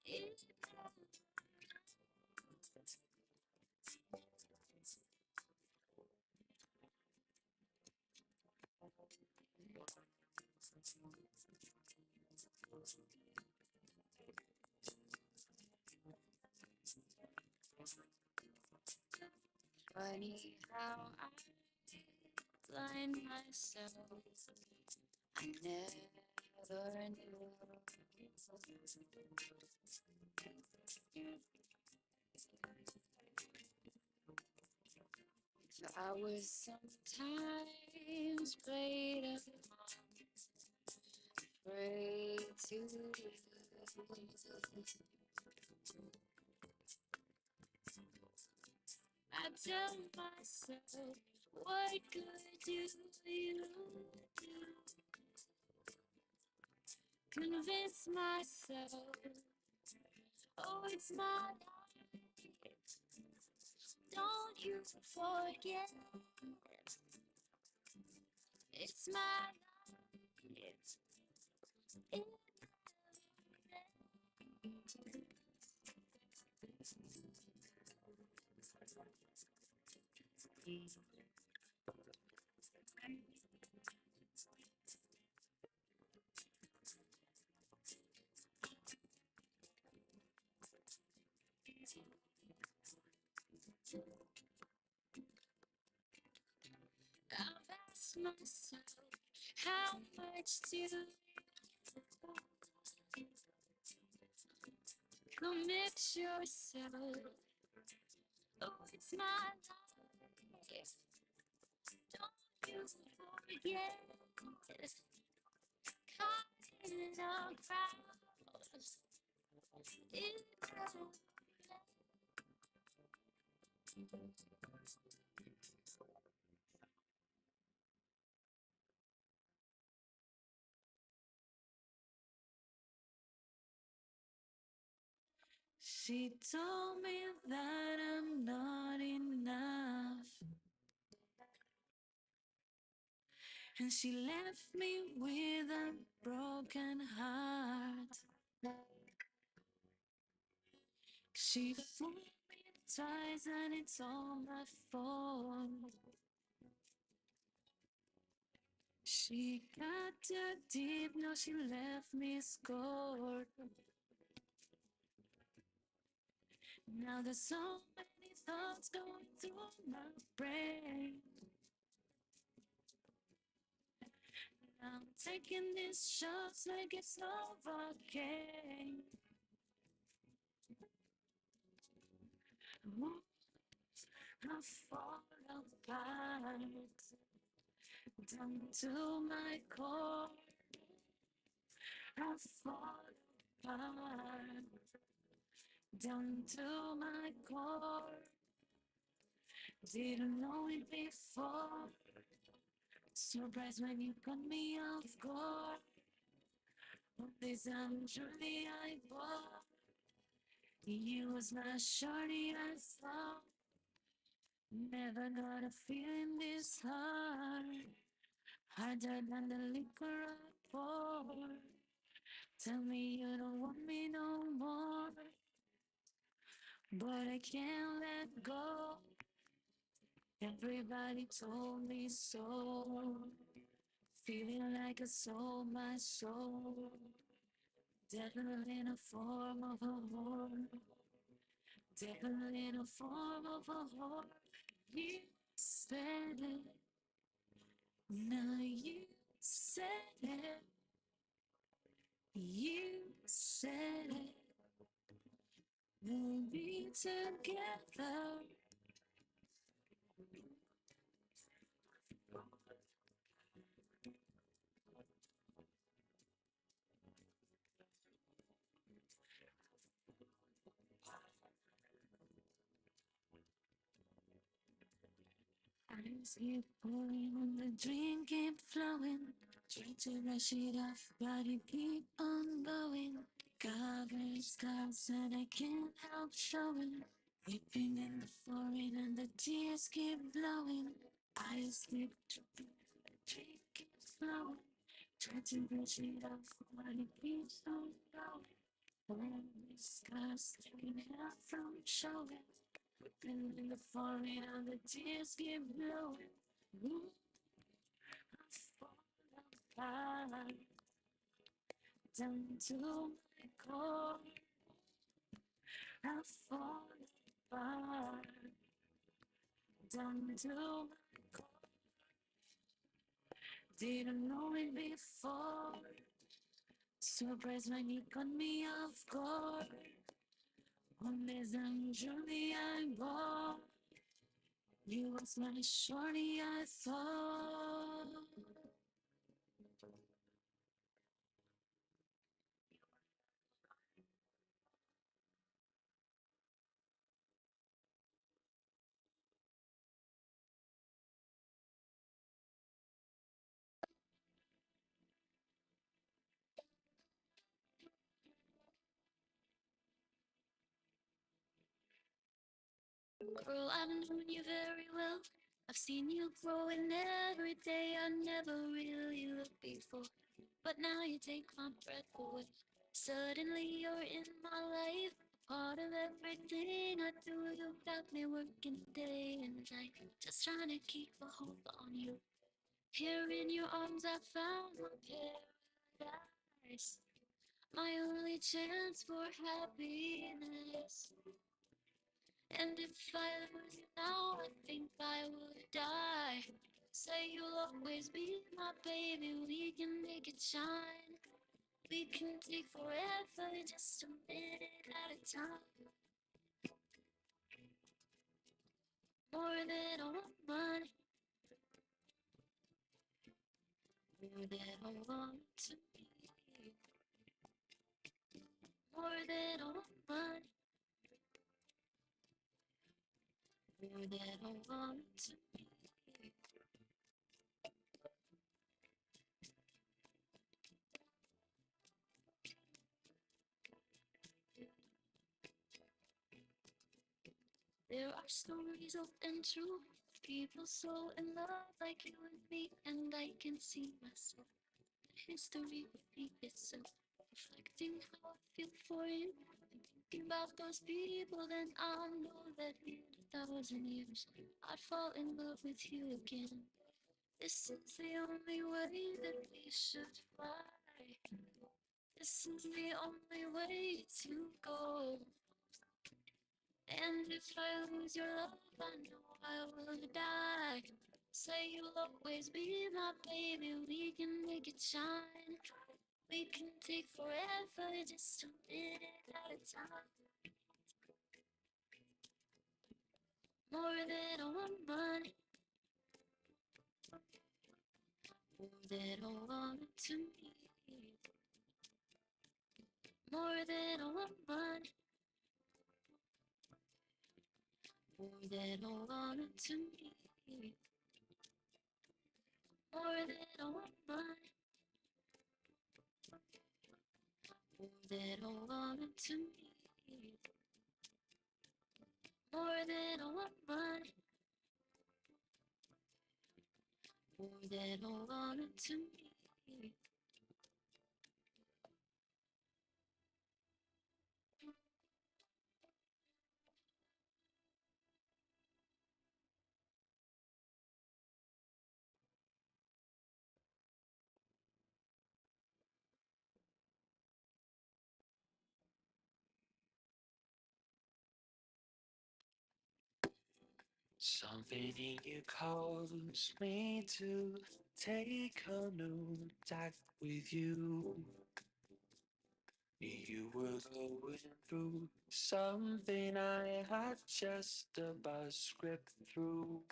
D: it funny how I blind myself. I never knew. If I was sometimes played upon, afraid to lose. I tell myself, what good do you do? Convince myself, oh, it's my life, don't you forget. It's my life, it I've asked myself, how much do you commit yourself? Oh, it's my life, don't you forget. Caught in a crowd, it She told me that I'm not enough, and she left me with a broken heart. She fooled me twice, and it's all my fault. She got too deep, now she left me scored. Now there's so many thoughts going through my brain. I'm taking these shots like it's Novocaine. I fall apart, down to my core. I fall apart, down to my core. Didn't know it before. Surprised when you cut me off guard. All this I'm truly I bought. You was my shorty I thought. Never got a feeling this hard. Harder than the liquor I pour. Tell me you don't want me no more, but I can't let go. Everybody told me so. Feeling like I sold my soul. Definitely in a form of a whore. Definitely in a form of a whore. You said it. Now you said it. You said it. We'll be together. keep pouring and the drink keep flowing. Try to brush it off, but you keep on going. Covered scars that I can't help showing. Weeping in the forehead and the tears keep flowing. Eyes keep dripping, the drink keeps flowing. Try to brush it off, but it keeps on going. All these scars that I can't help from showing. Weeping in the forehead and the tears keep flowing. Ooh, I fall apart down to my core. I fall apart down to my core. Didn't know it before. Surprise when it caught me off guard. One day I'm truly I bought. You was my shorty, I thought. Girl, I've known you very well. I've seen you growing every day. I never really looked before, but now you take my breath away. Suddenly you're in my life, part of everything I do. You got me working day and night, just trying to keep a hold on you. Here in your arms, I found my paradise, my only chance for happiness. And if I lose you now, I think I would die. Say you'll always be my baby, we can make it shine. We can take forever, just a minute at a time. More than all money, more than all to me. More than all money, more than all to me. There are stories of and true, people so in love like you and me, and I can see myself. History repeat itself, reflecting how I feel for you. And thinking about those people, then I'll know that in 1,000 years I'd fall in love with you again. This is the only way that we should fly. This is the only way to go. And if I lose your love, I know I will die. Say you'll always be my baby, we can make it shine. We can take forever, just a minute at a time. More than all money, more than all to me. More than all money, more than all to me. More than all money, more than all to me. More than all money, more than all to me.
S: Something in you calls me to take a new tack with you. You were going through something I had just about script through.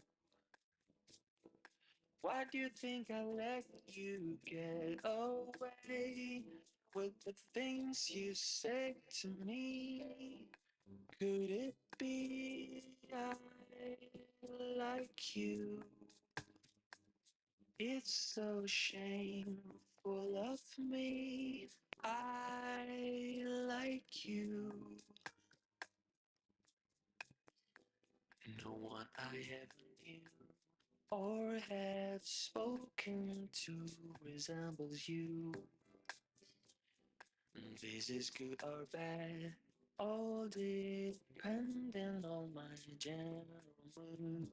S: Why do you think I let you get away with the things you said to me? Could it be I like you? It's so shameful of me. I like you. No one I ever knew or have spoken to resembles you. This is good or bad, all depending on my general mood.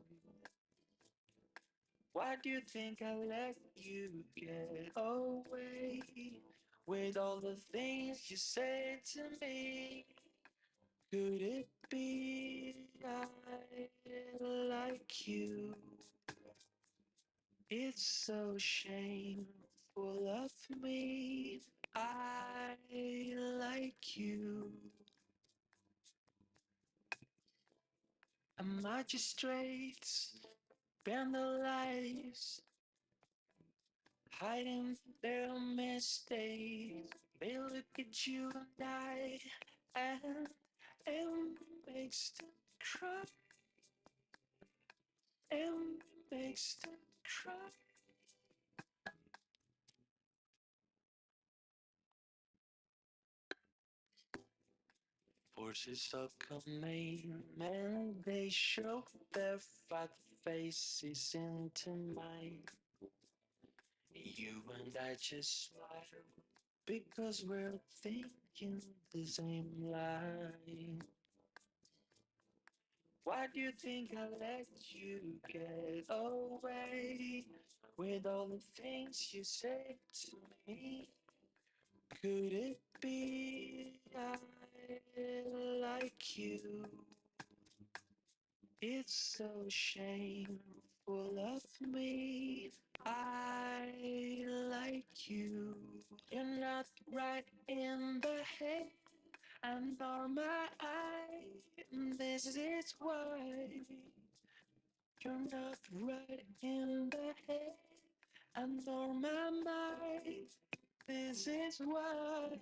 S: Why do you think I let you get away with all the things you say to me? Could it be I like you? It's so shameful of me. I like you. And magistrates spend their lives hiding their mistakes. They look at you and and it makes them cry. It makes them cry. Forces of command, they show their fat faces into mine. You and I just smile because we're thinking the same line. Why do you think I let you get away with all the things you say to me? Could it be I like you? It's so shameful of me. I like you. You're not right in the head and nor my eye. This is why you're not right in the head and nor my mind. This is why.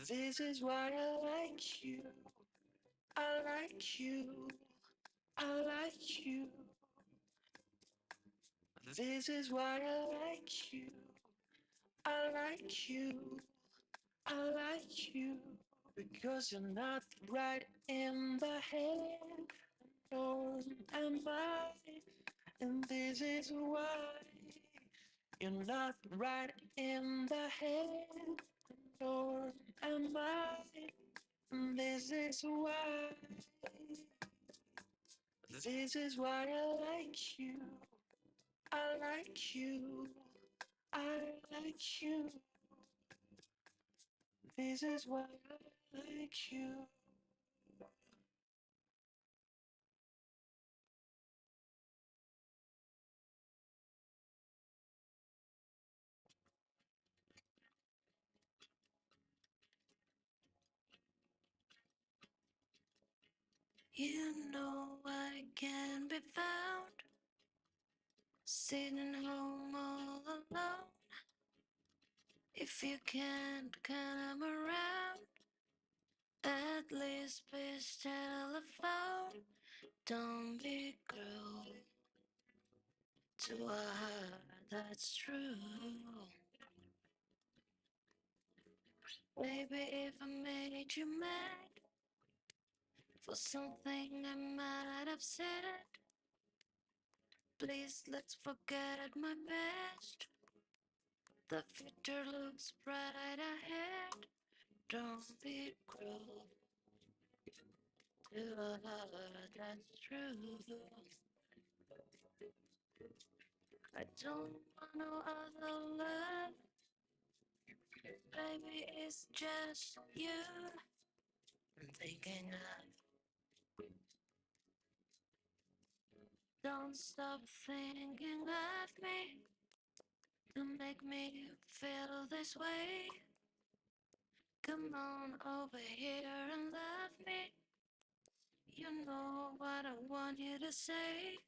S: This is why I like you. I like you. I like you. This is why I like you. I like you. I like you. Because you're not right in the head, nor am I. And this is why you're not right in the head, nor am I. And this is why. This is why I like you. I like you. I like you. This is why I like you.
D: You know I can be found sitting home all alone. If you can't come around, at least please telephone. Don't be cruel to a heart that's true. Baby, if I made you mad for something I might have said, please let's forget my past. The future looks bright ahead. Don't be cruel to a heart that's true. I don't want no other love. Baby, it's just you I'm thinking of. Don't stop thinking of me to make me feel this way. Come on over here and love me. You know what I want you to say.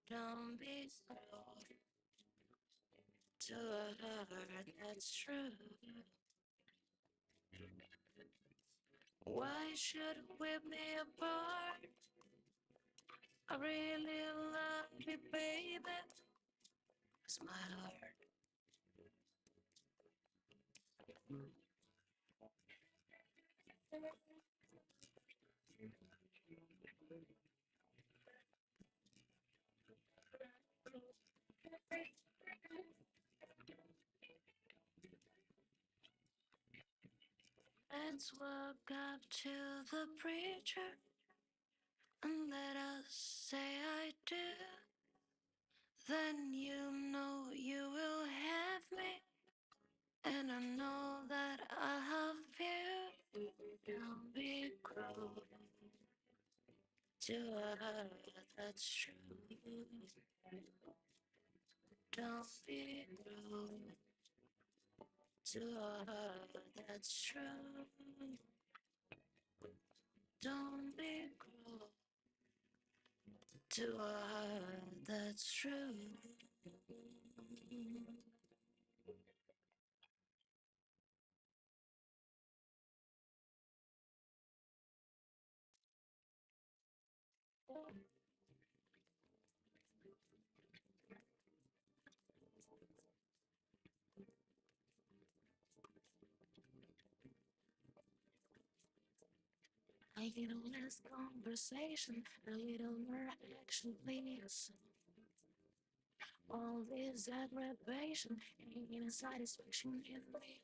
D: Don't be cruel to a heart that's true. Why should we be apart? I really love
S: lately, baby. It's my heart. Let's walk up to the preacher and let us say I do. Then you know you will have me, and I know that I have you. Don't be cruel to a heart that's true. Don't be cruel to a heart that's true. Don't be cruel to a heart that's true. A little less conversation, a little more action, please. All this aggravation ain't satisfaction in me.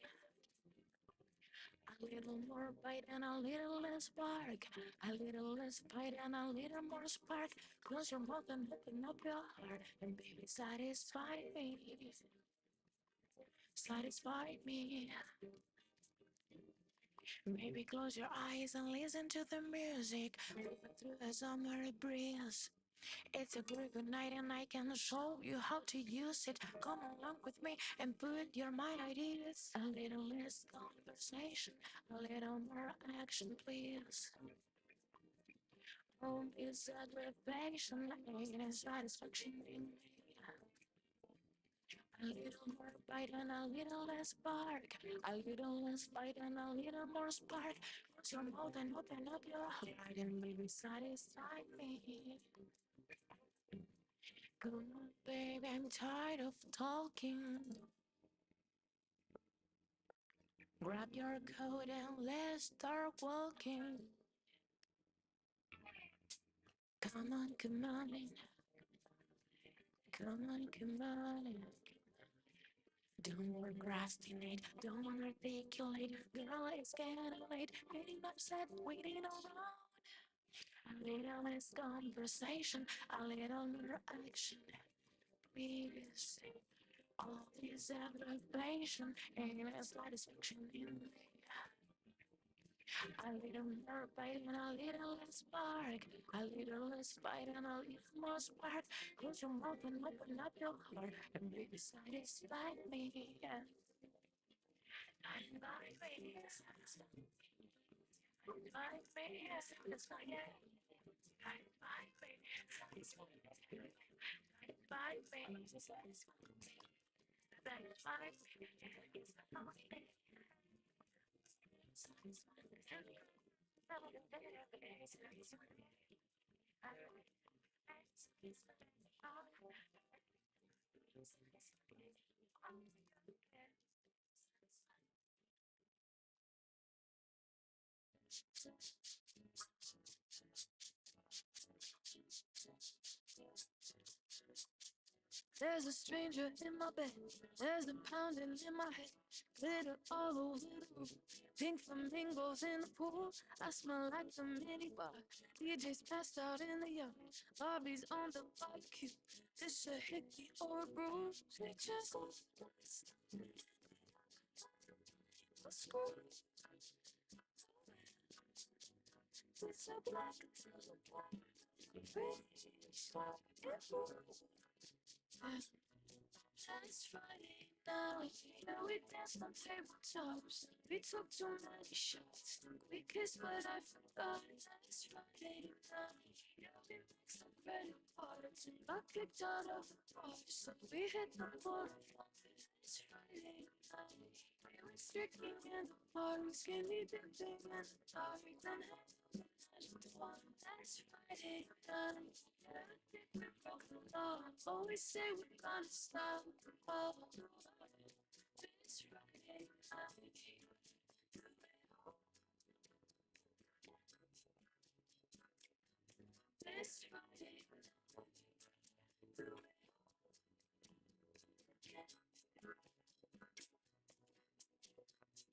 S: A little more bite and a little less spark. A little less bite and a little more spark. Close your mouth and open up your heart, and baby, satisfy me. Satisfy me. Maybe close your eyes and listen to the music moving through the summer breeze. It's a good night and I can show you how to use it. Come along with me and put your mind ideas. A little less conversation, a little more action, please. Home is aggravation and satisfaction in me. A little more bite and a little less spark. A little less bite and a little more spark. Close your mouth and open up your heart and baby, satisfy me. Come on, baby, I'm tired of talking. Grab your coat and let's start walking. Come on, come on in. Come on, come on in. Don't procrastinate, don't articulate. Girl, it's getting late. Getting upset, waiting around. A little less conversation, a little more action. Please, all this aggravation ain't satisfaction in me. A little more bite and a little less spark. A little less bite and a little more spark. Close your mouth and open up your heart and baby, satisfy me. Satisfy me. Satisfy me. Satisfy me. Satisfy me. Satisfy me. Satisfy me. Satisfy me. Satisfy me. There's a stranger in my bed. There's a pounding in my head. Glitter all over the room. Pink flamingos in the pool. I smell like the minibar. DJ's passed out in the yard. Bobby's on the barbecue. This a hickey or a brew. Pictures of the school. It's a black It's Friday now, yeah, we danced on tabletops. We took too many shots. We kissed, but I forgot. It's Friday night, yeah, we mixed up credit cards and got kicked out of the bar. So we hit the floor. It's Friday night, we were strictly in the bar. We skinny dipping in the dark. Then had the one. That's Friday night, yeah, I think we broke the
N: love. Always say we're gonna stop. Oh, this Friday night. This Friday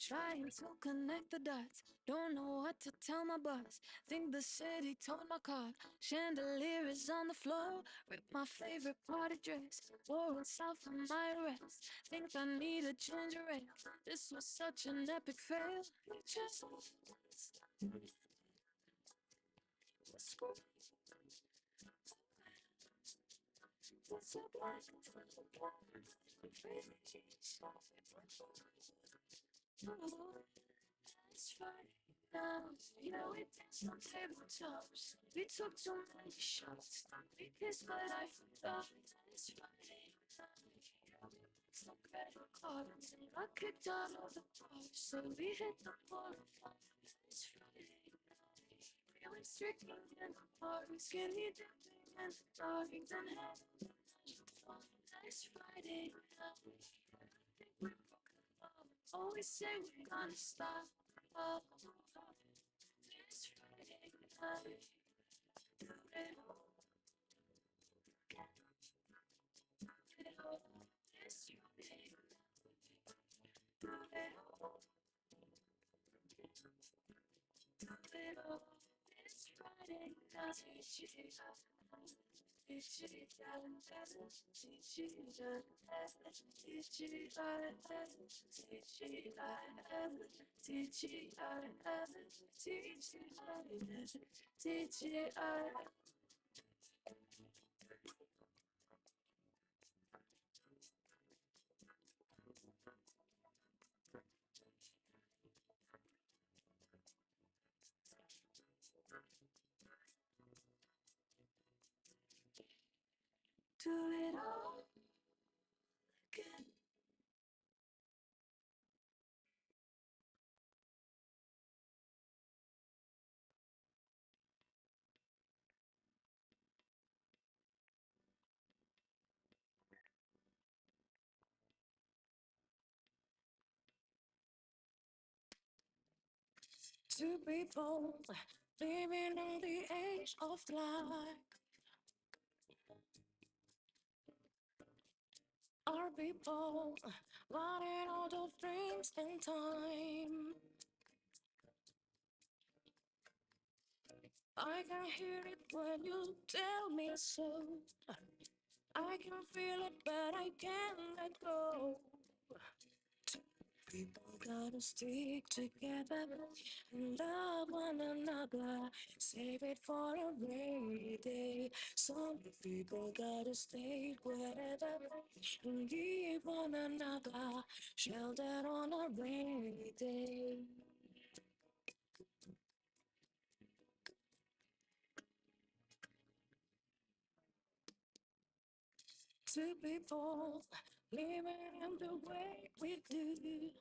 N: trying to connect the dots. Don't know what to tell my boss. Think the city told my car. Chandelier is on the floor. With my favorite party dress. Wore it south for my arrest. Think I need a ginger ale. This was such an epic fail. We just it's a black it's Friday now. Yeah, we danced on tabletops. We took too many shots. We kissed, but I forgot. It's Friday night. Yeah, we booked some credit cards. And I kicked out of the bar. So we hit the boulevard. It's Friday night. We went stripping in the park. Skinny dipping in the dark. Then had it's Friday night. We broke the law. Always say we're gonna stop. Oh, it's Friday night. Do it all. Do it all. It's Friday night. Do it all. Do it all. It's Friday night. Do it all again. Two people living on the edge of life. Our people running out of dreams and time. I can hear it when you tell me so. I can feel it, but I can't let go. People gotta stick together and love one another. Save it for a rainy day. Some people gotta stay wherever and give one another shelter on a rainy day. Two people living in the way we do.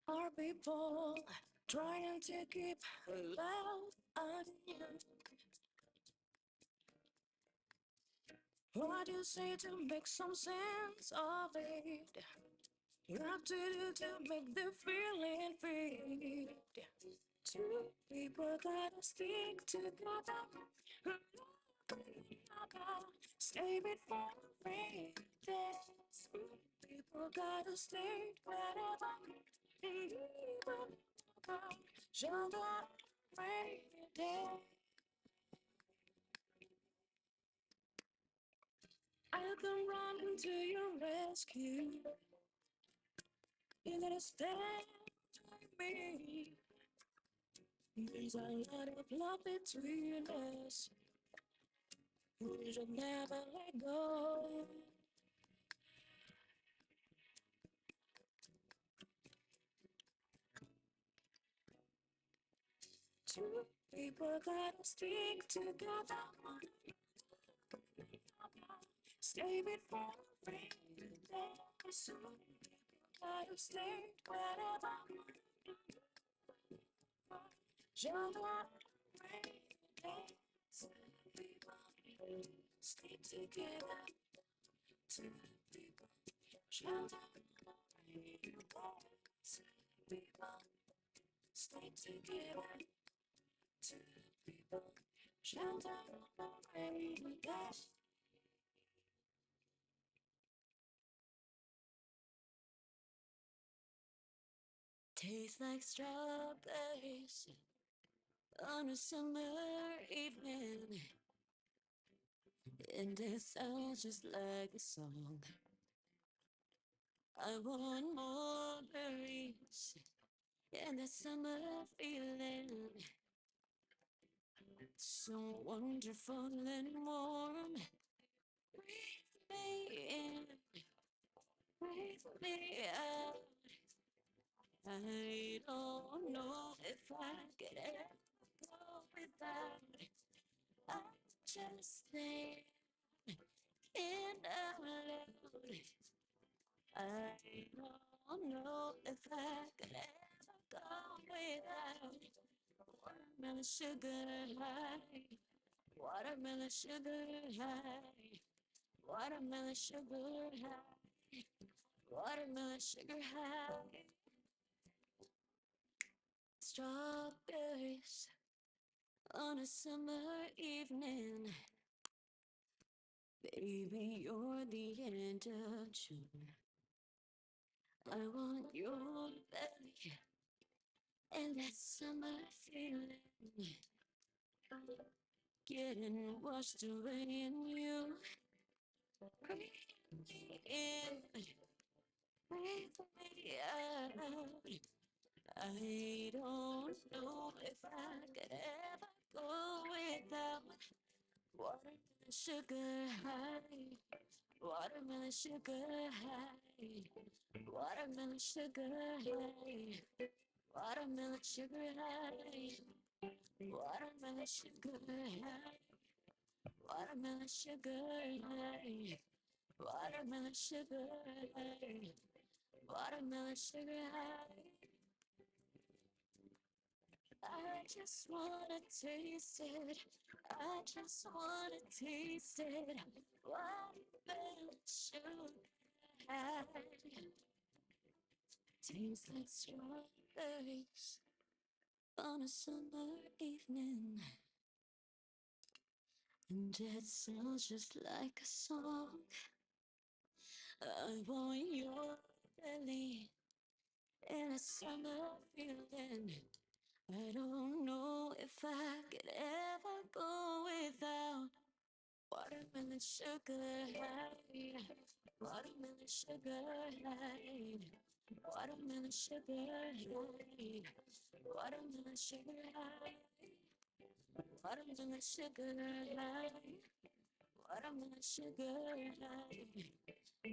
N: Our people trying to keep love alive. What you say to make some sense of it? You have to do to make the feeling fade. Two people gotta stick together. Save it for the rain days. People gotta stay wherever. Even shelter rainy day. I'll come running to your rescue. You gotta stand by me. There's a lot of love between us. We should never let go. Two people gotta stick together. Save it for the rainy days. Two people gotta stay wherever. Shelter rainy days.
S: Stay together. To people, shelter from the rain. People, stay together. To people, shelter from the rain. Tastes like strawberries on a summer evening, and it sounds just like a song. I want more berries and that summer feeling, so wonderful and warm. Breathe me in, breathe me out. I don't know if I could ever go without. I just think and out loud. I don't know if I could ever go without watermelon sugar high, watermelon sugar high, watermelon sugar high, watermelon sugar high. Strawberries on a summer evening. Baby, you're the end of June. I want your belly and that summer feeling, getting washed away in you. Breathe me in, breathe me out. I don't know if I could ever go without watermelon sugar high, watermelon sugar high, watermelon sugar high, watermelon sugar high, watermelon sugar high, watermelon sugar high, watermelon sugar high, watermelon sugar high. I just wanna taste it. I just wanna taste it. Watermelon sugar high. Tastes like strawberries on a summer evening, and it sounds just like a song. I want your belly in a summer feeling. I don't know if I could ever go without watermelon sugar high, watermelon sugar high, watermelon sugar high, watermelon sugar high, watermelon sugar high, watermelon sugar high,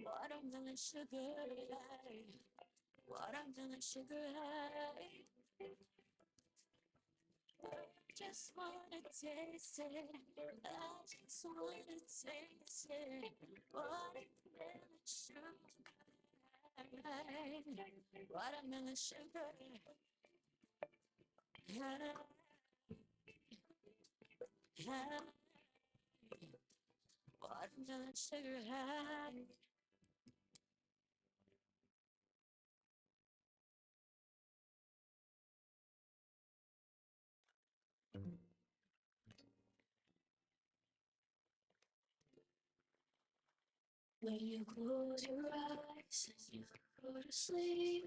S: watermelon sugar high, watermelon sugar high. I just wanna taste it. I just wanna taste it. Watermelon sugar high, watermelon sugar high, high, watermelon sugar high. When you close your eyes and you go to sleep,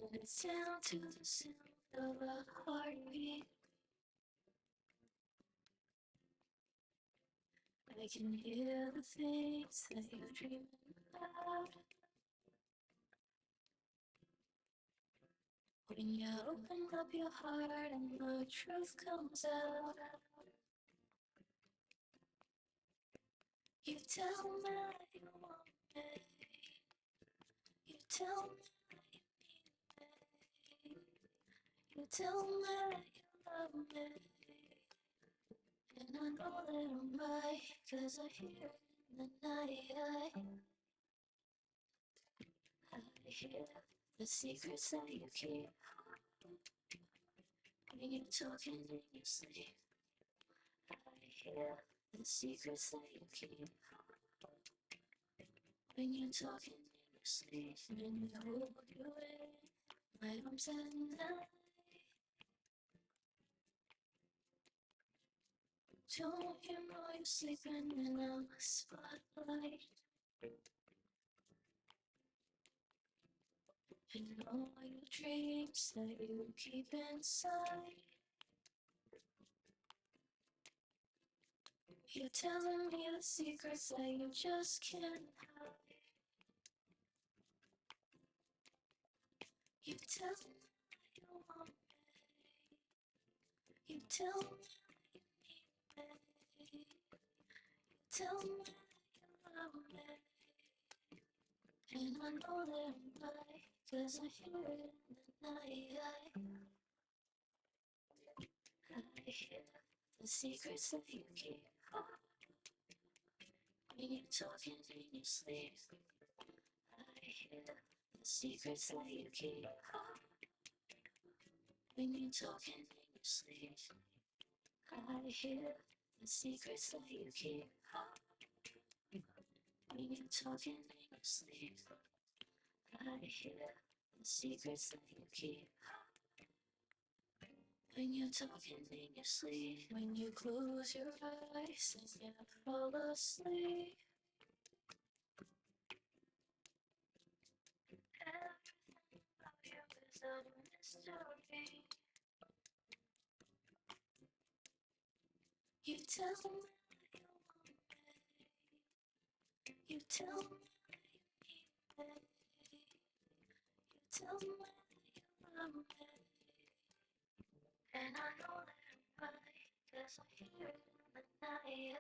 S: and it's down to the sound of a heartbeat, I can hear the things that you're dreaming about. When you open up your heart and the truth comes out, you tell me you want me. You tell me you tell me you love me. And I know that I'm right, 'cause I hear it in the night. I hear the secrets that you keep.
D: When you're talking in your sleep, I hear the secrets that you keep. When you're talking in your sleep, let me hold you in my arms at night. Don't you know you're sleeping in a spotlight? And all your dreams that you keep inside. You're telling me the secrets that you just can't hide. You tell me you want me. You tell me you need me. You tell me you love me. And I know that I'm right, 'cause I hear it in the night. I hear the secrets that you keep. When you're talking in your sleep, I hear the secrets that you keep. When you're talking in your sleep, I hear the secrets that you keep. When you're talking in your sleep, I hear the secrets that you keep. When you're talking in your sleep, when you close your eyes and you fall asleep, everything about you is a mystery. You tell me you want me. You tell me you need me. You tell me you love me. And I know that I'm right, 'cause I hear it in the night.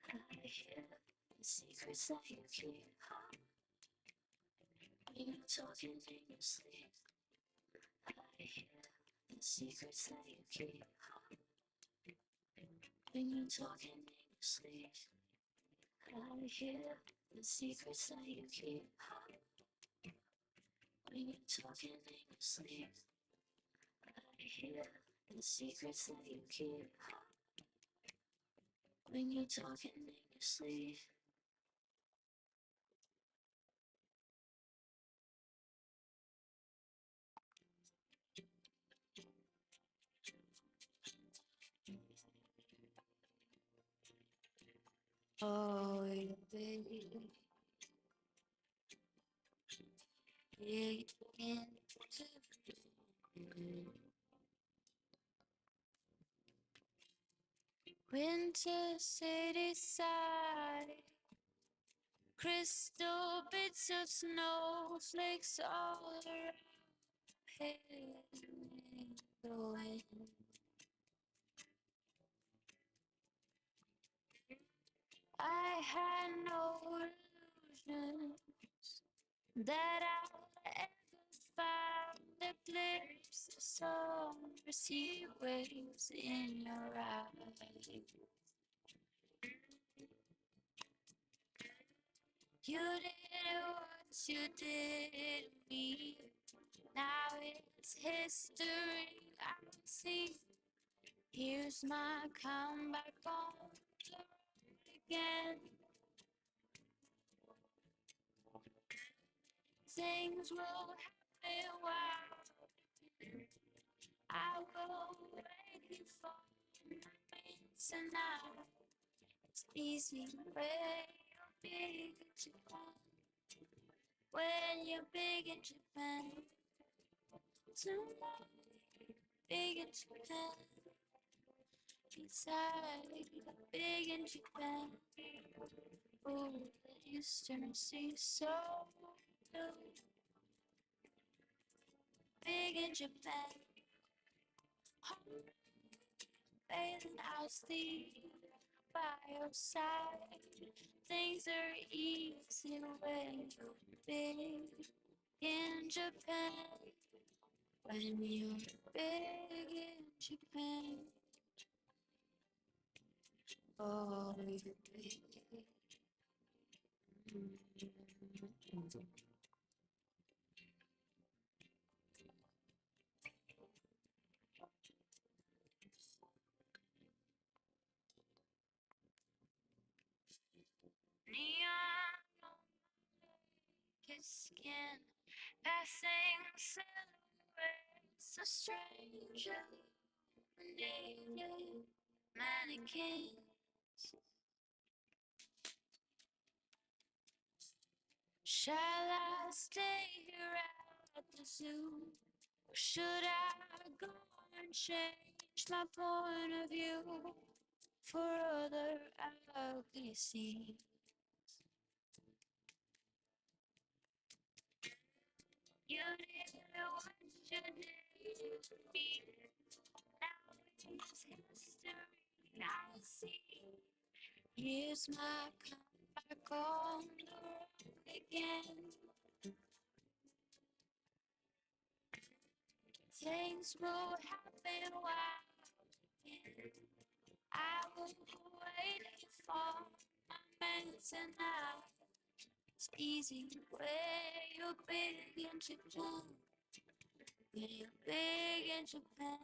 D: I hear the secrets that you keep. When you're talking in your sleep, I hear the secrets that you keep. When you're talking in your sleep, I hear the secrets that you keep. When you're talking in your sleep, I hear the secrets that you keep. When you're talking in your sleep. Oh, baby, dig into me. Winter city side, crystal bits of snowflakes all around, hitting the wind. I had no illusions that I'll ever find the glimpse of summer sea waves in your eyes. You did what you did to me. Now it's history I see. Here's my comeback on the road again. Things will happen while I will wait you for my wings tonight. It's easy when you're big in Japan. When you're big in Japan. Tonight, big in Japan. Inside, big in Japan. Oh, the eastern sea so blue. Big in Japan. Bathing out sleep by your side. Things are easy when you're big in Japan. When you're big in Japan. Oh, you're big. Passing silhouettes of strange illuminated mannequins. Shall I stay here at the zoo? Or should I go and change my point of view for other ugly scenes? You did what you did to me. Now it's history. I see. Here's my comeback on the road again. Things will happen while I was waiting for my man tonight. It's easy where you're big in Japan. When you're big in Japan.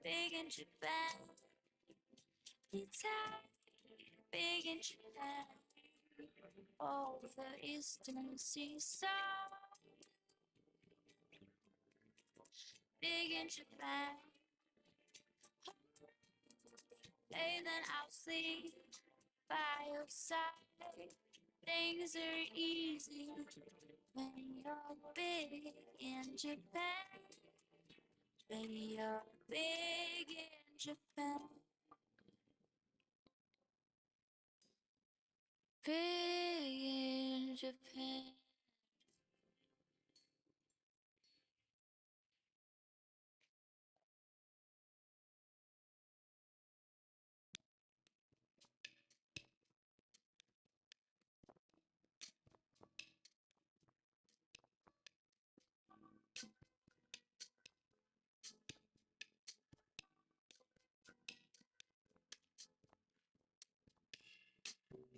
D: Big in Japan. It's big in Japan. Oh, the eastern seesaw. Big in Japan. Hey, then I'll sleep by your side. Things are easy when you're big in Japan. When you're big in Japan. Big in Japan.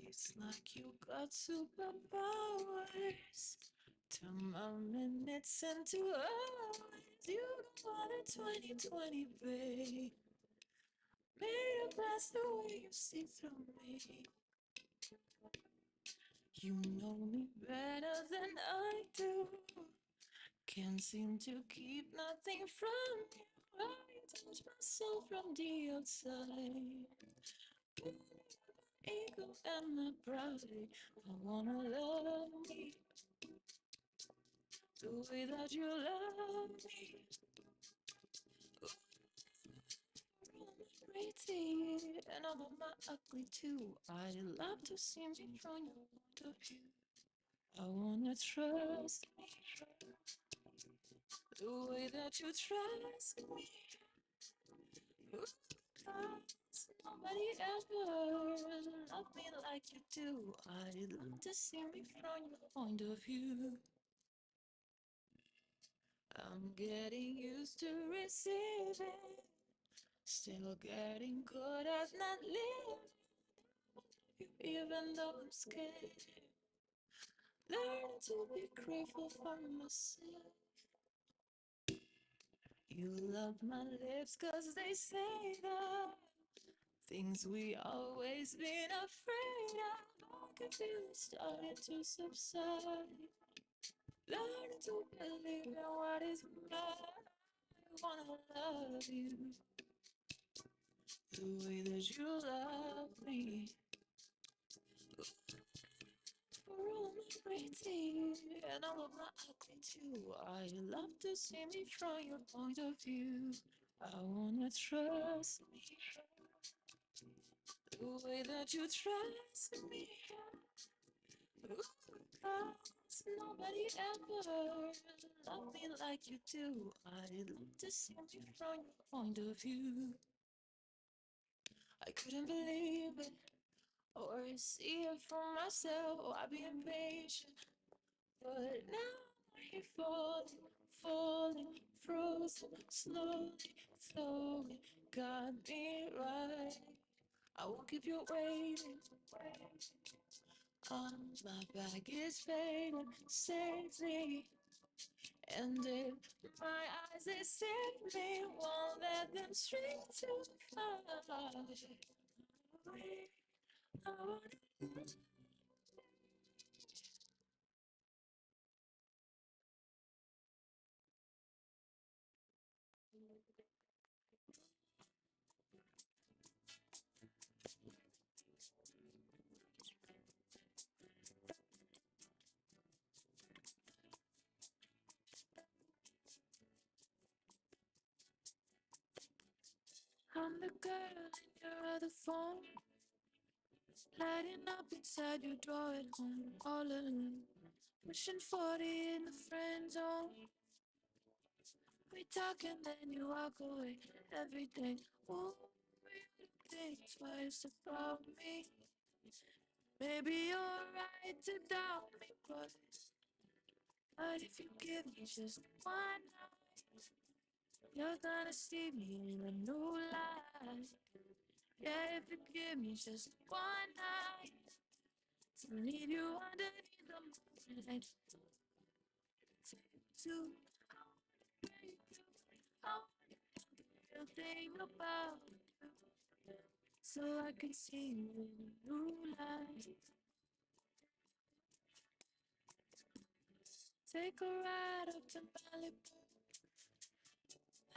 S: It's like you got superpowers. Turn my minutes into hours. You don't want a 2020, babe. Made up that's the way you see through me. You know me better than I do. Can't seem to keep nothing from you. I touch myself from the outside. Ego and my pride. I wanna love me the way that you love me. Pretty and all of my ugly too. I love to see me from your point of view. I wanna trust me the way that you trust me. Cause nobody ever loved me like you do. I love to see me from your point of view. I'm getting used to receiving, still getting good at not living, even though I'm scared. Learning to be grateful for myself. You love my lips cause they say that things we always been afraid of. I can feel it starting to subside. Learning to believe in what is mine. I wanna love you the way that you love me. For all my pretty and all of my ugly too. I love to see me from your point of view. I wanna trust me the way that you trust me. Cause nobody ever loved me like you do. I love to see me from your point of view. I couldn't believe it or see it for myself. Oh, I'd be impatient. But now I'm falling, falling, frozen, slowly, slowly, got me right. I won't keep you waiting. My back is fading, safely. And if my eyes they save me, won't let them stray too far. I wanna I'm the girl in your other phone, lighting up inside your drawer at home, all alone. Pushing 40 in the friend zone. We talk and then you walk away every day. Ooh, you think twice about me. Maybe you're right to doubt me, but if you give me just one night, you're gonna see me in a new light. Yeah, if you give me just one night to leave you underneath the moonlight. To I wanna know the real thing about you, so I can see you in a new light. Take a ride up to Malibu.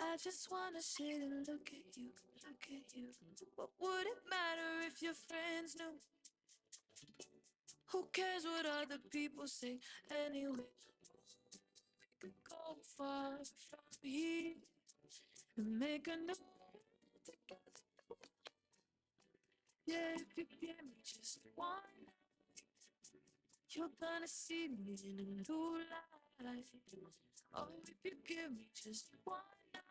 S: I just wanna sit and look at you, look at you. What would it matter if your friends knew? Who cares what other people say anyway? We could go far from here and make a new together. Yeah, if you give me just one, you're gonna see me in a new light. Oh, if you give me just one night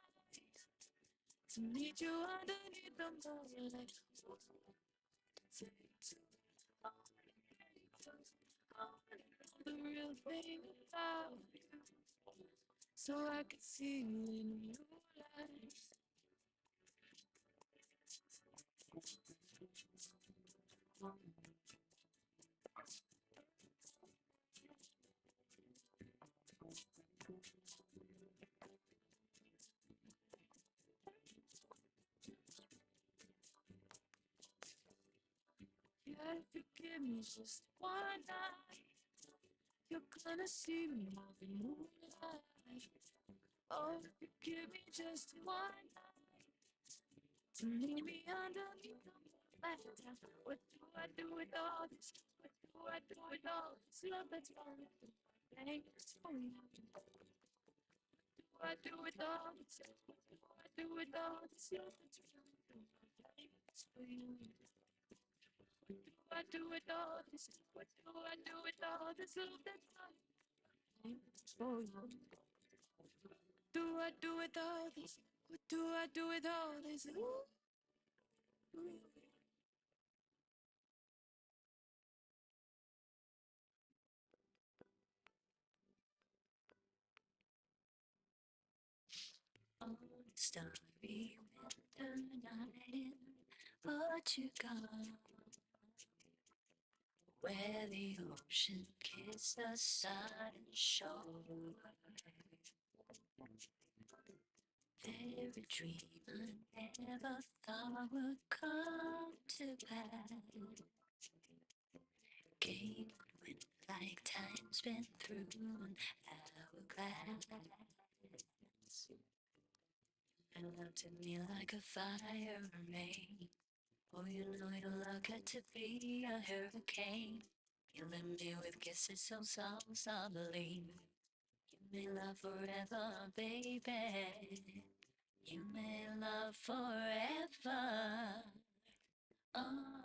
S: to meet you underneath the moonlight. Take two, I wanna know the real thing about you, so I can see you in a new light. Yeah, if you give me just one night, you're gonna see me in the moonlight. Oh, if you give me just one night to meet me underneath the moonlight. What do I do with all this? What do I do with all this love that's falling through my veins for you? What do I do with all this? What do I do with all this love that's falling through my veins for you? What do I do with all this? What do I do with all this love that's falling through my veins for you? Do I do with all this? What do I do with all this? Ooh.
D: On starry winter night in Portugal, where the ocean kissed the sun shore. There a dream I never thought would come to pass. Came and went like time's been through an hourglass. And love to me like a fire rain. Oh, you know you look it to be a hurricane. You lit me with kisses so softly. You may love forever, baby. You may love forever. Oh,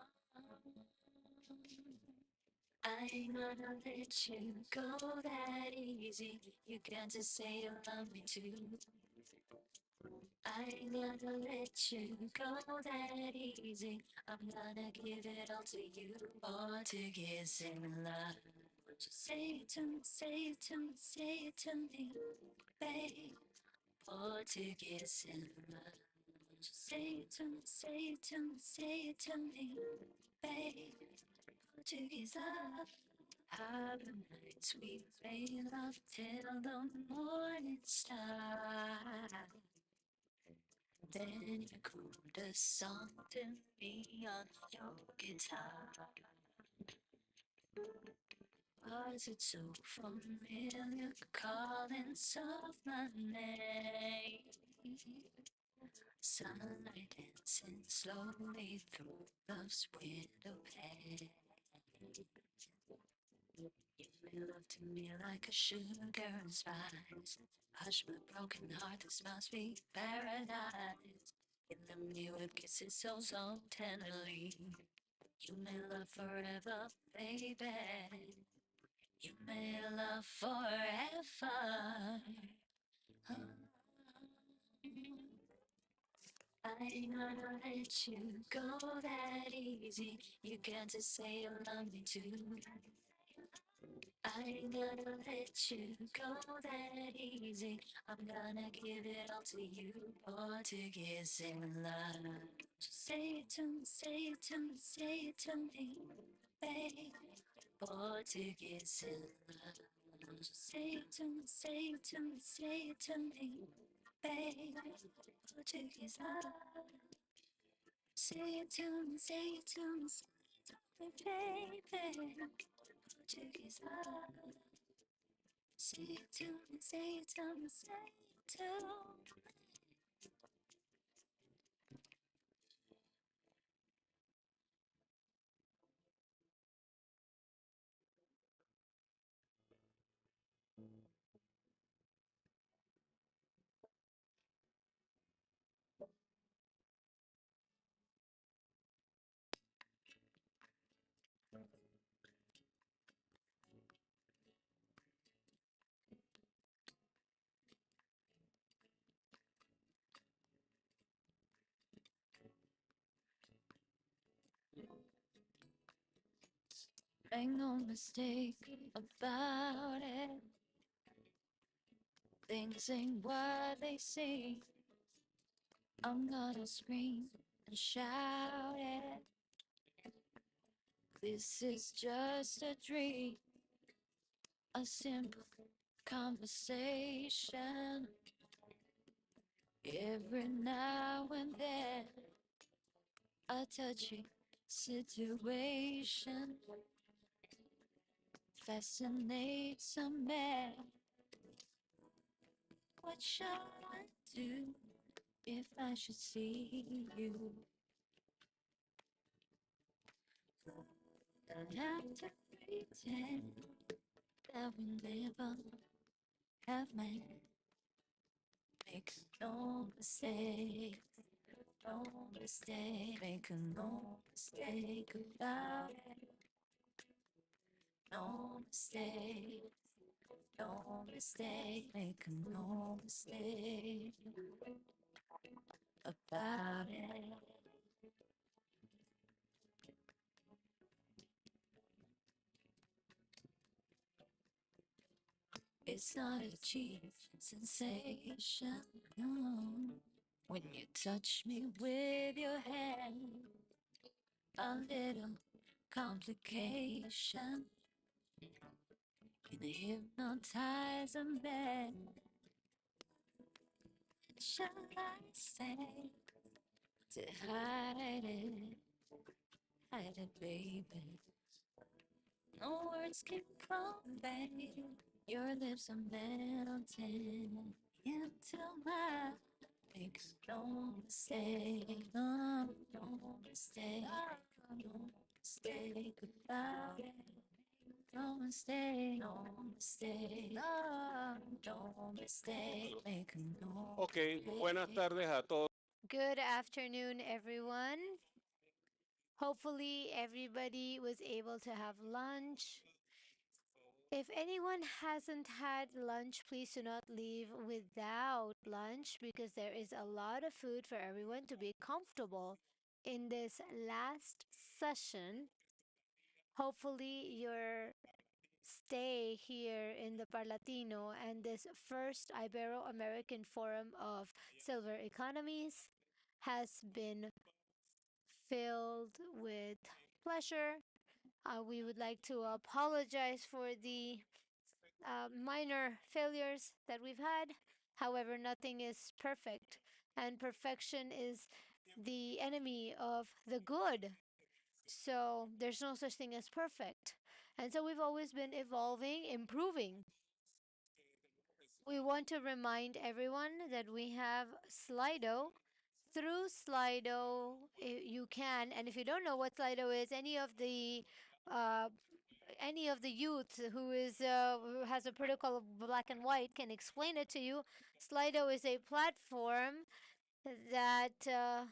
D: I ain't gonna let you go that easy. You got to say you love me too. I ain't gonna let you go that easy. I'm gonna give it all to you. Portuguese in love. Won't you say it to me, say it to me, say it to me, babe. Portuguese in love. Won't you say it to me, say it to me, say it to me, babe. Portuguese love. How the nights we made love till the morning star. Then you crooned a song to me on your guitar. Was it so familiar calling soft my name? Sunlight dancing slowly through love's window pane. You made love to me like a sugar and spice. Hush my broken heart, this must be paradise. Killing me with kisses so, so tenderly. You may love forever, baby. You may love forever. I ain't gonna let you go that easy. You got to say you love me too. I ain't gonna let you go that easy. I'm gonna give it all to you. Portuguese in love. Just say it to me, say it to me, say it to me, baby. Portuguese in love. Just say it to me, say it to me, say it to me, baby. Portuguese love. Say it to me, say it to me, say it to me, baby. Portuguese love. Say it to me, say it to me, say it to me. Make no mistake about it. Things ain't what they seem. I'm gonna scream and shout it. This is just a dream, a simple conversation. Every now and then, a touchy situation fascinates a man. What shall I do if I should see you? Don't have to pretend that we never have met. Make no mistake, no mistake, make no mistake about it. No mistake, no mistake, make no mistake about it. It's not a cheap sensation, no. When you touch me with your hand, a little complication can hypnotize a man. What shall I say to hide it, baby? No words can convey. Your lips are melting into my. Make no mistake, no mistake, no mistake about it. No mistake, no mistake, no mistake, make no
C: Ok, buenas
D: mistake.
C: tardes a todos.
I: Good afternoon, everyone. Hopefully, everybody was able to have lunch. If anyone hasn't had lunch, please do not leave without lunch because there is a lot of food for everyone to be comfortable in this last session. Hopefully, your stay here in the Parlatino and this first Ibero-American Forum of Silver Economies has been filled with pleasure. We would like to apologize for the minor failures that we've had. However, nothing is perfect, and perfection is the enemy of the good. So there's no such thing as perfect. And so we've always been evolving, improving. We want to remind everyone that we have Slido. Through Slido, you can, and if you don't know what Slido is, uh, any of the youth who has a protocol of black and white can explain it to you. Slido is a platform that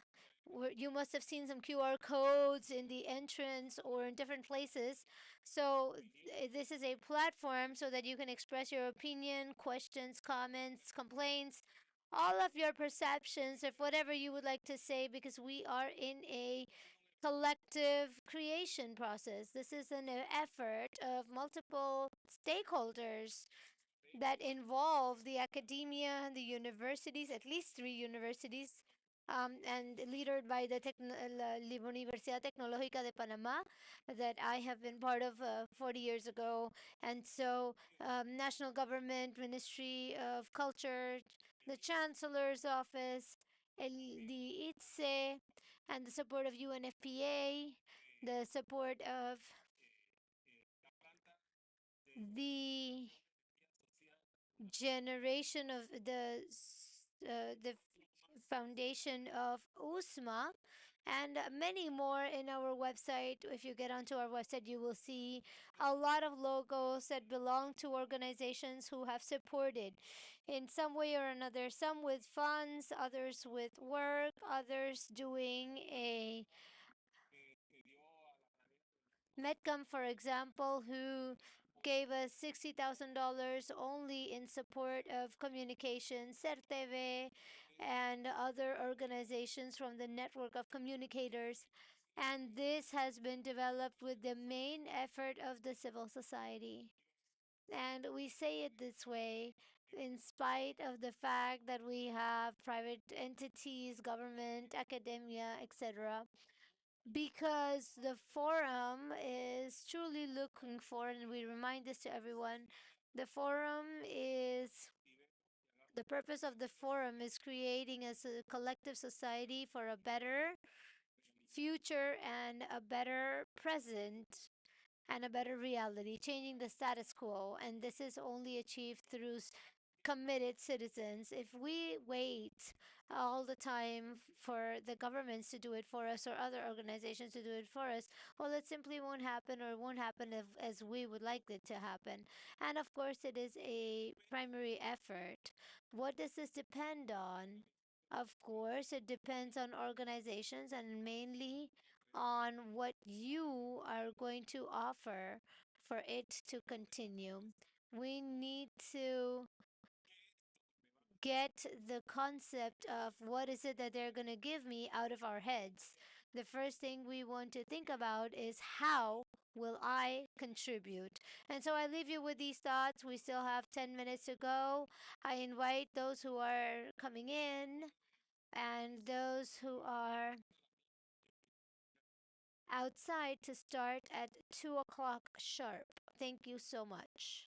I: you must have seen some QR codes in the entrance or in different places. So this is a platform so that you can express your opinion, questions, comments, complaints, all of your perceptions of whatever you would like to say, because we are in a collective creation process. This is an effort of multiple stakeholders that involve the academia, the universities, at least three universities, and leadered by the Universidad Tecnológica de Panamá, that I have been part of 40 years ago. And so, national government, Ministry of Culture, the Chancellor's Office, the ITSE, and the support of UNFPA, the support of the generation of the foundation of USMA, and many more in our website. If you get onto our website, you will see a lot of logos that belong to organizations who have supported in some way or another, some with funds, others with work, others doing a Medcom, for example, who gave us $60,000 only in support of communication, CERTV, and other organizations from the network of communicators. And this has been developed with the main effort of the civil society. And we say it this way in spite of the fact that we have private entities, government, academia, etc., because the forum is truly looking for, and we remind this to everyone, the forum is the purpose of the forum is creating a collective society for a better future and a better present and a better reality, changing the status quo. And this is only achieved through committed citizens. If we wait all the time for the governments to do it for us or other organizations to do it for us, well, it simply won't happen, or it won't happen as we would like it to happen. And of course, it is a primary effort. What does this depend on? Of course, it depends on organizations and mainly on what you are going to offer for it to continue. We need to get the concept of what is it that they're going to give me out of our heads. The first thing we want to think about is how will I contribute? And so I leave you with these thoughts. We still have 10 minutes to go. I invite those who are coming in and those who are outside to start at 2 o'clock sharp. Thank you so much.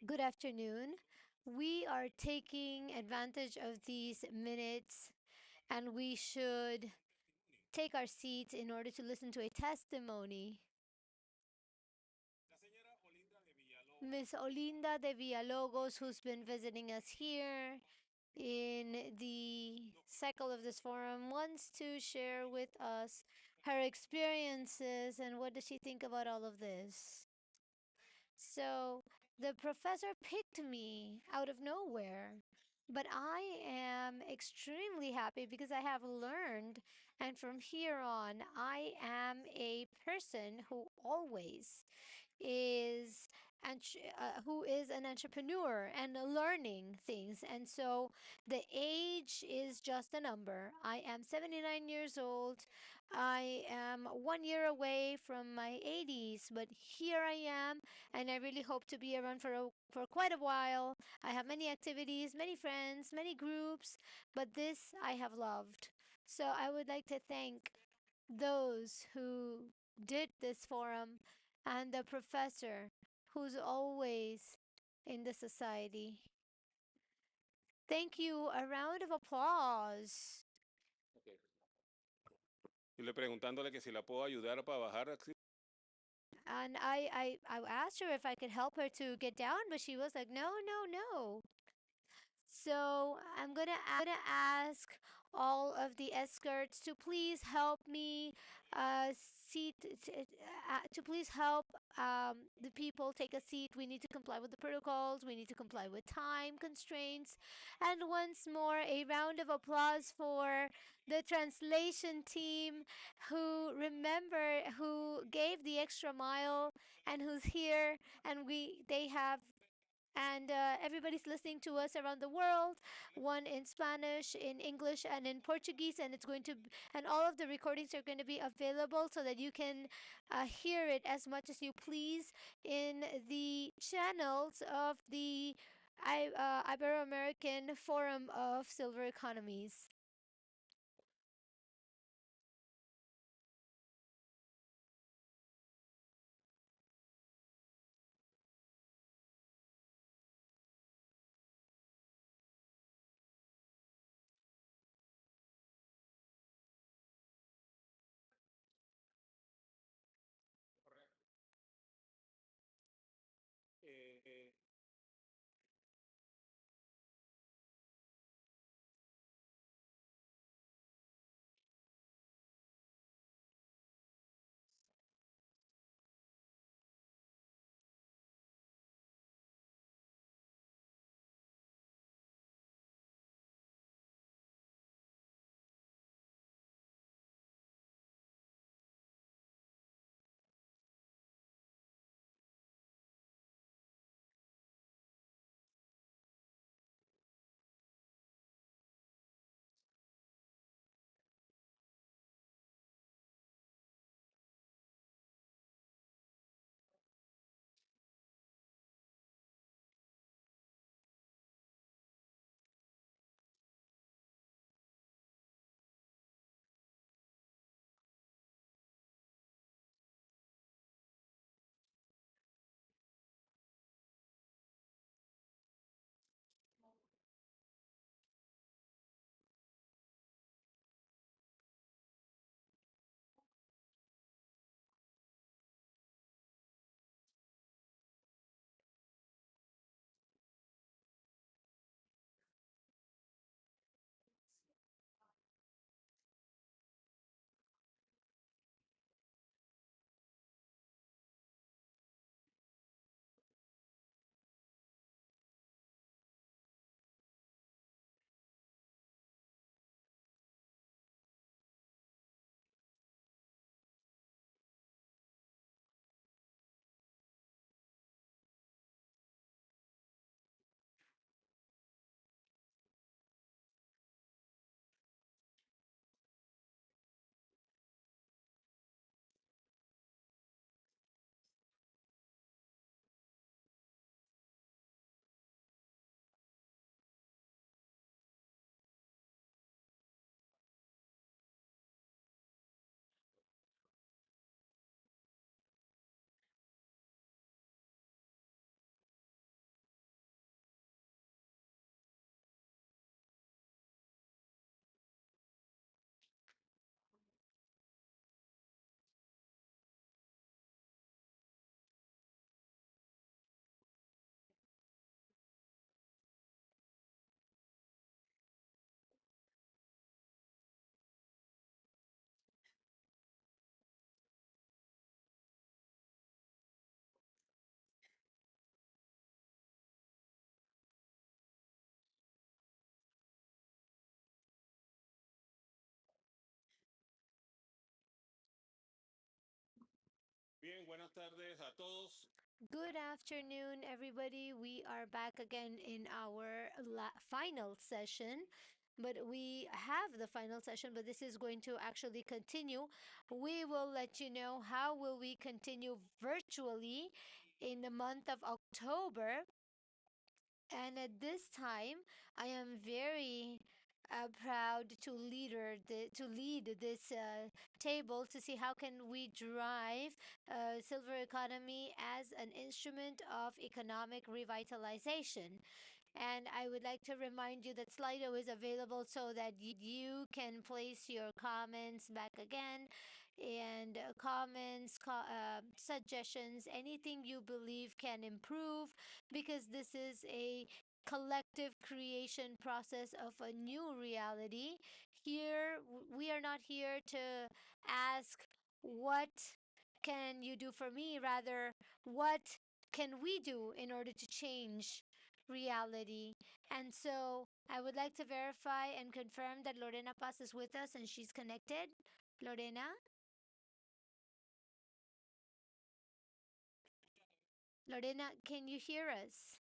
I: Good afternoon. We are taking advantage of these minutes and we should take our seats in order to listen to a testimony. Miss Olinda de Villalobos, who's been visiting us here in the cycle of this forum, wants to share with us her experiences and what does she think about all of this. So the professor picked me out of nowhere, but I am extremely happy because I have learned, and from here on, I am a person who always is who is an entrepreneur and learning things. And so the age is just a number. I am 79 years old. I am 1 year away from my 80s, but here I am, and I really hope to be around for quite a while. I have many activities, many friends, many groups, but this I have loved. So I would like to thank those who did this forum and the professor who's always in the society. Thank you. A round of applause.
C: Y le preguntándole que si la puedo ayudar para bajar.
I: And I asked her if I could help her to get down, but she was like, no, no, no. So I'm gonna ask all of the escorts to please help me seat to please help the people take a seat. We need to comply with the protocols. We need to comply with time constraints. And once more, a round of applause for the translation team who gave the extra mile and who's here and they have and everybody's listening to us around the world, one in Spanish, in English, and in Portuguese, and and all of the recordings are going to be available so that you can hear it as much as you please in the channels of the Ibero-American Forum of Silver Economies.
C: buenas tardes a todos.
I: Good afternoon, everybody. We are back again in our final session. But we have the final session, but this is going to actually continue. We will let you know how will we continue virtually in the month of October. And at this time, I am very proud to lead this table to see how can we drive silver economy as an instrument of economic revitalization. And I would like to remind you that Slido is available so that you can place your comments back again and suggestions, anything you believe can improve, because this is a collective creation process of a new reality. Here, we are not here to ask, what can you do for me? Rather, what can we do in order to change reality? And so I would like to verify and confirm that Lorena Paz is with us and she's connected. Lorena? Lorena, can you hear us?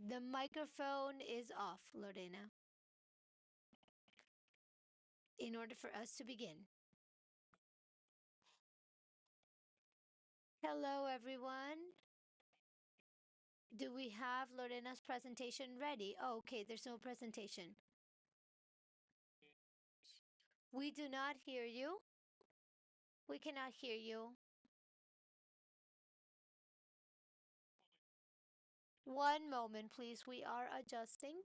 I: The microphone is off, Lorena, in order for us to begin. Hello, everyone. Do we have Lorena's presentation ready? Oh, okay, there's no presentation. We do not hear you. We cannot hear you. One moment, please. We are adjusting.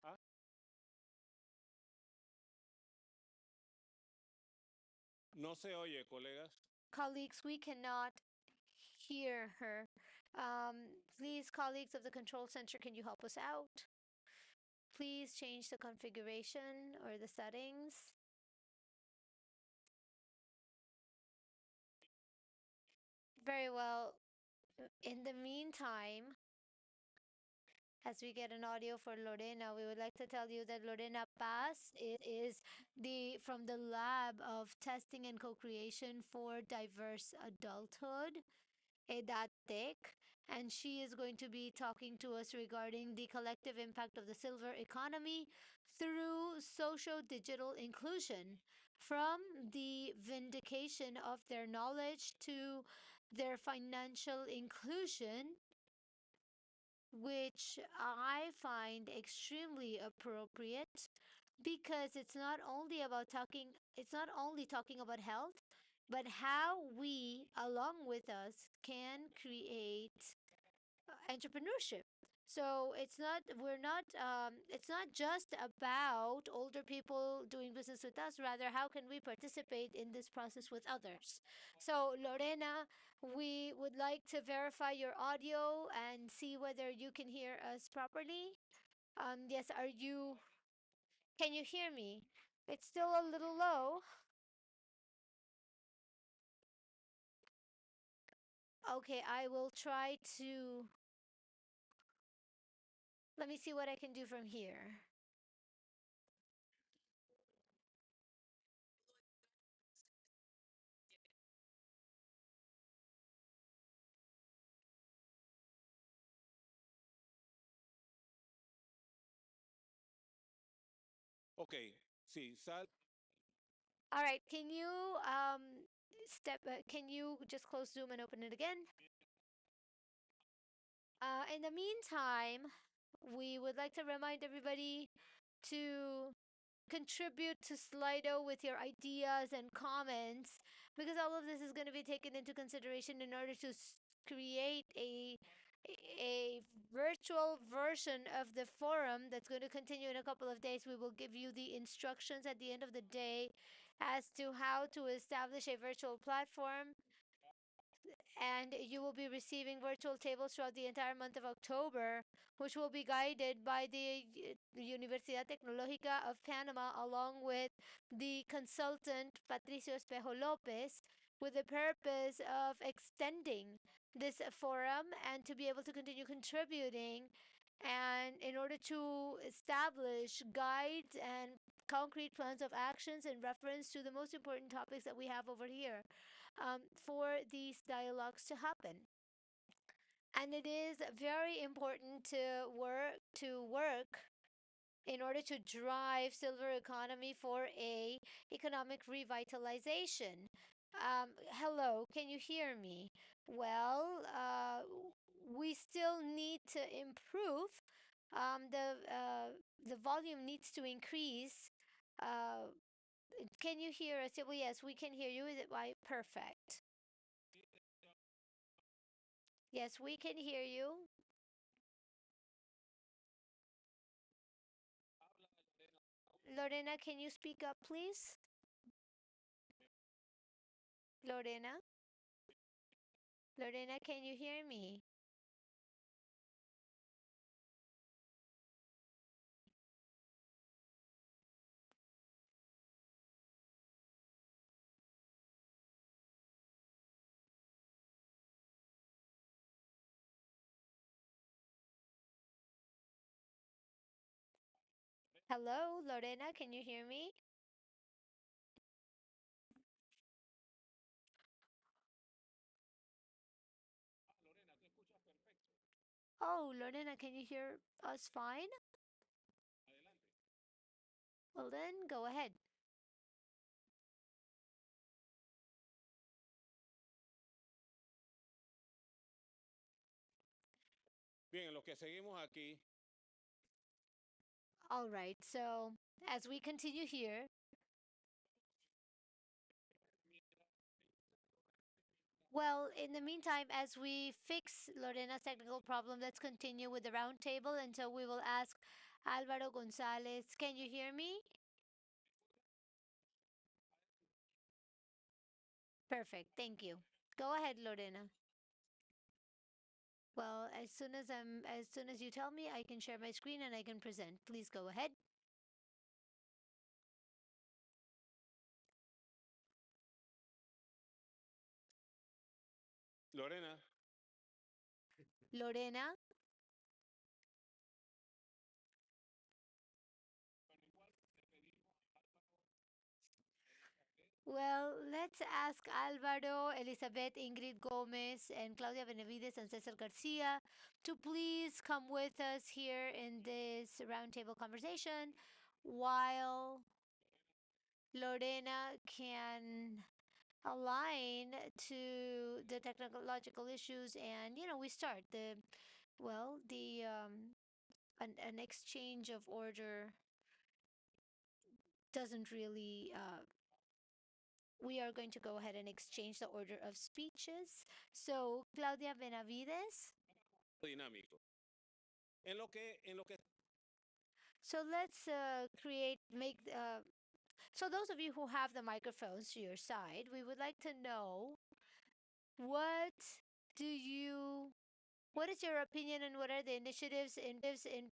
C: Ah, no se oye, colegas.
I: Colleagues, we cannot hear her. Please, colleagues of the control center, can you help us out? Please change the configuration or the settings. Very well. In the meantime, as we get an audio for Lorena, we would like to tell you that Lorena Paz is the from the lab of testing and co-creation for diverse adulthood, EDATEC, and she is going to be talking to us regarding the collective impact of the silver economy through social digital inclusion, from the vindication of their knowledge to their financial inclusion, which I find extremely appropriate, because it's not only talking about health, but how we along with us can create entrepreneurship. So it's not just about older people doing business with us, rather how can we participate in this process with others. So Lorena, we would like to verify your audio and see whether you can hear us properly. Yes, can you hear me? It's still a little low. Okay, I will try to, let me see what I can do from here.
C: Ok, sí, sal.
I: All right, can you just close Zoom and open it again? In the meantime, we would like to remind everybody to contribute to Slido with your ideas and comments, because all of this is going to be taken into consideration in order to create a virtual version of the forum that's going to continue in a couple of days. We will give you the instructions at the end of the day as to how to establish a virtual platform and you will be receiving virtual tables throughout the entire month of October, which will be guided by the Universidad Tecnológica of Panama along with the consultant Patricio Espejo Lopez, with the purpose of extending this forum and to be able to continue contributing and in order to establish guides and concrete plans of actions in reference to the most important topics that we have over here for these dialogues to happen. And it is very important to work in order to drive silver economy for a economic revitalization. Hello, can you hear me? Well, we still need to improve. The volume needs to increase. Uh, can you hear us? Well, yes, we can hear you. Is it why? Perfect. Yes, we can hear you. Lorena, can you speak up, please? Lorena? Lorena, can you hear me? Hello, Lorena, can you hear me? Oh, Lorena, can you hear us fine? Well, then go ahead.
C: Bien, los que seguimos aquí,
I: All right, so as we continue here, well, in the meantime, as we fix Lorena's technical problem, let's continue with the roundtable until we will ask Alvaro Gonzalez. Can you hear me? Perfect, thank you. Go ahead, Lorena. Well, as soon as you tell me, I can share my screen and I can present. Please go ahead.
C: Lorena,
I: Lorena. Well, let's ask Alvaro, Elizabeth, Ingrid Gomez, and Claudia Benavides and Cesar Garcia to please come with us here in this roundtable conversation while Lorena can align to the technological issues and we start an exchange of order doesn't really we are going to go ahead and exchange the order of speeches. So, Claudia Benavides.
C: dinámico. En lo que
I: So let's so those of you who have the microphones to your side, we would like to know what do you what is your opinion and what are the initiatives in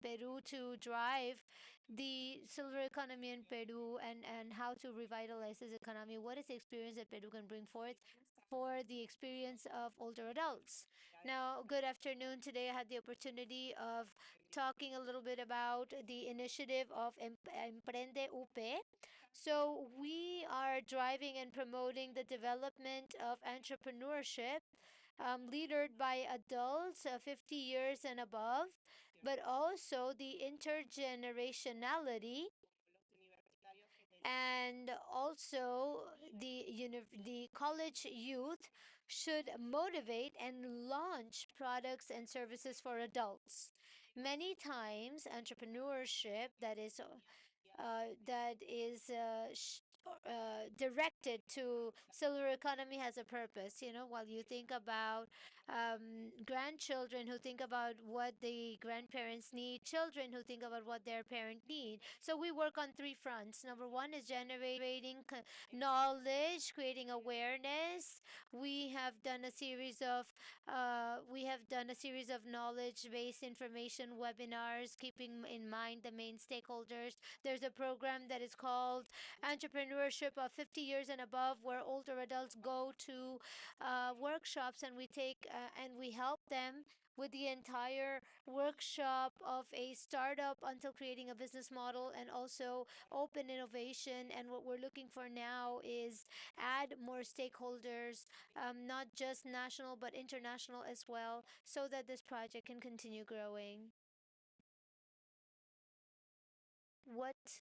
I: Peru to drive the silver economy in Peru and how to revitalize this economy? What is the experience that Peru can bring forth for the experience of older adults? Now, good afternoon. Today I had the opportunity of talking a little bit about the initiative of Emprende UP. So we are driving and promoting the development of entrepreneurship leadered by adults 50 years and above, but also the intergenerationality and also the college youth should motivate and launch products and services for adults. Many times, entrepreneurship that is directed to silver economy has a purpose. While you think about grandchildren who think about what the grandparents need, children who think about what their parent need. So we work on three fronts. Number one is generating knowledge, creating awareness. We have done a series of knowledge-based information webinars, keeping in mind the main stakeholders. There's a program that is called Entrepreneurship of 50 years and above, where older adults go to workshops, and we help them with the entire workshop of a startup until creating a business model and also open innovation. And what we're looking for now is add more stakeholders, not just national but international as well, so that this project can continue growing. What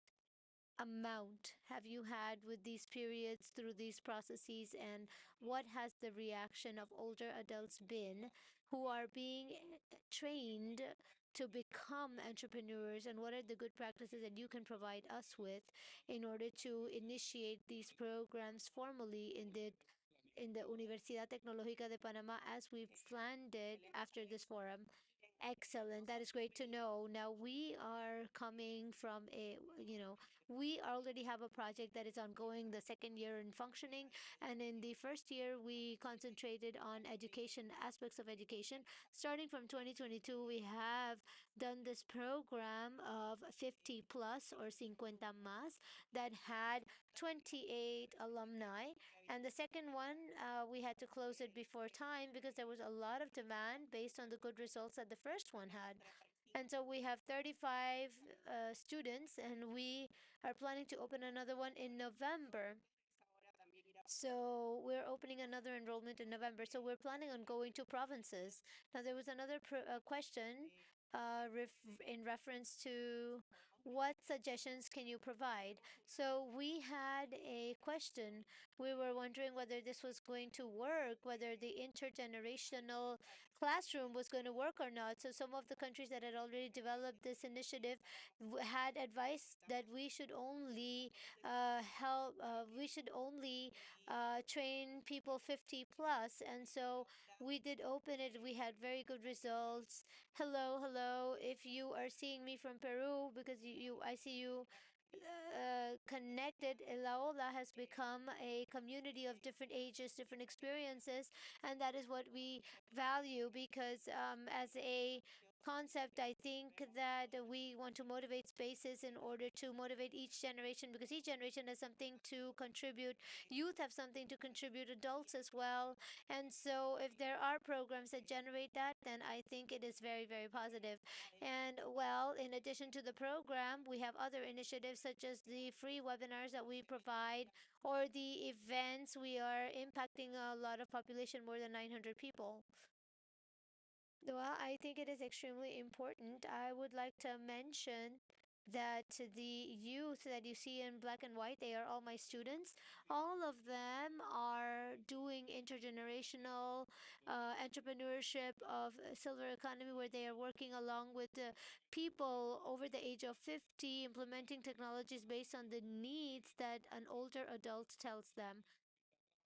I: amount have you had with these periods through these processes, and what has the reaction of older adults been who are being trained to become entrepreneurs, and what are the good practices that you can provide us with in order to initiate these programs formally in the Universidad Tecnológica de Panamá as we've planned it after this forum? Excellent. That is great to know. Now we are coming from we already have a project that is ongoing the second year in functioning. And in the first year, we concentrated on education, aspects of education. Starting from 2022, we have done this program of 50 plus or 50 más that had 28 alumni. And the second one, we had to close it before time because there was a lot of demand based on the good results that the first one had. And so we have 35 students, and we are planning to open another one in November. So we're opening another enrollment in November. So we're planning on going to provinces. Now there was another question in reference to what suggestions can you provide? So we had a question. We were wondering whether this was going to work, whether the intergenerational classroom was going to work or not. So some of the countries that had already developed this initiative had advice that we should only train people 50 plus. And so we did open it. We had very good results. Hello, hello. If you are seeing me from Peru, because I see you connected, Elaola has become a community of different ages, different experiences, and that is what we value because as a concept, I think that we want to motivate spaces in order to motivate each generation because each generation has something to contribute. Youth have something to contribute, adults as well. And so, if there are programs that generate that, then I think it is very, very positive. And well, in addition to the program, we have other initiatives such as the free webinars that we provide or the events. We are impacting a lot of population, more than 900 people. Well, I think it is extremely important. I would like to mention that the youth that you see in black and white, they are all my students. All of them are doing intergenerational entrepreneurship of silver economy, where they are working along with the people over the age of 50, implementing technologies based on the needs that an older adult tells them.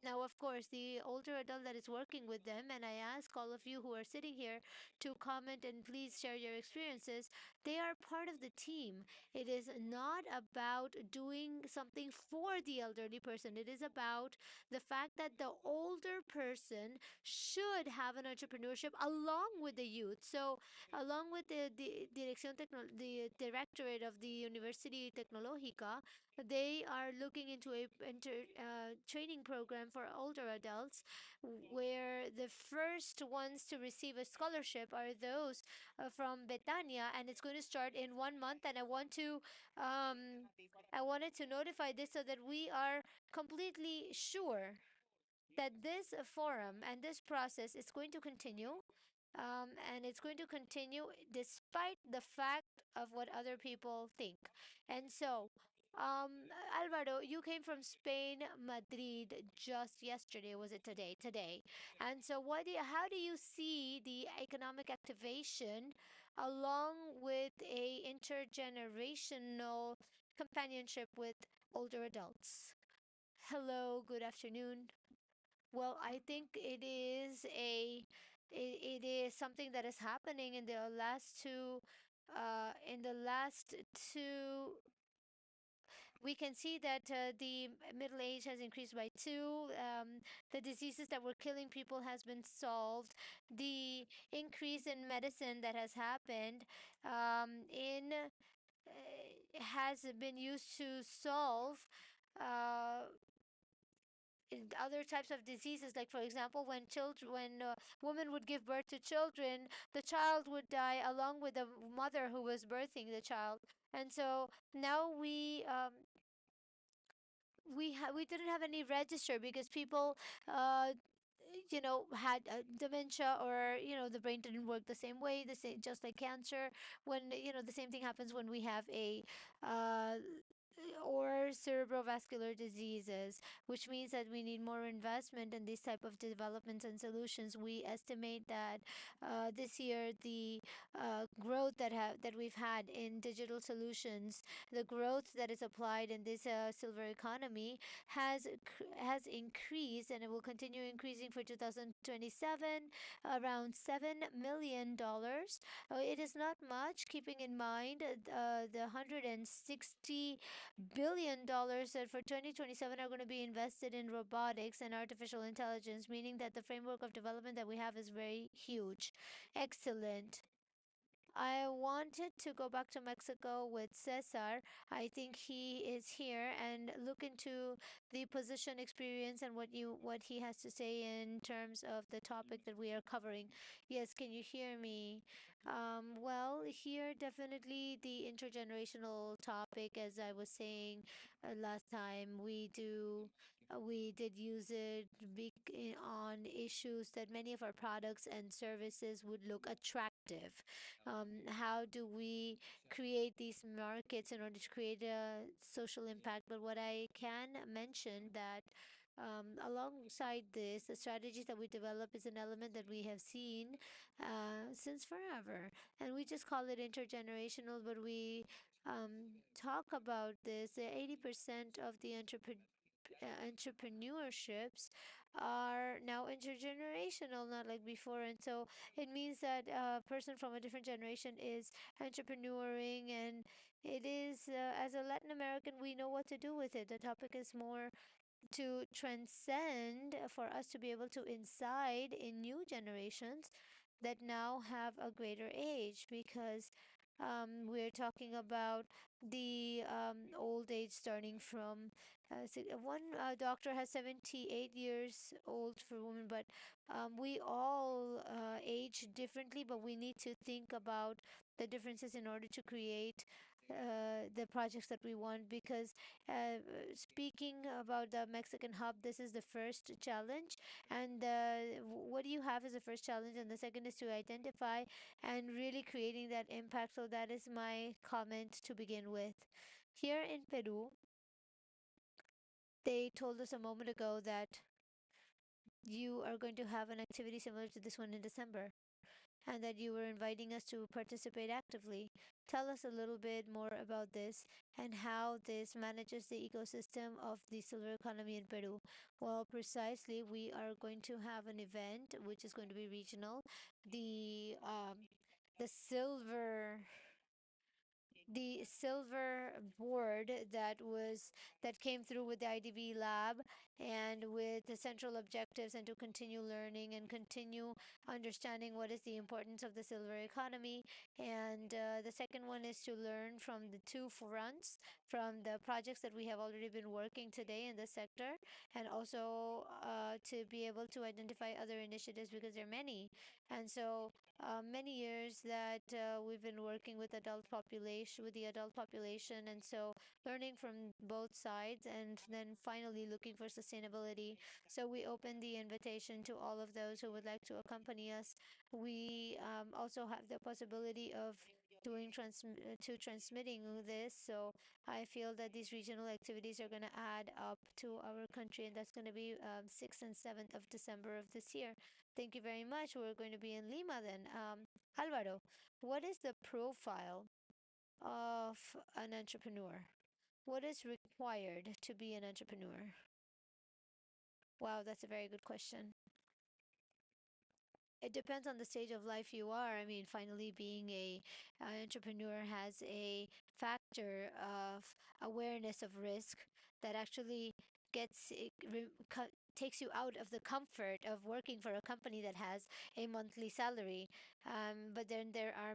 I: Now, of course, the older adult that is working with them, and I ask all of you who are sitting here to comment and please share your experiences, they are part of the team. It is not about doing something for the elderly person, it is about the fact that the older person should have an entrepreneurship along with the youth. So, along with the directorate of the University Tecnológica, they are looking into a training program for older adults where the first ones to receive a scholarship are those from Betania, and it's going to start in 1 month. And I wanted to notify this so that we are completely sure that this forum and this process is going to continue, and it's going to continue despite the fact of what other people think. And so, Alvaro, you came from Spain, Madrid, just yesterday. Was it today? Today. And so, how do you see the economic activation along with a intergenerational companionship with older adults? Hello, good afternoon. Well, I think it is a it is something that is happening in the last two. We can see that the middle age has increased by two. The diseases that were killing people has been solved. The increase in medicine that has happened in has been used to solve uh, other types of diseases, like for example when women would give birth to children, the child would die along with the mother who was birthing the child. And so now we didn't have any register because people uh had dementia, or the brain didn't work the same way, the same just like cancer. When the same thing happens when we have a uh or cerebrovascular diseases, which means that we need more investment in these type of developments and solutions. We estimate that this year the growth that we've had in digital solutions, the growth that is applied in this silver economy has increased, and it will continue increasing for 2027, around $7 million. It is not much, keeping in mind the $160 billion that for 2027 are going to be invested in robotics and artificial intelligence, meaning that the framework of development that we have is very huge. Excellent. I wanted to go back to Mexico with Cesar. I think he is here, and look into the position experience and what he has to say in terms of the topic that we are covering. Yes, can you hear me? Well, here definitely the intergenerational topic, as I was saying last time, we did use it on issues that many of our products and services would look attractive. How do we create these markets in order to create a social impact? But what I can mention that alongside this, the strategies that we develop is an element that we have seen since forever, and we just call it intergenerational. But we talk about this. 80% of the entrepreneurships are now intergenerational, not like before. And so it means that a person from a different generation is entrepreneuring, and it is, as a Latin American, we know what to do with it. The topic is more to transcend, for us to be able to incide in new generations that now have a greater age, because we're talking about the old age starting from one doctor has 78 years old for women, but we all age differently, but we need to think about the differences in order to create the projects that we want. Because speaking about the Mexican hub, this is the first challenge. And what do you have as the first challenge? And the second is to identify and really creating that impact. So that is my comment to begin with. Here in Peru, they told us a moment ago that you are going to have an activity similar to this one in December, and that you were inviting us to participate actively. Tell us a little bit more about this and how this manages the ecosystem of the silver economy in Peru. Well, precisely, we are going to have an event which is going to be regional. The silver board that came through with the IDB lab and with the central objectives, and to continue learning and continue understanding what is the importance of the silver economy. And the second one is to learn from the two fronts, from the projects that we have already been working today in the sector, and also to be able to identify other initiatives, because there are many. And so many years that we've been working with the adult population, and so learning from both sides, and then finally looking for sustainability. So we open the invitation to all of those who would like to accompany us. We also have the possibility of transmitting this. So I feel that these regional activities are going to add up to our country, and that's going to be 6th and 7th of December of this year. Thank you very much. We're going to be in Lima then. Alvaro, what is the profile of an entrepreneur? What is required to be an entrepreneur? Wow, that's a very good question. it depends on the stage of life you are. I mean, finally, being a entrepreneur has a factor of awareness of risk that actually gets takes you out of the comfort of working for a company that has a monthly salary. But then there are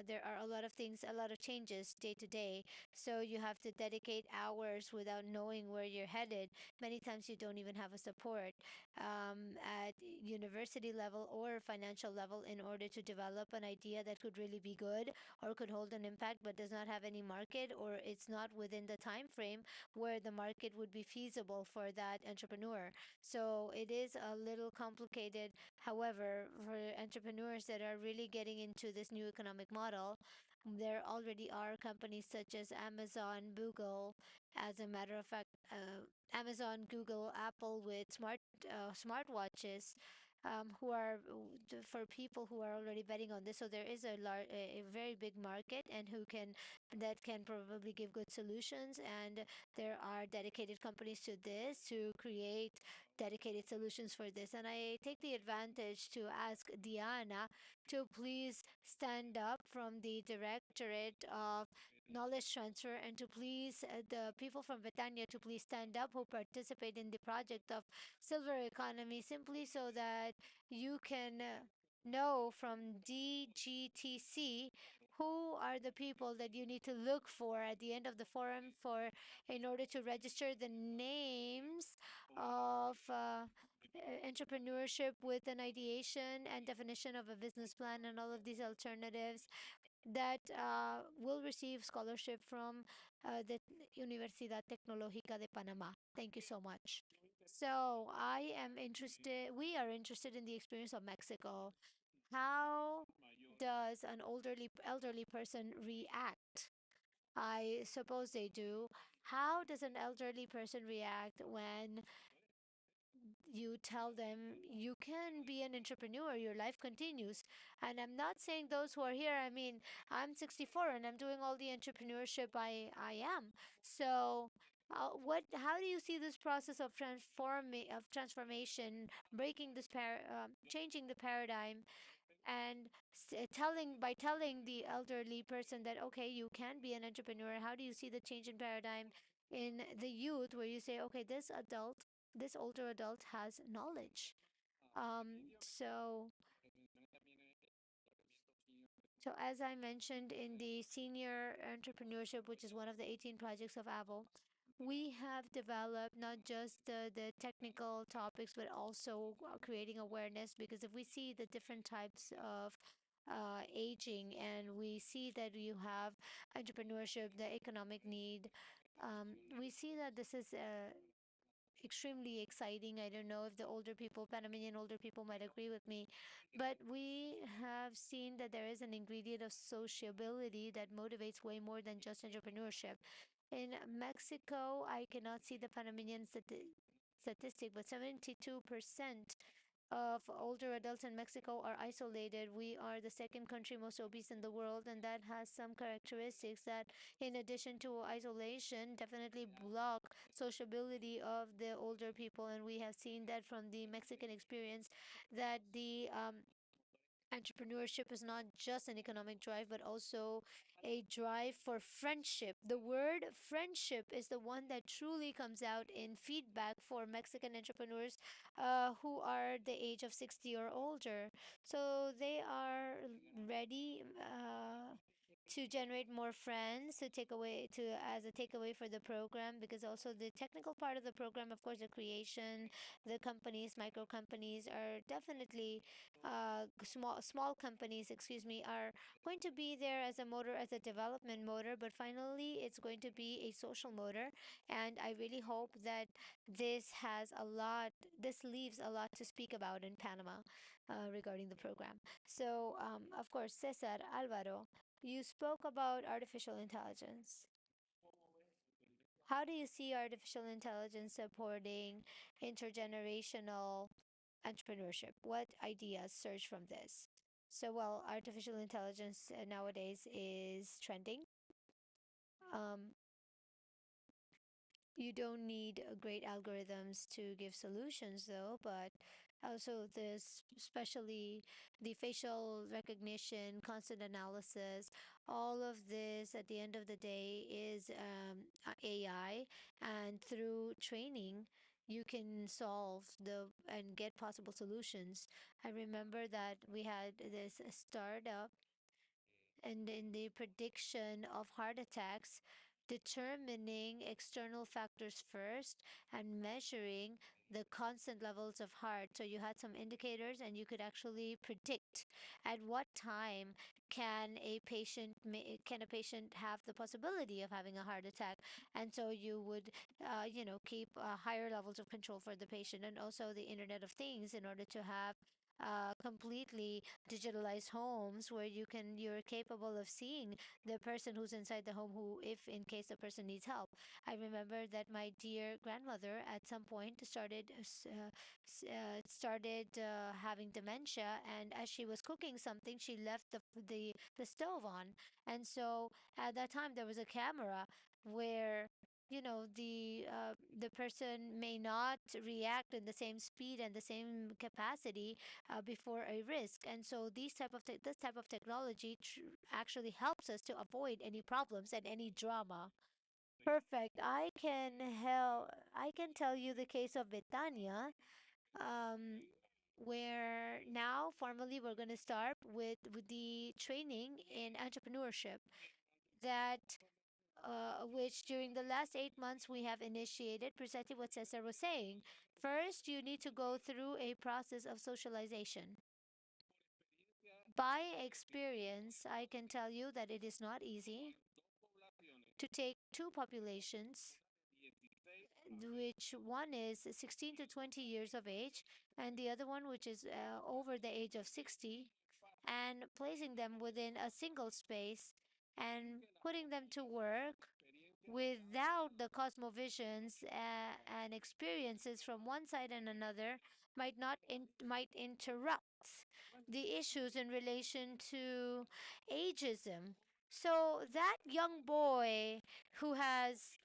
I: there are a lot of things, a lot of changes day to day. So you have to dedicate hours without knowing where you're headed. Many times you don't even have a support at university level or financial level in order to develop an idea that could really be good or could hold an impact but does not have any market, or it's not within the time frame where the market would be feasible for that entrepreneur. So it is a little complicated. However, for entrepreneurs that are really getting into this new economic model, there already are companies such as Amazon, Google. As a matter of fact, Amazon, Google, Apple with smartwatches, who are for people who are already betting on this. So there is a very big market, and who can that can probably give good solutions. And there are dedicated companies to this to create dedicated solutions for this. And I take the advantage to ask Diana to please stand up from the Directorate of Knowledge Transfer, and to please the people from Betania to please stand up who participate in the project of silver economy, simply so that you can know from DGTC who are the people that you need to look for at the end of the forum for in order to register the names of entrepreneurship with an ideation and definition of a business plan and all of these alternatives that will receive scholarship from the Universidad Tecnológica de Panama. Thank you so much. So we are interested in the experience of Mexico. How does an elderly person react? I suppose they do. How does an elderly person react when you tell them you can be an entrepreneur, your life continues? And I'm not saying those who are here, I mean, I'm 64 and I'm doing all the entrepreneurship I am. So how do you see this process of transformation, breaking changing the paradigm, and telling the elderly person that okay, you can be an entrepreneur? How do you see the change in paradigm in the youth, where you say okay, this older adult has knowledge? So as I mentioned, in the senior entrepreneurship, which is one of the 18 projects of Apple, we have developed not just the technical topics, but also creating awareness. Because if we see the different types of aging, and we see that you have entrepreneurship, the economic need, we see that this is extremely exciting. I don't know if the older people, Panamanian older people, might agree with me, but we have seen that there is an ingredient of sociability that motivates way more than just entrepreneurship. In Mexico, I cannot see the Panamanian statistic, but 72% of older adults in Mexico are isolated. We are the second country most obese in the world, and that has some characteristics that, in addition to isolation, definitely block sociability of the older people. And we have seen that from the Mexican experience, that the entrepreneurship is not just an economic drive, but also a drive for friendship. The word friendship is the one that truly comes out in feedback for Mexican entrepreneurs who are the age of 60 or older. So they are ready. To generate more friends, to take away to as a takeaway for the program, because also the technical part of the program, of course, the creation, the companies, micro companies are definitely small companies, excuse me, are going to be there as a motor, as a development motor, but finally it's going to be a social motor. And I really hope that this leaves a lot to speak about in Panama regarding the program. So of course, Cesar, Alvaro, you spoke about artificial intelligence. How do you see artificial intelligence supporting intergenerational entrepreneurship? What ideas surge from this? So, well, artificial intelligence nowadays is trending. Um, you don't need great algorithms to give solutions, though, but Also, this, especially the facial recognition, constant analysis, all of this at the end of the day is AI, and through training, you can solve the and get possible solutions. I remember that we had this startup, and in the prediction of heart attacks, determining external factors first and measuring the constant levels of heart. So you had some indicators, and you could actually predict at what time can a patient have the possibility of having a heart attack, and so you would keep higher levels of control for the patient. And also the Internet of Things, in order to have completely digitalized homes where you're capable of seeing the person who's inside the home, who, if in case the person needs help. I remember that my dear grandmother at some point started having dementia, and as she was cooking something, she left the stove on. And so at that time there was a camera where the person may not react in the same speed and the same capacity before a risk. And so this type of technology actually helps us to avoid any problems and any drama. Perfect. I can tell you the case of Betania, um, where now formally we're going to start with the training in entrepreneurship, that which during the last 8 months we have initiated precisely what Cesar was saying. First, you need to go through a process of socialization. By experience, I can tell you that it is not easy to take two populations, which one is 16 to 20 years of age, and the other one, which is over the age of 60, and placing them within a single space and putting them to work without the cosmovisions and experiences from one side and another might interrupt the issues in relation to ageism. So who has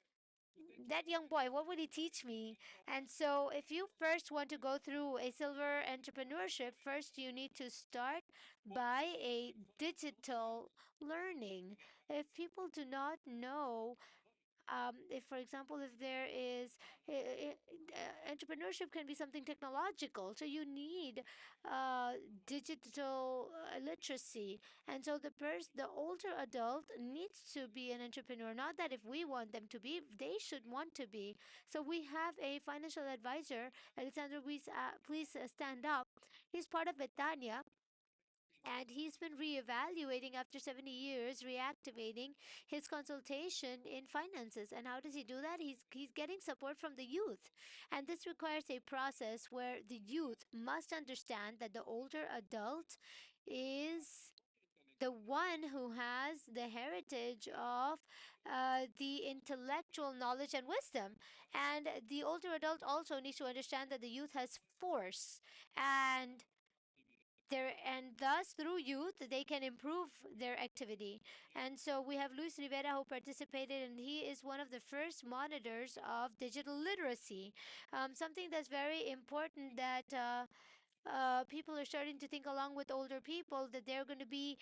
I: that young boy, what would he teach me? And so, if you first want to go through a silver entrepreneurship, first you need to start by a digital learning. If people do not know, if for example, if there is entrepreneurship can be something technological, so you need uh, digital literacy. And so the older adult needs to be an entrepreneur, not that if we want them to be, they should want to be. So we have a financial advisor. Alexander, please stand up. He's part of Betania, and he's been reevaluating after 70 years, reactivating his consultation in finances. And how does he do that? He's getting support from the youth. And this requires a process where the youth must understand that the older adult is the one who has the heritage of the intellectual knowledge and wisdom. And the older adult also needs to understand that the youth has force, and thus through youth they can improve their activity. And so we have Luis Rivera, who participated, and he is one of the first monitors of digital literacy, something that's very important, that people are starting to think along with older people, that they're going to be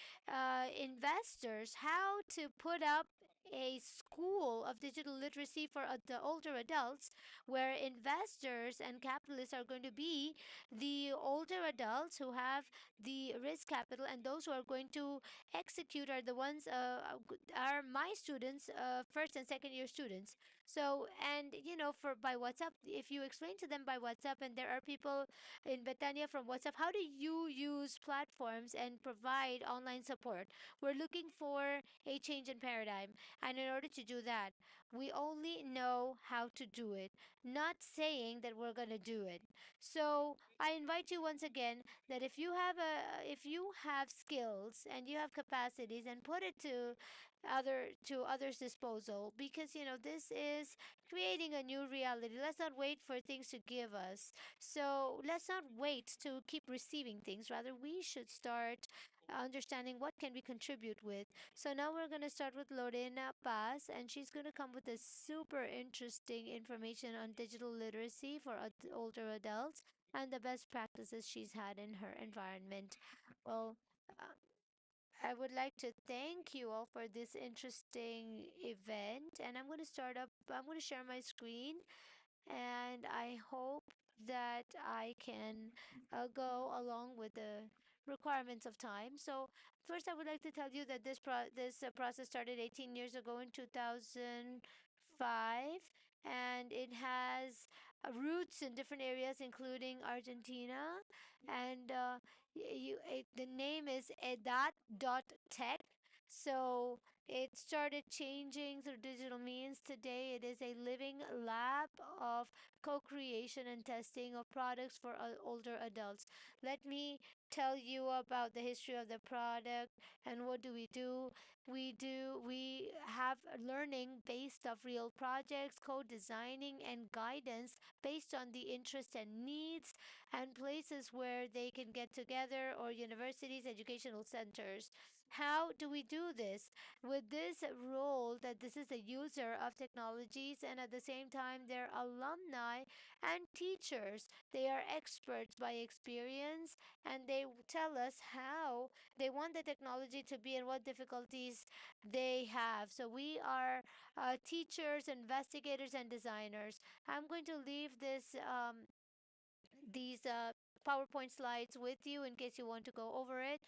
I: investors, how to put up a school of digital literacy for the older adults, where investors and capitalists are going to be the older adults who have the risk capital, and those who are going to execute are the ones are my students, first and second year students. So, and for by WhatsApp, if you explain to them by WhatsApp, and there are people in Betania from WhatsApp, how do you use platforms and provide online support? We're looking for a change in paradigm. And in order to do that, we only know how to do it, not saying that we're going to do it. So I invite you once again that if you have skills and you have capacities, and put it to others' disposal, because this is creating a new reality. Let's not wait for things to give us. So let's not wait to keep receiving things. Rather, we should start understanding what can we contribute with. So now we're going to start with Lorena Paz, and she's going to come with a super interesting information on digital literacy for older adults. and the best practices she's had in her environment. Well, uh, I would like to thank you all for this interesting event, and I'm going to share my screen, and I hope that I can go along with the requirements of time. So first, I would like to tell you that this process started 18 years ago in 2005, and it has roots in different areas, including Argentina. And the name is edat.tech. So it started changing through digital means. Today, it is a living lab of co creation and testing of products for older adults. Let me tell you about the history of the product and what do we do. We have learning based of real projects, co-designing and guidance based on the interest and needs and places where they can get together or universities, educational centers. How do we do this? With this role that this is a user of technologies and at the same time they're alumni and teachers. They are experts by experience and they tell us how they want the technology to be and what difficulties they have. So we are teachers, investigators, and designers. I'm going to leave these PowerPoint slides with you in case you want to go over it.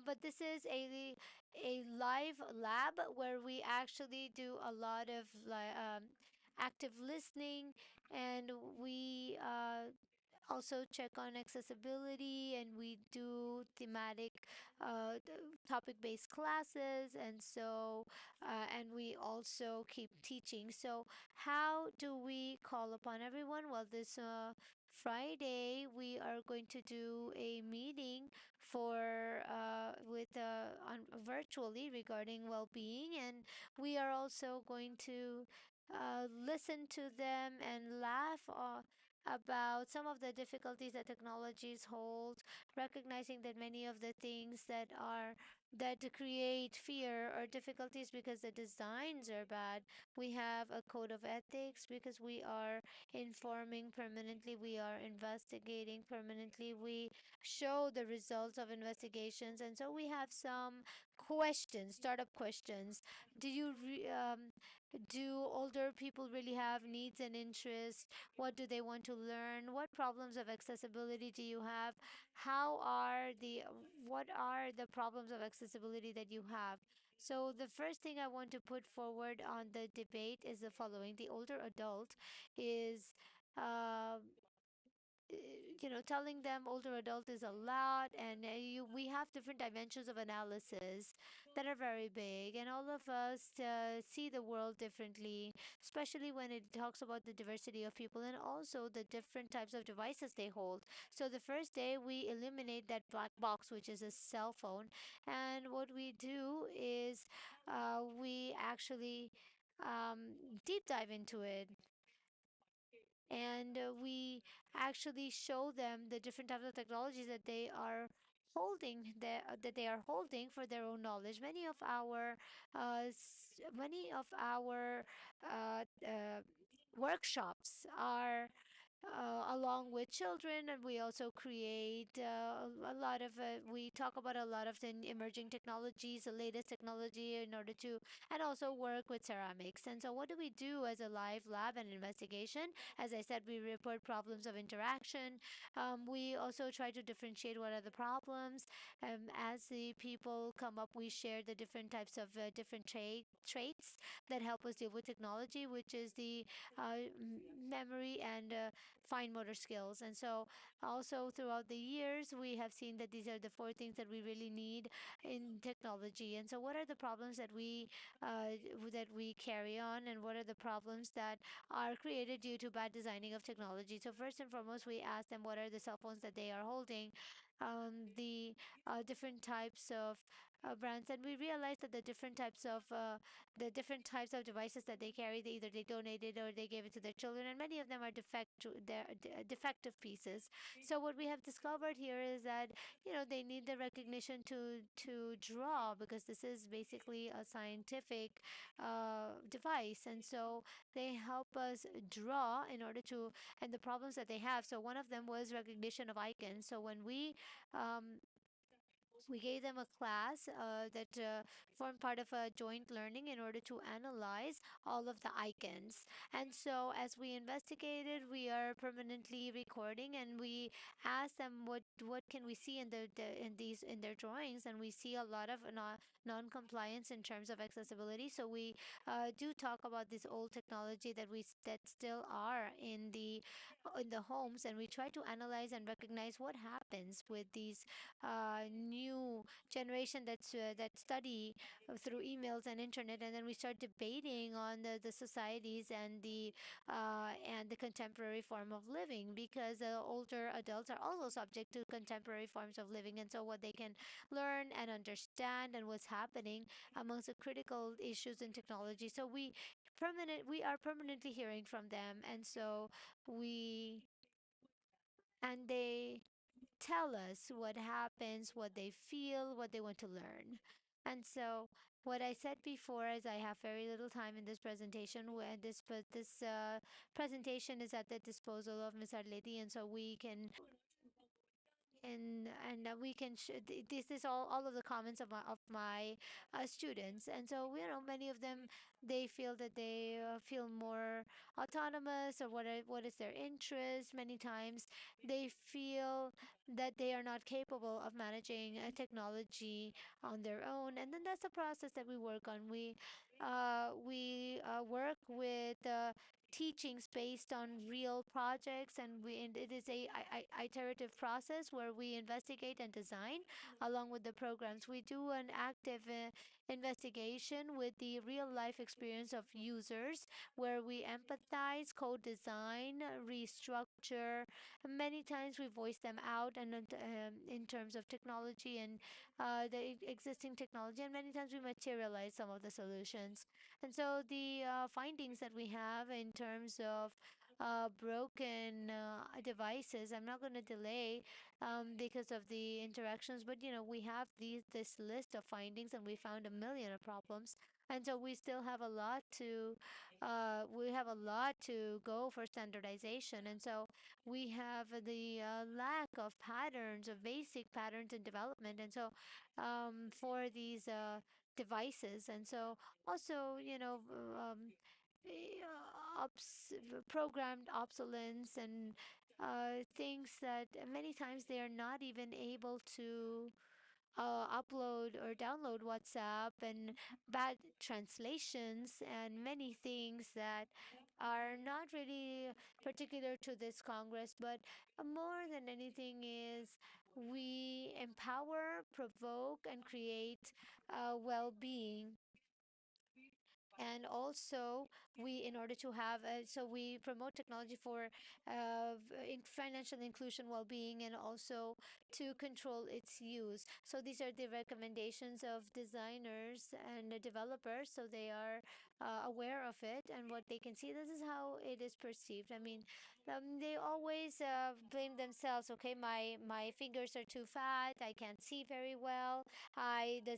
I: But this is a live lab where we actually do a lot of active listening, and we also check on accessibility, and we do thematic topic based classes, and we also keep teaching. So how do we call upon everyone? Well, this Friday we are going to do a meeting for with on virtually regarding well-being, and we are also going to listen to them and laugh about some of the difficulties that technologies hold, recognizing that many of the things that create fear or difficulties because the designs are bad. We have a code of ethics because we are informing permanently, we are investigating permanently, we show the results of investigations, and so we have some questions, startup questions. Do you do older people really have needs and interests? What do they want to learn? What problems of accessibility do you have? How are the what are the problems of accessibility that you have? So the first thing I want to put forward on the debate is the following. The older adult is uh, telling them older adult is a lot, and we have different dimensions of analysis that are very big, and all of us see the world differently, especially when it talks about the diversity of people and also the different types of devices they hold. So the first day we eliminate that black box, which is a cell phone, and what we do is we actually deep dive into it, and we actually show them the different types of technologies that they are holding for their own knowledge. Many of our workshops are along with children, and we also create we talk about a lot of the emerging technologies, the latest technology, in order to and also work with ceramics. And so what do we do as a live lab and investigation? As I said, we report problems of interaction. We also try to differentiate what are the problems. As the people come up, we share the different types of different traits that help us deal with technology, which is the memory and fine motor skills. And so, also throughout the years, we have seen that these are the four things that we really need in technology. And so, what are the problems that we carry on, and what are the problems that are created due to bad designing of technology? So, first and foremost, we ask them what are the cell phones that they are holding. the different types of brands, and we realized that the different types of devices that they carry, they either they donated or they gave it to their children, and many of them are defective pieces. So what we have discovered here is that they need the recognition to draw, because this is basically a scientific device, and so they help us draw in order to, and the problems that they have. So one of them was recognition of icons. So when um, we gave them a class that formed part of a joint learning in order to analyze all of the icons. And so as we investigated, we are permanently recording, and we asked them what can we see in in their drawings, and we see a lot of non-compliance in terms of accessibility. So we do talk about this old technology that still are in the homes, and we try to analyze and recognize what happens with these new generation that study through emails and internet, and then we start debating on the societies and the contemporary form of living, because older adults are also subject to contemporary forms of living, and so what they can learn and understand and what's happening amongst the critical issues in technology. So we are permanently hearing from them, and so we and they tell us what happens, what they feel, what they want to learn. And so, what I said before is I have very little time in this presentation, where this presentation is at the disposal of Ms. Arleti, and so we can we can this is all of the comments of my students, and so many of them, they feel that they feel more autonomous, or what is their interest. Many times they feel that they are not capable of managing technology on their own, and then that's a process that we work on. We work with teachings based on real projects, and it is a iterative process where we investigate and design along with the programs. We do an active investigation with the real life experience of users, where we empathize, co-design, restructure. Many times we voice them out, and in terms of technology and the existing technology, and many times we materialize some of the solutions. And so the findings that we have in terms of broken devices, I'm not going to delay because of the interactions, but we have this list of findings, and we found a million of problems. And so we have a lot to go for standardization. And so we have the lack of patterns, of basic patterns in development. And so for these devices, and so also, programmed obsolescence, and things that many times they are not even able to upload or download WhatsApp, and bad translations, and many things that are not really particular to this Congress, but more than anything is we empower, provoke, and create well-being. And also, in order to have so we promote technology for financial inclusion, well-being, and also to control its use. So these are the recommendations of designers and developers, so they are aware of it and what they can see. This is how it is perceived. I mean, they always blame themselves. Okay, my fingers are too fat, I can't see very well. The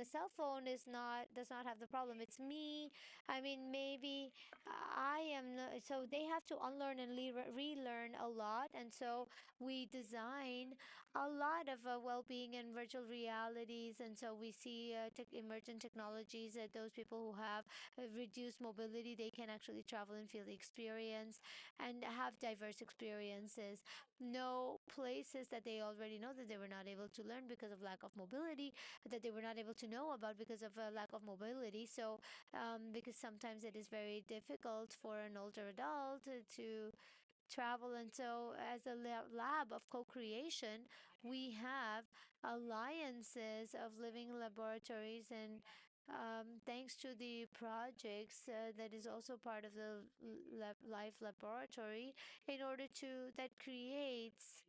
I: cell phone does not have the problem, it's me. I mean, maybe I am not, so they have to unlearn and relearn a lot. And so we design a lot of well-being and virtual realities, and so we see emergent technologies that those people who have reduced mobility, they can actually travel and feel the experience and have diverse experiences, know places that they already know that they were not able to learn because of lack of mobility, that they were not able to know about because of lack of mobility. So because sometimes it is very difficult for an older adult to travel. And so, as a lab of co creation, we have alliances of living laboratories, and thanks to the projects that is also part of the life laboratory, in order to that creates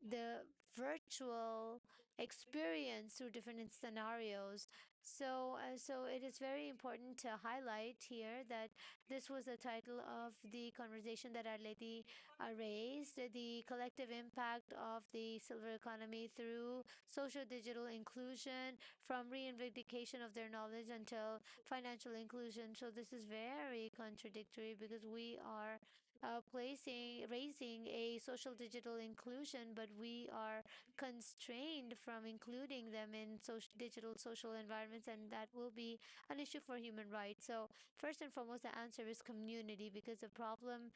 I: the virtual experience through different scenarios. So it is very important to highlight here that this was the title of the conversation that Our Lady raised, the collective impact of the silver economy through social digital inclusion, from reivindication of their knowledge until financial inclusion. So this is very contradictory because we are raising a social digital inclusion, but we are constrained from including them in digital social environments, and that will be an issue for human rights. So first and foremost, the answer is community, because the problem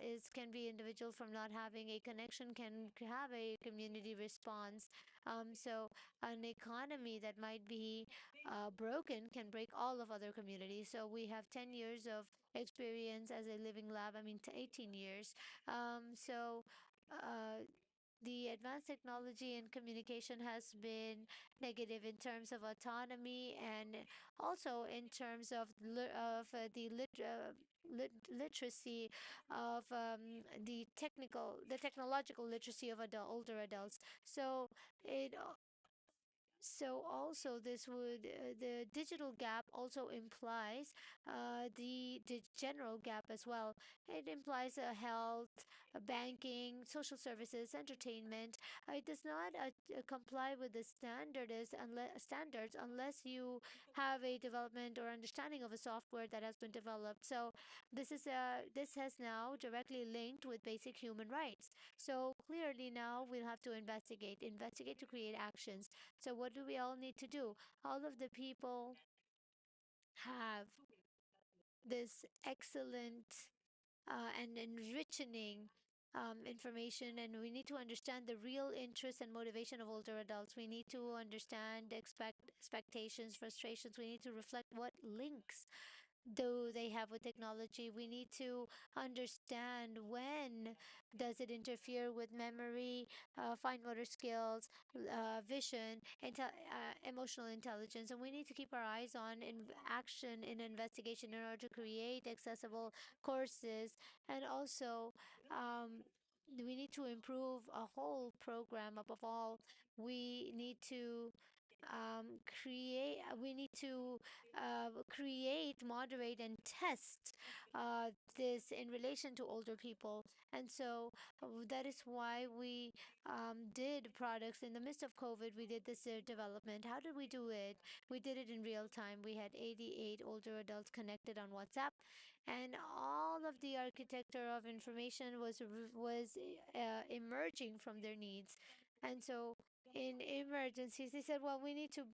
I: is can be individual from not having a connection, can have a community response. So an economy that might be broken can break all of other communities. So we have 10 years of experience as a living lab. I mean, 18 years. So the advanced technology and communication has been negative in terms of autonomy, and also in terms of literacy of the technological literacy of older adults. It so also this would the digital gap also implies the general gap as well. It implies a health, a banking, social services, entertainment. It does not comply with the standards unless you have a development or understanding of a software that has been developed. So this has now directly linked with basic human rights. So clearly now we'll have to investigate to create actions. So what do we all need to do? All of the people have this excellent and enriching information, and we need to understand the real interests and motivation of older adults. We need to understand expectations, frustrations. We need to reflect what links do they have with technology. We need to understand when does it interfere with memory, fine motor skills, vision, emotional intelligence, and we need to keep our eyes on action in investigation in order to create accessible courses, and also we need to improve a whole program. Above all, we need to we need to create, moderate, and test this in relation to older people. And so that is why we did products in the midst of COVID. We did this development. How did we do it? We did it in real time. We had 88 older adults connected on WhatsApp, and all of the architecture of information was emerging from their needs. And so in emergencies, they said, well, we need to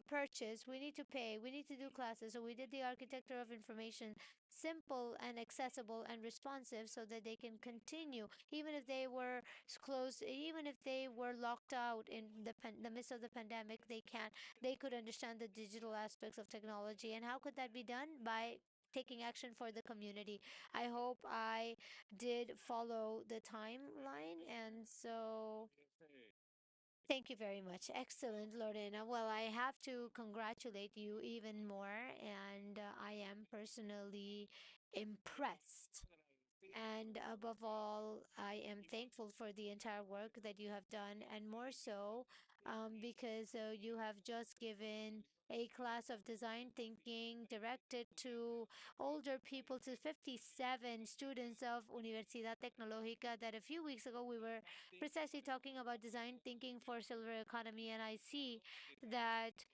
I: purchase, we need to pay, we need to do classes. So we did the architecture of information simple and accessible and responsive so that they can continue, even if they were closed, even if they were locked out in the midst of the pandemic, they could understand the digital aspects of technology. And how could that be done? By taking action for the community. I hope I did follow the timeline. And so thank you very much. Excellent, Lorena. Well, I have to congratulate you even more, and I am personally impressed. And above all, I am thankful for the entire work that you have done, and more so because you have just given a class of design thinking directed to older people, to 57 students of Universidad Tecnológica, that a few weeks ago we were precisely talking about design thinking for silver economy, and I see that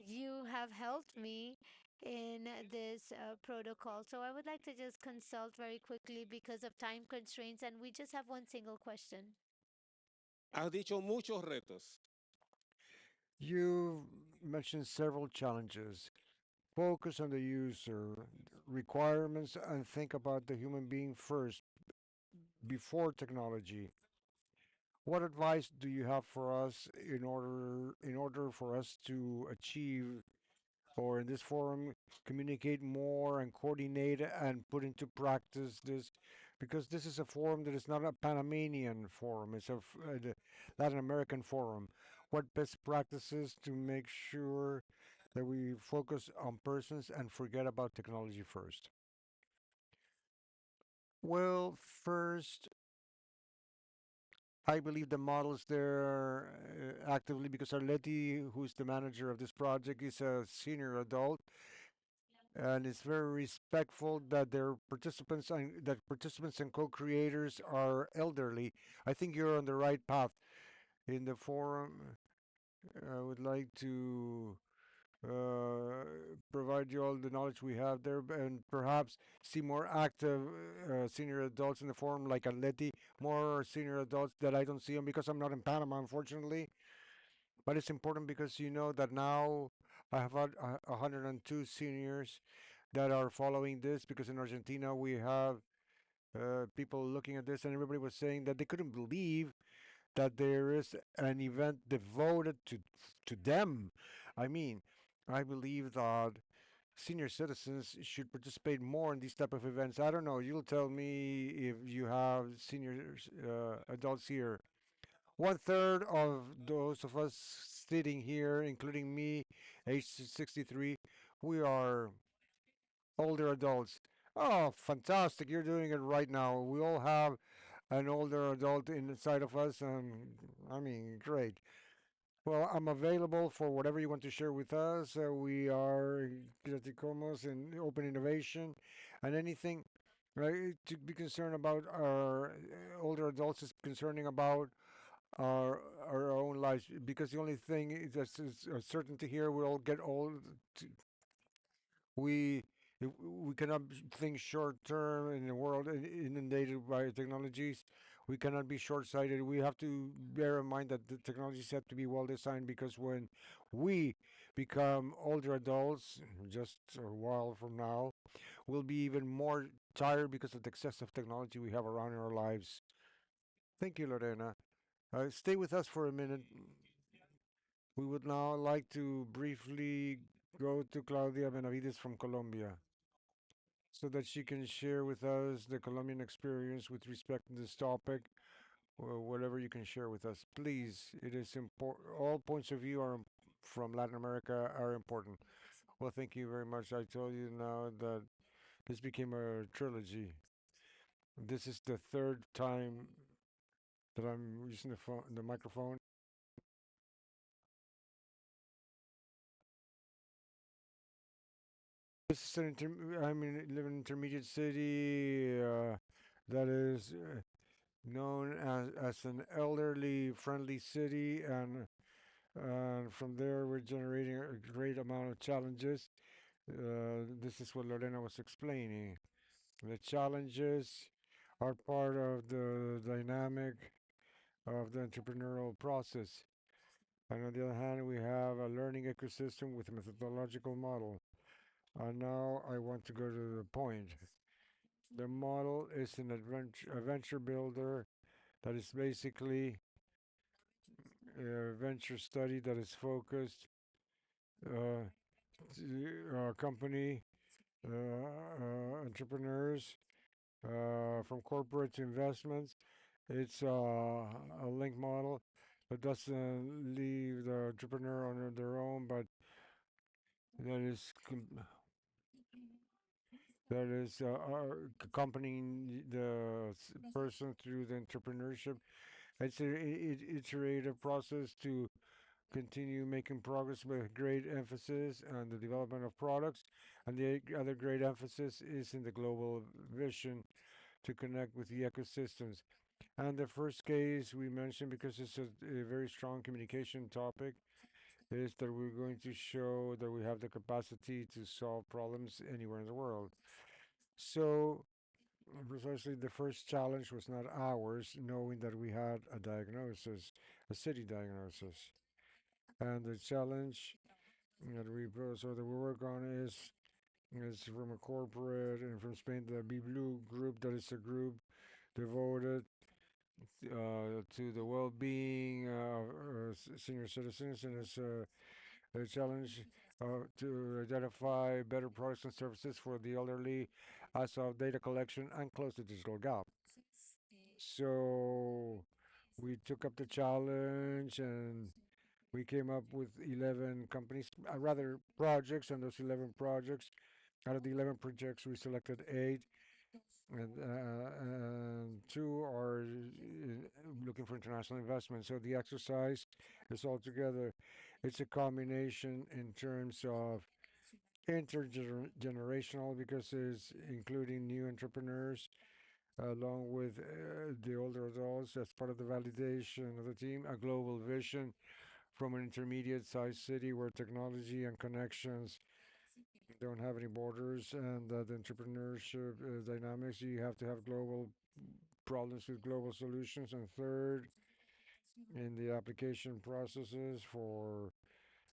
I: you have helped me in this protocol. So I would like to just consult very quickly because of time constraints, and we just have one single question.
C: Has dicho muchos retos.
B: You mentioned several challenges. Focus on the user requirements and think about the human being first before technology. What advice do you have for us in order for us to achieve, or in this forum, communicate more and coordinate and put into practice this? Because this is a forum that is not a Panamanian forum, it's the Latin American forum. What best practices to make sure that we focus on persons and forget about technology first? Well, first, I believe the models there actively because Arleti, who's the manager of this project, is a senior adult and is very respectful that their participants and co-creators are elderly. I think you're on the right path. In the forum, I would like to uh, provide you all the knowledge we have there and perhaps see more active senior adults in the forum like Atleti, more senior adults that I don't see them because I'm not in Panama, unfortunately. But it's important because you know that now I have had 102 seniors that are following this because in Argentina we have people looking at this and everybody was saying that they couldn't believe that there is an event devoted to them. I mean, I believe that senior citizens should participate more in these type of events. I don't know. You'll tell me if you have senior adults here. One third of those of us sitting here, including me, age 63, we are older adults. Oh, fantastic. You're doing it right now. We all have an older adult inside of us. And I mean, great. Well, I'm available for whatever you want to share with us. We are Creaticomos and open innovation and anything right, to be concerned about our older adults is concerning about our own lives because the only thing that's a certainty here we'll get old we we cannot think short term in a world inundated by technologies. We cannot be short sighted. We have to bear in mind that the technologies have to be well designed because when we become older adults, just a while from now, we'll be even more tired because of the excessive technology we have around in our lives. Thank you, Lorena. Stay with us for a minute. We would now like to briefly go to Claudia Benavides from Colombia so that she can share with us the Colombian experience with respect to this topic, or whatever you can share with us. Please, it is important. All points of view are from Latin America are important. Well, thank you very much. I told you now that this became a trilogy. This is the third time that I'm using the microphone. This is I mean, live in an intermediate city that is known as an elderly friendly city, and from there we're generating a great amount of challenges. This is what Lorena was explaining. The challenges are part of the dynamic of the entrepreneurial process. And on the other hand, we have a learning ecosystem with a methodological model. And now I want to go to the point. The model is an adventure builder that is basically a venture study that is focused uh, to company entrepreneurs from corporate to investments. It's a link model that doesn't leave the entrepreneur on their own, but that is accompanying the person through the entrepreneurship. It's an iterative process to continue making progress with great emphasis on the development of products. And the other great emphasis is in the global vision to connect with the ecosystems. And the first case we mentioned, because it's a very strong communication topic, is that we're going to show that we have the capacity to solve problems anywhere in the world. So, precisely the first challenge was not ours, knowing that we had a diagnosis, a city diagnosis. And the challenge that we so that we work on is from a corporate and from Spain, the Be Blue group, that is a group devoted to the well-being of senior citizens, and it's a challenge to identify better products and services for the elderly as of data collection and close the digital gap. So we took up the challenge and we came up with 11 companies, rather projects, and those 11 projects, out of the 11 projects, we selected eight and two are looking for international investment. So the exercise is all together. It's a combination in terms of intergenerational because it's including new entrepreneurs along with the older adults as part of the validation of the team, a global vision from an intermediate sized city where technology and connections don't have any borders, and the entrepreneurship dynamics, you have to have global problems with global solutions. And third, in the application processes for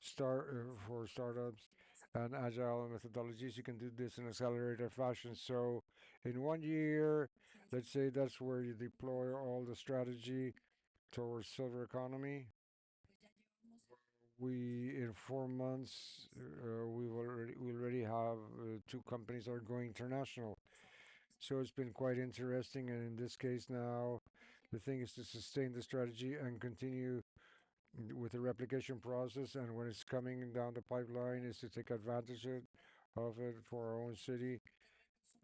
B: startups and agile methodologies, you can do this in accelerated fashion. So in 1 year, let's say that's where you deploy all the strategy towards silver economy. We in 4 months we already have two companies that are going international. So it's been quite interesting, and in this case now, the thing is to sustain the strategy and continue with the replication process. And when it's coming down the pipeline, is to take advantage of it for our own city.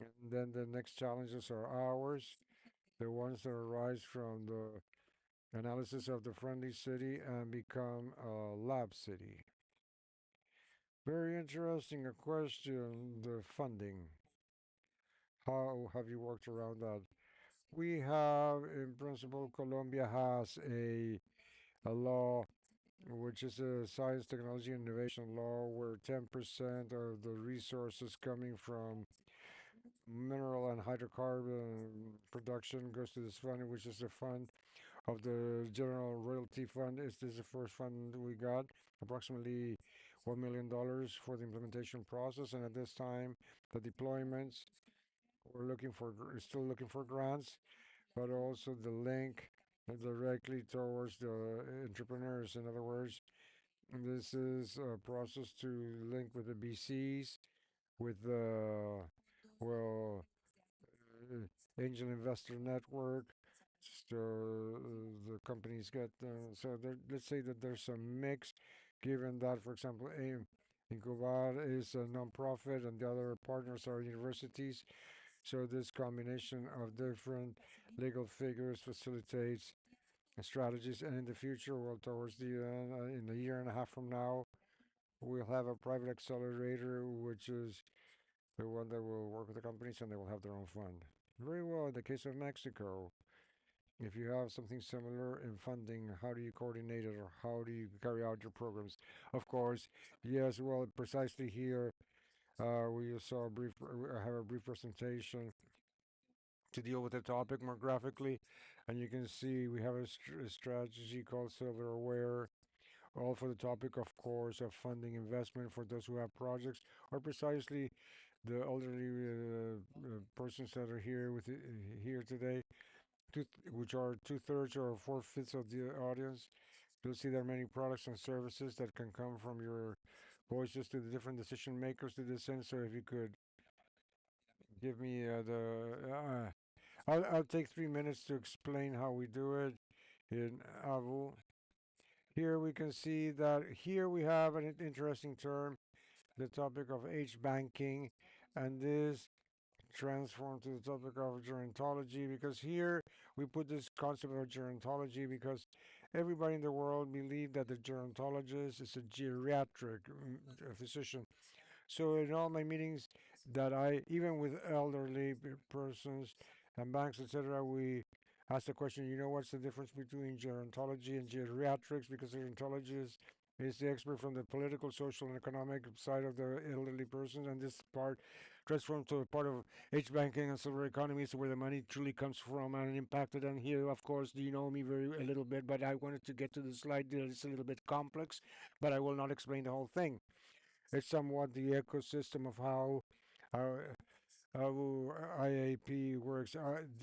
B: And then the next challenges are ours, the ones that arise from the analysis of the friendly city and become a lab city. Very interesting a question, the funding. How have you worked around that? We have, in principle, Colombia has a law which is a science, technology, and innovation law where 10% of the resources coming from mineral and hydrocarbon production goes to this fund, which is the fund of the General Royalty Fund. This is the first fund we got, approximately $1 million for the implementation process. And at this time, the deployments, still looking for grants, but also the link directly towards the entrepreneurs. In other words, this is a process to link with the BCs, with the, well, angel investor network. So the companies get, let's say that there's a mix, given that, for example, Incubar is a nonprofit and the other partners are universities. So this combination of different legal figures facilitates strategies. And in the future, well, towards the end, in a year and a half from now, we'll have a private accelerator, which is the one that will work with the companies and they will have their own fund. Very well. In the case of Mexico, if you have something similar in funding, how do you coordinate it or how do you carry out your programs? Of course, yes, well, precisely here, we saw have a brief presentation to deal with the topic more graphically. And you can see we have a strategy called Silver Aware, all for the topic, of course, of funding investment for those who have projects, or precisely the elderly persons that are here today, which are two-thirds or four-fifths of the audience. You'll see there are many products and services that can come from your voices to the different decision makers to this end. So if you could give me I'll take 3 minutes to explain how we do it in Avu. Here we can see that here we have an interesting term, the topic of H banking, and this transformed to the topic of gerontology because here we put this concept of gerontology because everybody in the world believed that the gerontologist is a geriatric physician. So in all my meetings that even with elderly persons and banks, etc., we ask the question, what's the difference between gerontology and geriatrics? Because gerontologist is the expert from the political, social, and economic side of the elderly persons, and this part transformed to a part of H banking and silver economies where the money truly comes from and impacted. And here, of course, you know me a little bit, but I wanted to get to the slide that is a little bit complex, but I will not explain the whole thing. It's somewhat the ecosystem of how IAP works.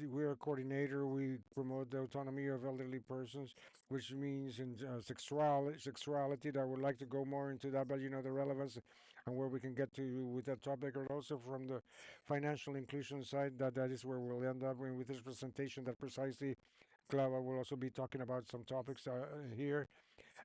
B: We're a coordinator. We promote the autonomy of elderly persons, which means in sexuality. That I would like to go more into that, but the relevance and where we can get to with that topic, and also from the financial inclusion side. That is where we'll end up with this presentation. That precisely, Clava will also be talking about some topics here.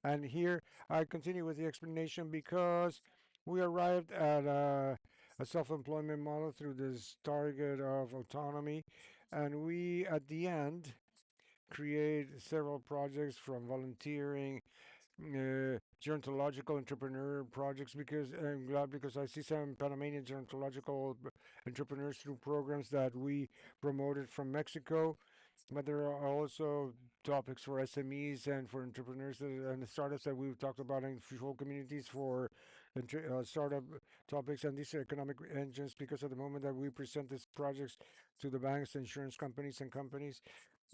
B: And here I continue with the explanation because we arrived at a self-employment model through this target of autonomy. And we, at the end, create several projects from volunteering, gerontological entrepreneur projects, because I'm glad because I see some Panamanian gerontological entrepreneurs through programs that we promoted from Mexico. But there are also topics for SMEs and for entrepreneurs and the startups that we've talked about in full communities for startup topics. And these are economic engines because at the moment that we present these projects to the banks, insurance companies, and companies,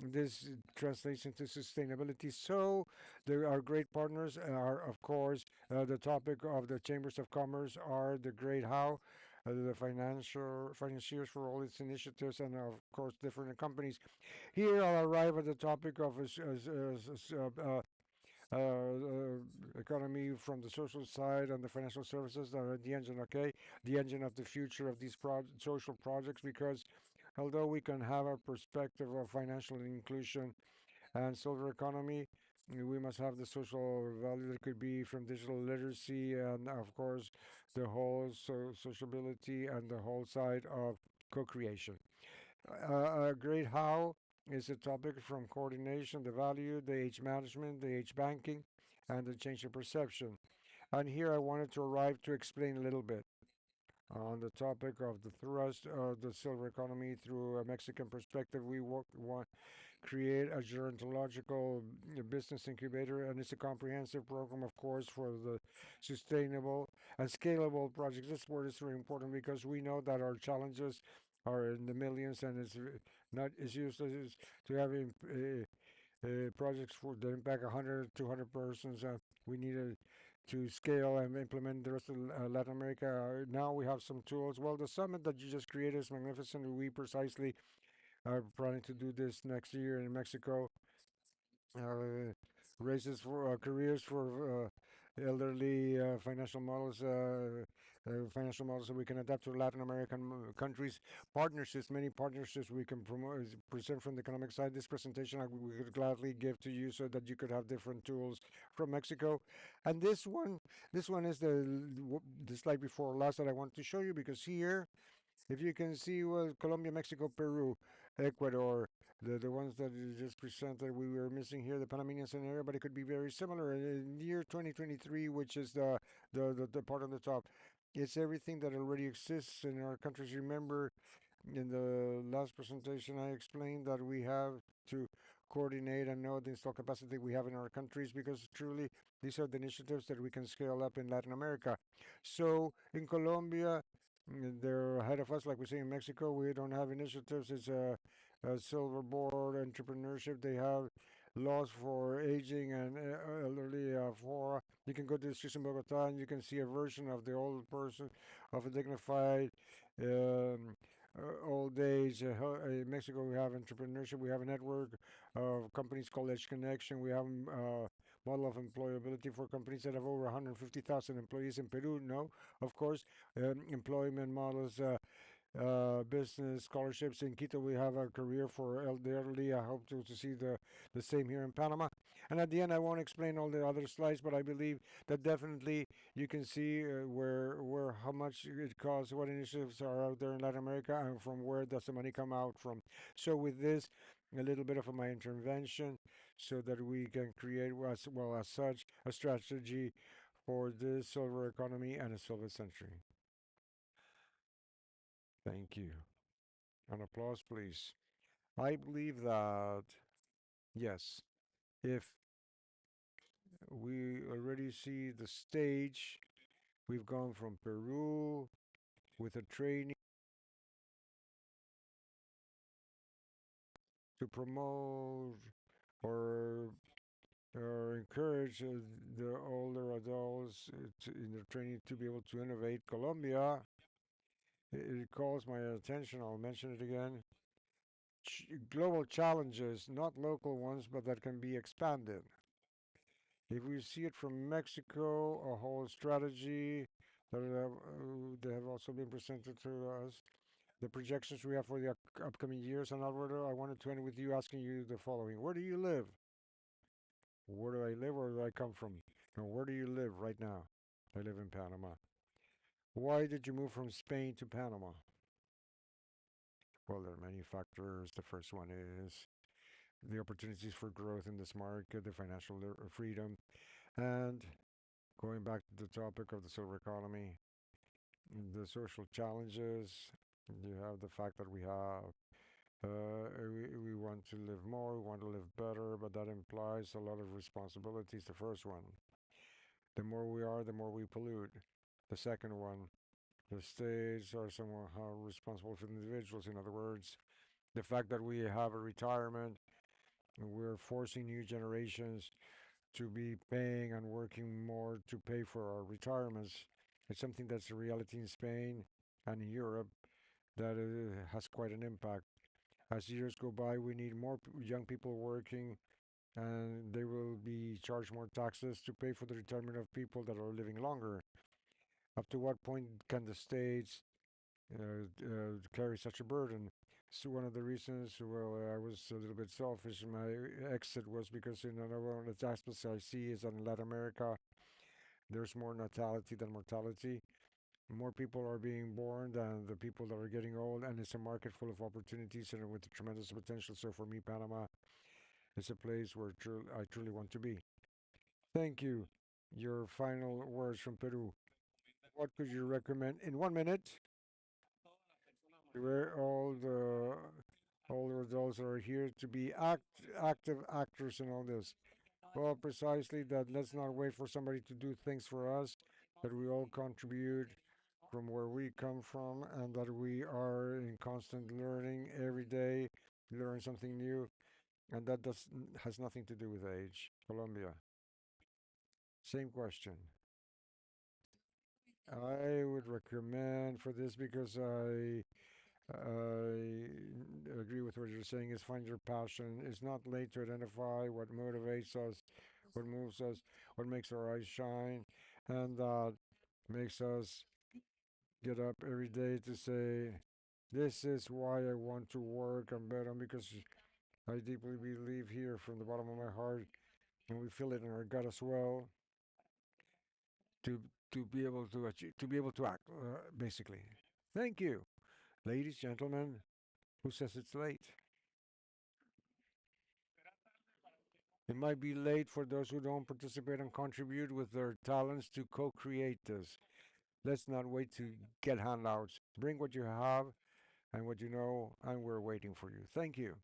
B: this translates into sustainability. So there are great partners are, of course, the topic of the chambers of commerce are the great how, the financiers for all its initiatives, and of course different companies. Here I'll arrive at the topic of economy from the social side and the financial services that are the engine, okay? The engine of the future of these social projects, because although we can have a perspective of financial inclusion and silver economy, we must have the social value that could be from digital literacy and, of course, the whole sociability and the whole side of co-creation. A great how is a topic from coordination, the value, the age management, the age banking, and the change in perception. And here I wanted to arrive to explain a little bit on the topic of the thrust of the silver economy through a Mexican perspective. We want create a gerontological business incubator, and it's a comprehensive program, of course, for the sustainable and scalable projects. This word is very important because we know that our challenges are in the millions, and it's not as useless to have projects for the impact 100, 200 persons. We needed to scale and implement the rest of Latin America. Now we have some tools. Well, the summit that you just created is magnificent. We precisely are planning to do this next year in Mexico. Uh, Raises for careers for elderly financial models that we can adapt to Latin American countries. Partnerships, many partnerships we can promote, present from the economic side. This presentation we could gladly give to you so that you could have different tools from Mexico. And this one is the slide before last that I want to show you, because here if you can see, well, Colombia, Mexico, Peru, Ecuador, the ones that you just presented, we were missing here the Panamanian scenario, but it could be very similar. In year 2023, which is the part on the top, it's everything that already exists in our countries. Remember, in the last presentation, I explained that we have to coordinate and know the install capacity we have in our countries, because truly these are the initiatives that we can scale up in Latin America. So in Colombia, they're ahead of us, like we say in Mexico. We don't have initiatives. It's a silver board entrepreneurship. They have laws for aging and elderly for. You can go to the streets in Bogota and you can see a version of the old person of a dignified old age. In Mexico, we have entrepreneurship. We have a network of companies called Edge Connection. We have model of employability for companies that have over 150,000 employees. In Peru, no, of course, employment models, business scholarships. In Quito, we have a career for elderly. I hope to see the same here in Panama. And at the end, I won't explain all the other slides, but I believe that definitely you can see where how much it costs, what initiatives are out there in Latin America, and from where does the money come out from. So with this, a little bit of my intervention, so that we can create, as well as such, a strategy for this silver economy and a silver century. Thank you. An applause, please. I believe that, yes, if we already see the stage, we've gone from Peru with a training to promote or encourage the older adults in their training to be able to innovate. Colombia, it calls my attention, I'll mention it again. Global challenges, not local ones, but that can be expanded. If we see it from Mexico, a whole strategy that have also been presented to us, the projections we have for the upcoming years. And Alberto, I wanted to end with you asking you the following: where do you live? Where do I live? Where do I come from? And where do you live right now? I live in Panama. Why did you move from Spain to Panama? Well, there are many factors. The first one is the opportunities for growth in this market, the financial freedom, and going back to the topic of the silver economy, the social challenges. You have the fact that we want to live more, we want to live better, but that implies a lot of responsibilities. The first one, the more we are, the more we pollute. The second one, the states are somehow responsible for the individuals. In other words, the fact that we have a retirement, and we're forcing new generations to be paying and working more to pay for our retirements. It's something that's a reality in Spain and in Europe that has quite an impact. As years go by, we need more young people working, and they will be charged more taxes to pay for the retirement of people that are living longer. Up to what point can the states carry such a burden? So one of the reasons, well, I was a little bit selfish. My exit was because one of the aspects I see is that in Latin America, there's more natality than mortality. More people are being born than the people that are getting old, and it's a market full of opportunities and with tremendous potential. So for me, Panama is a place where I truly want to be. Thank you. Your final words from Peru. What could you recommend in 1 minute? Where all the adults that are here to be active actors in all this. Well, precisely that. Let's not wait for somebody to do things for us. That we all contribute from where we come from, and that we are in constant learning every day. Learn something new, and that does has nothing to do with age. Colombia. Same question. I would recommend for this because I agree with what you're saying is find your passion. It's not late to identify what motivates us, what moves us, what makes our eyes shine, and that makes us get up every day to say, this is why I want to work and bet on because I deeply believe here from the bottom of my heart, and we feel it in our gut as well, to to be able to achieve, to be able to act, basically. Thank you, ladies, gentlemen. Who says it's late? It might be late for those who don't participate and contribute with their talents to co create this. Let's not wait to get handouts. Bring what you have and what you know, and we're waiting for you. Thank you.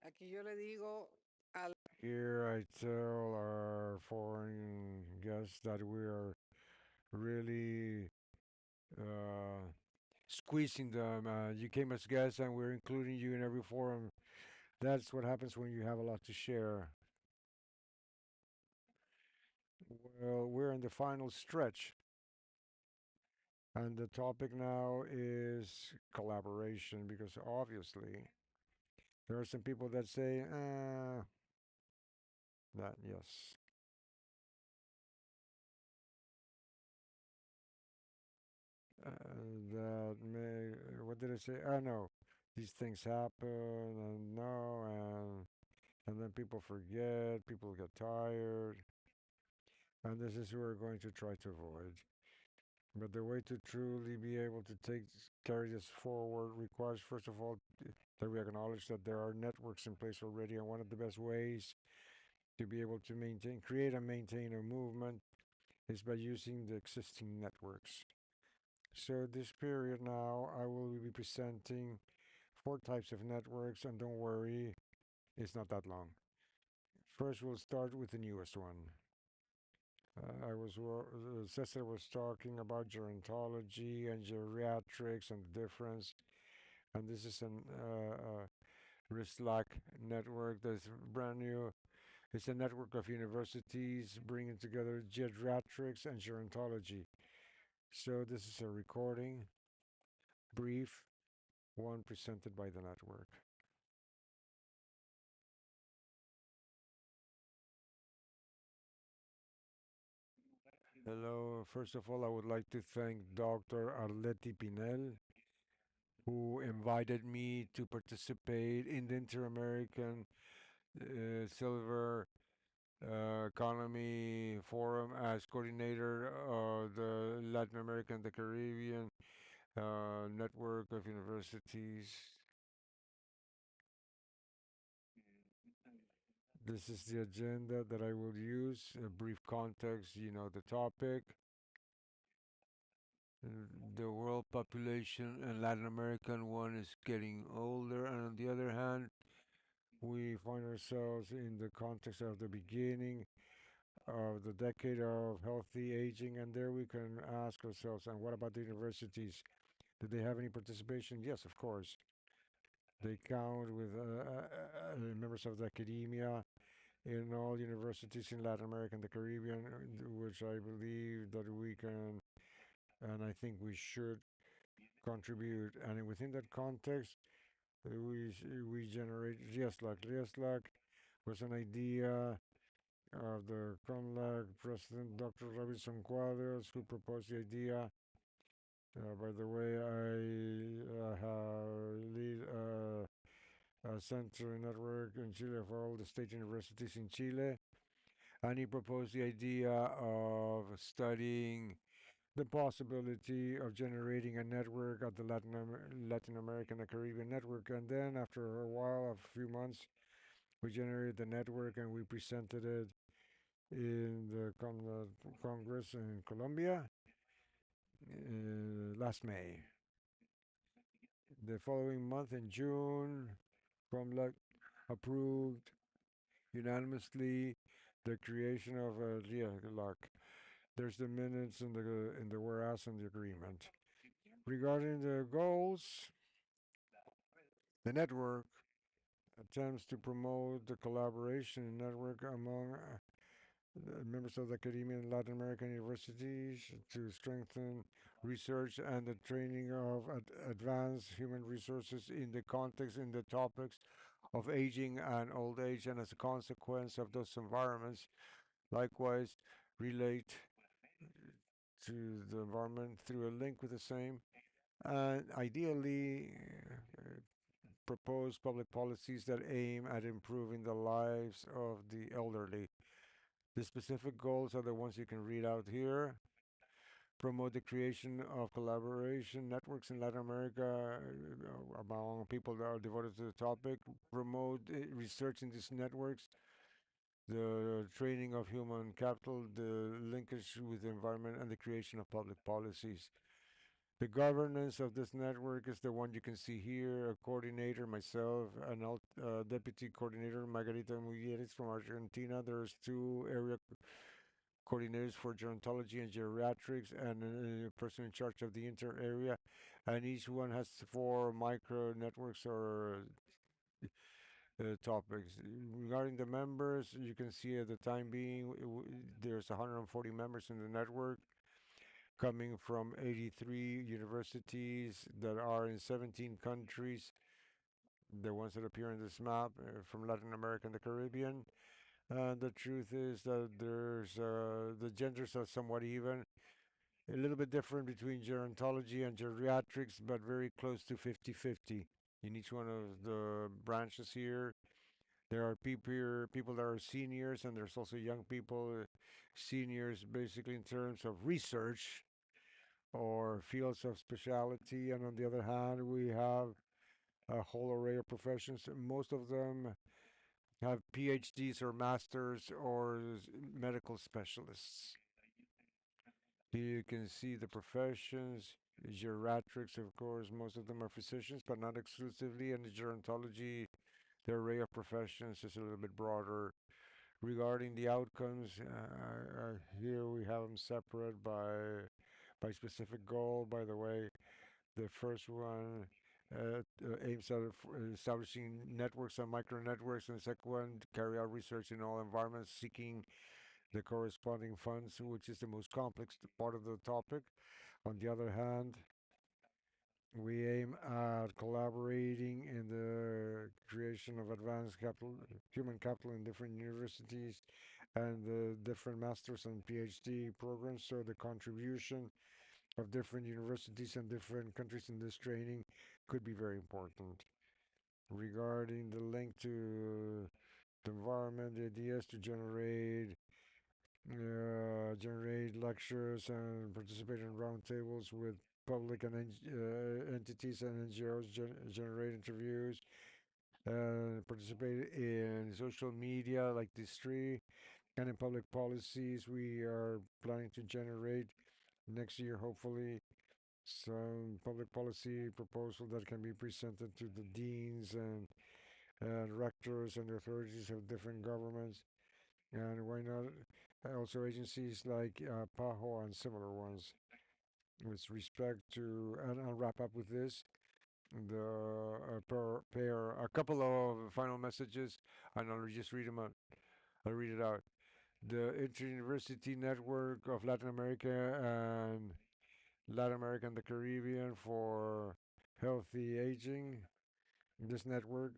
F: Aquí yo le digo al
B: Here I tell our foreign guests that we are really squeezing them. You came as guests, and we're including you in every forum. That's what happens when you have a lot to share. Well, we're in the final stretch, and the topic now is collaboration because obviously there are some people that say, that yes. Uh, that may, what did I say? Oh no, these things happen, and no, and then people forget, people get tired, and this is what we're going to try to avoid. But the way to truly be able to carry this forward requires, first of all, that we acknowledge that there are networks in place already, and one of the best ways to be able to create and maintain a movement is by using the existing networks. So this period now, I will be presenting four types of networks, and don't worry, it's not that long. First, we'll start with the newest one. Cesar was talking about gerontology and geriatrics and the difference, and this is an RISLAC network that's brand new. It's a network of universities bringing together geriatrics and gerontology. So this is a recording, brief, one presented by the network. Hello, first of all, I would like to thank Dr. Arleti Pinel, who invited me to participate in the Inter-American Silver Economy Forum as coordinator of the Latin American and the Caribbean network of universities. This is the agenda that I will use. A brief context, you know the topic. The world population and Latin American one is getting older, and on the other hand, we find ourselves in the context of the beginning of the decade of healthy aging, and there we can ask ourselves, and what about the universities? Do they have any participation? Yes, of course. They count with members of the academia in all universities in Latin America and the Caribbean, which I believe that we can, and I think we should contribute. And within that context, we generate RIESLAC. RIESLAC was an idea of the CONLAC president, Dr. Robinson Cuadros, who proposed the idea. By the way, I lead a center network in Chile for all the state universities in Chile, and he proposed the idea of studying the possibility of generating a network at the Latin American and Caribbean network. And then after a while, a few months, we generated the network and we presented it in the Congress in Colombia last May. The following month in June, COMLAC approved unanimously the creation of a RIELAC. There's the minutes in the whereas and the agreement. Regarding the goals, the network attempts to promote the collaboration network among members of the academia and Latin American universities to strengthen research and the training of advanced human resources in the context, in the topics of aging and old age, and as a consequence of those environments, likewise relate to the environment through a link with the same, and ideally propose public policies that aim at improving the lives of the elderly. The specific goals are the ones you can read out here. Promote the creation of collaboration networks in Latin America among people that are devoted to the topic. Promote research in these networks, the training of human capital, the linkage with the environment, and the creation of public policies. The governance of this network is the one you can see here, a coordinator, myself, an deputy coordinator, Margarita Mujeres from Argentina. There's two area coordinators for gerontology and geriatrics, and a person in charge of the inter area, and each one has four micro networks or topics. Regarding the members, you can see at the time being, there's 140 members in the network coming from 83 universities that are in 17 countries, the ones that appear in this map from Latin America and the Caribbean. And the truth is that the genders are somewhat even, a little bit different between gerontology and geriatrics, but very close to 50-50. in each one of the branches here. There are people that are seniors, and there's also young people. Seniors, basically, in terms of research or fields of specialty, and on the other hand, we have a whole array of professions. Most of them have PhDs or masters or medical specialists. Here you can see the professions. Geriatrics, of course, most of them are physicians, but not exclusively. And the gerontology, the array of professions is a little bit broader. Regarding the outcomes, here we have them separate by specific goal. By the way, the first one aims at establishing networks and micro networks, and the second one to carry out research in all environments, seeking the corresponding funds, which is the most complex part of the topic. On the other hand, we aim at collaborating in the creation of advanced capital, human capital in different universities and the different masters and PhD programs. So the contribution of different universities and different countries in this training could be very important. Regarding the link to the environment, the idea is to generate lectures and participate in roundtables with public and entities and NGOs, generate interviews, participate in social media like these three, and in public policies. We are planning to generate next year, hopefully, some public policy proposal that can be presented to the deans and rectors and the authorities of different governments. And why not also agencies like PAHO and similar ones. With respect to, and I'll wrap up with this, the pair, a couple of final messages, and I'll just read them out. I'll read it out. The Inter-University Network of Latin America and Latin America and the Caribbean for Healthy Aging. This network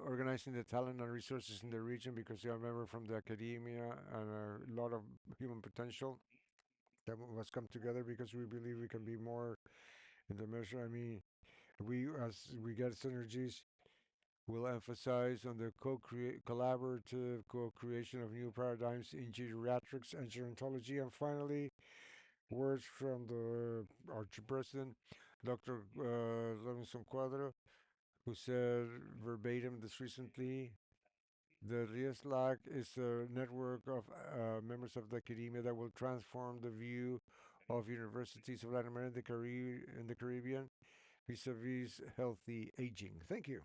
B: organizing the talent and resources in the region because they are members from the academia and a lot of human potential that must come together because we believe we can be more in the measure. I mean, we as we get synergies, we'll emphasize on the collaborative co-creation of new paradigms in geriatrics and gerontology. And finally, words from the our president, Dr. Levinson Cuadro, who said verbatim this recently. The RIESLAC is a network of members of the academia that will transform the view of universities of Latin America and the Caribbean vis-a-vis healthy aging. Thank you.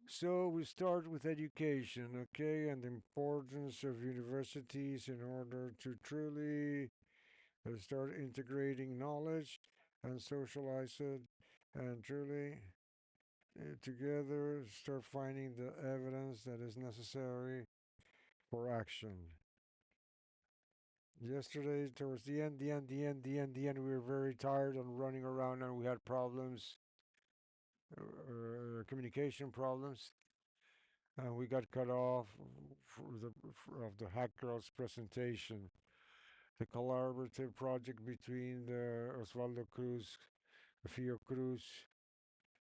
B: So we start with education, okay, and the importance of universities in order to truly start integrating knowledge and socialize it and truly together start finding the evidence that is necessary for action. Yesterday, towards the end, we were very tired and running around, and we had problems, communication problems, and we got cut off of the Hack Girls presentation. The collaborative project between the Osvaldo Cruz, Fio Cruz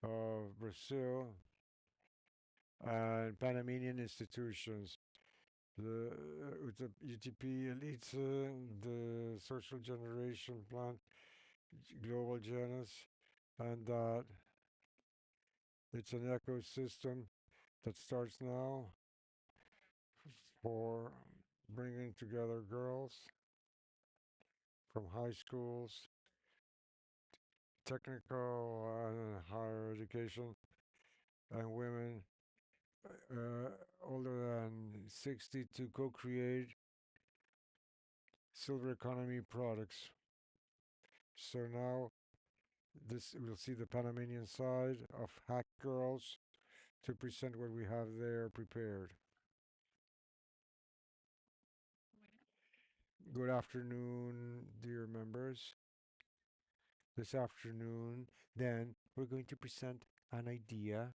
B: of Brazil, and Panamanian institutions. The UTP Elites, the Social Generation Plan, Global Genus, and that it's an ecosystem that starts now for bringing together girls from high schools, technical and higher education, and women older than 60 to co-create silver economy products. So now this we'll see the Panamanian side of Hack Girls to present what we have there prepared. Good afternoon, dear members. This afternoon, then, we're going to present an idea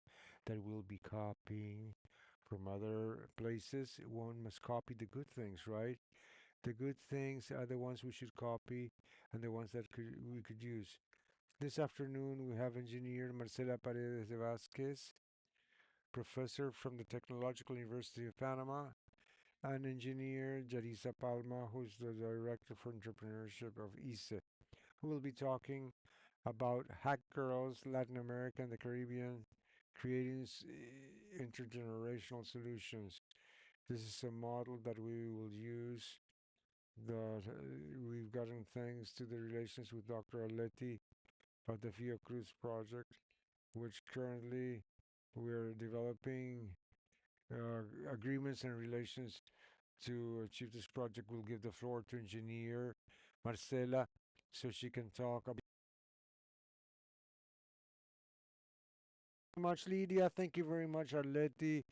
B: that we'll be copying from other places. One must copy the good things, right? The good things are the ones we should copy and the ones that we could use. This afternoon, we have engineer Marcela Paredes de Vasquez, professor from the Technological University of Panama, and engineer Jarisa Palma, who's the director for entrepreneurship of ISE, who will be talking about Hack Girls, Latin America, and the Caribbean, creating intergenerational solutions. This is a model that we will use that we've gotten thanks to the relations with Dr. Aleti of the Cruz project, which currently we're developing agreements and relations to achieve this project. We'll give the floor to engineer Marcela so she can talk about much, Lydia. Thank you very much, Arleti.